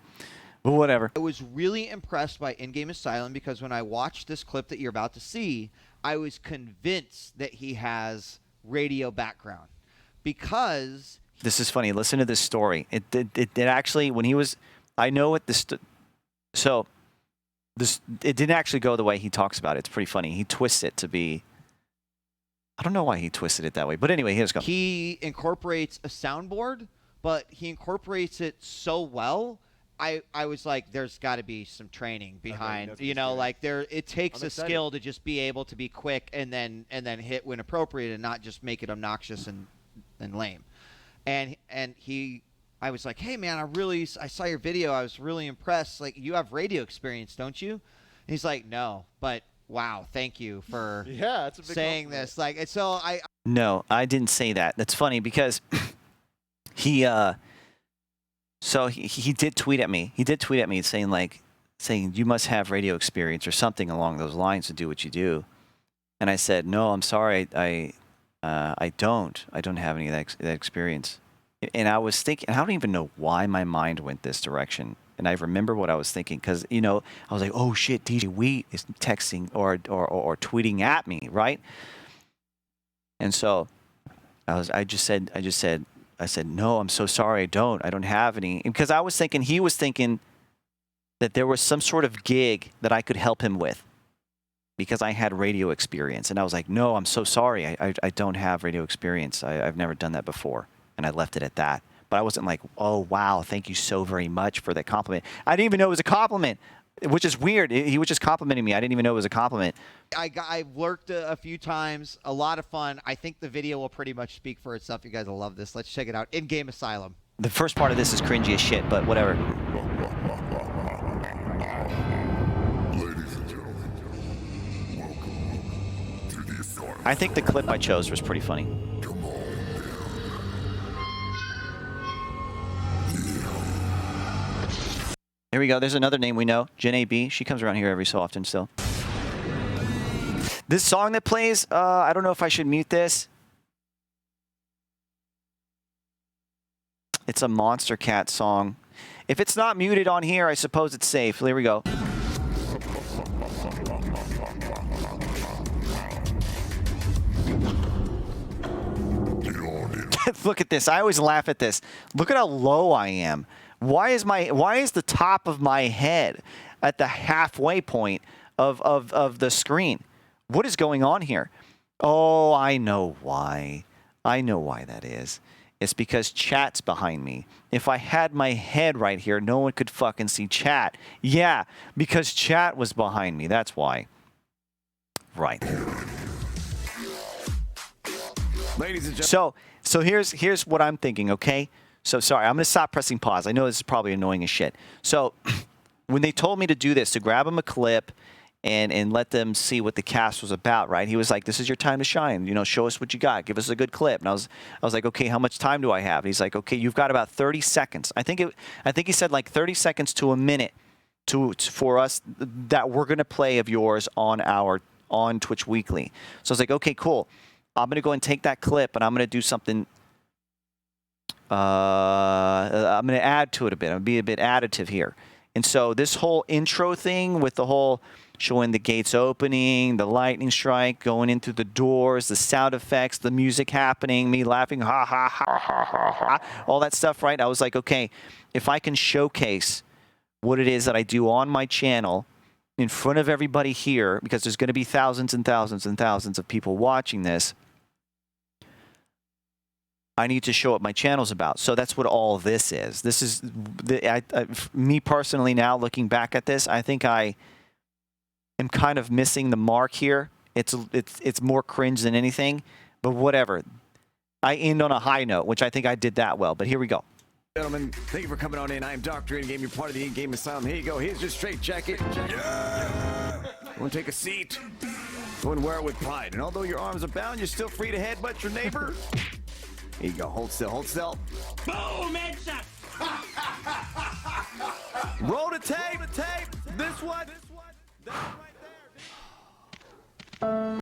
But whatever. I was really impressed by In-Game Asylum because when I watched this clip that you're about to see, I was convinced that he has radio background because this is funny. Listen to this story. It actually, when he was, I know what this, so this, it didn't actually go the way he talks about it. It's pretty funny. He twists it to be, I don't know why he twisted it that way, but anyway, here's go. He incorporates a soundboard, but he incorporates it so well. I was like, there's got to be some training behind, it takes a skill to just be able to be quick and then hit when appropriate and not just make it obnoxious and lame. And I was like, hey man, I saw your video. I was really impressed. Like, you have radio experience, don't you? And he's like, no, but wow, thank you for that's a big saying this. Like, and so No, I didn't say that. That's funny because he did tweet at me. He did tweet at me saying you must have radio experience or something along those lines to do what you do. And I said, no, I'm sorry, I don't have any of that experience. And I was thinking, I don't even know why my mind went this direction. And I remember what I was thinking because I was like, oh shit, DJ Wheat is texting or tweeting at me, right? And so I said, no, I'm so sorry, I don't have any. Because I was thinking, he was thinking that there was some sort of gig that I could help him with. because I had radio experience. And I was like, no, I'm so sorry. I don't have radio experience. I've never done that before. And I left it at that. But I wasn't like, oh, wow, thank you so very much for that compliment. I didn't even know it was a compliment, which is weird. He was just complimenting me. I didn't even know it was a compliment. I worked a few times. A lot of fun. I think the video will pretty much speak for itself. You guys will love this. Let's check it out. In-game Asylum. The first part of this is cringy as shit, but whatever. Ladies and gentlemen, welcome to the Asylum. I think the clip I chose was pretty funny. Come on Here we go. There's another name we know, Jen A.B. She comes around here every so often still. This song that plays, I don't know if I should mute this. It's a Monster Cat song. If it's not muted on here, I suppose it's safe. Here we go. Look at this. I always laugh at this. Look at how low I am. Why is the top of my head at the halfway point of the screen? What is going on here? Oh, I know why. I know why that is. It's because chat's behind me. If I had my head right here, no one could fucking see chat. Yeah, because chat was behind me. That's why. Right. Ladies and gentlemen. So here's what I'm thinking, okay? So sorry, I'm going to stop pressing pause. I know this is probably annoying as shit. So when they told me to do this, to grab them a clip and let them see what the cast was about, right? He was like, this is your time to shine. You know, show us what you got. Give us a good clip. And I was like, okay, how much time do I have? And he's like, okay, you've got about 30 seconds. I think he said like 30 seconds to a minute for us that we're going to play of yours on Twitch Weekly. So I was like, okay, cool. I'm going to go and take that clip and I'm going to do something. I'm going to add to it a bit. I'm going to be a bit additive here. And so this whole intro thing with the whole showing the gates opening, the lightning strike, going in through the doors, the sound effects, the music happening, me laughing, ha, ha, ha, ha, ha, ha, all that stuff, right? I was like, okay, if I can showcase what it is that I do on my channel in front of everybody here, because there's going to be thousands and thousands and thousands of people watching this, I need to show what my channel's about. So that's what all this is. This is, me personally now, looking back at this, I think I am kind of missing the mark here. It's more cringe than anything, but whatever. I end on a high note, which I think I did that well, but here we go. Gentlemen, thank you for coming on in. I am Dr. In-Game. You're part of the In-Game Asylum. Here you go. Here's your straight jacket. Yeah! You want to take a seat? Go and wear it with pride. And although your arms are bound, you're still free to headbutt your neighbor. Here you go. Hold still. Hold still. Boom! Headshot! Roll the tape. This one. That one right there.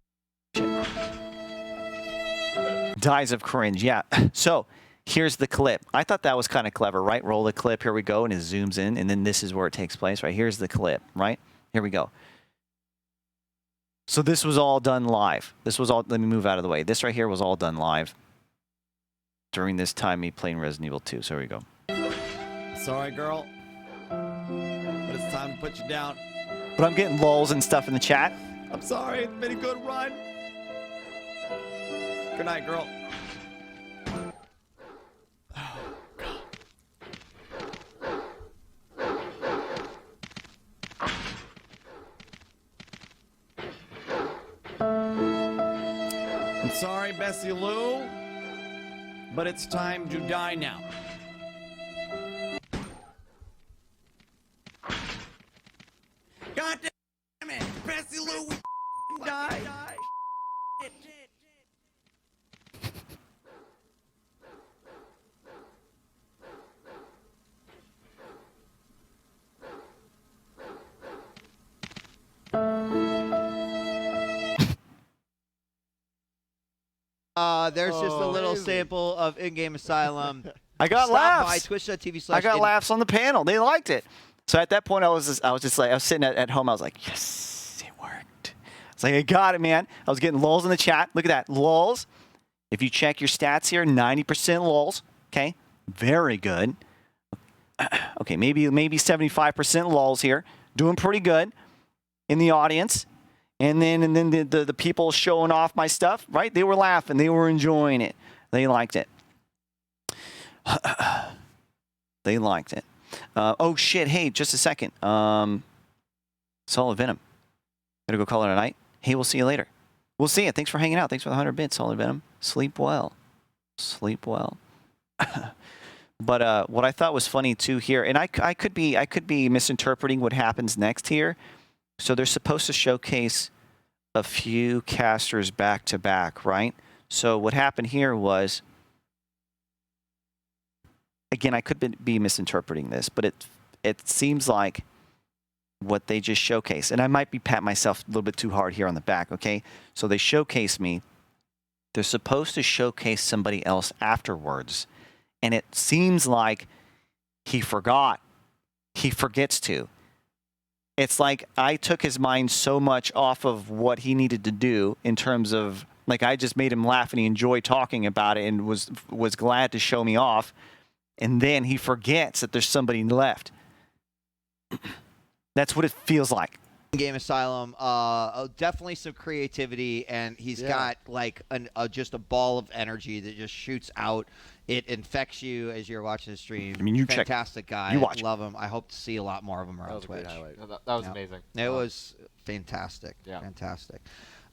Dies of cringe. Yeah. So here's the clip. I thought that was kind of clever, right? Roll the clip. Here we go. And it zooms in. And then this is where it takes place, right? Here's the clip, right? Here we go. So this was all done live. This was all, let me move out of the way. This right here was all done live during this time me playing Resident Evil 2. So here we go. Sorry, girl. But it's time to put you down. But I'm getting lulls and stuff in the chat. I'm sorry. It's been a good run. Good night, girl. I'm sorry, Bessie Lou, but it's time to die now. God damn it, Bessie Lou, we die. There's just a little sample of In-Game Asylum. I got Stop by laughs. twitch.tv/. I got laughs on the panel. They liked it. So at that point, I was sitting at home. I was like, yes, it worked. I was like, I got it, man. I was getting lulls in the chat. Look at that, lulls. If you check your stats here, 90% lulls. Okay, very good. Okay, maybe 75% lulls here. Doing pretty good in the audience. And then the people showing off my stuff, right? They were laughing. They were enjoying it. They liked it. They liked it. Oh, shit. Hey, just a second. Solid Venom. Gotta go call it a night. Hey, we'll see you later. We'll see you. Thanks for hanging out. Thanks for the 100 bits, Solid Venom. Sleep well. Sleep well. But what I thought was funny, too, here, and I could be misinterpreting what happens next here. So they're supposed to showcase a few casters back to back, right? So what happened here was, again, I could be misinterpreting this, but it seems like what they just showcased, and I might be patting myself a little bit too hard here on the back, okay? So they showcase me. They're supposed to showcase somebody else afterwards, and it seems like he forgot. He forgets to. It's like I took his mind so much off of what he needed to do in terms of, like, I just made him laugh and he enjoyed talking about it and was glad to show me off. And then he forgets that there's somebody left. That's what it feels like. Game Asylum, definitely some creativity, and he's got like just a ball of energy that just shoots out. It infects you as you're watching the stream. I mean, you fantastic guy. You watch. Love him. I hope to see a lot more of him around Twitch. That was amazing. It was fantastic. Yeah. Fantastic.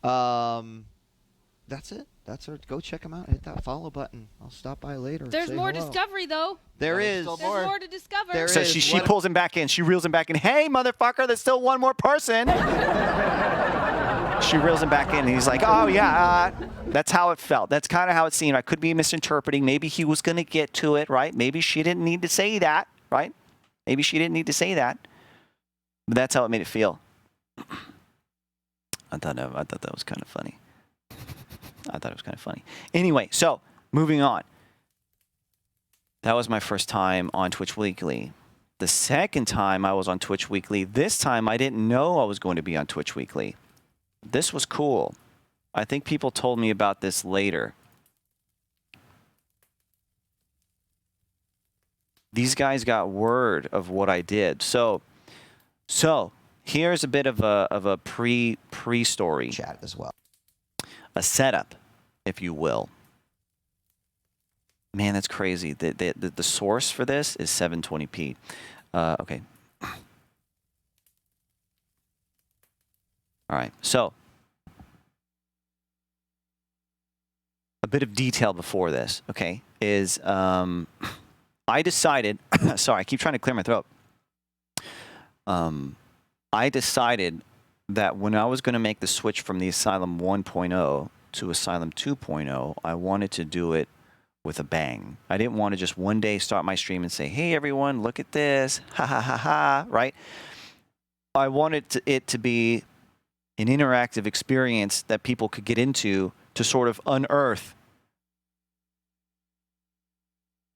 That's it. That's it. Go check him out. Hit that follow button. I'll stop by later. There's say more hello. discovery, though. There is. There's more to discover. There So is. she pulls him back in. She reels him back in. Hey, motherfucker, there's still one more person. She reels him back in, and he's like, oh, yeah, that's how it felt. That's kind of how it seemed. I could be misinterpreting. Maybe he was going to get to it, right? Maybe she didn't need to say that, right? Maybe she didn't need to say that. But that's how it made it feel. I thought that was kind of funny. I thought it was kind of funny. Anyway, so moving on. That was my first time on Twitch Weekly. The second time I was on Twitch Weekly, this time I didn't know I was going to be on Twitch Weekly. This was cool. I think people told me about this later. These guys got word of what I did. So here's a bit of a pre-story. Chat as well. A setup, if you will. Man, that's crazy. The source for this is 720p. Okay. All right. So a bit of detail before this, okay, is I decided, sorry, I keep trying to clear my throat. I decided that when I was going to make the switch from the Asylum 1.0 to Asylum 2.0, I wanted to do it with a bang. I didn't want to just one day start my stream and say, hey, everyone, look at this. Ha, ha, ha, ha, right? I wanted it to be an interactive experience that people could get into to sort of unearth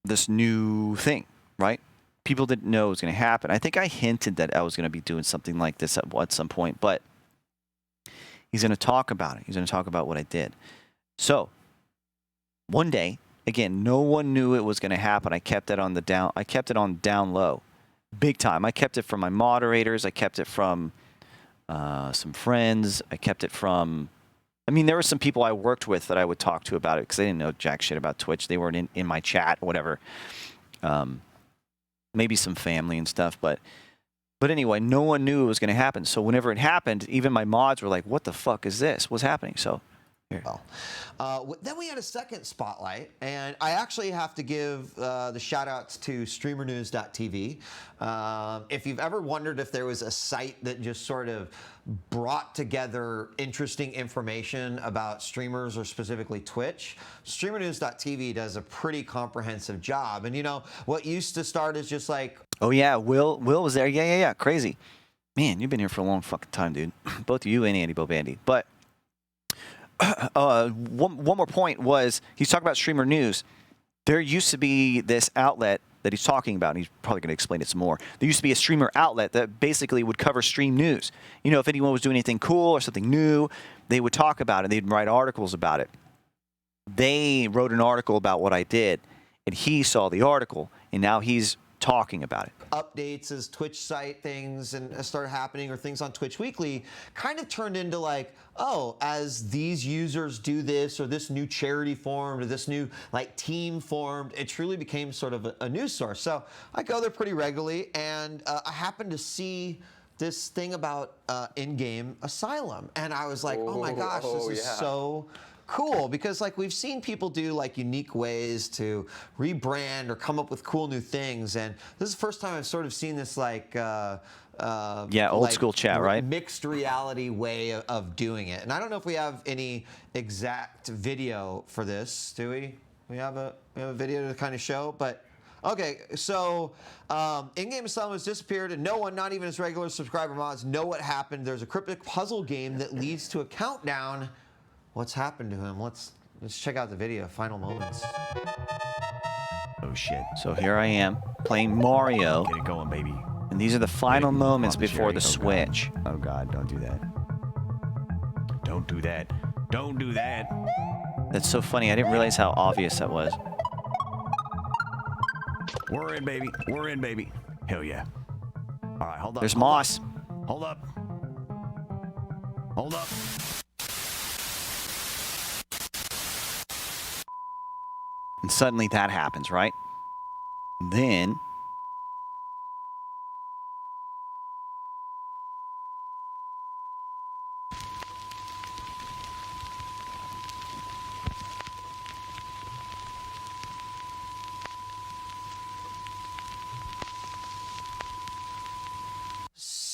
this new thing, right? People didn't know it was going to happen. I think I hinted that I was going to be doing something like this at some point, but he's going to talk about it. He's going to talk about what I did. So one day, again, no one knew it was going to happen. I kept it on down low, big time. I kept it from my moderators. I kept it from some friends. I kept it from, I mean, there were some people I worked with that I would talk to about it because they didn't know jack shit about Twitch. They weren't in my chat or whatever. Maybe some family and stuff, but anyway, no one knew it was going to happen. So whenever it happened, even my mods were like, what the fuck is this? What's happening? So here. Then we had a second spotlight, and I actually have to give the shout-outs to StreamerNews.tv. If you've ever wondered if there was a site that just sort of brought together interesting information about streamers or specifically Twitch, StreamerNews.tv does a pretty comprehensive job. And, you know, what used to start as just like... Oh, yeah, Will was there. Yeah, crazy. Man, you've been here for a long fucking time, dude. Both you and Andy Bobandy. But... one more point was he's talking about streamer news. There used to be this outlet that he's talking about, and he's probably going to explain it some more. There used to be a streamer outlet that basically would cover stream news. You know, if anyone was doing anything cool or something new, they would talk about it. They'd write articles about it. They wrote an article about what I did, and he saw the article, and now he's talking about it. Updates as Twitch site things and started happening, or things on Twitch Weekly, kind of turned into like, oh, as these users do this, or this new charity formed, or this new like team formed, it truly became sort of a news source. So I go there pretty regularly, and I happened to see this thing about in-game Asylum, and I was like, oh my gosh, this is so cool, because like we've seen people do like unique ways to rebrand or come up with cool new things, and this is the first time I've sort of seen this like old school chat, right? Mixed reality way of doing it. And I don't know if we have any exact video for this, do we? We have a video to kind of show, but okay, so in-game Asylum has disappeared, and no one, not even his regular subscriber mods, know what happened. There's a cryptic puzzle game that leads to a countdown. What's happened to him? Let's check out the video. Final moments. Oh shit. So here I am playing Mario. Get it going, baby. And these are the final moments before the cherry. switch. Oh god, don't do that. Don't do that. Don't do that. That's so funny. I didn't realize how obvious that was. We're in, baby. We're in, baby. Hell yeah. All right, hold up. There's Moss. Hold up. Hold up. And suddenly that happens, right? Then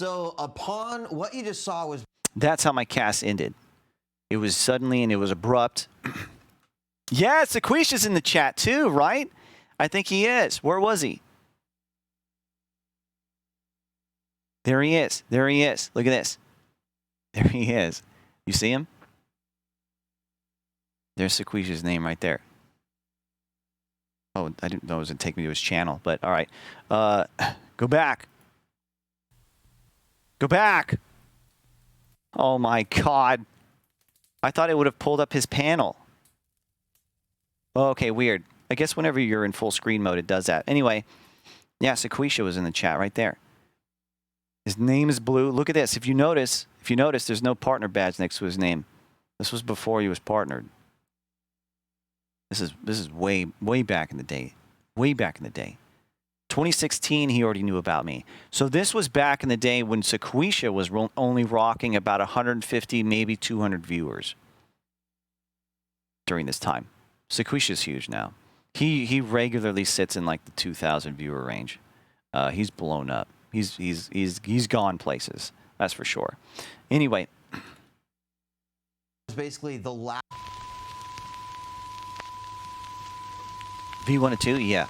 So upon what you just saw was that's how my cast ended. It was suddenly and it was abrupt. Yeah, Sequisha's in the chat too, right? I think he is. Where was he? There he is. There he is. Look at this. There he is. You see him? There's Sequisha's name right there. Oh, I didn't know it was going to take me to his channel, but all right. Go back. Go back. Oh my God. I thought it would have pulled up his panel. Oh, okay, weird. I guess whenever you're in full screen mode, it does that. Anyway, yeah, Sequisha was in the chat right there. His name is blue. Look at this. If you notice, there's no partner badge next to his name. This was before he was partnered. This is way back in the day. Way back in the day. 2016, he already knew about me. So this was back in the day when Sequisha was only rocking about 150, maybe 200 viewers during this time. Sequisha's huge now. He regularly sits in like the 2,000 viewer range. He's blown up. He's gone places. That's for sure. Anyway, was basically the last. V1 and 2, yeah.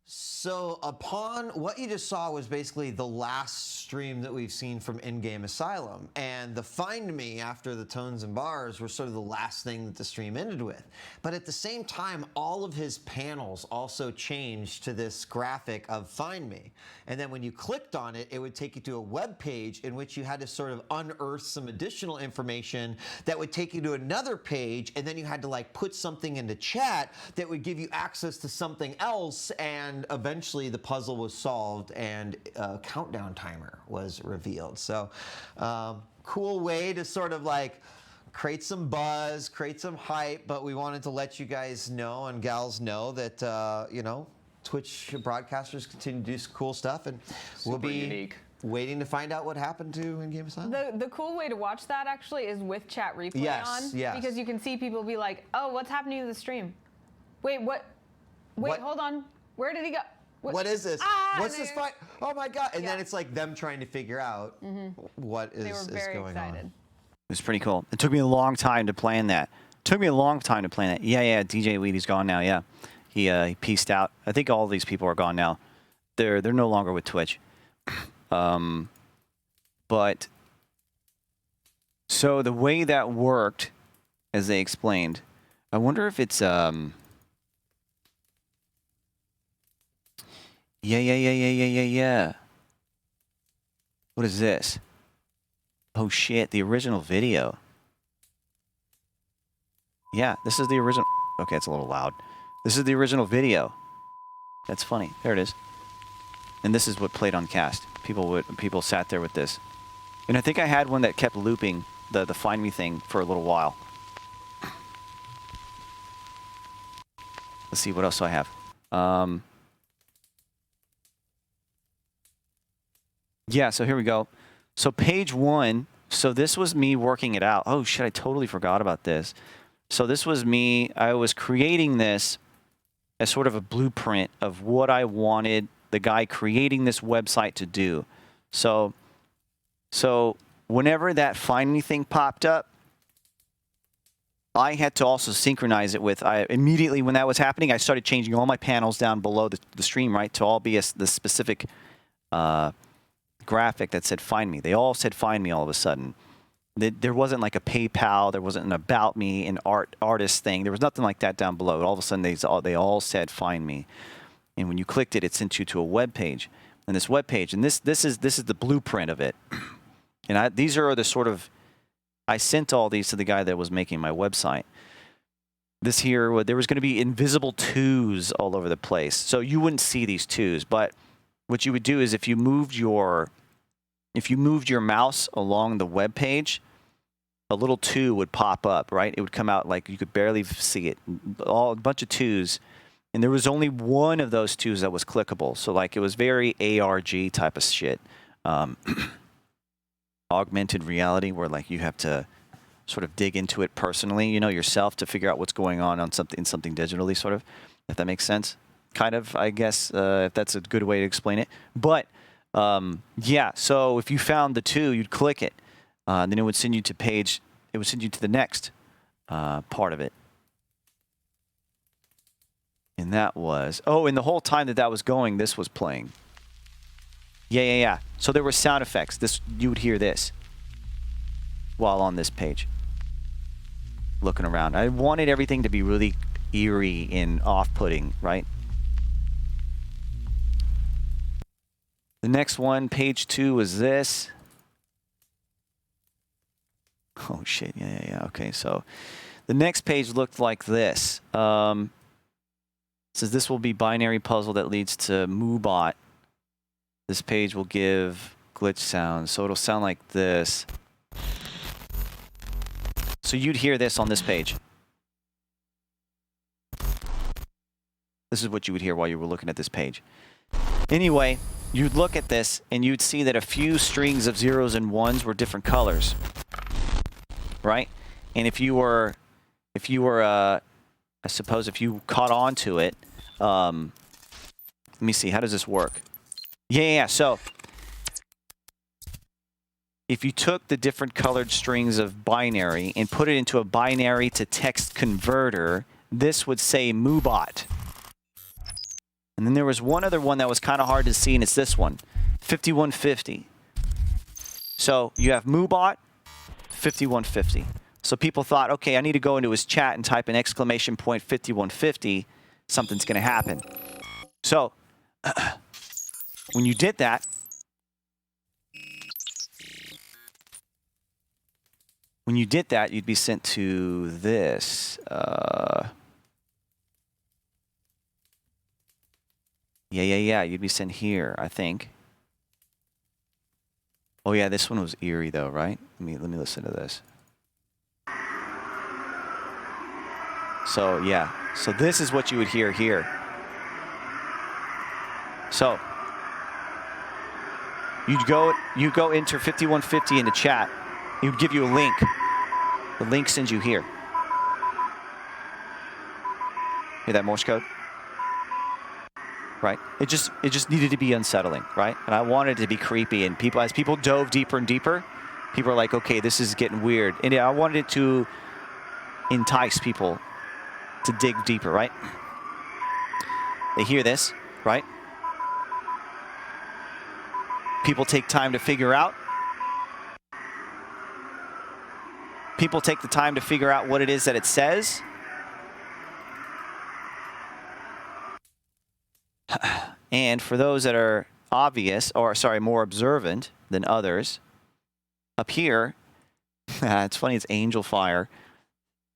So upon what you just saw was basically the last stream that we've seen from in-game Asylum, and the Find Me after the tones and bars were sort of the last thing that the stream ended with. But at the same time, all of his panels also changed to this graphic of Find Me, and then when you clicked on it, it would take you to a web page in which you had to sort of unearth some additional information that would take you to another page, and then you had to like put something into chat that would give you access to something else, and eventually the puzzle was solved and a countdown timer was revealed. So cool way to sort of like create some buzz, create some hype, but we wanted to let you guys know and gals know that, you know, Twitch broadcasters continue to do some cool stuff, and we'll be waiting to find out what happened to in-game Asylum. The cool way to watch that actually is with chat replay on. Yes. Because you can see people be like, oh, what's happening to the stream? Wait, what? Wait, hold on. Where did he go? What is this? What's this fight? Oh my God. And then it's like them trying to figure out what is, they were very going excited. on. It was pretty cool. It took me a long time to plan that. Yeah, DJ Weedy's gone now, yeah. He peaced out. I think all of these people are gone now. They're no longer with Twitch. But so the way that worked, as they explained, I wonder if it's Yeah. What is this? Oh shit, the original video. Yeah, this is the original. Okay, it's a little loud. This is the original video. That's funny. There it is. And this is what played on cast. People sat there with this. And I think I had one that kept looping the Find Me thing for a little while. Let's see, what else do I have? Yeah, so here we go. So page 1, so this was me working it out. Oh shit, I totally forgot about this. So this was me, I was creating this as sort of a blueprint of what I wanted the guy creating this website to do. So whenever that Find Me thing popped up, I had to also synchronize it with, immediately when that was happening, I started changing all my panels down below the stream, right, to all be the specific graphic that said Find Me. They all said Find Me all of a sudden. There wasn't like a PayPal, there wasn't an About Me, an artist thing. There was nothing like that down below. All of a sudden, they all said Find Me. And when you clicked it, it sent you to a web page. And this web page, and this is the blueprint of it. And these are the sort of, I sent all these to the guy that was making my website. This here, there was going to be invisible twos all over the place. So you wouldn't see these twos, but what you would do is if you moved your mouse along the web page, a little 2 would pop up, right? It would come out like you could barely see it. A bunch of 2s. And there was only one of those 2s that was clickable. So like it was very ARG type of shit. Augmented reality, where like you have to sort of dig into it personally, yourself to figure out what's going on something digitally, sort of, if that makes sense. Kind of, I guess, if that's a good way to explain it. But yeah, so if you found the 2, you'd click it. Then it would send you to the next part of it. And that was, and the whole time that was going, this was playing. Yeah. So there were sound effects. You would hear this while on this page. Looking around. I wanted everything to be really eerie and off-putting, right? The next one, page 2, was this. Oh shit, yeah. Okay, so the next page looked like this. It says this will be binary puzzle that leads to Moobot. This page will give glitch sounds, so it'll sound like this. So you'd hear this on this page. This is what you would hear while you were looking at this page. Anyway, you'd look at this and you'd see that a few strings of 0s and 1s were different colors. Right? And if you were, I suppose if you caught on to it, let me see, how does this work? Yeah, so if you took the different colored strings of binary and put it into a binary to text converter, this would say Moobot. And then there was one other one that was kind of hard to see, and it's this one, 5150. So you have Moobot, 5150. So people thought, okay, I need to go into his chat and type an exclamation point 5150. Something's going to happen. So when you did that, you'd be sent to this. Yeah. You'd be sent here, I think. Oh yeah, this one was eerie though, right? Let me listen to this. So yeah, so this is what you would hear here. So you'd go enter 5150 into chat. It would give you a link. The link sends you here. Hear that Morse code? Right? It just needed to be unsettling, right? And I wanted it to be creepy, and as people dove deeper and deeper, people are like, okay, this is getting weird. And I wanted it to entice people to dig deeper, right? They hear this, right? People take time to figure out. People take the time to figure out what it is that it says. And for those that are more observant than others, up here, it's funny, it's Angel Fire.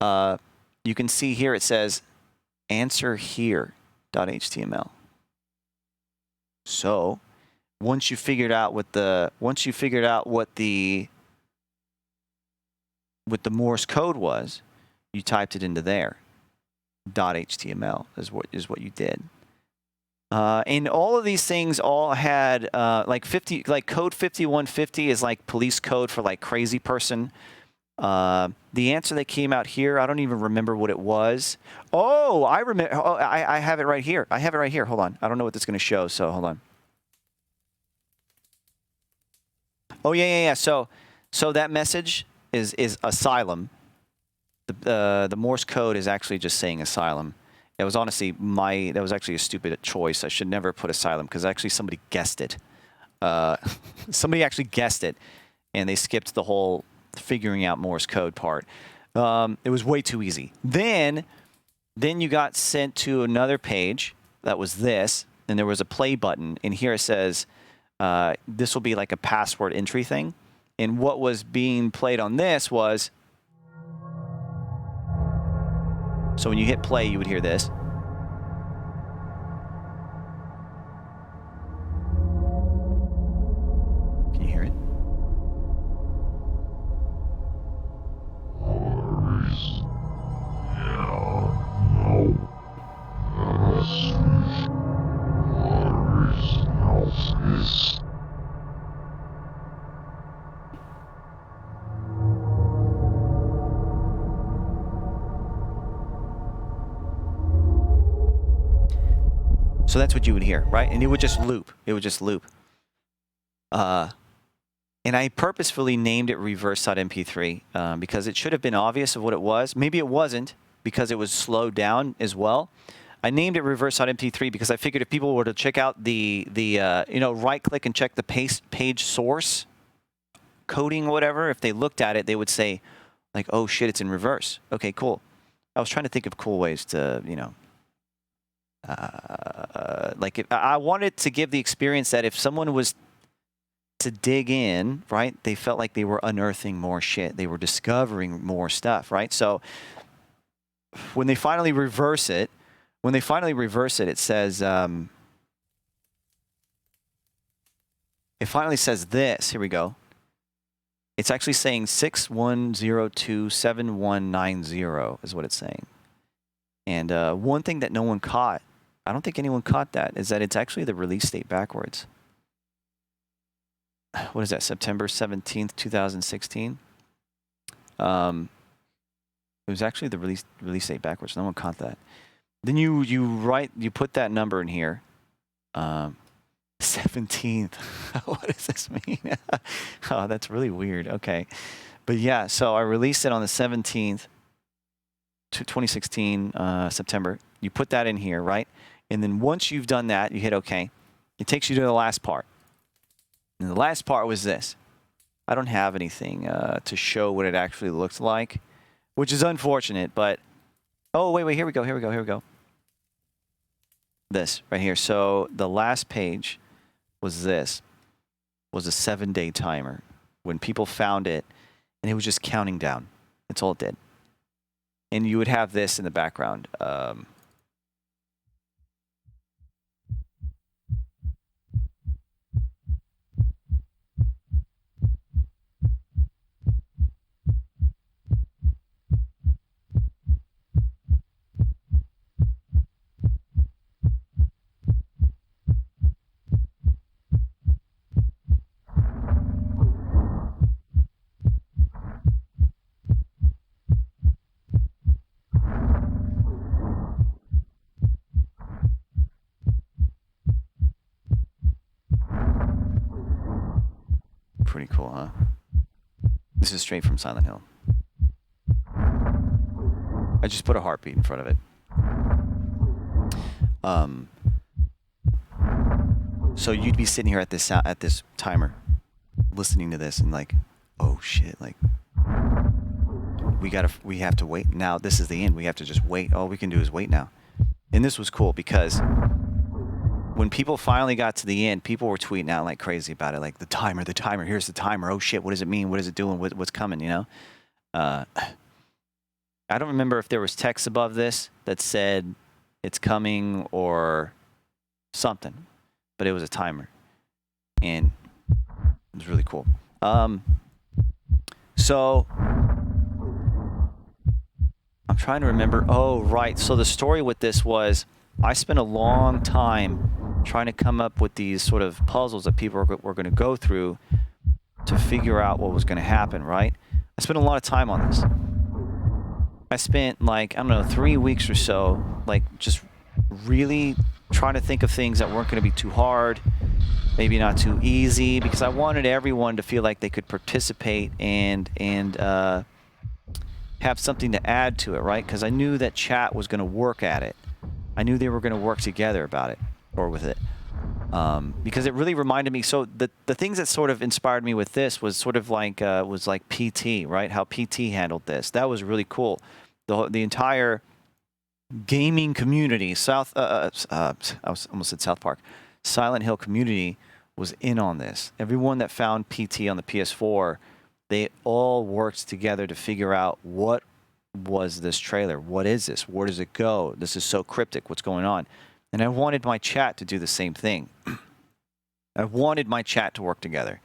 You can see here it says answer here.html. So once you figured out what the Morse code was, you typed it into there. .html is what you did. And all of these things all had like code 5150 is like police code for like crazy person. The answer that came out here, I don't even remember what it was. Oh, I remember. Oh, I have it right here. Hold on. I don't know what this is going to show, so hold on. Oh, yeah. So that message is Asylum. The Morse code is actually just saying Asylum. It was honestly that was actually a stupid choice. I should never put Asylum because actually somebody guessed it. Somebody actually guessed it, and they skipped the whole figuring out Morse code part. It was way too easy. Then you got sent to another page that was this, and there was a play button, and here it says this will be like a password entry thing. And what was being played on this was, so when you hit play, you would hear this. Can you hear it? So that's what you would hear, right? And it would just loop. And I purposefully named it reverse.mp3 because it should have been obvious of what it was. Maybe it wasn't because it was slowed down as well. I named it reverse.mp3 because I figured if people were to check out the right click and check the page source coding or whatever, if they looked at it, they would say like, oh shit, it's in reverse. Okay, cool. I was trying to think of cool ways to, I wanted to give the experience that if someone was to dig in, right, they felt like they were unearthing more shit. They were discovering more stuff, right? So when they finally reverse it, it says, it finally says this. Here we go. It's actually saying 61027190 is what it's saying. And one thing that no one caught, I don't think anyone caught that, is that it's actually the release date backwards. What is that, September 17th, 2016? It was actually the release date backwards. No one caught that. Then you put that number in here. 17th. What does this mean? Oh, that's really weird. Okay. But yeah, so I released it on the 17th, 2016, September. You put that in here, right? And then once you've done that, you hit OK. It takes you to the last part. And the last part was this. I don't have anything to show what it actually looks like, which is unfortunate, but oh, wait, here we go. This right here. So the last page was this, was a 7-day timer when people found it, and it was just counting down. That's all it did. And you would have this in the background. Pretty cool, huh? This is straight from Silent Hill. I just put a heartbeat in front of it. So you'd be sitting here at this timer, listening to this, and like, oh shit, like we have to wait. Now this is the end. We have to just wait. All we can do is wait now. And this was cool because when people finally got to the end, people were tweeting out like crazy about it. Like, the timer, here's the timer. Oh shit, what does it mean? What is it doing? What's coming, I don't remember if there was text above this that said it's coming or something. but it was a timer, and it was really cool. So I'm trying to remember. Oh, right. So the story with this was I spent a long time trying to come up with these sort of puzzles that people were going to go through to figure out what was going to happen, right? I spent a lot of time on this. I spent like, I don't know, 3 weeks or so, like just really trying to think of things that weren't going to be too hard, maybe not too easy, because I wanted everyone to feel like they could participate and have something to add to it, right? Because I knew that chat was going to work at it. I knew they were going to work together about it, or with it. Because it really reminded me, so the things that sort of inspired me with this was sort of like PT, right? How PT handled this. That was really cool. The entire gaming community, I almost said South Park, Silent Hill community was in on this. Everyone that found PT on the PS4, they all worked together to figure out what was this trailer? What is this? Where does it go? This is so cryptic. What's going on? And I wanted my chat to do the same thing. I wanted my chat to work together.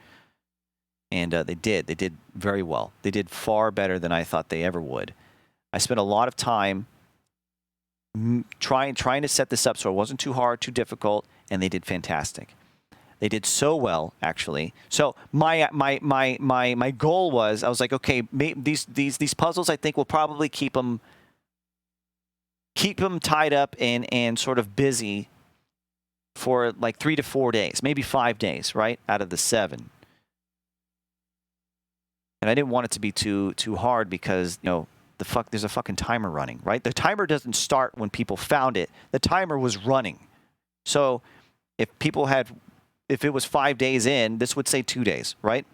And they did. They did very well. They did far better than I thought they ever would. I spent a lot of time trying to set this up so it wasn't too hard, too difficult, and they did fantastic. They did so well, actually. So my goal was, I was like, okay, these puzzles, I think, will probably keep them tied up and sort of busy for like 3 to 4 days, maybe 5 days, right, out of the 7. And I didn't want it to be too hard because, you know, there's a fucking timer running, right? The timer doesn't start when people found it. The timer was running. So if it was 5 days in, this would say 2 days, right?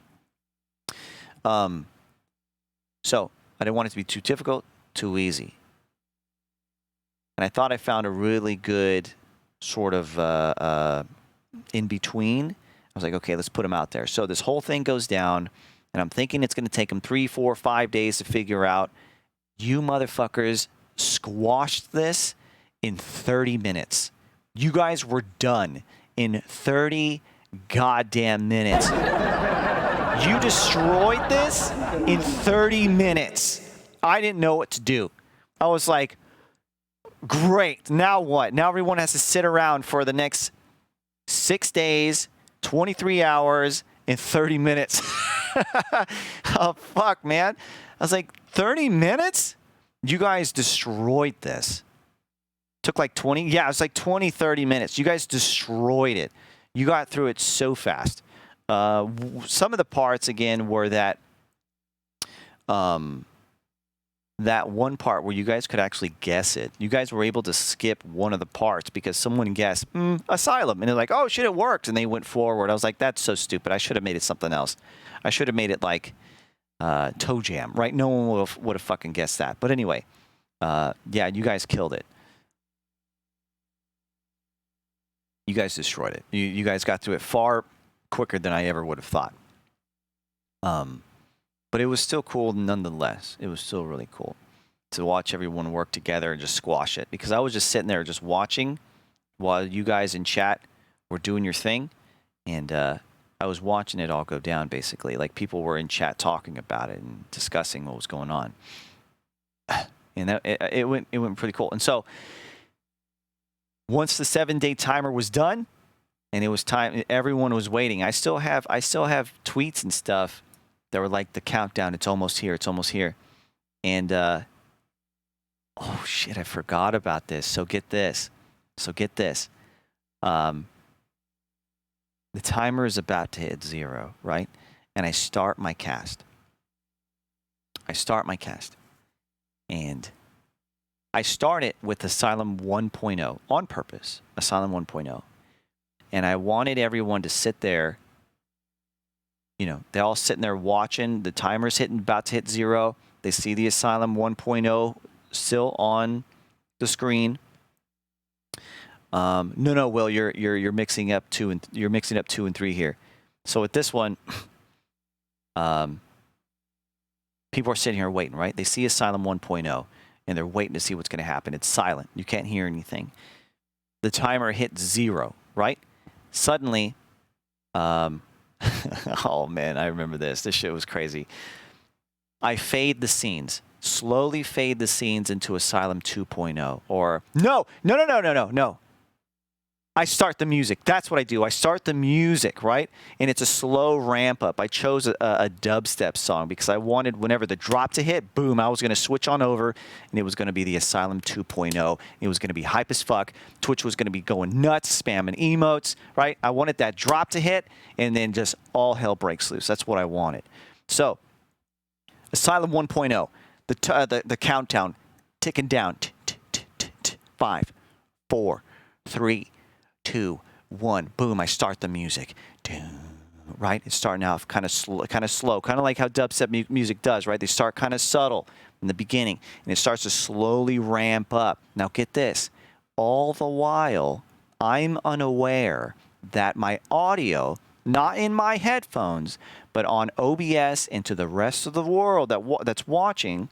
So I didn't want it to be too difficult, too easy. And I thought I found a really good sort of in between. I was like, okay, let's put them out there. So this whole thing goes down, and I'm thinking it's going to take them 3, 4, 5 days to figure out. You motherfuckers squashed this in 30 minutes. You guys were done in 30 goddamn minutes. You destroyed this in 30 minutes. I didn't know what to do. I was like, great, now what? Now everyone has to sit around for the next 6 days, 23 hours, and 30 minutes. Oh, fuck, man. I was like, 30 minutes? You guys destroyed this. Took like 20? Yeah, it was like 20, 30 minutes. You guys destroyed it. You got through it so fast. Some of the parts, again, were that that one part where you guys could actually guess it. You guys were able to skip one of the parts because someone guessed, Asylum. And they're like, oh, shit, it worked. And they went forward. I was like, that's so stupid. I should have made it something else. I should have made it like Toe Jam, right? No one would have fucking guessed that. But anyway, yeah, you guys killed it. You guys destroyed it. You guys got through it far quicker than I ever would have thought. But it was still cool nonetheless. It was still really cool to watch everyone work together and just squash it. Because I was just sitting there just watching while you guys in chat were doing your thing. And I was watching it all go down, basically. Like, people were in chat talking about it and discussing what was going on. And it went pretty cool. And so once the 7-day timer was done and it was time, everyone was waiting. I still have tweets and stuff that were like the countdown. It's almost here. It's almost here. And oh shit, I forgot about this. So get this. The timer is about to hit 0, right? And I start my cast. And I start it with Asylum 1.0 on purpose. Asylum 1.0. And I wanted everyone to sit there. You know, they're all sitting there watching. The timer's about to hit 0. They see the Asylum 1.0 still on the screen. No, Will, you're mixing up 2 and 3 here. So with this one, people are sitting here waiting, right? They see Asylum 1.0 and they're waiting to see what's going to happen. It's silent. You can't hear anything. The timer hit 0, right? suddenly, oh man, I remember this. This shit was crazy. I fade the scenes, slowly fade the scenes into Asylum 2.0. Or, no. I start the music. That's what I do. I start the music, right? And it's a slow ramp up. I chose a dubstep song because I wanted whenever the drop to hit, boom, I was going to switch on over, and it was going to be the Asylum 2.0. It was going to be hype as fuck. Twitch was going to be going nuts, spamming emotes, right? I wanted that drop to hit, and then just all hell breaks loose. That's what I wanted. So, Asylum 1.0, the countdown ticking down. 5, 4, 3, 2, 1. Boom! I start the music. Right? It's starting out kind of slow, kind of like how dubstep music does. Right? They start kind of subtle in the beginning, and it starts to slowly ramp up. Now get this. All the while, I'm unaware that my audio, not in my headphones, but on OBS and to the rest of the world that's watching,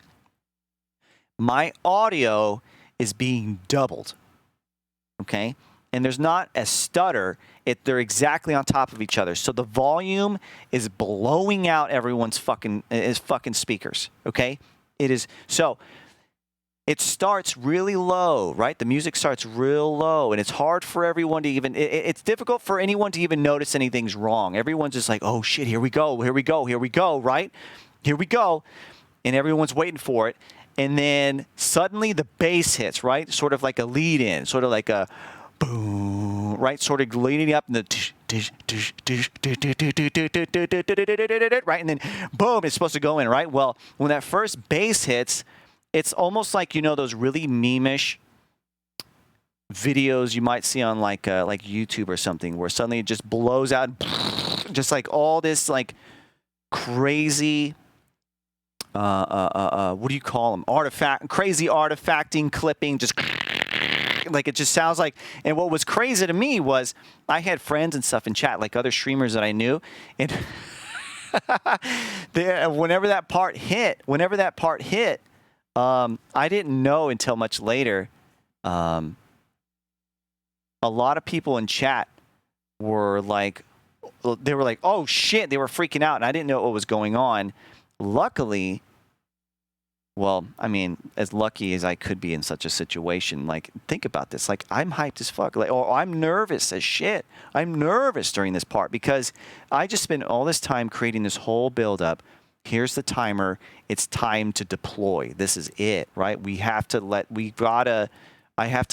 my audio is being doubled. Okay? And there's not a stutter. They're exactly on top of each other. So the volume is blowing out everyone's fucking speakers. Okay? It is. So it starts really low, right? The music starts real low, and it's hard for everyone to even, it's difficult for anyone to even notice anything's wrong. Everyone's just like, oh shit, here we go, right? Here we go. And everyone's waiting for it. And then suddenly the bass hits, right? Sort of like a lead in, sort of like a boom, right? Sort of leading up in the right? And then boom, it's supposed to go in, right? Well, when that first bass hits, it's almost like, you know, those really meme-ish videos you might see on like YouTube or something, where suddenly it just blows out, just like all this like crazy, what do you call them? Crazy artifacting, clipping, just like it just sounds like. And what was crazy to me was I had friends and stuff in chat, like other streamers that I knew, and whenever that part hit, I didn't know until much later. A lot of people in chat were like, oh shit, they were freaking out, and I didn't know what was going on. Luckily, well, I mean, as lucky as I could be in such a situation, like, think about this. Like, I'm hyped as fuck. Like, or I'm nervous as shit. I'm nervous during this part because I just spent all this time creating this whole build-up. Here's the timer. It's time to deploy. This is it, right? I have to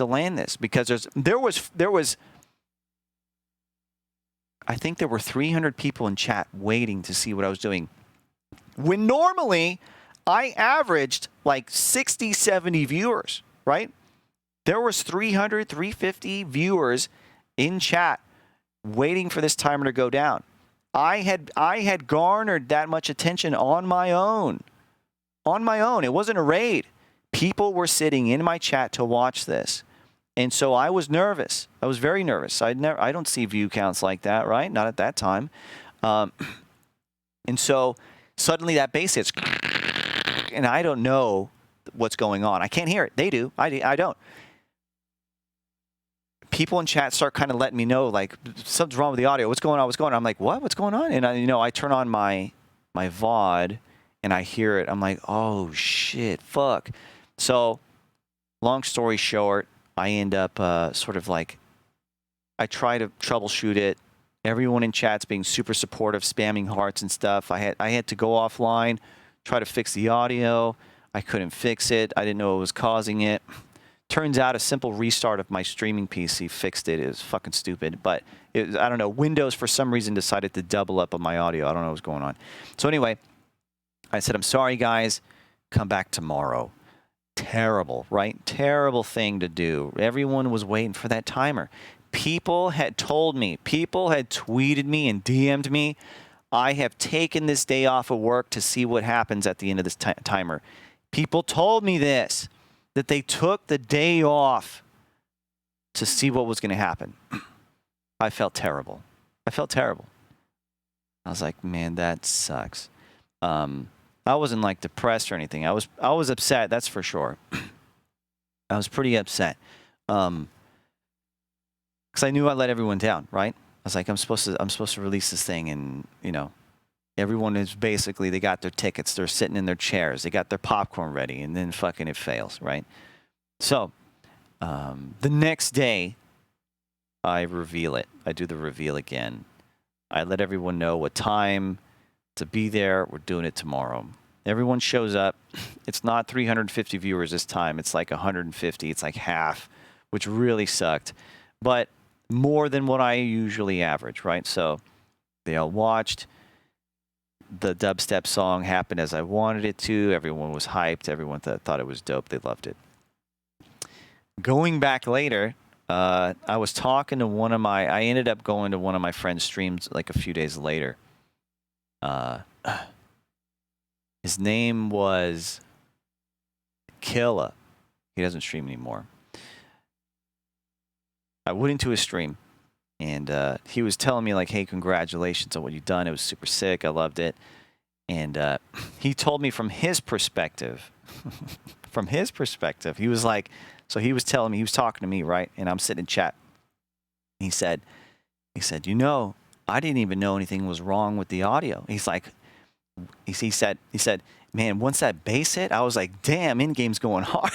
land this because there was, I think there were 300 people in chat waiting to see what I was doing. When normally I averaged like 60, 70 viewers, right? There was 300, 350 viewers in chat waiting for this timer to go down. I had garnered that much attention on my own. It wasn't a raid. People were sitting in my chat to watch this. And so I was nervous. I was very nervous. I don't see view counts like that, right? Not at that time. And so suddenly that bass hits, and I don't know what's going on. I can't hear it. They do. I don't. People in chat start kind of letting me know, like, something's wrong with the audio. What's going on? I'm like, what? What's going on? And I turn on my VOD, and I hear it. I'm like, oh shit, fuck. So, long story short, I end up sort of like, I try to troubleshoot it. Everyone in chat's being super supportive, spamming hearts and stuff. I had to go offline, try to fix the audio. I couldn't fix it. I didn't know what was causing it. Turns out a simple restart of my streaming PC fixed it. It was fucking stupid. But I don't know. Windows, for some reason, decided to double up on my audio. I don't know what's going on. So anyway, I said, I'm sorry, guys. Come back tomorrow. Terrible, right? Terrible thing to do. Everyone was waiting for that timer. People had told me, people had tweeted me and DM'd me, I have taken this day off of work to see what happens at the end of this timer. People told me this, that they took the day off to see what was going to happen. I felt terrible. I was like, man, that sucks. I wasn't like depressed or anything. I was upset, that's for sure. I was pretty upset. Because I knew I let everyone down, right? was like, I'm supposed to release this thing, and you know, everyone is basically, they got their tickets, they're sitting in their chairs, they got their popcorn ready, and then fucking it fails, right? So the next day, I reveal it. I do the reveal again. I let everyone know what time to be there. We're doing it tomorrow. Everyone shows up. It's not 350 viewers this time. It's like 150. It's like half, which really sucked. But more than what I usually average, right? So they all watched. The dubstep song happened as I wanted it to. Everyone was hyped. Everyone thought it was dope. They loved it. Going back later, I was talking to I ended up going to one of my friend's streams like a few days later. His name was Killa. He doesn't stream anymore. I went into his stream, and he was telling me, like, hey, congratulations on what you've done. It was super sick. I loved it. And he told me from his perspective, he was like, so he was telling me, he was talking to me, right? And I'm sitting in chat. He said, you know, I didn't even know anything was wrong with the audio. He's like, he said, man, once that bass hit, I was like, damn, in-game's going hard.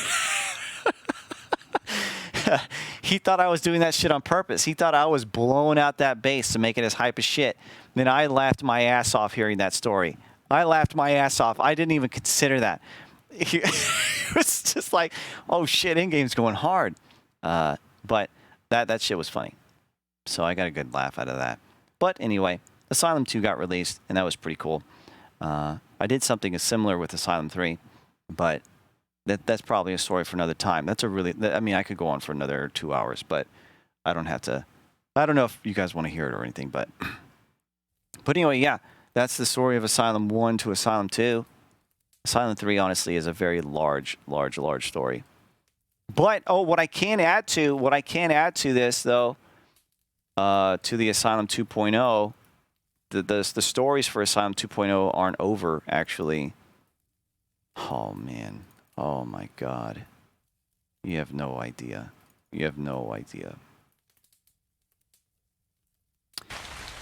He thought I was doing that shit on purpose. He thought I was blowing out that bass to make it as hype as shit. Then I laughed my ass off hearing that story. I laughed my ass off. I didn't even consider that. It was just like, oh shit, in-game's going hard. But that shit was funny. So I got a good laugh out of that. But anyway, Asylum 2 got released, and that was pretty cool. I did something similar with Asylum 3, but that's probably a story for another time. I mean, I could go on for another 2 hours, but I don't have to. I don't know if you guys want to hear it or anything, but anyway, yeah, that's the story of Asylum 1 to Asylum 2. Asylum 3, honestly, is a very large story. But what I can add to this though, to the Asylum 2.0, the stories for Asylum 2.0 aren't over, actually. Oh man, oh my God, you have no idea. You have no idea.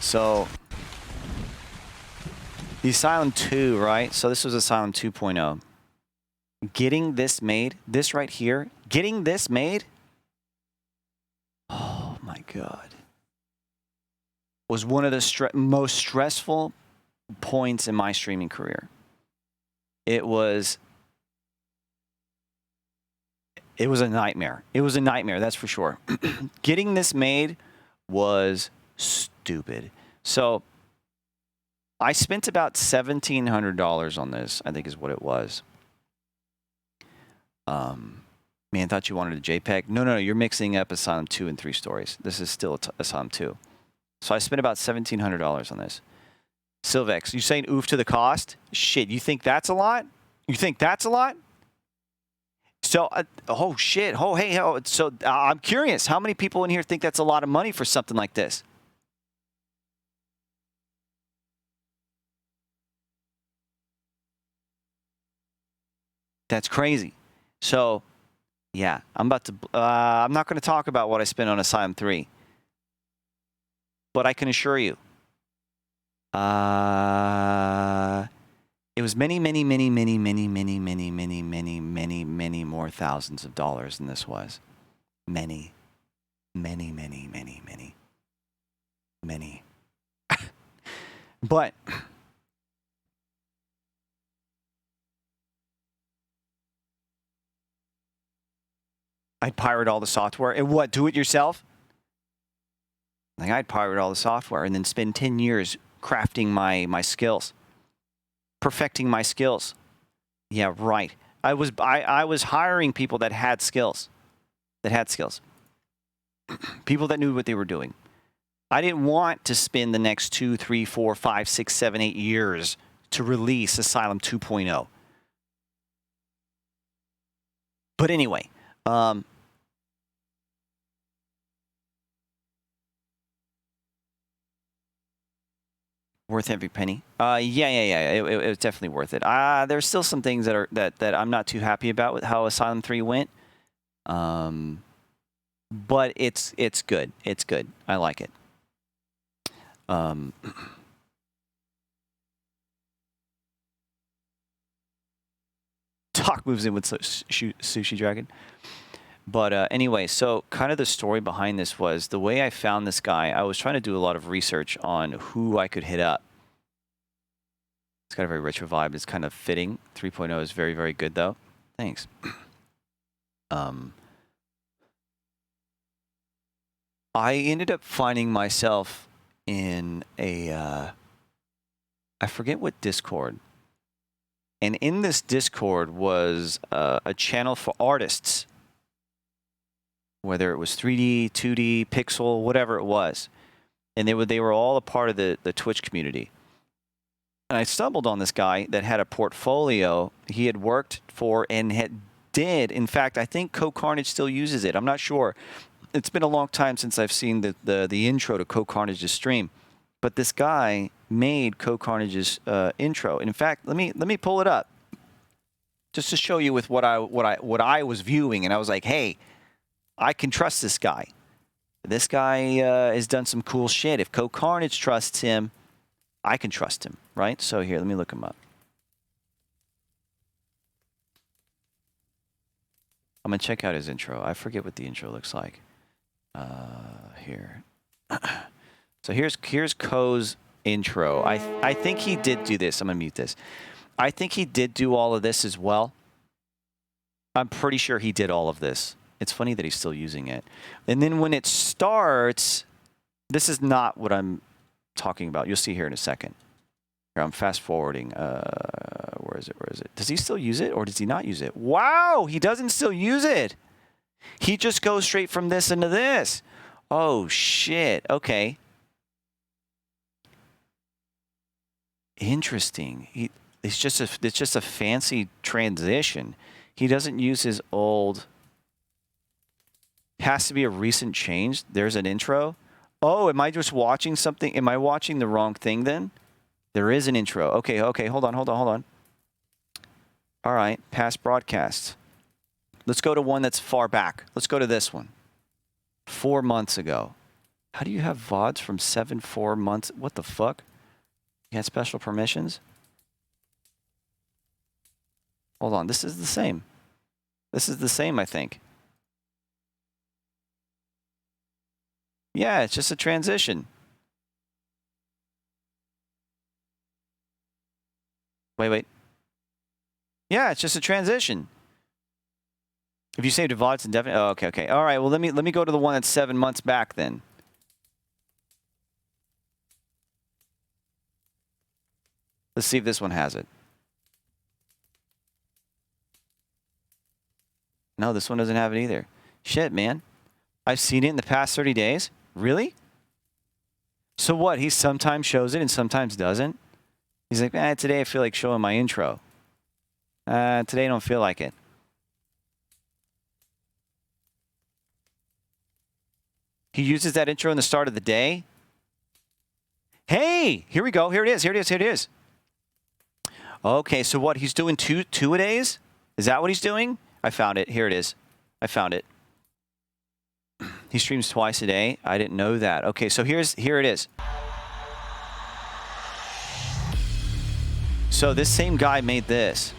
So the Asylum 2, right? So this was Asylum 2.0. Getting this made, this right here, getting this made, oh my God, was one of the most stressful points in my streaming career. It was a nightmare. It was a nightmare, that's for sure. Getting this made was stupid. So I spent about $1,700 on this, I think is what it was. Man, thought you wanted a JPEG. No, you're mixing up Asylum 2 and 3 stories. This is still Asylum 2. So I spent about $1,700 on this. Silvex, you saying oof to the cost? Shit, you think that's a lot? You think that's a lot? So, oh shit, oh hey, so I'm curious, how many people in here think that's a lot of money for something like this? That's crazy. So, yeah, I'm not going to talk about what I spent on Asylum 3. But I can assure you, it was many more thousands of dollars than this was. Many. But I'd pirate all the software. And what, do it yourself? Like, I'd pirate all the software and then spend 10 years crafting my skills, perfecting my skills. Yeah, right. I was hiring people that had skills, people that knew what they were doing. I didn't want to spend the next 2, 3, 4, 5, 6, 7, 8 years to release Asylum 2.0. But anyway, worth every penny. Yeah. It was definitely worth it. There's still some things that I'm not too happy about with how Asylum 3 went. But it's good. It's good. I like it. Doc moves in with Sushi Dragon. But anyway, so kind of the story behind this was the way I found this guy. I was trying to do a lot of research on who I could hit up. It's got a very retro vibe. It's kind of fitting. 3.0 is very, very good, though. Thanks. I ended up finding myself in a, I forget what Discord. And in this Discord was a channel for artists. Whether it was 3D, 2D, pixel, whatever it was. And they were all a part of the Twitch community. And I stumbled on this guy that had a portfolio he had worked for and in fact, I think Co-Carnage still uses it. I'm not sure. It's been a long time since I've seen the intro to Co-Carnage's stream. But this guy made Co-Carnage's intro. And in fact, let me pull it up. Just to show you with what I was viewing. And I was like, hey, I can trust this guy. This guy has done some cool shit. If Co-Carnage trusts him, I can trust him, right? So here, let me look him up. I'm going to check out his intro. I forget what the intro looks like. Here. So here's Ko's intro. I think he did do this. I'm going to mute this. I think he did do all of this as well. I'm pretty sure he did all of this. It's funny that he's still using it. And then when it starts, this is not what I'm talking about. You'll see here in a second. Here, I'm fast forwarding. Where is it? Where is it? Does he still use it or does he not use it? Wow, he doesn't still use it. He just goes straight from this into this. Oh, shit. Okay. Interesting. It's just a fancy transition. He doesn't use his old... Has to be a recent change. There's an intro. Oh, am I just watching something? Am I watching the wrong thing then? There is an intro. Okay, hold on. All right, past broadcasts. Let's go to one that's far back. Let's go to this one. 4 months ago. How do you have VODs from 4 months? What the fuck? You had special permissions? Hold on, this is the same. This is the same, I think. Yeah, it's just a transition. Wait. Yeah, it's just a transition. If you saved a VOD, it's indefinite. Oh, okay. All right, well, let me go to the one that's 7 months back then. Let's see if this one has it. No, this one doesn't have it either. Shit, man. I've seen it in the past 30 days. Really? So what? He sometimes shows it and sometimes doesn't? He's like, today I feel like showing my intro. Today I don't feel like it. He uses that intro in the start of the day. Hey, here we go. Here it is. Okay, so what? He's doing two a days? Is that what he's doing? I found it. Here it is. I found it. He streams twice a day. I didn't know that. Okay, so here it is. So this same guy made this.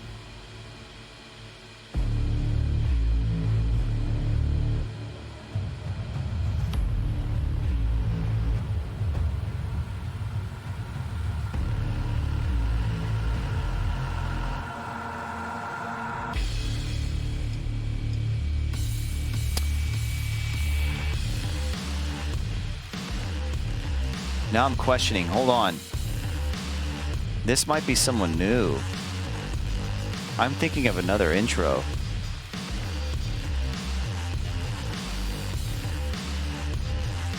Now I'm questioning. Hold on. This might be someone new. I'm thinking of another intro.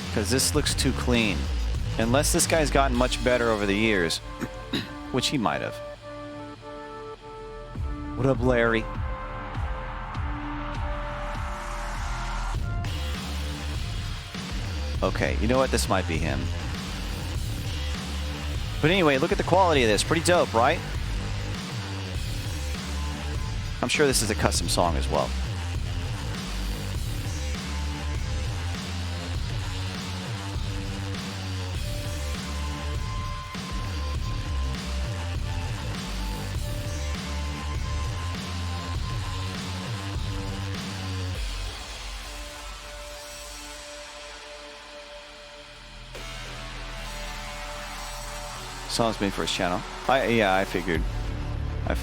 Because this looks too clean. Unless this guy's gotten much better over the years. Which he might have. What up, Larry? Okay, you know what? This might be him. But anyway, look at the quality of this. Pretty dope, right? I'm sure this is a custom song as well. Song's made for his channel. I figured. I was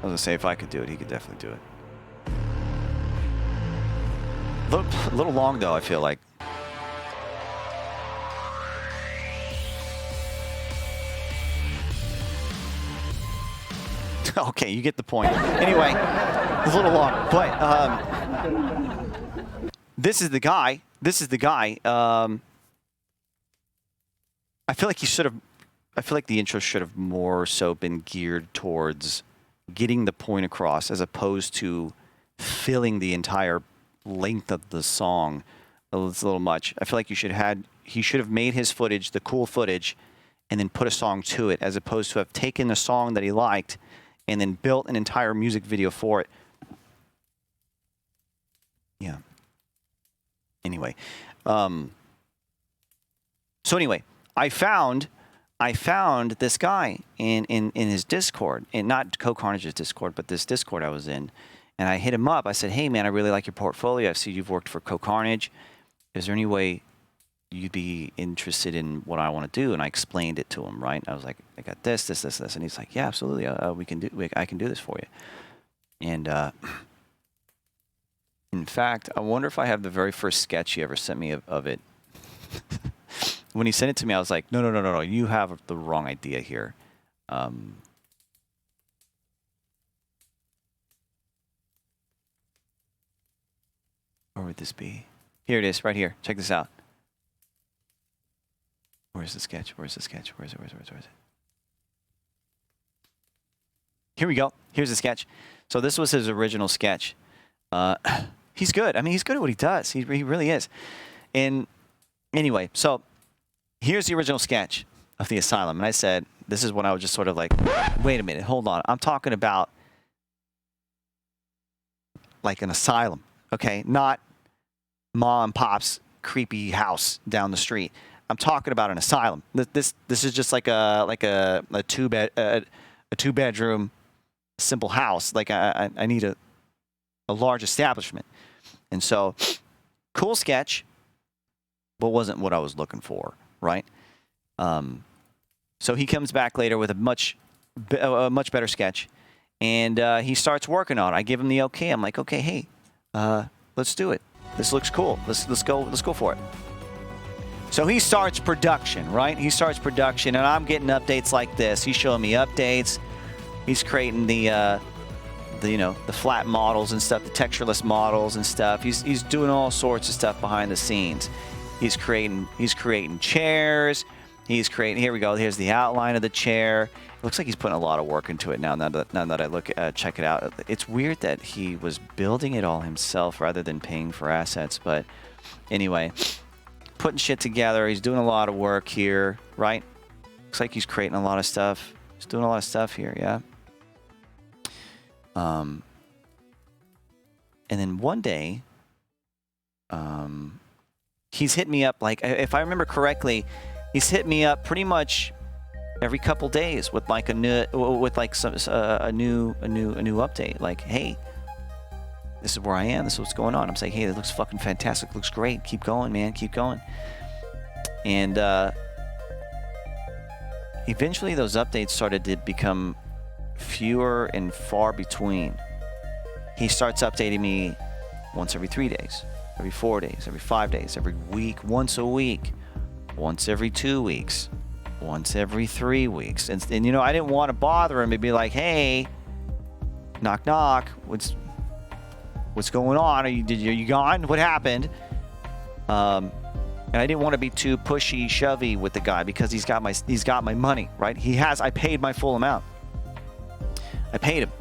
gonna say if I could do it, he could definitely do it. A little long though, I feel like. Okay, you get the point. Anyway, it's a little long, but this is the guy. I feel like the intro should have more so been geared towards getting the point across as opposed to filling the entire length of the song. It's a little much. I feel like he should have made his footage, the cool footage, and then put a song to it, as opposed to have taken a song that he liked and then built an entire music video for it. Yeah. Anyway. So anyway, I found this guy in his Discord, and not Co-Carnage's Discord, but this Discord I was in. And I hit him up. I said, hey, man, I really like your portfolio. I see you've worked for Co-Carnage. Is there any way you'd be interested in what I want to do? And I explained it to him, right? I was like, I got this. And he's like, yeah, absolutely. I can do this for you. And in fact, I wonder if I have the very first sketch he ever sent me of it. When he sent it to me, I was like, no. You have the wrong idea here. Where would this be? Here it is, right here. Check this out. Where's the sketch? Where is it? Here we go. Here's the sketch. So this was his original sketch. He's good. I mean, he's good at what he does. He really is. And anyway, so here's the original sketch of the Asylum. And I said, this is when I was just sort of like, wait a minute, hold on. I'm talking about like an asylum, okay? Not mom and pop's creepy house down the street. I'm talking about an asylum. This is just like a two bedroom simple house. Like I need a large establishment. And so, cool sketch, but wasn't what I was looking for, right? So he comes back later with a much better sketch, and he starts working on it. I give him the okay. I'm like, okay, hey, let's do it. This looks cool. Let's go for it. So he starts production, right? He starts production, and I'm getting updates like this. He's showing me updates. He's creating the flat models and stuff, the textureless models and stuff. He's doing all sorts of stuff behind the scenes. He's creating chairs. Here we go. Here's the outline of the chair. It looks like he's putting a lot of work into it now that I check it out. It's weird that he was building it all himself rather than paying for assets. But anyway, putting shit together. He's doing a lot of work here, right? Looks like he's creating a lot of stuff. He's doing a lot of stuff here, yeah. And then one day, he's hit me up, like, if I remember correctly, he's hit me up pretty much every couple days with like a new update. Like, hey, this is where I am. This is what's going on. I'm saying, hey, that looks fucking fantastic. Looks great. Keep going, man. Keep going. And eventually, those updates started to become fewer and far between. He starts updating me once every 3 days, every 4 days, every 5 days, every week, once a week, once every 2 weeks, once every 3 weeks. And I didn't want to bother him and be like, hey, knock, knock, what's going on? Are you gone? What happened? And I didn't want to be too pushy, shovey with the guy because he's got my money, right? I paid my full amount. I paid him.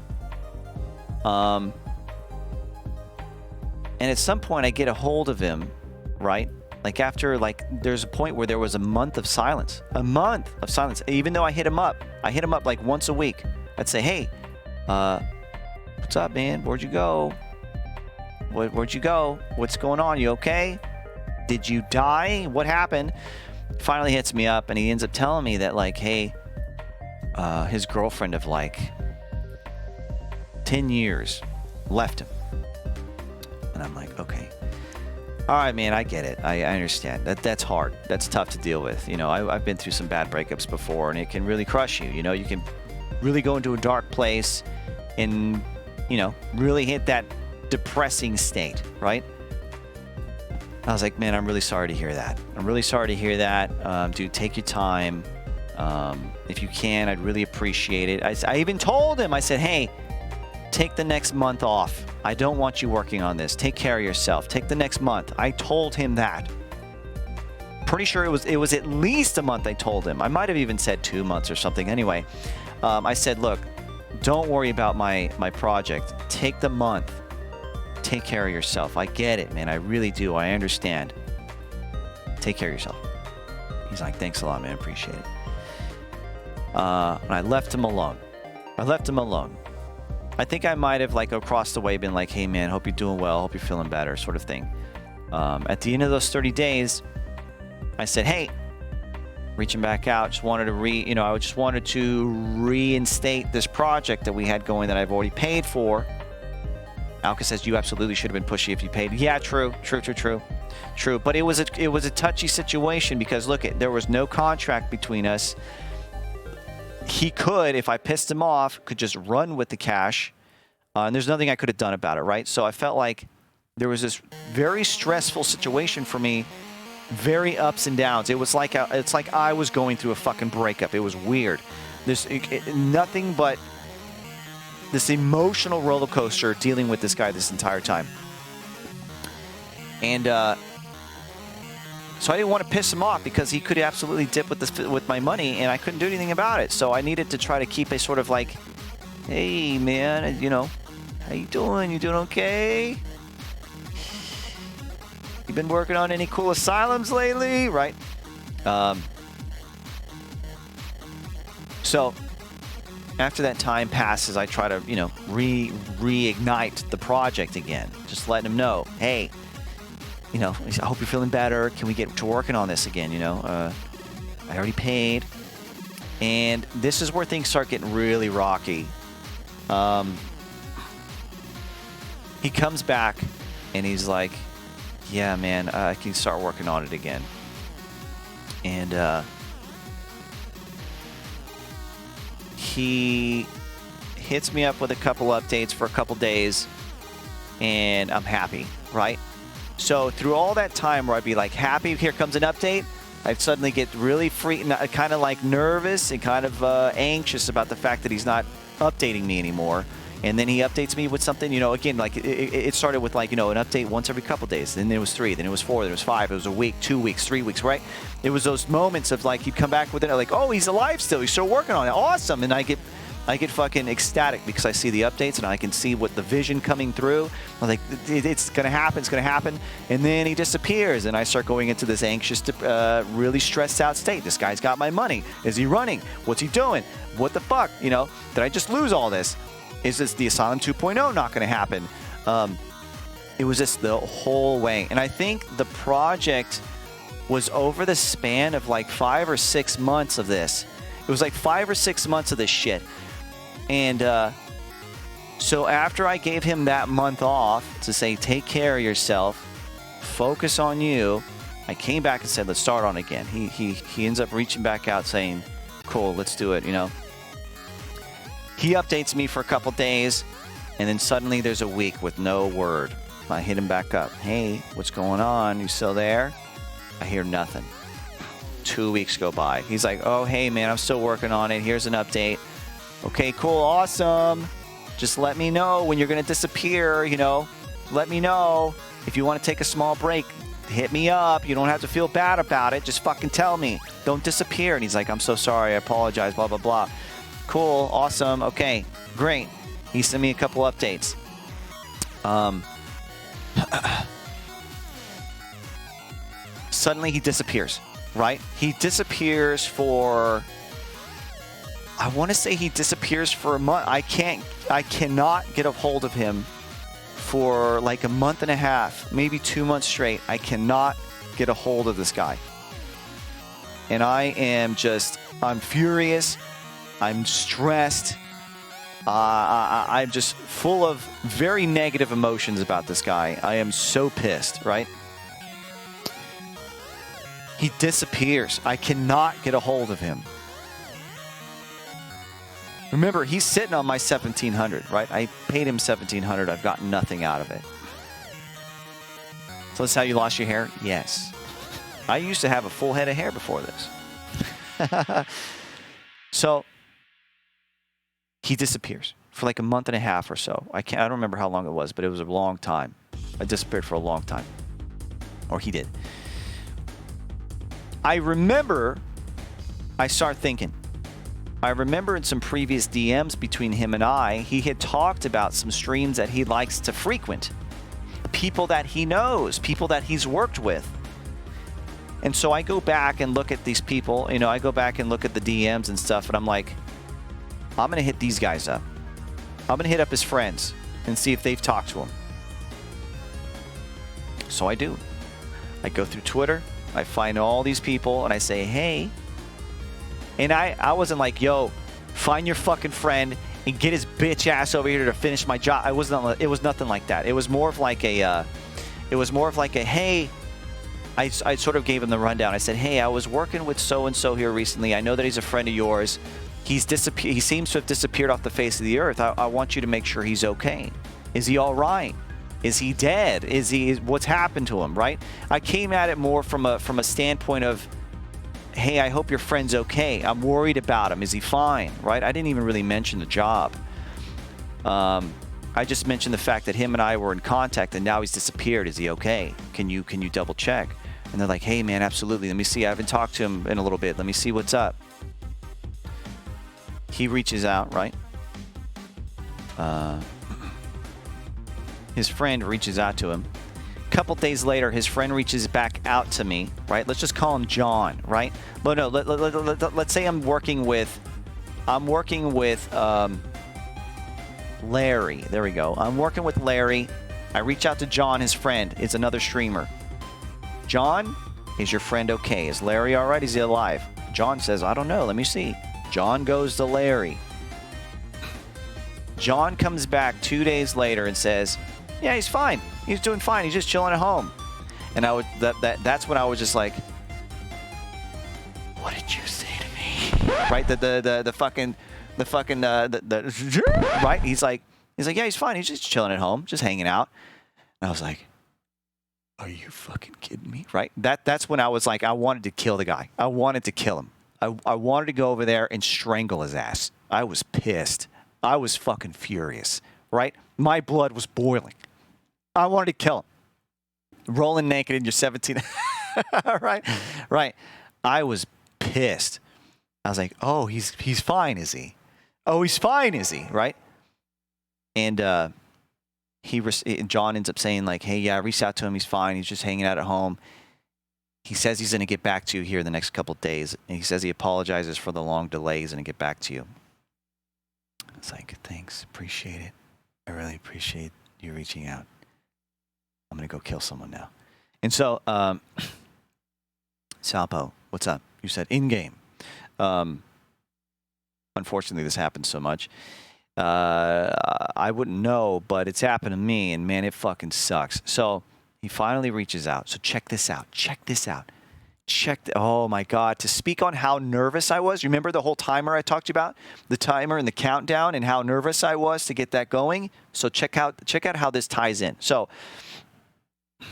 And at some point I get a hold of him, right? Like after, there's a point where there was a month of silence. A month of silence. Even though I hit him up like once a week. I'd say, hey, what's up, man? Where'd you go? Where'd you go? What's going on? You okay? Did you die? What happened? Finally hits me up and he ends up telling me that, like, hey, his girlfriend of 10 years left him. And I'm like, okay. All right, man, I get it. I understand. That's hard. That's tough to deal with. You know, I've been through some bad breakups before, and it can really crush you. You know, you can really go into a dark place and, you know, really hit that depressing state, right? I was like, man, I'm really sorry to hear that. I'm really sorry to hear that. Dude, take your time. If you can, I'd really appreciate it. I even told him, I said, hey, take the next month off. I don't want you working on this. Take care of yourself. Take the next month. I told him that. Pretty sure it was at least a month I told him. I might have even said 2 months or something. Anyway, I said, look, don't worry about my project. Take the month. Take care of yourself. I get it, man. I really do. I understand. Take care of yourself. He's like, thanks a lot, man. Appreciate it. And I left him alone. I think I might have, like, across the way been like, hey, man, hope you're doing well. Hope you're feeling better, sort of thing. At the end of those 30 days, I said, hey, reaching back out, just wanted to I just wanted to reinstate this project that we had going that I've already paid for. Alka says, you absolutely should have been pushy if you paid. Yeah, true. But it was a touchy situation because, look, there was no contract between us. He could, if I pissed him off, could just run with the cash. And there's nothing I could have done about it, right? So I felt like there was this very stressful situation for me, very ups and downs. It's like I was going through a fucking breakup. It was weird. There's nothing but this emotional roller coaster dealing with this guy this entire time. And so I didn't want to piss him off because he could absolutely dip with my money, and I couldn't do anything about it. So I needed to try to keep a sort of like, hey, man, you know, how you doing? You doing okay? You been working on any cool asylums lately? Right? So after that time passes, I try to, you know, reignite the project again. Just letting him know, hey, you know, I hope you're feeling better. Can we get to working on this again? You know, I already paid. And this is where things start getting really rocky. He comes back and he's like, yeah, man, I can start working on it again. And he hits me up with a couple updates for a couple days, and I'm happy, right? So through all that time where I'd be like happy, here comes an update, I'd suddenly get really kind of like nervous and kind of anxious about the fact that he's not updating me anymore. And then he updates me with something, you know, again, like it started with like, you know, an update once every couple days. Then it was 3, then it was 4, then it was 5, it was a week, 2 weeks, 3 weeks, right? It was those moments of like, he'd come back with it, like, oh, he's alive still, he's still working on it, awesome. And I get fucking ecstatic because I see the updates and I can see what the vision coming through. I'm like, it's gonna happen. And then he disappears, and I start going into this anxious, really stressed out state. This guy's got my money. Is he running? What's he doing? What the fuck? You know, did I just lose all this? Is this the Asylum 2.0 not going to happen? It was just the whole way. And I think the project was over the span of like 5 or 6 months of this. It was like 5 or 6 months of this shit. And so after I gave him that month off to say, take care of yourself, focus on you, I came back and said, let's start on again. He ends up reaching back out saying, cool, let's do it, you know. He updates me for a couple days, and then suddenly there's a week with no word. I hit him back up. Hey, what's going on? You still there? I hear nothing. 2 weeks go by. He's like, oh, hey, man, I'm still working on it. Here's an update. Okay, cool, awesome. Just let me know when you're going to disappear, you know. Let me know. If you want to take a small break, hit me up. You don't have to feel bad about it. Just fucking tell me. Don't disappear. And he's like, I'm so sorry. I apologize, blah, blah, blah. Cool, awesome, okay, great. He sent me a couple updates. Suddenly he disappears, right? He disappears for, I want to say he disappears for a month. I cannot get a hold of him for like a month and a half, maybe 2 months straight. I cannot get a hold of this guy. And I'm furious. I'm stressed. I'm just full of very negative emotions about this guy. I am so pissed, right? He disappears. I cannot get a hold of him. Remember, he's sitting on my $1,700, right? I paid him $1,700. I've gotten nothing out of it. So that's how you lost your hair? Yes. I used to have a full head of hair before this. So he disappears for like a month and a half or so. I don't remember how long it was, but it was a long time. I disappeared for a long time. Or he did. I remember, I start thinking. I remember in some previous DMs between him and I, he had talked about some streams that he likes to frequent. People that he knows, people that he's worked with. And so I go back and look at these people, you know, I go back and look at the DMs and stuff, and I'm like, I'm going to hit these guys up. I'm going to hit up his friends and see if they've talked to him. So I do. I go through Twitter, I find all these people, and I say, hey. And I wasn't like, yo, find your fucking friend and get his bitch ass over here to finish my job. It was nothing like that. It was more of like a, hey. I sort of gave him the rundown. I said, hey, I was working with so-and-so here recently. I know that he's a friend of yours. He seems to have disappeared off the face of the earth. I want you to make sure he's okay. Is he all right? Is he dead? What's happened to him, right? I came at it more from a standpoint of, hey, I hope your friend's okay. I'm worried about him. Is he fine, right? I didn't even really mention the job. I just mentioned the fact that him and I were in contact and now he's disappeared. Is he okay? Can you double check? And they're like, hey, man, absolutely. Let me see. I haven't talked to him in a little bit. Let me see what's up. He reaches out, right? His friend reaches out to him. A couple days later, his friend reaches back out to me, right? Let's just call him John, right? No, let's say I'm working with Larry. There we go. I'm working with Larry. I reach out to John, his friend. It's another streamer. John, is your friend okay? Is Larry all right? Is he alive? John says, I don't know. Let me see. John goes to Larry. John comes back 2 days later and says, yeah, he's fine. He's doing fine. He's just chilling at home. And that's when I was just like, what did you say to me? Right? Right? He's like, yeah, he's fine. He's just chilling at home, just hanging out. And I was like, are you fucking kidding me? Right? That's when I was like, I wanted to kill the guy. I wanted to kill him. I wanted to go over there and strangle his ass. I was pissed. I was fucking furious. Right? My blood was boiling. I wanted to kill him. Rolling naked in your 17. Right? Right. I was pissed. I was like, oh, he's fine, is he? Oh, he's fine, is he? Right? And John ends up saying like, hey, yeah, I reached out to him. He's fine. He's just hanging out at home. He says he's going to get back to you here in the next couple of days. And he says he apologizes for the long delay. He's going to get back to you. It's like, thanks. Appreciate it. I really appreciate you reaching out. I'm going to go kill someone now. And so, Salpo, what's up? You said in-game. Unfortunately, this happens so much. I wouldn't know, but it's happened to me, and man, it fucking sucks. So he finally reaches out. So check this out. Check this out. Oh my God. To speak on how nervous I was. Remember the whole timer I talked to you about? The timer and the countdown and how nervous I was to get that going? So check out how this ties in. So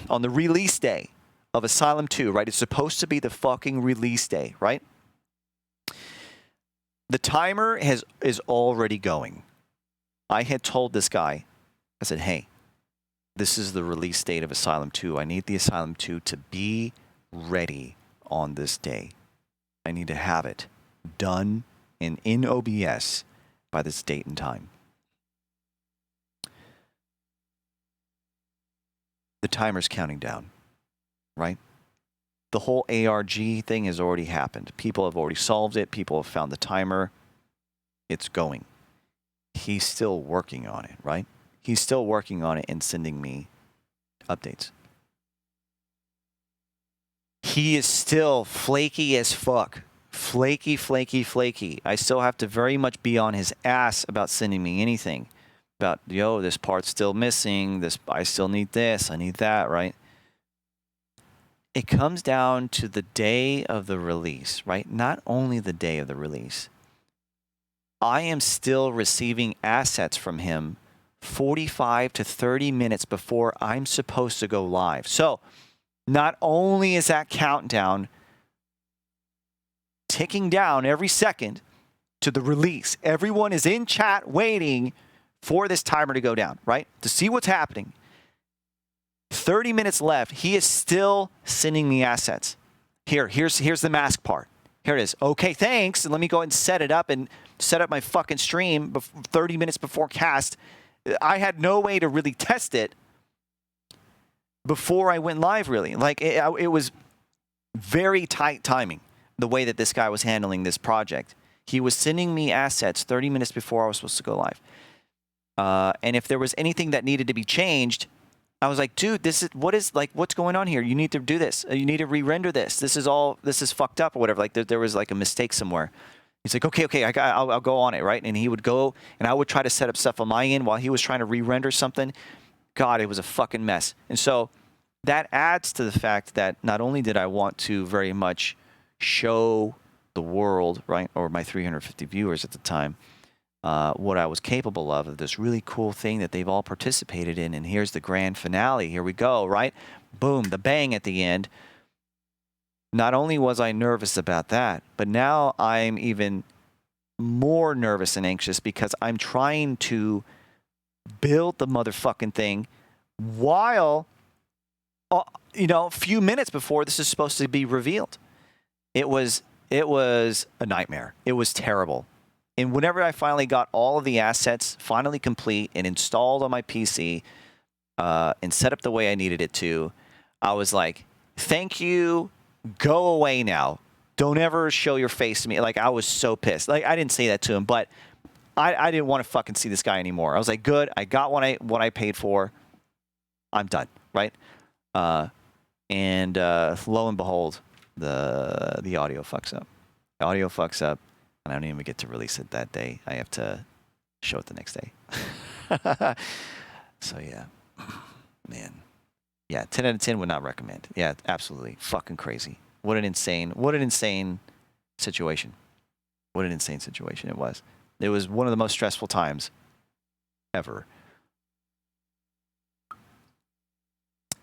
on the release day of Asylum 2, right? It's supposed to be the fucking release day, right? The timer is already going. I had told this guy, I said, hey, this is the release date of Asylum 2. I need the Asylum 2 to be ready on this day. I need to have it done and in OBS by this date and time. The timer's counting down, right? The whole ARG thing has already happened. People have already solved it. People have found the timer. It's going. He's still working on it, right? He's still working on it and sending me updates. He is still flaky as fuck. Flaky, flaky, flaky. I still have to very much be on his ass about sending me anything. About, yo, this part's still missing. I still need this. I need that, right? it comes down to the day of the release, right? Not only the day of the release. I am still receiving assets from him 45 to 30 minutes before I'm supposed to go live. So not only is that countdown ticking down every second to the release, everyone is in chat waiting for this timer to go down, right? To see what's happening. 30 minutes left. He is still sending me assets. Here's the mask part. Here it is. Okay, thanks. And let me go ahead and set it up and set up my fucking stream 30 minutes before cast. I had no way to really test it before I went live, really. Like, it was very tight timing, the way that this guy was handling this project. He was sending me assets 30 minutes before I was supposed to go live. And if there was anything that needed to be changed, I was like, dude, what's going on here? You need to do this. You need to re-render this. This is fucked up or whatever. Like there was like a mistake somewhere. He's like, okay, I'll go on it, right? And he would go, and I would try to set up stuff on my end while he was trying to re-render something. God, it was a fucking mess. And so that adds to the fact that not only did I want to very much show the world, right, or my 350 viewers at the time, what I was capable of this really cool thing that they've all participated in, and here's the grand finale. Here we go, right? Boom, the bang at the end. Not only was I nervous about that, but now I'm even more nervous and anxious because I'm trying to build the motherfucking thing while, a few minutes before this is supposed to be revealed. It was a nightmare. It was terrible. And whenever I finally got all of the assets finally complete and installed on my PC and set up the way I needed it to, I was like, thank you. Go away now. Don't ever show your face to me. Like, I was so pissed. Like, I didn't say that to him, but I didn't want to fucking see this guy anymore. I was like, good. I got what I paid for. I'm done, right? And lo and behold, the audio fucks up. The audio fucks up, and I don't even get to release it that day. I have to show it the next day. So, yeah. Man. Yeah, 10 out of 10 would not recommend. Yeah, absolutely. Fucking crazy. What an insane situation. What an insane situation it was. It was one of the most stressful times ever.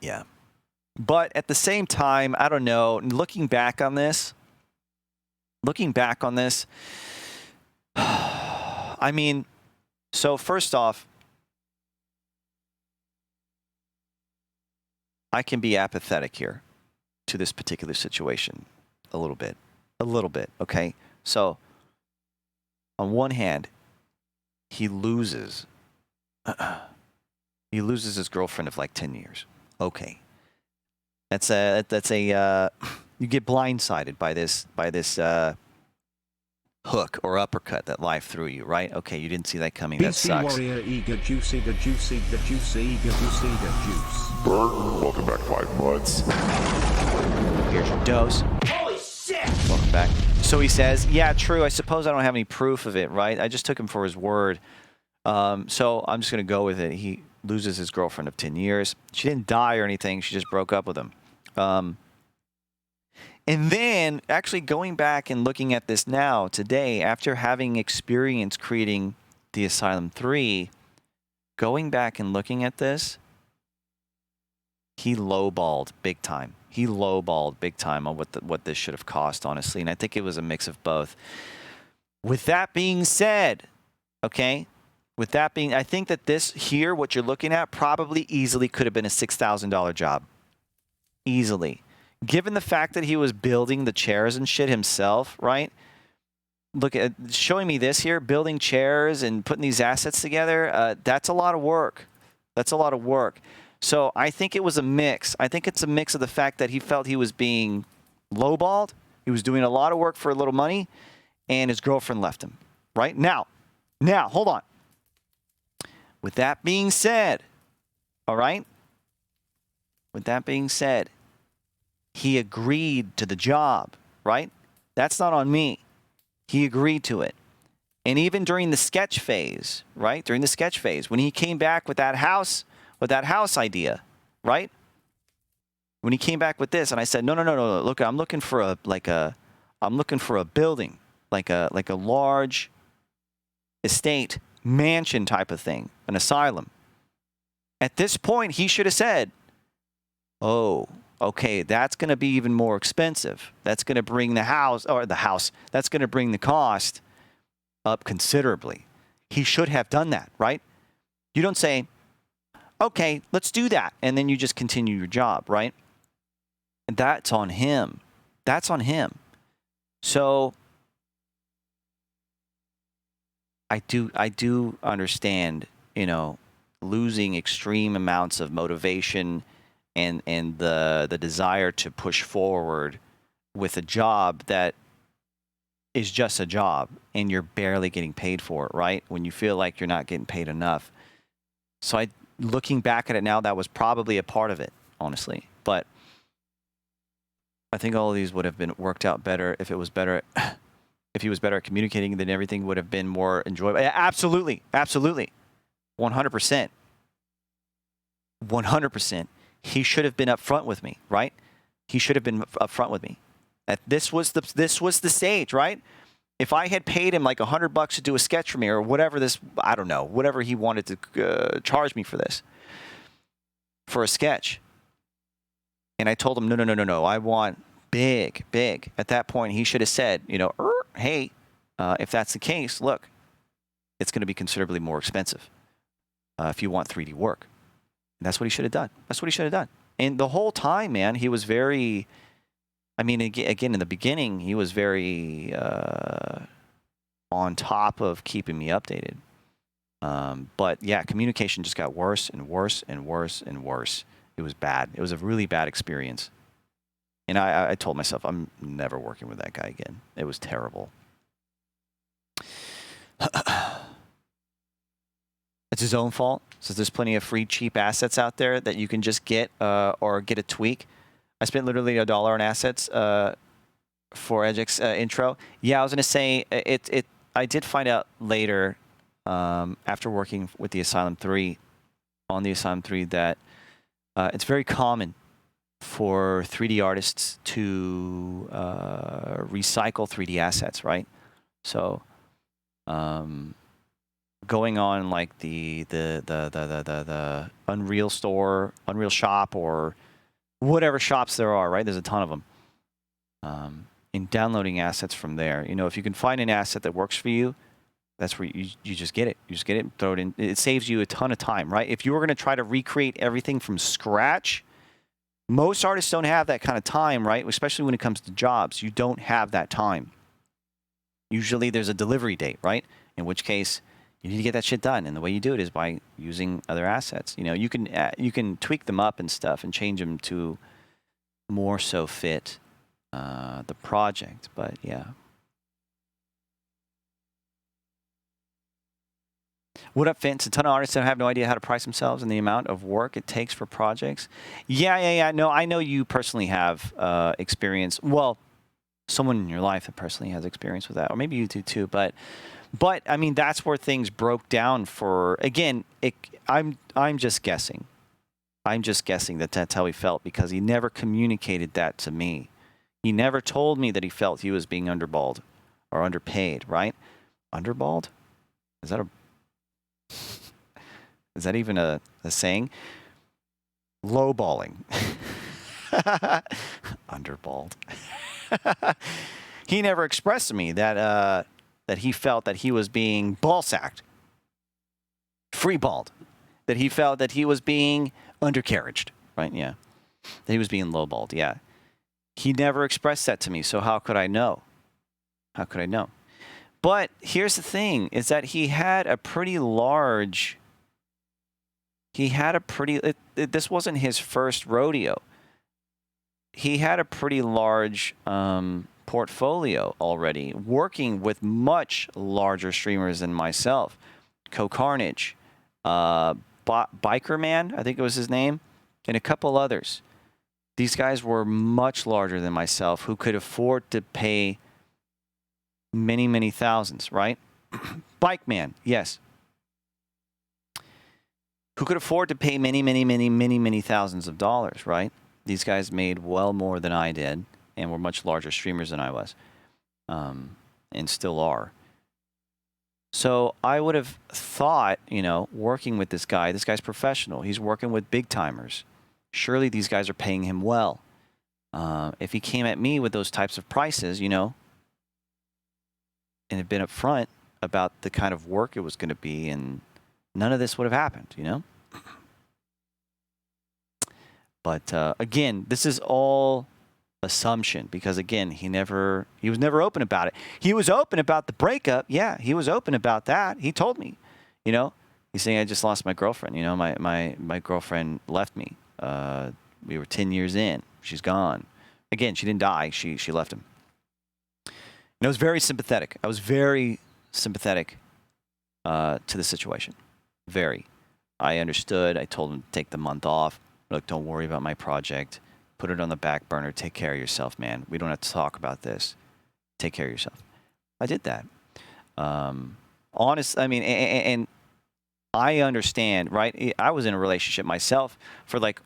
Yeah. But at the same time, I don't know, looking back on this, I mean, so first off, I can be apathetic here to this particular situation a little bit, okay? So, on one hand, he loses his girlfriend of like 10 years. Okay. That's a you get blindsided by this hook or uppercut that life threw you, right? Okay, you didn't see that coming. That BC sucks. Warrior, eager, juicy, the juicy, the juicy, eager, juicy, the juice. Burton, welcome back 5 months. Here's your dose. Holy shit! Welcome back. So he says, yeah, true. I suppose I don't have any proof of it, right? I just took him for his word. So I'm just going to go with it. He loses his girlfriend of 10 years. She didn't die or anything. She just broke up with him. And then actually going back and looking at this now, today, after having experience creating the Asylum 3, going back and looking at this, he lowballed big time. He lowballed big time on what this should have cost, honestly. And I think it was a mix of both. With that being said, okay, I think that this here, what you're looking at, probably easily could have been a $6,000 job. Easily. Given the fact that he was building the chairs and shit himself, right? Look at showing me this here, building chairs and putting these assets together. That's a lot of work. That's a lot of work. So I think it was a mix. I think it's a mix of the fact that he felt he was being lowballed. He was doing a lot of work for a little money, and his girlfriend left him. Right? Now, hold on. With that being said, all right? With that being said, he agreed to the job, right? That's not on me. He agreed to it. And even during the sketch phase, right? During the sketch phase, when he came back with that house idea, right? When he came back with this, and I said, no. Look, I'm looking for a building, like a large estate mansion type of thing, an asylum. At this point, he should have said, oh, okay, that's going to be even more expensive. That's going to bring that's going to bring the cost up considerably. He should have done that, right? You don't say, okay, let's do that, and then you just continue your job, right? And that's on him. That's on him. So I do understand, losing extreme amounts of motivation and the desire to push forward with a job that is just a job and you're barely getting paid for it, right? When you feel like you're not getting paid enough. So looking back at it now, that was probably a part of it, honestly. But I think all of these would have been worked out better if he was better at communicating, then everything would have been more enjoyable. Absolutely. 100%. 100%. He should have been upfront with me, right? He should have been upfront with me. This was the stage, right? If I had paid him like $100 to do a sketch for me or whatever I don't know, whatever he wanted to charge me for this, for a sketch, and I told him, no, I want big. At that point, he should have said, hey, if that's the case, look, it's going to be considerably more expensive if you want 3D work. And that's what he should have done. And the whole time, man, he was very, again, in the beginning, he was very on top of keeping me updated. But yeah, communication just got worse and worse and worse and worse. It was bad. It was a really bad experience. And I told myself, I'm never working with that guy again. It was terrible. It's his own fault. So there's plenty of free, cheap assets out there that you can just get or get a tweak. I spent literally $1 on assets for Ejec's intro. Yeah, I was going to say, I did find out later after working with the Asylum 3, on the Asylum 3, that it's very common for 3D artists to recycle 3D assets, right? So going on like the Unreal store, Unreal shop, or whatever shops there are, right? There's a ton of them. In downloading assets from there, if you can find an asset that works for you, that's where you just get it. You just get it, throw it in. It saves you a ton of time, right? If you were going to try to recreate everything from scratch, most artists don't have that kind of time, right? Especially when it comes to jobs. You don't have that time. Usually there's a delivery date, right? In which case, you need to get that shit done. And the way you do it is by using other assets. You can tweak them up and stuff and change them to more so fit the project. But yeah. What up, Vince? A ton of artists that have no idea how to price themselves and the amount of work it takes for projects. Yeah. No, I know you personally have experience. Well, someone in your life that personally has experience with that, or maybe you do too. But that's where things broke down for. Again, I'm just guessing. I'm just guessing that that's how he felt, because he never communicated that to me. He never told me that he felt he was being underballed or underpaid. Right? Underballed? Is that even a saying? Lowballing. Underballed. He never expressed to me that he felt that he was being ball-sacked, freeballed, that he felt that he was being undercarriaged, right? Yeah. That he was being lowballed, yeah. He never expressed that to me, so how could I know? How could I know? But here's the thing, is that he had a pretty large... this wasn't his first rodeo. He had a pretty large portfolio already, working with much larger streamers than myself. Co-Carnage, Biker Man, I think it was his name, and a couple others. These guys were much larger than myself, who could afford to pay many, many thousands, right? Bike Man, yes. Who could afford to pay many, many, many, many, many thousands of dollars, right? These guys made well more than I did and were much larger streamers than I was, and still are. So I would have thought, you know, working with this guy's professional. He's working with big timers. Surely these guys are paying him well. If he came at me with those types of prices, you know, and had been upfront about the kind of work it was going to be, and none of this would have happened, you know? But again, this is all assumption because, again, he was never open about it. He was open about the breakup. Yeah, he was open about that. He told me, you know, he's saying, I just lost my girlfriend. You know, my girlfriend left me. We were 10 years in. She's gone. Again, she didn't die. She left him. And I was very sympathetic. I was very sympathetic to the situation. Very. I understood. I told him to take the month off. Look, don't worry about my project. Put it on the back burner. Take care of yourself, man. We don't have to talk about this. Take care of yourself. I did that. Honest, I mean, and I understand, right? I was in a relationship myself for like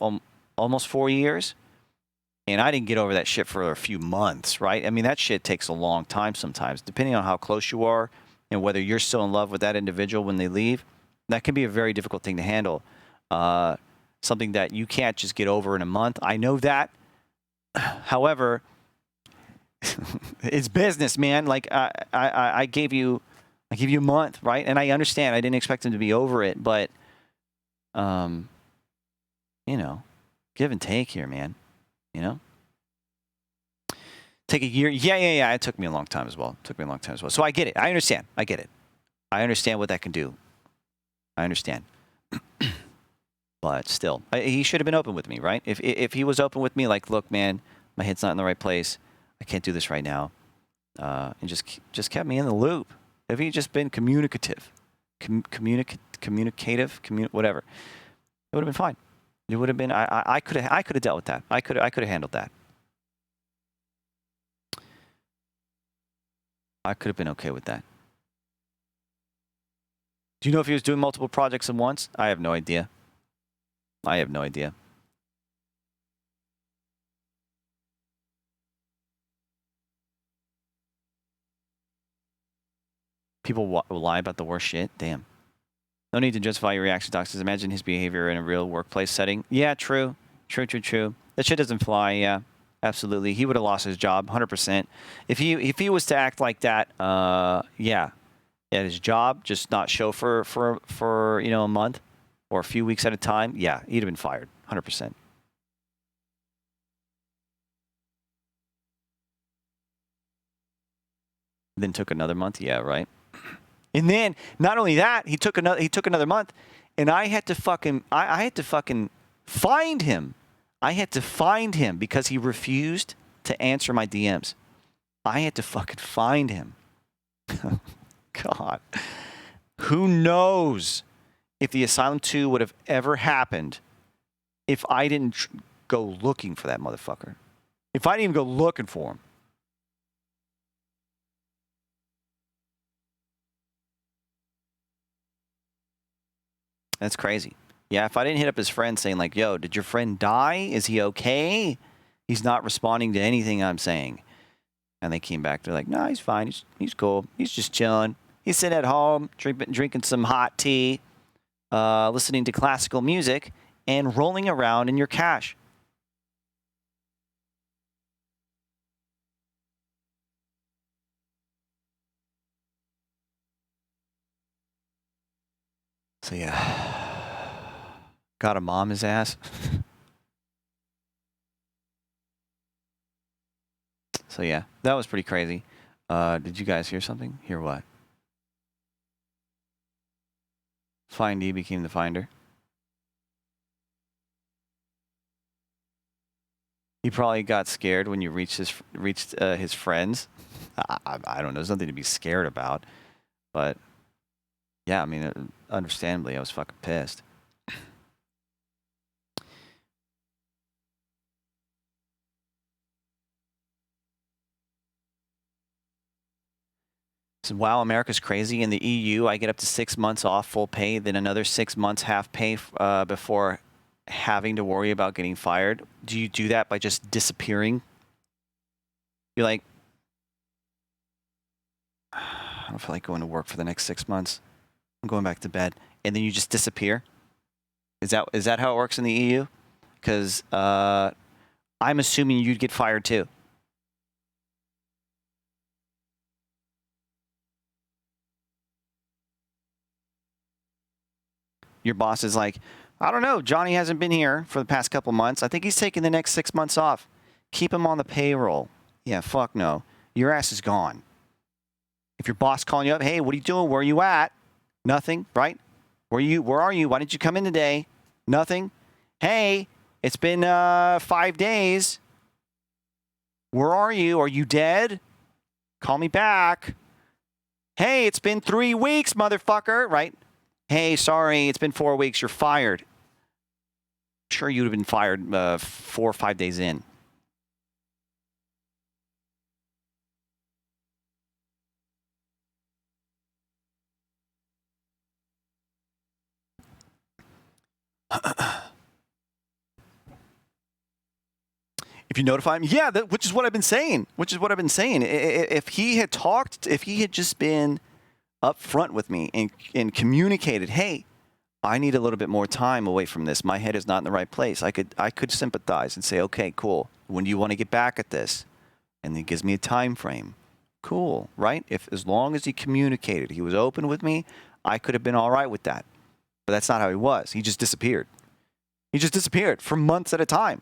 almost 4 years, and I didn't get over that shit for a few months, right? I mean, that shit takes a long time sometimes, depending on how close you are and whether you're still in love with that individual when they leave. That can be a very difficult thing to handle. Something that you can't just get over in a month. I know that. However, it's business, man. Like I gave you a month, right? And I understand. I didn't expect him to be over it, but you know, give and take here, man. You know, take a year. Yeah. It took me a long time as well. So I get it. I understand. I get it. I understand what that can do. I understand. But still, he should have been open with me, right? If he was open with me, like, look, man, my head's not in the right place. I can't do this right now. And just kept me in the loop. If he'd just been communicative, whatever, it would have been fine. It would have been. I could have dealt with that. I could have handled that. I could have been okay with that. Do you know if he was doing multiple projects at once? I have no idea. People will lie about the worst shit. Damn. No need to justify your reaction, Doc. Says, imagine his behavior in a real workplace setting. Yeah, true. That shit doesn't fly. Yeah, absolutely. He would have lost his job, 100%. If he was to act like that, yeah, at his job, just not show for you know, a month or a few weeks at a time, yeah, he'd have been fired, 100%. Then took another month, yeah, right. And then not only that, he took another month, and I had to fucking find him. I had to find him because he refused to answer my DMs. I had to fucking find him. God, who knows if the Asylum 2 would have ever happened if I didn't go looking for that motherfucker. If I didn't even go looking for him. That's crazy. Yeah, if I didn't hit up his friend saying like, yo, did your friend die? Is he okay? He's not responding to anything I'm saying. And they came back, they're like, no, he's fine. He's cool. He's just chilling. He's sitting at home, drinking some hot tea, listening to classical music, and rolling around in your cash. So yeah, got a mom his ass. So yeah, that was pretty crazy. Did you guys hear something? Hear what? Findee became the finder. He probably got scared when you reached his friends. I don't know. There's nothing to be scared about, but yeah, I mean, understandably, I was fucking pissed. So, wow, America's crazy. In the EU, I get up to 6 months off full pay, then another 6 months half pay before having to worry about getting fired, do you do that by just disappearing? You're like, I don't feel like going to work for the next 6 months. I'm going back to bed. And then you just disappear? Is that how it works in the EU? Because I'm assuming you'd get fired too. Your boss is like, I don't know, Johnny hasn't been here for the past couple months. I think he's taking the next 6 months off. Keep him on the payroll. Yeah, fuck no. Your ass is gone. If your boss calling you up, hey, what are you doing? Where are you at? Nothing, right? Where are you? Why didn't you come in today? Nothing. Hey, it's been 5 days. Where are you? Are you dead? Call me back. Hey, it's been 3 weeks, motherfucker, right? Hey, sorry, it's been 4 weeks. You're fired. Sure, you'd have been fired 4 or 5 days in. If you notify him, yeah, which is what I've been saying. If he had talked, if he had just been upfront with me and communicated, hey, I need a little bit more time away from this. My head is not in the right place. I could sympathize and say, okay, cool. When do you want to get back at this? And he gives me a time frame. Cool, right? As long as he communicated, he was open with me, I could have been all right with that. But that's not how he was. He just disappeared. He just disappeared for months at a time.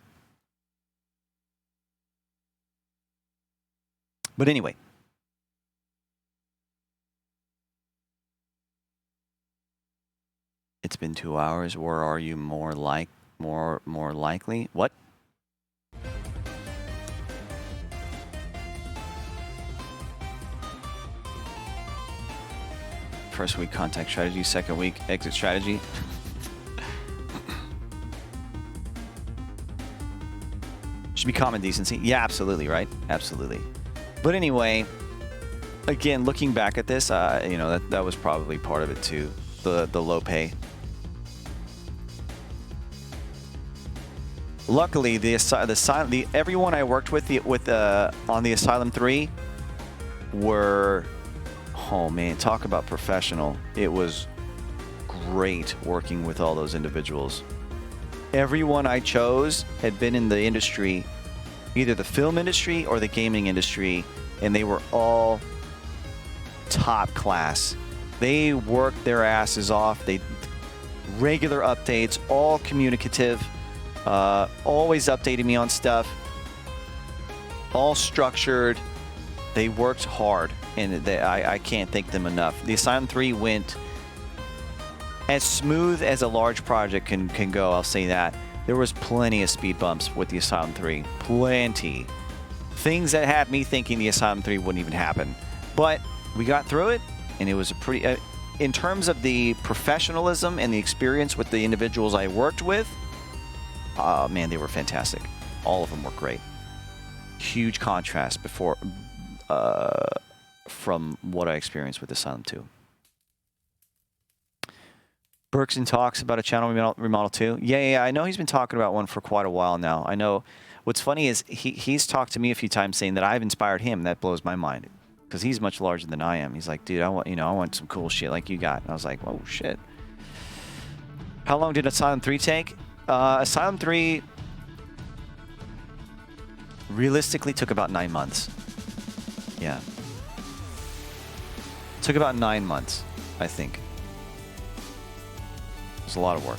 But anyway. It's been 2 hours. Where are you more likely? What? First week contact strategy, second week exit strategy. Should be common decency. Yeah, absolutely, right? Absolutely. But anyway, again, looking back at this, that was probably part of it too. The low pay. Luckily, everyone I worked with on the Asylum 3 were, oh man, talk about professional. It was great working with all those individuals. Everyone I chose had been in the industry, either the film industry or the gaming industry, and they were all top class. They worked their asses off. They regular updates, all communicative, always updating me on stuff, all structured. They worked hard, and I can't thank them enough. The Asylum 3 went as smooth as a large project can go, I'll say that. There was plenty of speed bumps with the Asylum 3. Plenty. Things that had me thinking the Asylum 3 wouldn't even happen. But we got through it, and it was a pretty... in terms of the professionalism and the experience with the individuals I worked with, man, they were fantastic. All of them were great. Huge contrast from what I experienced with Asylum 2. Berkson talks about a channel remodel too. Yeah, I know he's been talking about one for quite a while now. I know. What's funny is he's talked to me a few times saying that I've inspired him. That blows my mind because he's much larger than I am. He's like, dude, I want some cool shit like you got. And I was like, oh shit. How long did Asylum 3 take? Asylum 3 realistically took about 9 months. Yeah. Took about 9 months, I think. It's a lot of work.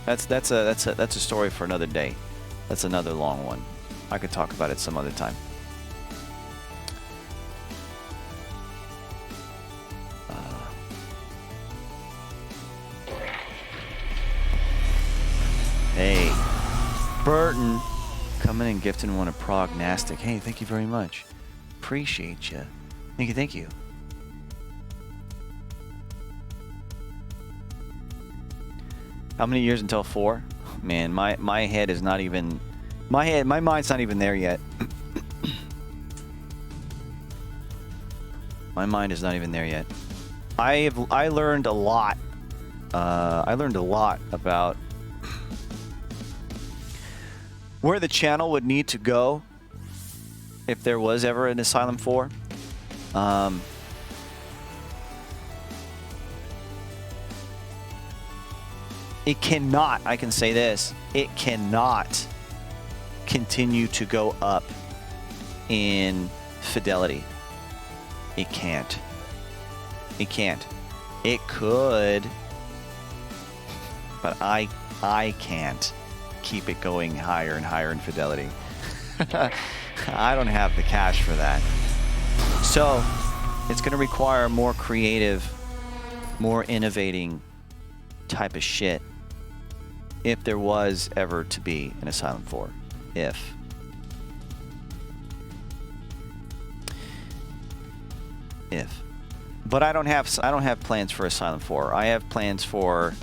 That's a story for another day. That's another long one. I could talk about it some other time. Hey, Burton, coming and gifting one a prognostic. Hey, thank you very much. Appreciate you. Thank you. How many years until 4? Man, my head is not even... My mind's not even there yet. My mind is not even there yet. I learned a lot. I learned a lot about where the channel would need to go if there was ever an Asylum 4. It cannot, I can say this, it cannot continue to go up in fidelity. It can't. It can't. It could, but I can't keep it going higher and higher in fidelity. I don't have the cash for that. So it's going to require more creative, more innovating type of shit if there was ever to be an Asylum 4. If. But I don't have plans for Asylum 4. I have plans for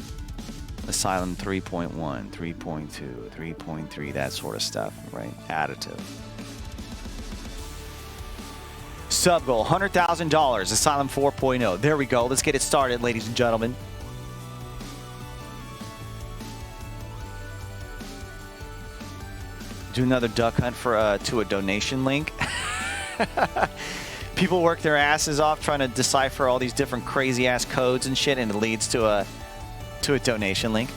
Asylum 3.1, 3.2, 3.3, that sort of stuff, right? Additive. Sub goal, $100,000, Asylum 4.0. There we go. Let's get it started, ladies and gentlemen. Do another duck hunt for to a donation link. People work their asses off trying to decipher all these different crazy ass codes and shit, and it leads to a donation link.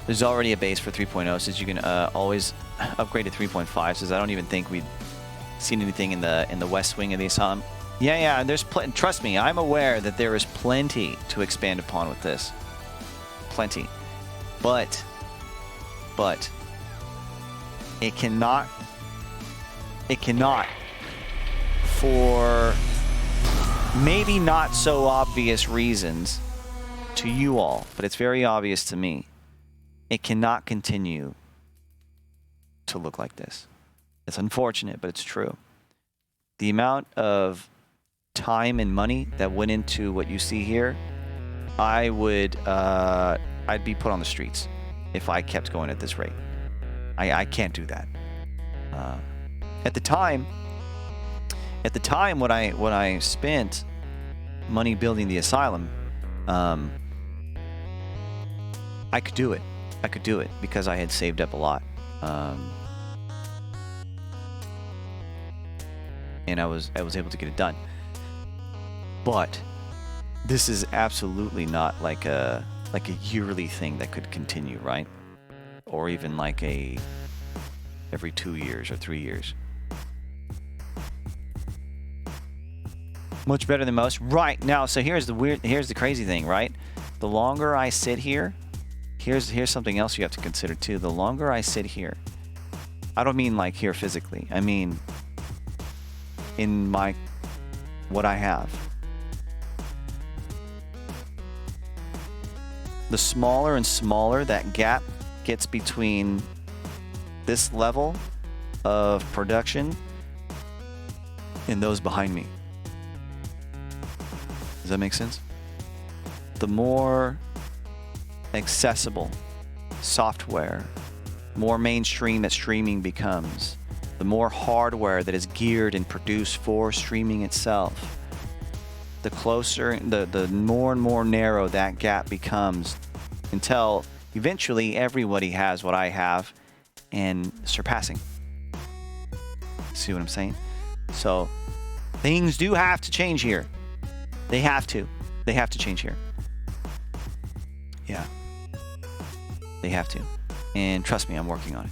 There's already a base for 3.0, since you can always upgrade to 3.5. Says I don't even think we'd seen anything in the west wing of the Asylum. Yeah. There's trust me, I'm aware that there is plenty to expand upon with this. Plenty. But it cannot, for maybe not so obvious reasons to you all, but it's very obvious to me, it cannot continue to look like this. It's unfortunate, but it's true. The amount of time and money that went into what you see here, I would, I'd be put on the streets if I kept going at this rate. I can't do that. At the time when I spent money building the Asylum, I could do it. I could do it because I had saved up a lot. And I was able to get it done. But this is absolutely not like a yearly thing that could continue, right? Or even like every 2 years or 3 years. Much better than most. Right. Now, so here's the crazy thing, right? The longer I sit here, here's something else you have to consider too. The longer I sit here, I don't mean like here physically. I mean in what I have. The smaller and smaller that gap gets between this level of production and those behind me. Does that make sense? The more accessible software, more mainstream that streaming becomes, the more hardware that is geared and produced for streaming itself, the closer, the more and more narrow that gap becomes, until eventually everybody has what I have and surpassing. See what I'm saying? So things do have to change here. They have to. They have to change here. Yeah. They have to. And trust me, I'm working on it.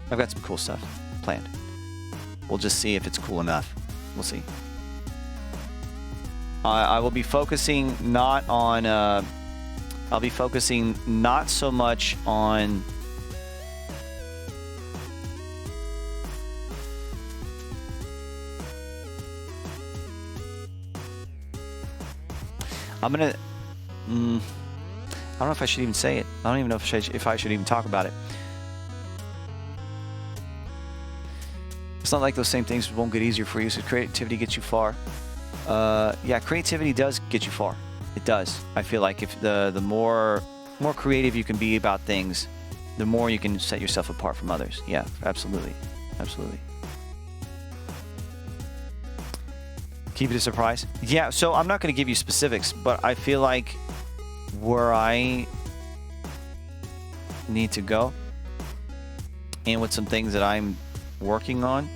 I've got some cool stuff planned. We'll just see if it's cool enough. We'll see. I will be focusing not on... I'll be focusing not so much on... I'm gonna... I don't know if I should even say it. I don't even know if I should even talk about it. It's not like those same things won't get easier for you, so creativity gets you far. Yeah, creativity does get you far. It does. I feel like if the more creative you can be about things, the more you can set yourself apart from others. Yeah, absolutely. Absolutely. Keep it a surprise. Yeah, so I'm not going to give you specifics, but I feel like where I need to go, and with some things that I'm working on,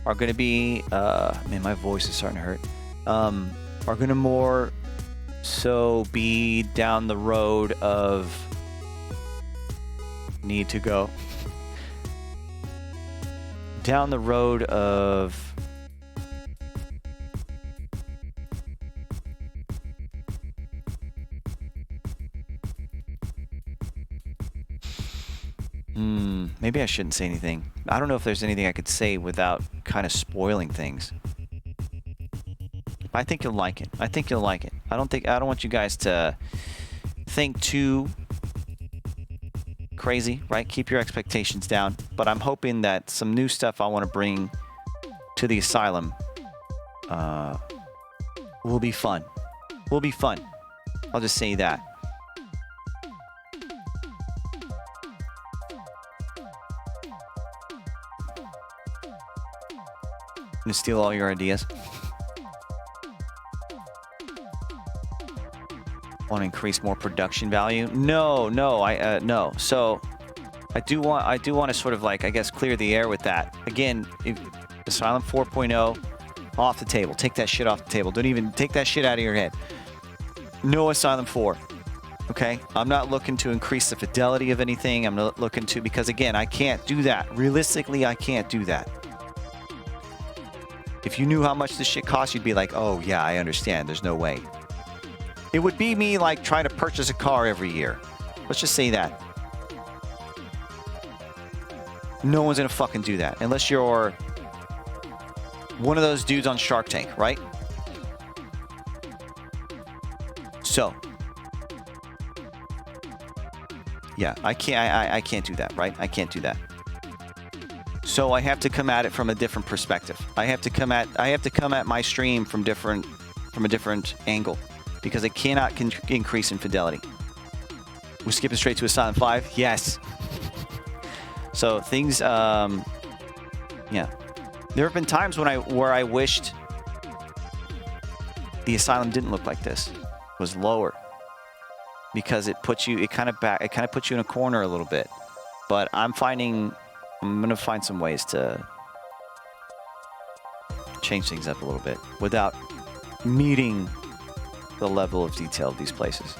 are going to be, man, my voice is starting to hurt, are going to more so be down the road of need to go. Down the road of maybe I shouldn't say anything. I don't know if there's anything I could say without kind of spoiling things. I think you'll like it. I think you'll like it. I don't want you guys to think too crazy, right? Keep your expectations down. But I'm hoping that some new stuff I want to bring to the Asylum will be fun. Will be fun. I'll just say that. I'm gonna steal all your ideas. Want to increase more production value? No. So I do want to sort of like, I guess, clear the air with that. Again, Asylum 4.0 off the table. Take that shit off the table. Don't even take that shit out of your head. No Asylum 4. Okay? I'm not looking to increase the fidelity of anything. I'm not looking to, because again, I can't do that. Realistically, I can't do that. If you knew how much this shit costs, you'd be like, oh yeah, I understand. There's no way. It would be me like trying to purchase a car every year. Let's just say that. No one's gonna fucking do that unless you're one of those dudes on Shark Tank, right? So, yeah, I can't do that, right? I can't do that. So I have to come at it from a different perspective. I have to come at my stream from a different angle, because I cannot increase in fidelity. We're skipping straight to Asylum 5. Yes. So things, yeah. There have been times where I wished the Asylum didn't look like this, was lower, because it kind of puts you in a corner a little bit. But I'm gonna find some ways to change things up a little bit without meeting the level of detail of these places.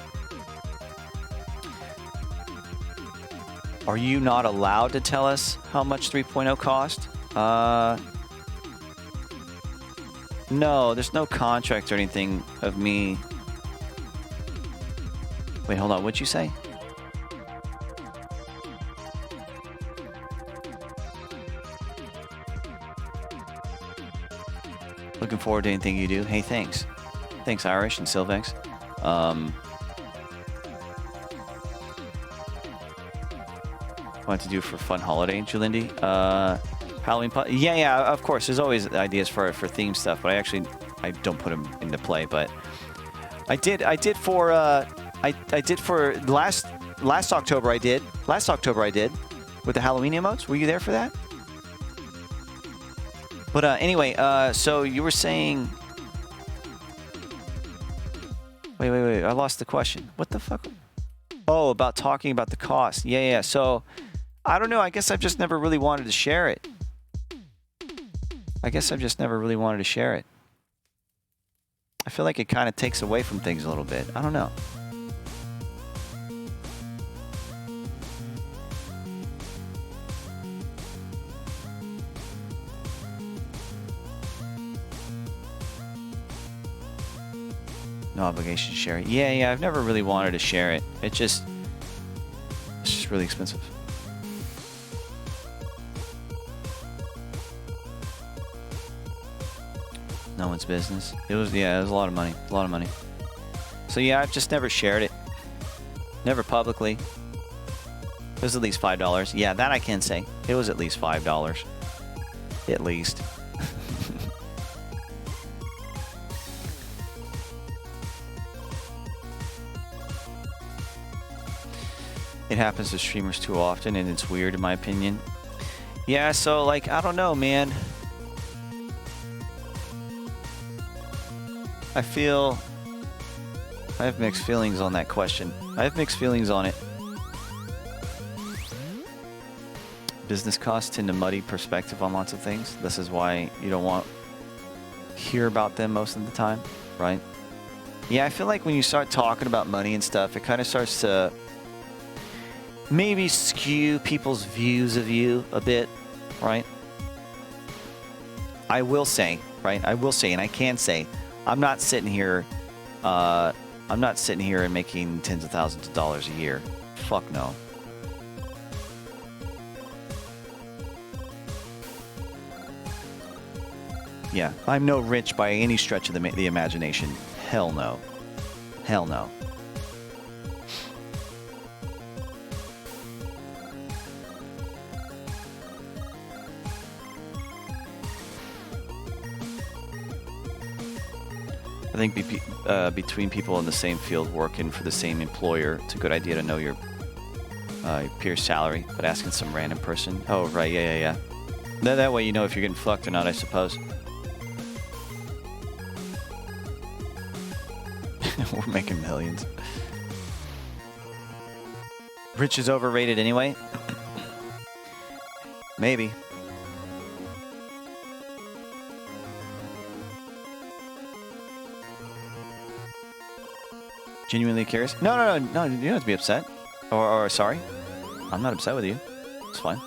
Are you not allowed to tell us how much 3.0 cost? No, there's no contract or anything of me. Wait, hold on. What'd you say? Looking forward to anything you do. Hey, thanks. Thanks, Irish and Sylvex. What to do for fun holiday, Julindi? Halloween. Yeah, of course. There's always ideas for theme stuff, but I don't put them into play. But I did for last October. Last October I did with the Halloween emotes. Were you there for that? But anyway, so you were saying. Wait. I lost the question. What the fuck? Oh, about talking about the cost. Yeah. So, I don't know. I guess I've just never really wanted to share it. I feel like it kind of takes away from things a little bit. I don't know. No obligation to share it. Yeah, I've never really wanted to share it. It's just really expensive. No one's business. It was a lot of money. So yeah, I've just never shared it. Never publicly. It was at least $5. Yeah, that I can say. It was at least $5. At least. It happens to streamers too often, and it's weird in my opinion. Yeah, so like, I don't know, man. I have mixed feelings on that question. I have mixed feelings on it. business costs tend to muddy perspective on lots of things. This is why you don't want hear about them most of the time, right? Yeah, I feel like when you start talking about money and stuff, it kind of starts to maybe skew people's views of you a bit, right? I will say, right? I will say, and I can say, I'm not sitting here and making tens of thousands of dollars a year. Fuck no. Yeah, I'm no rich by any stretch of the imagination. Hell no. Hell no. I think between people in the same field working for the same employer, it's a good idea to know your peer's salary, but asking some random person. Oh, right, yeah. That way you know if you're getting fucked or not, I suppose. We're making millions. Rich is overrated anyway? Maybe. Genuinely curious? No, you don't have to be upset. Or sorry. I'm not upset with you. It's fine.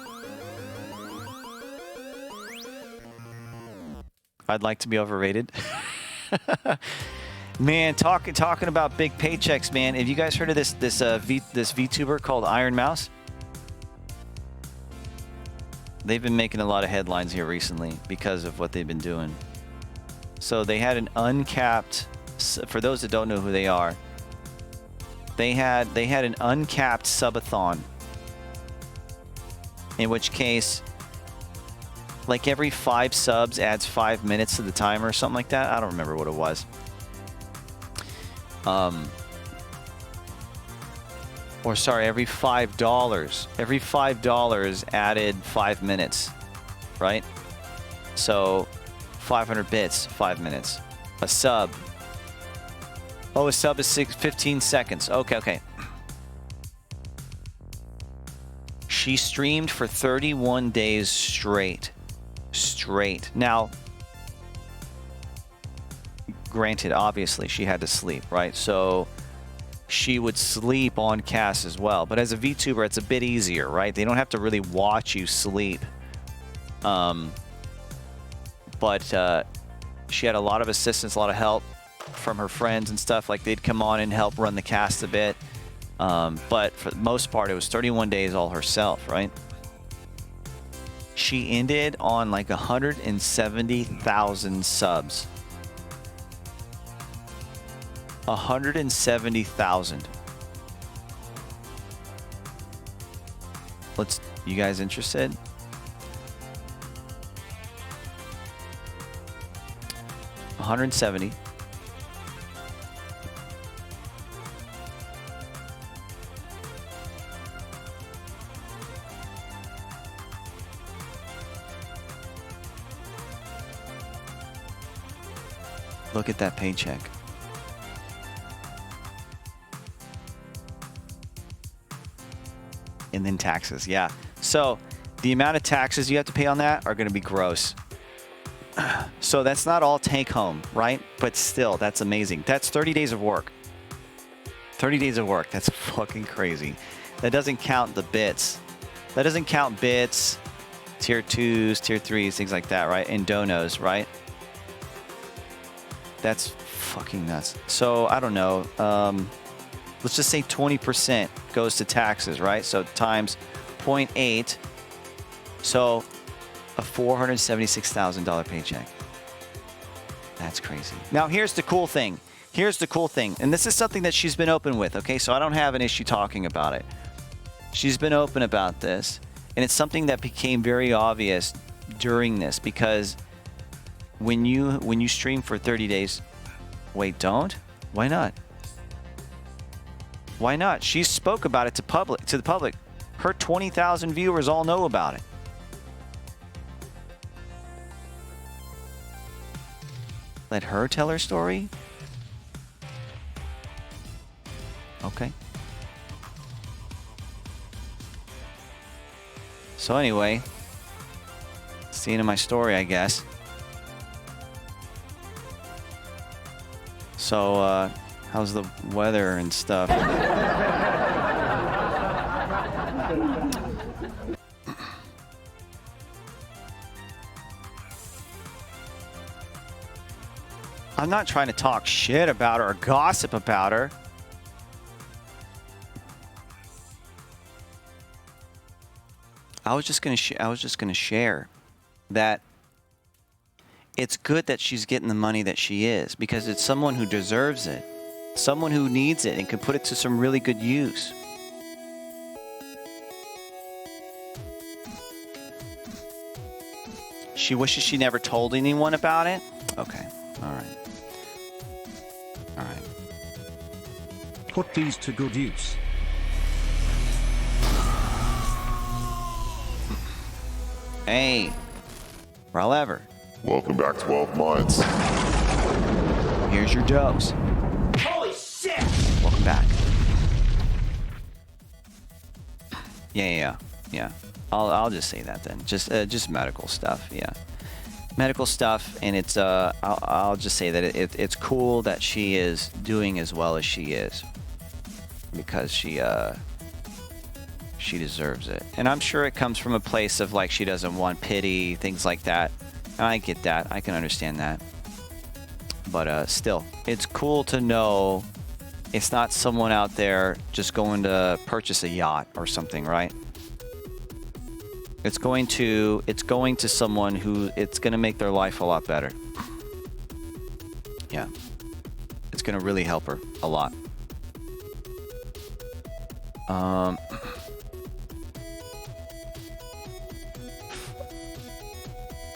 I'd like to be overrated. Man, talking about big paychecks, man. Have you guys heard of this VTuber called Iron Mouse? They've been making a lot of headlines here recently because of what they've been doing. So they had an uncapped, for those that don't know who they are, they had an uncapped subathon. In which case, like every 5 subs adds 5 minutes to the timer or something like that. I don't remember what it was. Or sorry, every $5 added 5 minutes, right? So 500 bits, 5 minutes. A sub. Oh, a sub is 15 seconds. Okay. She streamed for 31 days straight. Now, granted, obviously, she had to sleep, right? So she would sleep on cast as well. But as a VTuber, it's a bit easier, right? They don't have to really watch you sleep. But she had a lot of assistance, a lot of help from her friends and stuff. Like, they'd come on and help run the cast a bit. But for the most part, it was 31 days all herself, right? She ended on like 170,000 subs. 170,000. You guys interested? $170. Look at that paycheck. And then taxes, yeah. So the amount of taxes you have to pay on that are going to be gross. So that's not all take home, right? But still, that's amazing. That's 30 days of work. 30 days of work. That's fucking crazy. That doesn't count the bits. That doesn't count bits, tier 2s, tier 3s, things like that, right? And donos, right? That's fucking nuts. So I don't know. Let's just say 20% goes to taxes, right? So times 0.8. So a $476,000 paycheck. That's crazy. Now here's the cool thing. And this is something that she's been open with, okay? So I don't have an issue talking about it. She's been open about this. And it's something that became very obvious during this, because when you stream for 30 days, wait, don't? Why not? Why not? She spoke about it to the public. Her 20,000 viewers all know about it. Let her tell her story? Okay. So anyway, it's the end of my story, I guess. So, how's the weather and stuff? I'm not trying to talk shit about her or gossip about her. I was just gonna share that it's good that she's getting the money that she is, because it's someone who deserves it, someone who needs it and can put it to some really good use. She wishes she never told anyone about it. Okay, all right. All right. Put these to good use. Hey, Ralever. Welcome back 12 months. Here's your dose. Holy shit! Welcome back. Yeah. I'll just say that then. Just medical stuff. Yeah, medical stuff, and it's I'll just say that it's cool that she is doing as well as she is, because she deserves it. And I'm sure it comes from a place of like she doesn't want pity, things like that. And I get that. I can understand that. But still, it's cool to know it's not someone out there just going to purchase a yacht or something, right? It's going to someone who it's going to make their life a lot better. Yeah. It's going to really help her a lot.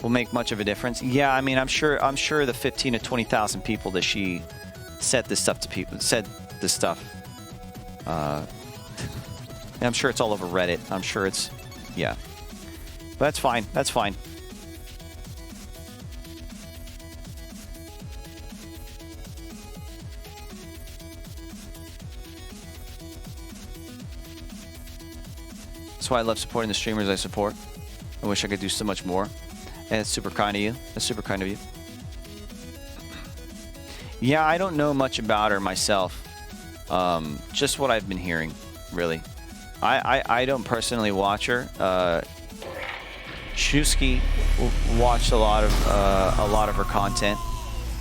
Will make much of a difference. Yeah, I mean, I'm sure the 15 to 20,000 people that she said this stuff to I'm sure it's all over Reddit. I'm sure it's, yeah. But that's fine. That's fine. That's why I love supporting the streamers I support. I wish I could do so much more. And it's super kind of you. That's super kind of you. Yeah, I don't know much about her myself. Just what I've been hearing, really. I don't personally watch her. Shusky watched a lot of her content,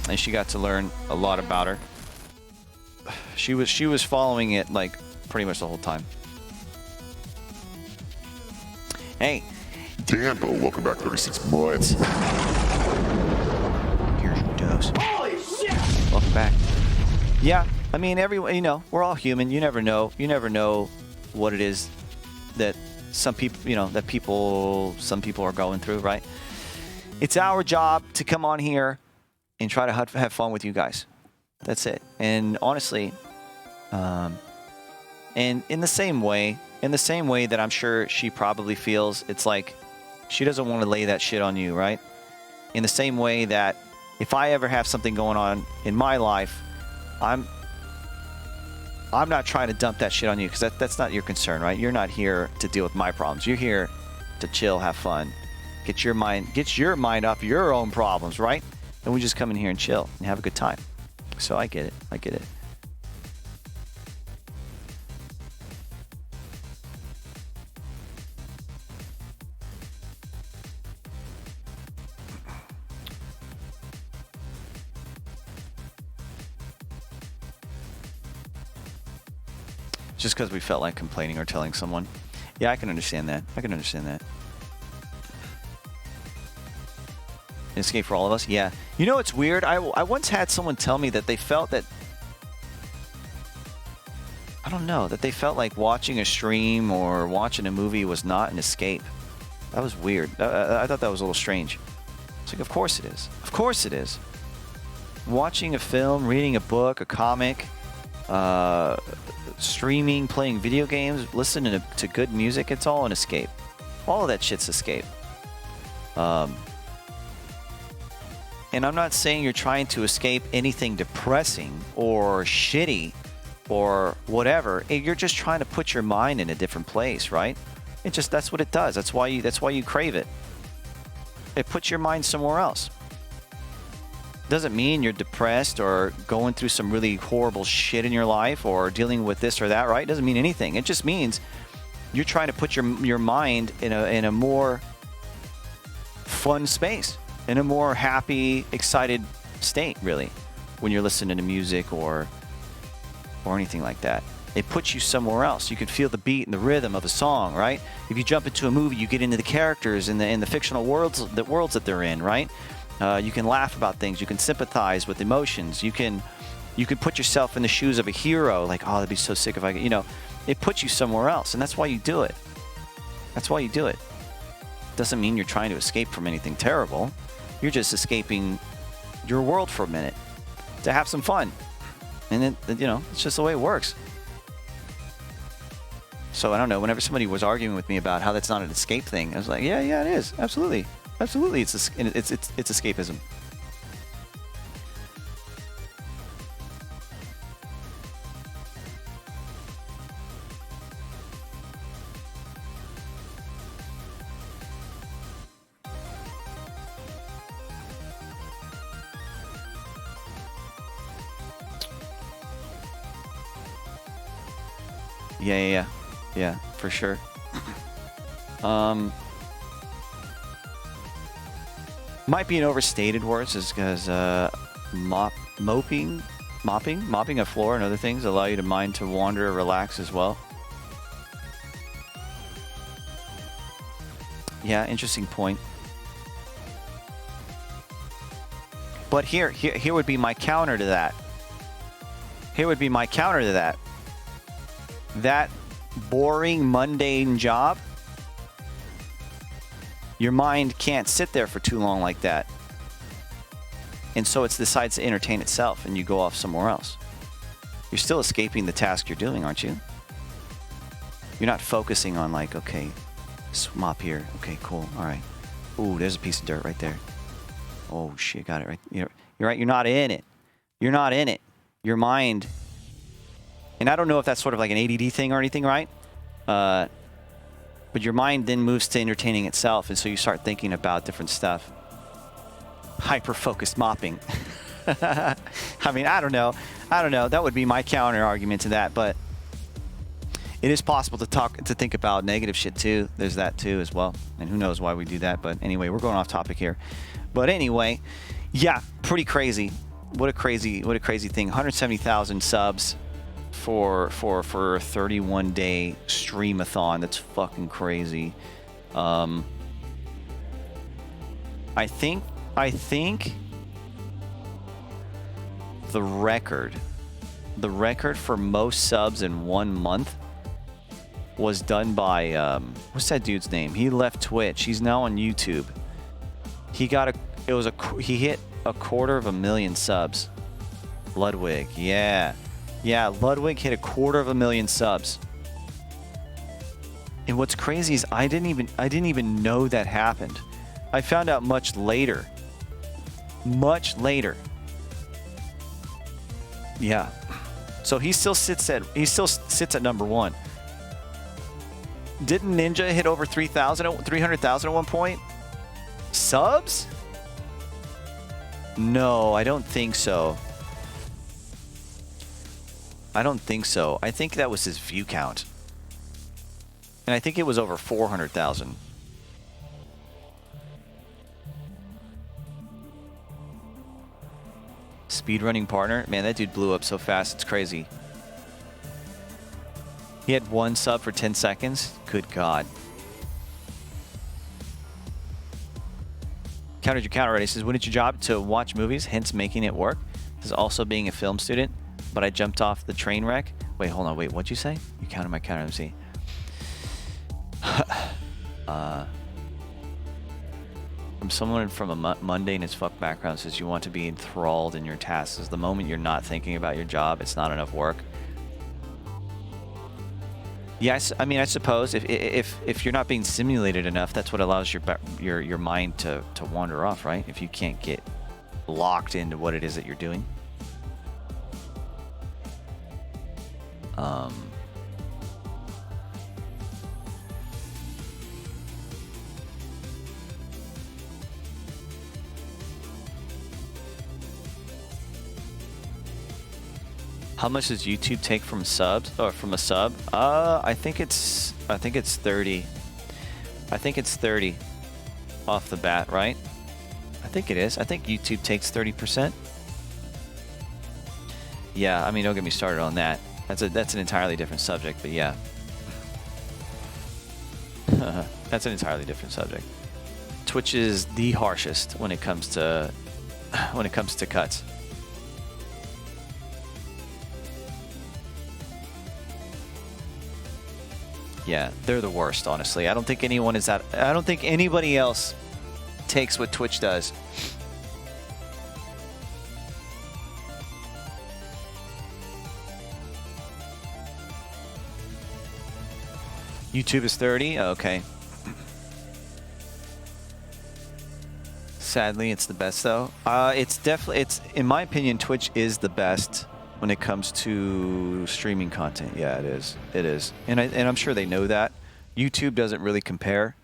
and she got to learn a lot about her. She was following it like pretty much the whole time. Hey. Danbo, welcome back 36 months. Here's your dose. Holy shit! Welcome back. Yeah, I mean, everyone, you know, we're all human. You never know. You never know what it is that some people, you know, some people are going through, right? It's our job to come on here and try to have fun with you guys. That's it. And honestly, and in the same way that I'm sure she probably feels, it's like she doesn't want to lay that shit on you, right? In the same way that if I ever have something going on in my life, I'm not trying to dump that shit on you, because that's not your concern, right? You're not here to deal with my problems. You're here to chill, have fun, get your mind off your own problems, right? And we just come in here and chill and have a good time. So I get it. I get it. Just because we felt like complaining or telling someone. Yeah, I can understand that. I can understand that. Escape for all of us? Yeah. You know, it's weird. I once had someone tell me that they felt that... I don't know. That they felt like watching a stream or watching a movie was not an escape. That was weird. I thought that was a little strange. It's like, of course it is. Of course it is. Watching a film, reading a book, a comic... streaming, playing video games, listening to good music, it's all an escape. All of that shit's escape. And I'm not saying you're trying to escape anything depressing or shitty or whatever. You're just trying to put your mind in a different place, right? that's what it does. That's why you crave it. It puts your mind somewhere else. Doesn't mean you're depressed or going through some really horrible shit in your life or dealing with this or that, right? It doesn't mean anything. It just means you're trying to put your mind in a more fun space, in a more happy, excited state, really, when you're listening to music or anything like that. It puts you somewhere else. You can feel the beat and the rhythm of a song, right? If you jump into a movie, you get into the characters in the fictional worlds that they're in, right? You can laugh about things. You can sympathize with emotions. You can put yourself in the shoes of a hero. Like, oh, that'd be so sick if I could, it puts you somewhere else. And that's why you do it. That's why you do it. Doesn't mean you're trying to escape from anything terrible. You're just escaping your world for a minute to have some fun. And then, it's just the way it works. So I don't know, whenever somebody was arguing with me about how that's not an escape thing, I was like, yeah, it is. Absolutely. Absolutely, it's escapism. Yeah, for sure. Might be an overstated word, just because mopping a floor and other things allow you to mind to wander or relax as well. Yeah, interesting point. But here would be my counter to that. That boring, mundane job, your mind can't sit there for too long like that. And so it decides to entertain itself and you go off somewhere else. You're still escaping the task you're doing, aren't you? You're not focusing on like, okay, mop here. Okay, cool. All right. Ooh, there's a piece of dirt right there. Oh, shit, got it right. You're right. You're not in it. Your mind... And I don't know if that's sort of like an ADD thing or anything, right? But your mind then moves to entertaining itself, and so you start thinking about different stuff. Hyper-focused mopping. I mean, I don't know. That would be my counter argument to that, but it is possible to think about negative shit too. There's that too as well, and who knows why we do that. But anyway, we're going off topic here. But anyway, yeah, pretty crazy. What a crazy thing. 170,000 subs for a 31-day streamathon. That's fucking crazy. I think the record for most subs in 1 month was done by what's that dude's name? He left Twitch. He's now on YouTube. He hit 250,000 subs. Ludwig, yeah, Ludwig hit 250,000 subs. And what's crazy is I didn't even know that happened. I found out much later. Yeah. So he still sits at number 1. Didn't Ninja hit over 300,000 at one point? Subs? No, I don't think so. I think that was his view count. And I think it was over 400,000. Speedrunning partner? Man, that dude blew up so fast, it's crazy. He had 1 sub for 10 seconds? Good God. Countered your counter already. Says, wouldn't your job to watch movies, hence making it work? This is also being a film student, but I jumped off the train wreck. Wait, hold on. Wait, what'd you say? You counted my counter. Let me see. From someone from a mundane as fuck background says you want to be enthralled in your tasks. Is the moment you're not thinking about your job, it's not enough work. Yes, I mean, I suppose if you're not being simulated enough, that's what allows your mind to wander off, right? If you can't get locked into what it is that you're doing. How much does YouTube take from subs or from a sub? I think it's 30. I think it's 30 off the bat, right? I think it is. I think YouTube takes 30%. Yeah, I mean, don't get me started on that. That's an entirely different subject, but yeah. That's an entirely different subject. Twitch is the harshest when it comes to cuts. Yeah, they're the worst, honestly. I don't think anyone is that. I don't think anybody else takes what Twitch does. YouTube is 30. Okay. Sadly, it's the best though. It's in my opinion, Twitch is the best when it comes to streaming content. Yeah, it is. It is. And I'm sure they know that. YouTube doesn't really compare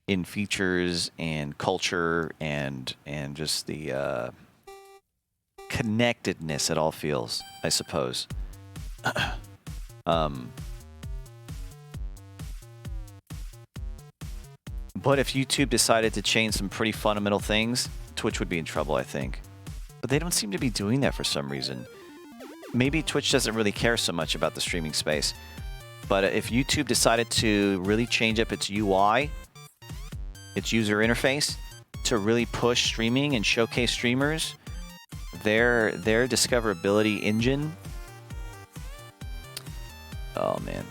in features and culture and just the connectedness it all feels, I suppose. But if YouTube decided to change some pretty fundamental things, Twitch would be in trouble, I think. But they don't seem to be doing that for some reason. Maybe Twitch doesn't really care so much about the streaming space. But if YouTube decided to really change up its UI, its user interface, to really push streaming and showcase streamers, their discoverability engine. Oh man.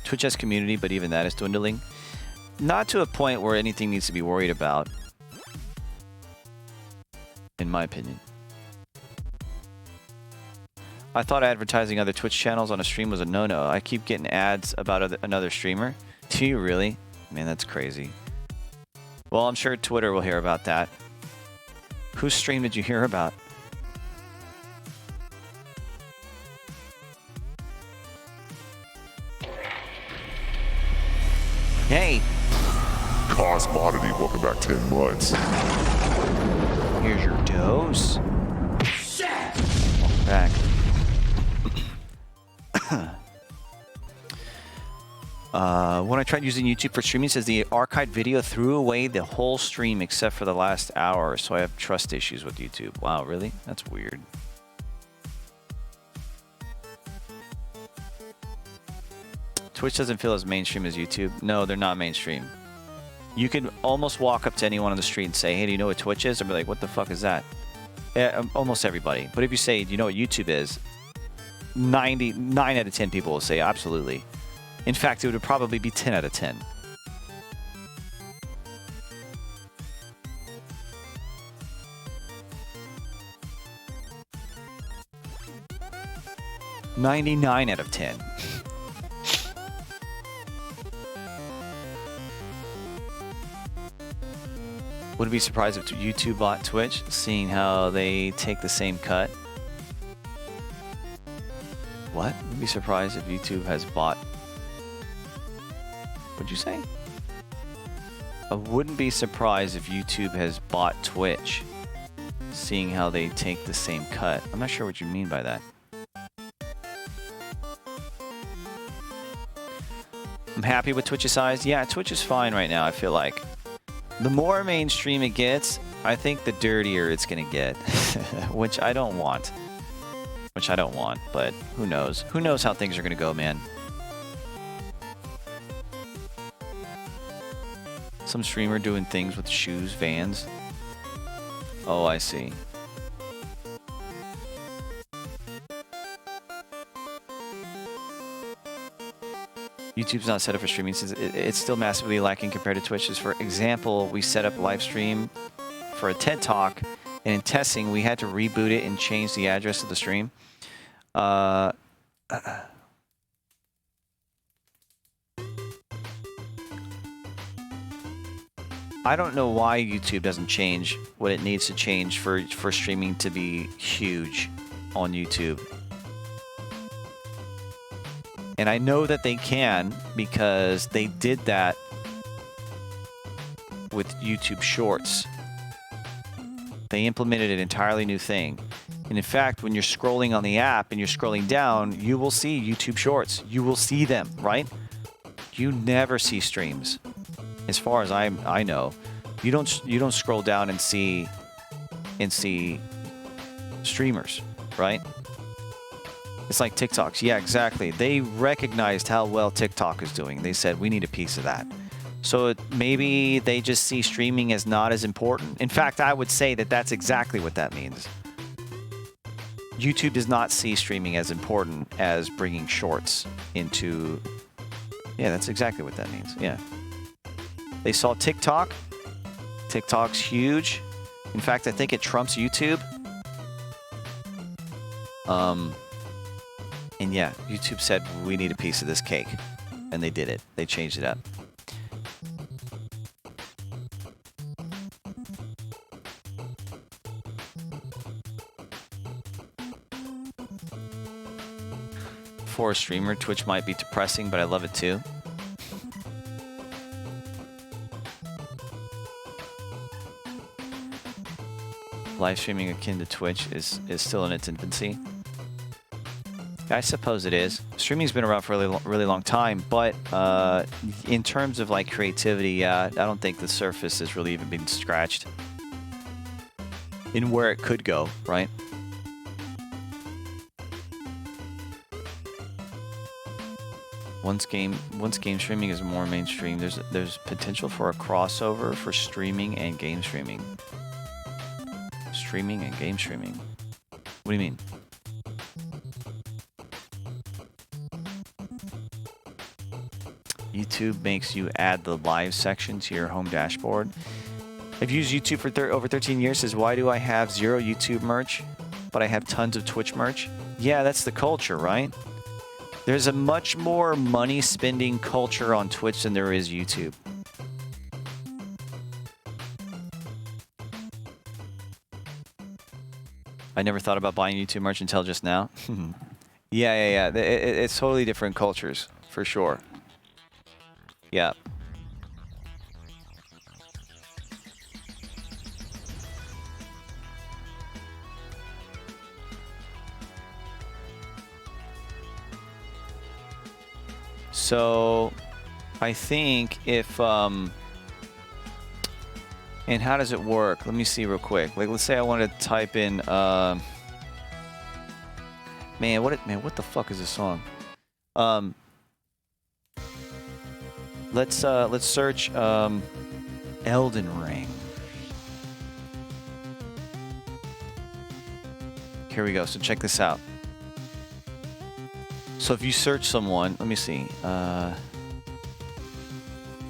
Twitch has community, but even that is dwindling. Not to a point where anything needs to be worried about, in my opinion. I thought advertising other Twitch channels on a stream was a no-no. I keep getting ads about another streamer. Do you really? Man, that's crazy. Well, I'm sure Twitter will hear about that. Whose stream did you hear about? Hey! Cosmodity, welcome back 10 months. Here's your dose. Welcome back. When I tried using YouTube for streaming, it says the archived video threw away the whole stream except for the last hour, so I have trust issues with YouTube. Wow, really? That's weird. Twitch doesn't feel as mainstream as YouTube. No, they're not mainstream. You can almost walk up to anyone on the street and say, hey, do you know what Twitch is? They'll be like, what the fuck is that? Almost everybody. But if you say, do you know what YouTube is? 9 out of 10 people will say, absolutely. In fact, it would probably be 10 out of 10. $99 out of 10. Wouldn't be surprised if YouTube bought Twitch, seeing how they take the same cut. What? Wouldn't be surprised if YouTube has bought... What'd you say? I wouldn't be surprised if YouTube has bought Twitch, seeing how they take the same cut. I'm not sure what you mean by that. I'm happy with Twitch's size. Yeah, Twitch is fine right now, I feel like. The more mainstream it gets, I think the dirtier it's going to get, which I don't want. But who knows? Who knows how things are going to go, man? Some streamer doing things with shoes, Vans. Oh, I see. YouTube's not set up for streaming since it's still massively lacking compared to Twitch. For example, we set up a live stream for a TED Talk, and in testing, we had to reboot it and change the address of the stream. I don't know why YouTube doesn't change what it needs to change for streaming to be huge on YouTube. And I know that they can because they did that with YouTube Shorts. They implemented an entirely new thing. And in fact, when you're scrolling on the app and you're scrolling down, you will see YouTube Shorts. You will see them, right? You never see streams. As far as I know, you don't scroll down and see streamers, right? It's like TikToks. Yeah, exactly. They recognized how well TikTok is doing. They said, we need a piece of that. So maybe they just see streaming as not as important. In fact, I would say that that's exactly what that means. YouTube does not see streaming as important as bringing shorts into... Yeah, that's exactly what that means. Yeah. They saw TikTok. TikTok's huge. In fact, I think it trumps YouTube. And yeah, YouTube said, we need a piece of this cake. And they did it. They changed it up. For a streamer, Twitch might be depressing, but I love it too. Live streaming akin to Twitch is still in its infancy. I suppose it is. Streaming's been around for a really long time, but in terms of like creativity, yeah, I don't think the surface has really even been scratched in where it could go, right? Once game streaming is more mainstream, there's potential for a crossover for streaming and game streaming. Streaming and game streaming. What do you mean? YouTube makes you add the live section to your home dashboard. I've used YouTube for over 13 years. Says, why do I have 0 YouTube merch, but I have tons of Twitch merch? Yeah, that's the culture, right? There's a much more money-spending culture on Twitch than there is YouTube. I never thought about buying YouTube merch until just now. Yeah. It's totally different cultures, for sure. Yeah. So, I think if, and how does it work? Let me see real quick. Like, let's say I want to type in, man, what the fuck is this song? Let's search, Elden Ring. Here we go. So check this out. So if you search someone, let me see.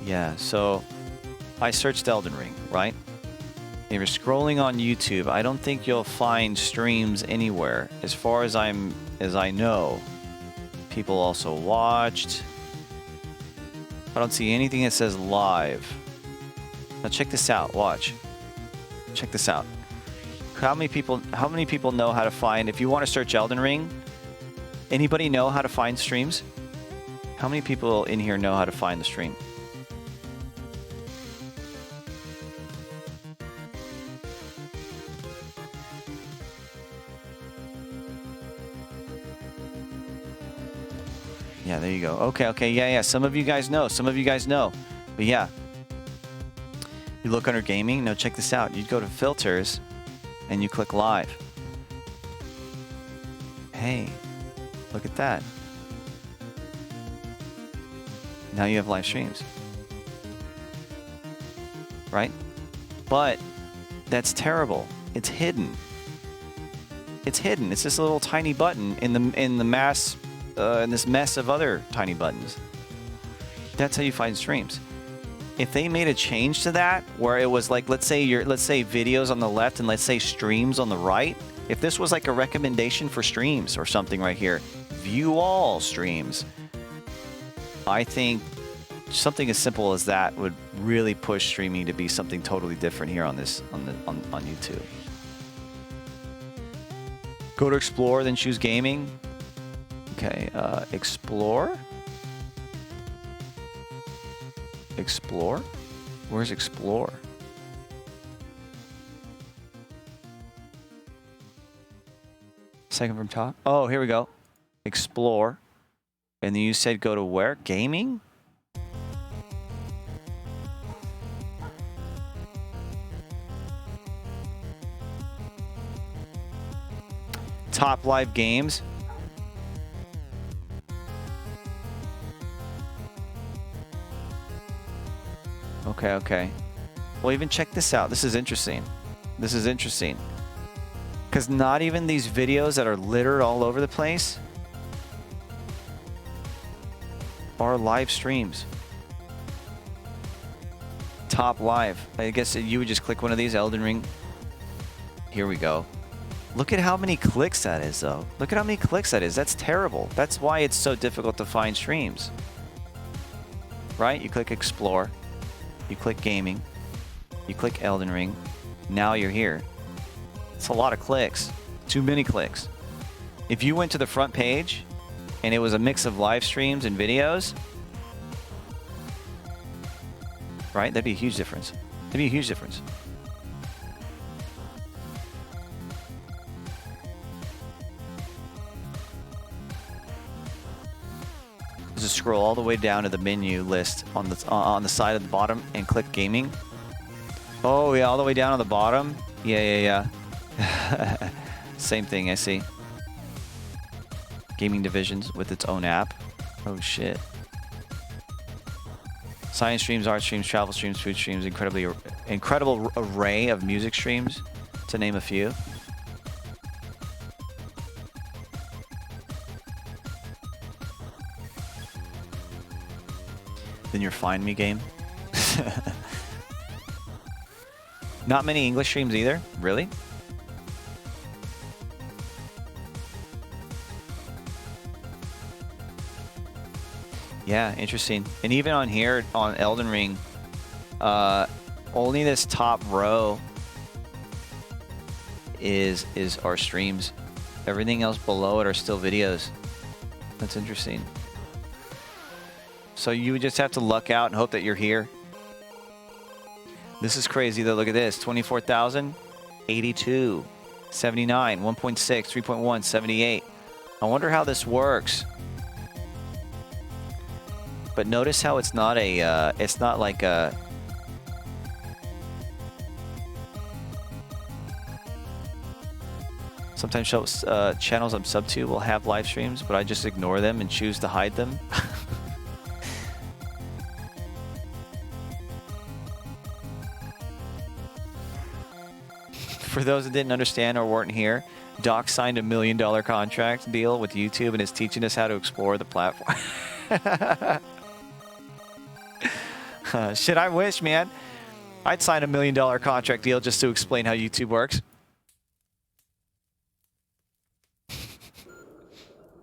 Yeah, so I searched Elden Ring, right? If you're scrolling on YouTube, I don't think you'll find streams anywhere. As far as I know, people also watched. I don't see anything that says live. Now check this out. Watch. Check this out. How many people know how to find? If you want to search Elden Ring, anybody know how to find streams? How many people in here know how to find the stream? Yeah, there you go. Okay, yeah. Some of you guys know. But yeah. You look under gaming. No, check this out. You go to filters and you click live. Hey, look at that. Now you have live streams. Right? But that's terrible. It's hidden. It's hidden. It's this little tiny button in the mass in this mess of other tiny buttons. That's how you find streams. If they made a change to that, where it was like, let's say videos on the left and let's say streams on the right. If this was like a recommendation for streams or something right here, view all streams. I think something as simple as that would really push streaming to be something totally different here on YouTube. Go to Explore, then choose Gaming. Okay, Explore? Explore? Where's Explore? Second from top. Oh, here we go. Explore. And then you said go to where? Gaming? Top live games. Okay, okay. Well, even check this out. This is interesting. This is interesting. Because not even these videos that are littered all over the place are live streams. Top live. I guess you would just click one of these, Elden Ring. Here we go. Look at how many clicks that is, though. Look at how many clicks that is. That's terrible. That's why it's so difficult to find streams. Right? You click Explore. You click Gaming. You click Elden Ring. Now you're here. It's a lot of clicks. Too many clicks. If you went to the front page and it was a mix of live streams and videos, right? That'd be a huge difference. That'd be a huge difference. Just scroll all the way down to the menu list on the side of the bottom and click Gaming. Oh yeah, all the way down on the bottom. Yeah. Same thing, I see. Gaming divisions with its own app. Oh shit. Science streams, art streams, travel streams, food streams, incredible array of music streams, to name a few. Then your Find Me game. Not many English streams either, really? Yeah, interesting. And even on here, on Elden Ring, only this top row is our streams. Everything else below it are still videos. That's interesting. So you would just have to luck out and hope that you're here. This is crazy though. Look at this. 24,000, 82, 79, 1.6, 3.1, 78. I wonder how this works. But notice how it's not a, it's not like a, sometimes channels I'm sub to will have live streams, but I just ignore them and choose to hide them. For those that didn't understand or weren't here, Doc signed a $1 million contract deal with YouTube and is teaching us how to explore the platform. Shit, I wish, man. I'd sign a $1 million contract deal just to explain how YouTube works.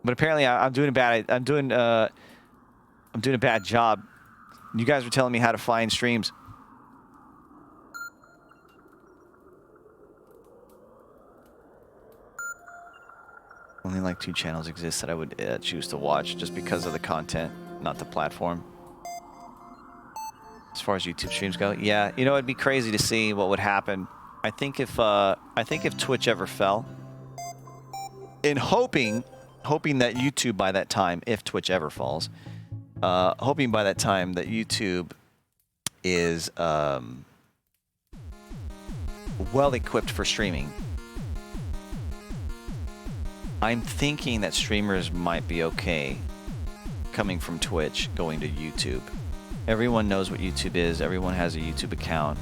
But apparently, I'm doing a bad job. You guys were telling me how to find streams. Only like 2 channels exist that I would choose to watch just because of the content, not the platform. As far as YouTube streams go, yeah, you know, it'd be crazy to see what would happen. I think if Twitch ever fell, and hoping that YouTube by that time, if Twitch ever falls, hoping by that time that YouTube is well equipped for streaming. I'm thinking that streamers might be okay coming from Twitch going to YouTube. Everyone knows what YouTube is. Everyone has a YouTube account.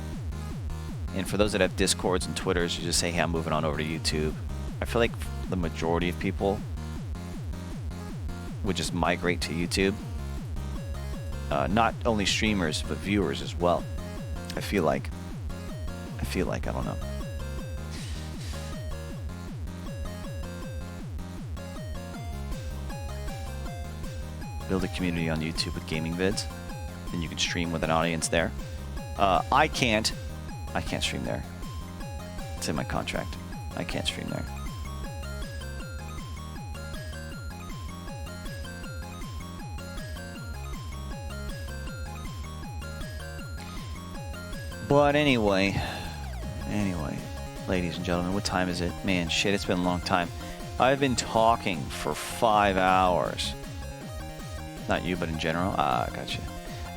And for those that have Discords and Twitters, you just say, hey, I'm moving on over to YouTube. I feel like the majority of people would just migrate to YouTube. Not only streamers, but viewers as well. I feel like, I don't know. Build a community on YouTube with gaming vids, and you can stream with an audience there. I can't stream there. It's in my contract. I can't stream there. But anyway, ladies and gentlemen, what time is it? Man, shit, it's been a long time. I've been talking for 5 hours. Not you, but in general. Ah, gotcha.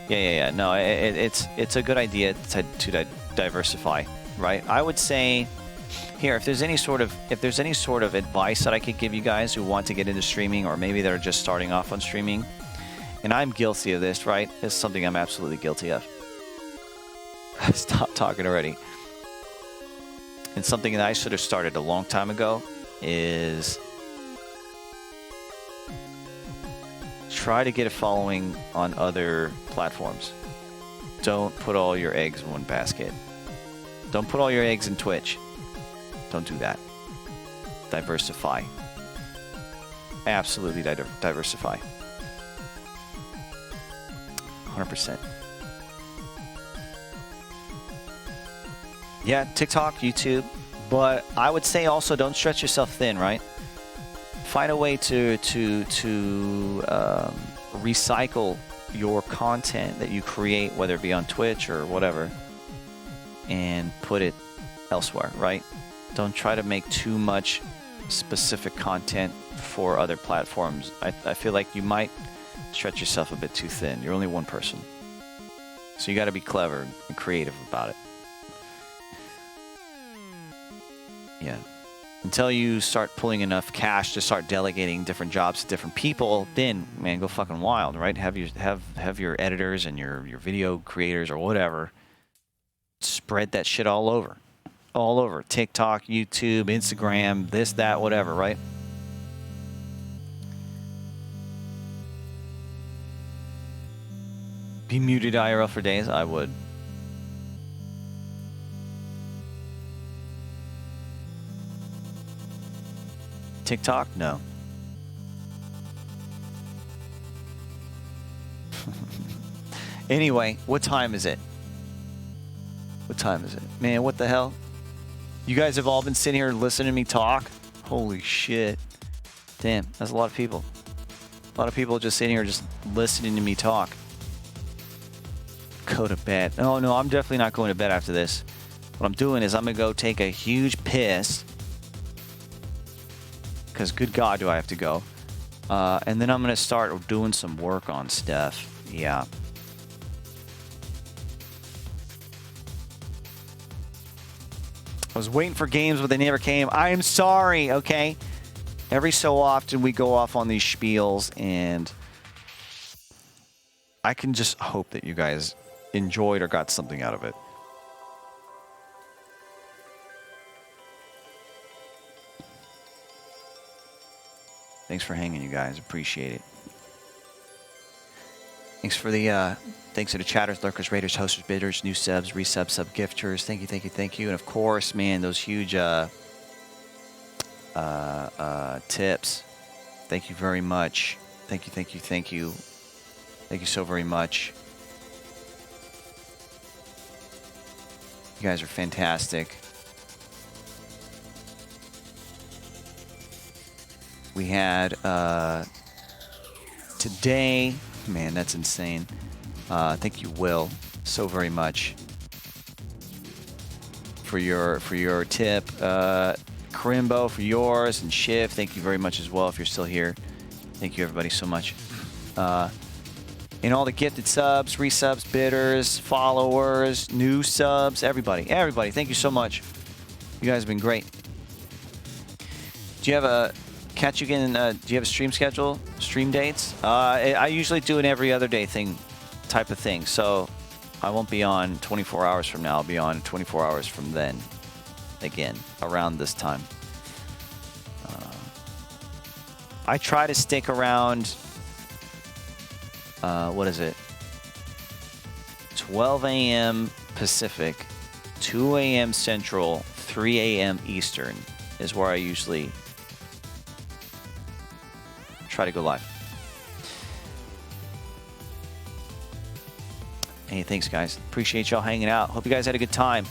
Yeah. No, it's a good idea to diversify, right? I would say here, if there's any sort of advice that I could give you guys who want to get into streaming, or maybe that are just starting off on streaming, and I'm guilty of this, right? It's something I'm absolutely guilty of. Stop talking already. And something that I should have started a long time ago is try to get a following on other platforms. Don't put all your eggs in one basket. Don't put all your eggs in Twitch. Don't do that. Diversify. Absolutely diversify. 100%. Yeah, TikTok, YouTube, but I would say also don't stretch yourself thin, right? Find a way to recycle your content that you create, whether it be on Twitch or whatever, and put it elsewhere, right? Don't try to make too much specific content for other platforms. I feel like you might stretch yourself a bit too thin. You're only one person. So you got to be clever and creative about it. Yeah. Until you start pulling enough cash to start delegating different jobs to different people, then, man, go fucking wild, right? Have your editors and your video creators or whatever spread that shit all over. All over. TikTok, YouTube, Instagram, this, that, whatever, right? Be muted IRL for days? I would. TikTok? No. Anyway, what time is it? What time is it? Man, what the hell? You guys have all been sitting here listening to me talk? Holy shit. Damn, that's a lot of people. A lot of people just sitting here just listening to me talk. Go to bed. Oh, no, I'm definitely not going to bed after this. What I'm doing is I'm going to go take a huge piss. Because good God, do I have to go. And then I'm going to start doing some work on stuff. Yeah. I was waiting for games, but they never came. I am sorry, okay? Every so often we go off on these spiels, and I can just hope that you guys enjoyed or got something out of it. Thanks for hanging, you guys. Appreciate it. Thanks for the thanks to the chatters, lurkers, raiders, hosters, bidders, new subs, resubs, sub gifters. Thank you. And of course, man, those huge tips. Thank you very much. Thank you. Thank you so very much. You guys are fantastic. We had today, man, that's insane. Thank you, Will, so very much for your tip. Karimbo for yours, and Shiv, thank you very much as well if you're still here. Thank you everybody so much. And all the gifted subs, resubs, bidders, followers, new subs, everybody, thank you so much. You guys have been great. Do you have a catch you again? Do you have a stream schedule? Stream dates? I usually do an every other day type of thing. So I won't be on 24 hours from now. I'll be on 24 hours from then. Again, around this time. I try to stick around. What is it? 12 a.m. Pacific, 2 a.m. Central, 3 a.m. Eastern is where I usually try to go live. Hey, thanks guys. Appreciate y'all hanging out. Hope you guys had a good time.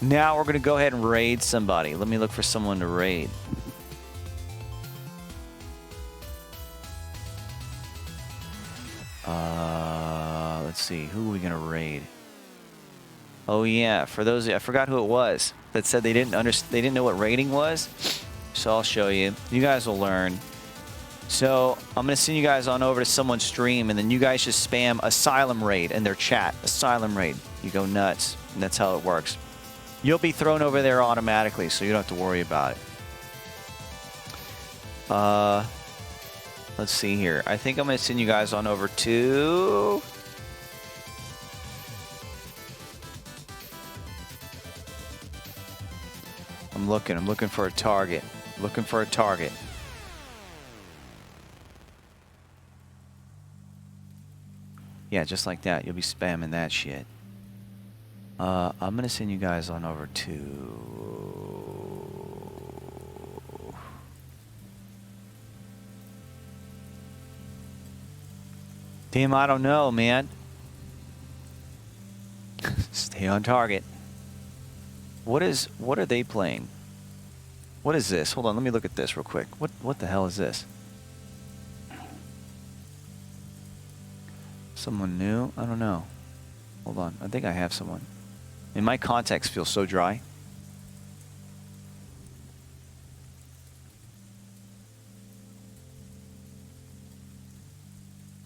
Now we're going to go ahead and raid somebody. Let me look for someone to raid. Let's see. Who are we going to raid? Oh yeah, for those I forgot who it was that said they didn't know what raiding was. So I'll show you. You guys will learn. So I'm going to send you guys on over to someone's stream, and then you guys just spam Asylum Raid in their chat. Asylum Raid. You go nuts, and that's how it works. You'll be thrown over there automatically, so you don't have to worry about it. Let's see here. I think I'm going to send you guys on over to... I'm looking for a target. Looking for a target. Yeah, just like that. You'll be spamming that shit. I'm gonna send you guys on over to... Damn, I don't know, man. Stay on target. What are they playing? What is this? Hold on, let me look at this real quick. What the hell is this? Someone new? I don't know. Hold on, I think I have someone. And my contacts feel so dry.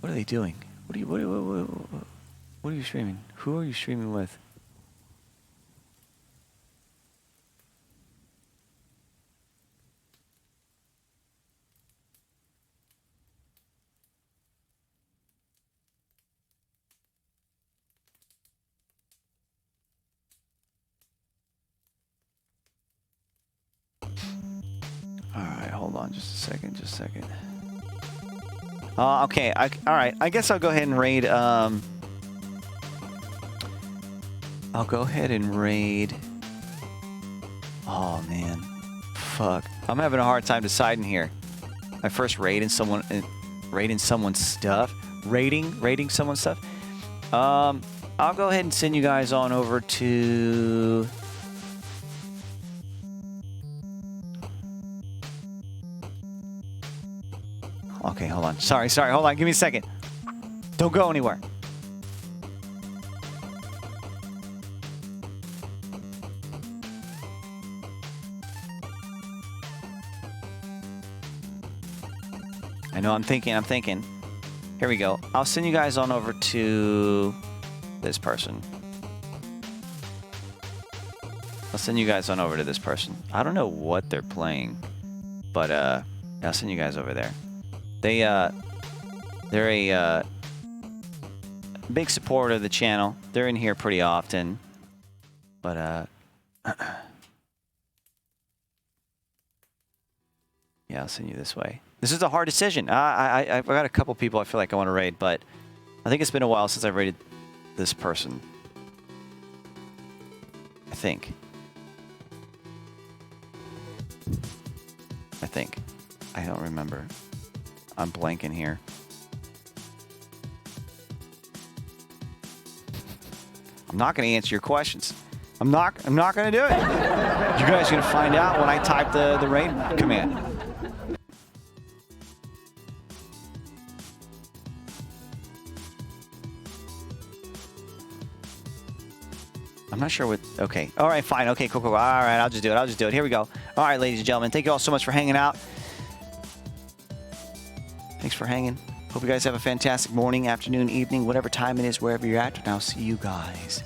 What are they doing? What are you streaming? Who are you streaming with? Alright, hold on just a second, okay, alright, I guess I'll go ahead and raid, I'll go ahead and raid... Oh, man. Fuck. I'm having a hard time deciding here. My first raid in someone's stuff? Raiding someone's stuff? I'll go ahead and send you guys on over to... Okay, hold on. Sorry, hold on. Give me a second. Don't go anywhere. I know, I'm thinking. Here we go. I'll send you guys on over to this person. I'll send you guys on over to this person. I don't know what they're playing, but I'll send you guys over there. They're a big supporter of the channel. They're in here pretty often, but yeah, I'll send you this way. This is a hard decision. I've got a couple people I feel like I want to raid, but I think it's been a while since I've raided this person. I think. I don't remember. I'm blanking here. I'm not going to answer your questions. I'm not going to do it. You guys are going to find out when I type the raid command. I'm not sure what... Okay. All right, fine. Okay, cool. All right, I'll just do it. Here we go. All right, ladies and gentlemen. Thank you all so much for hanging out. Thanks for hanging. Hope you guys have a fantastic morning, afternoon, evening, whatever time it is, wherever you're at. And I'll see you guys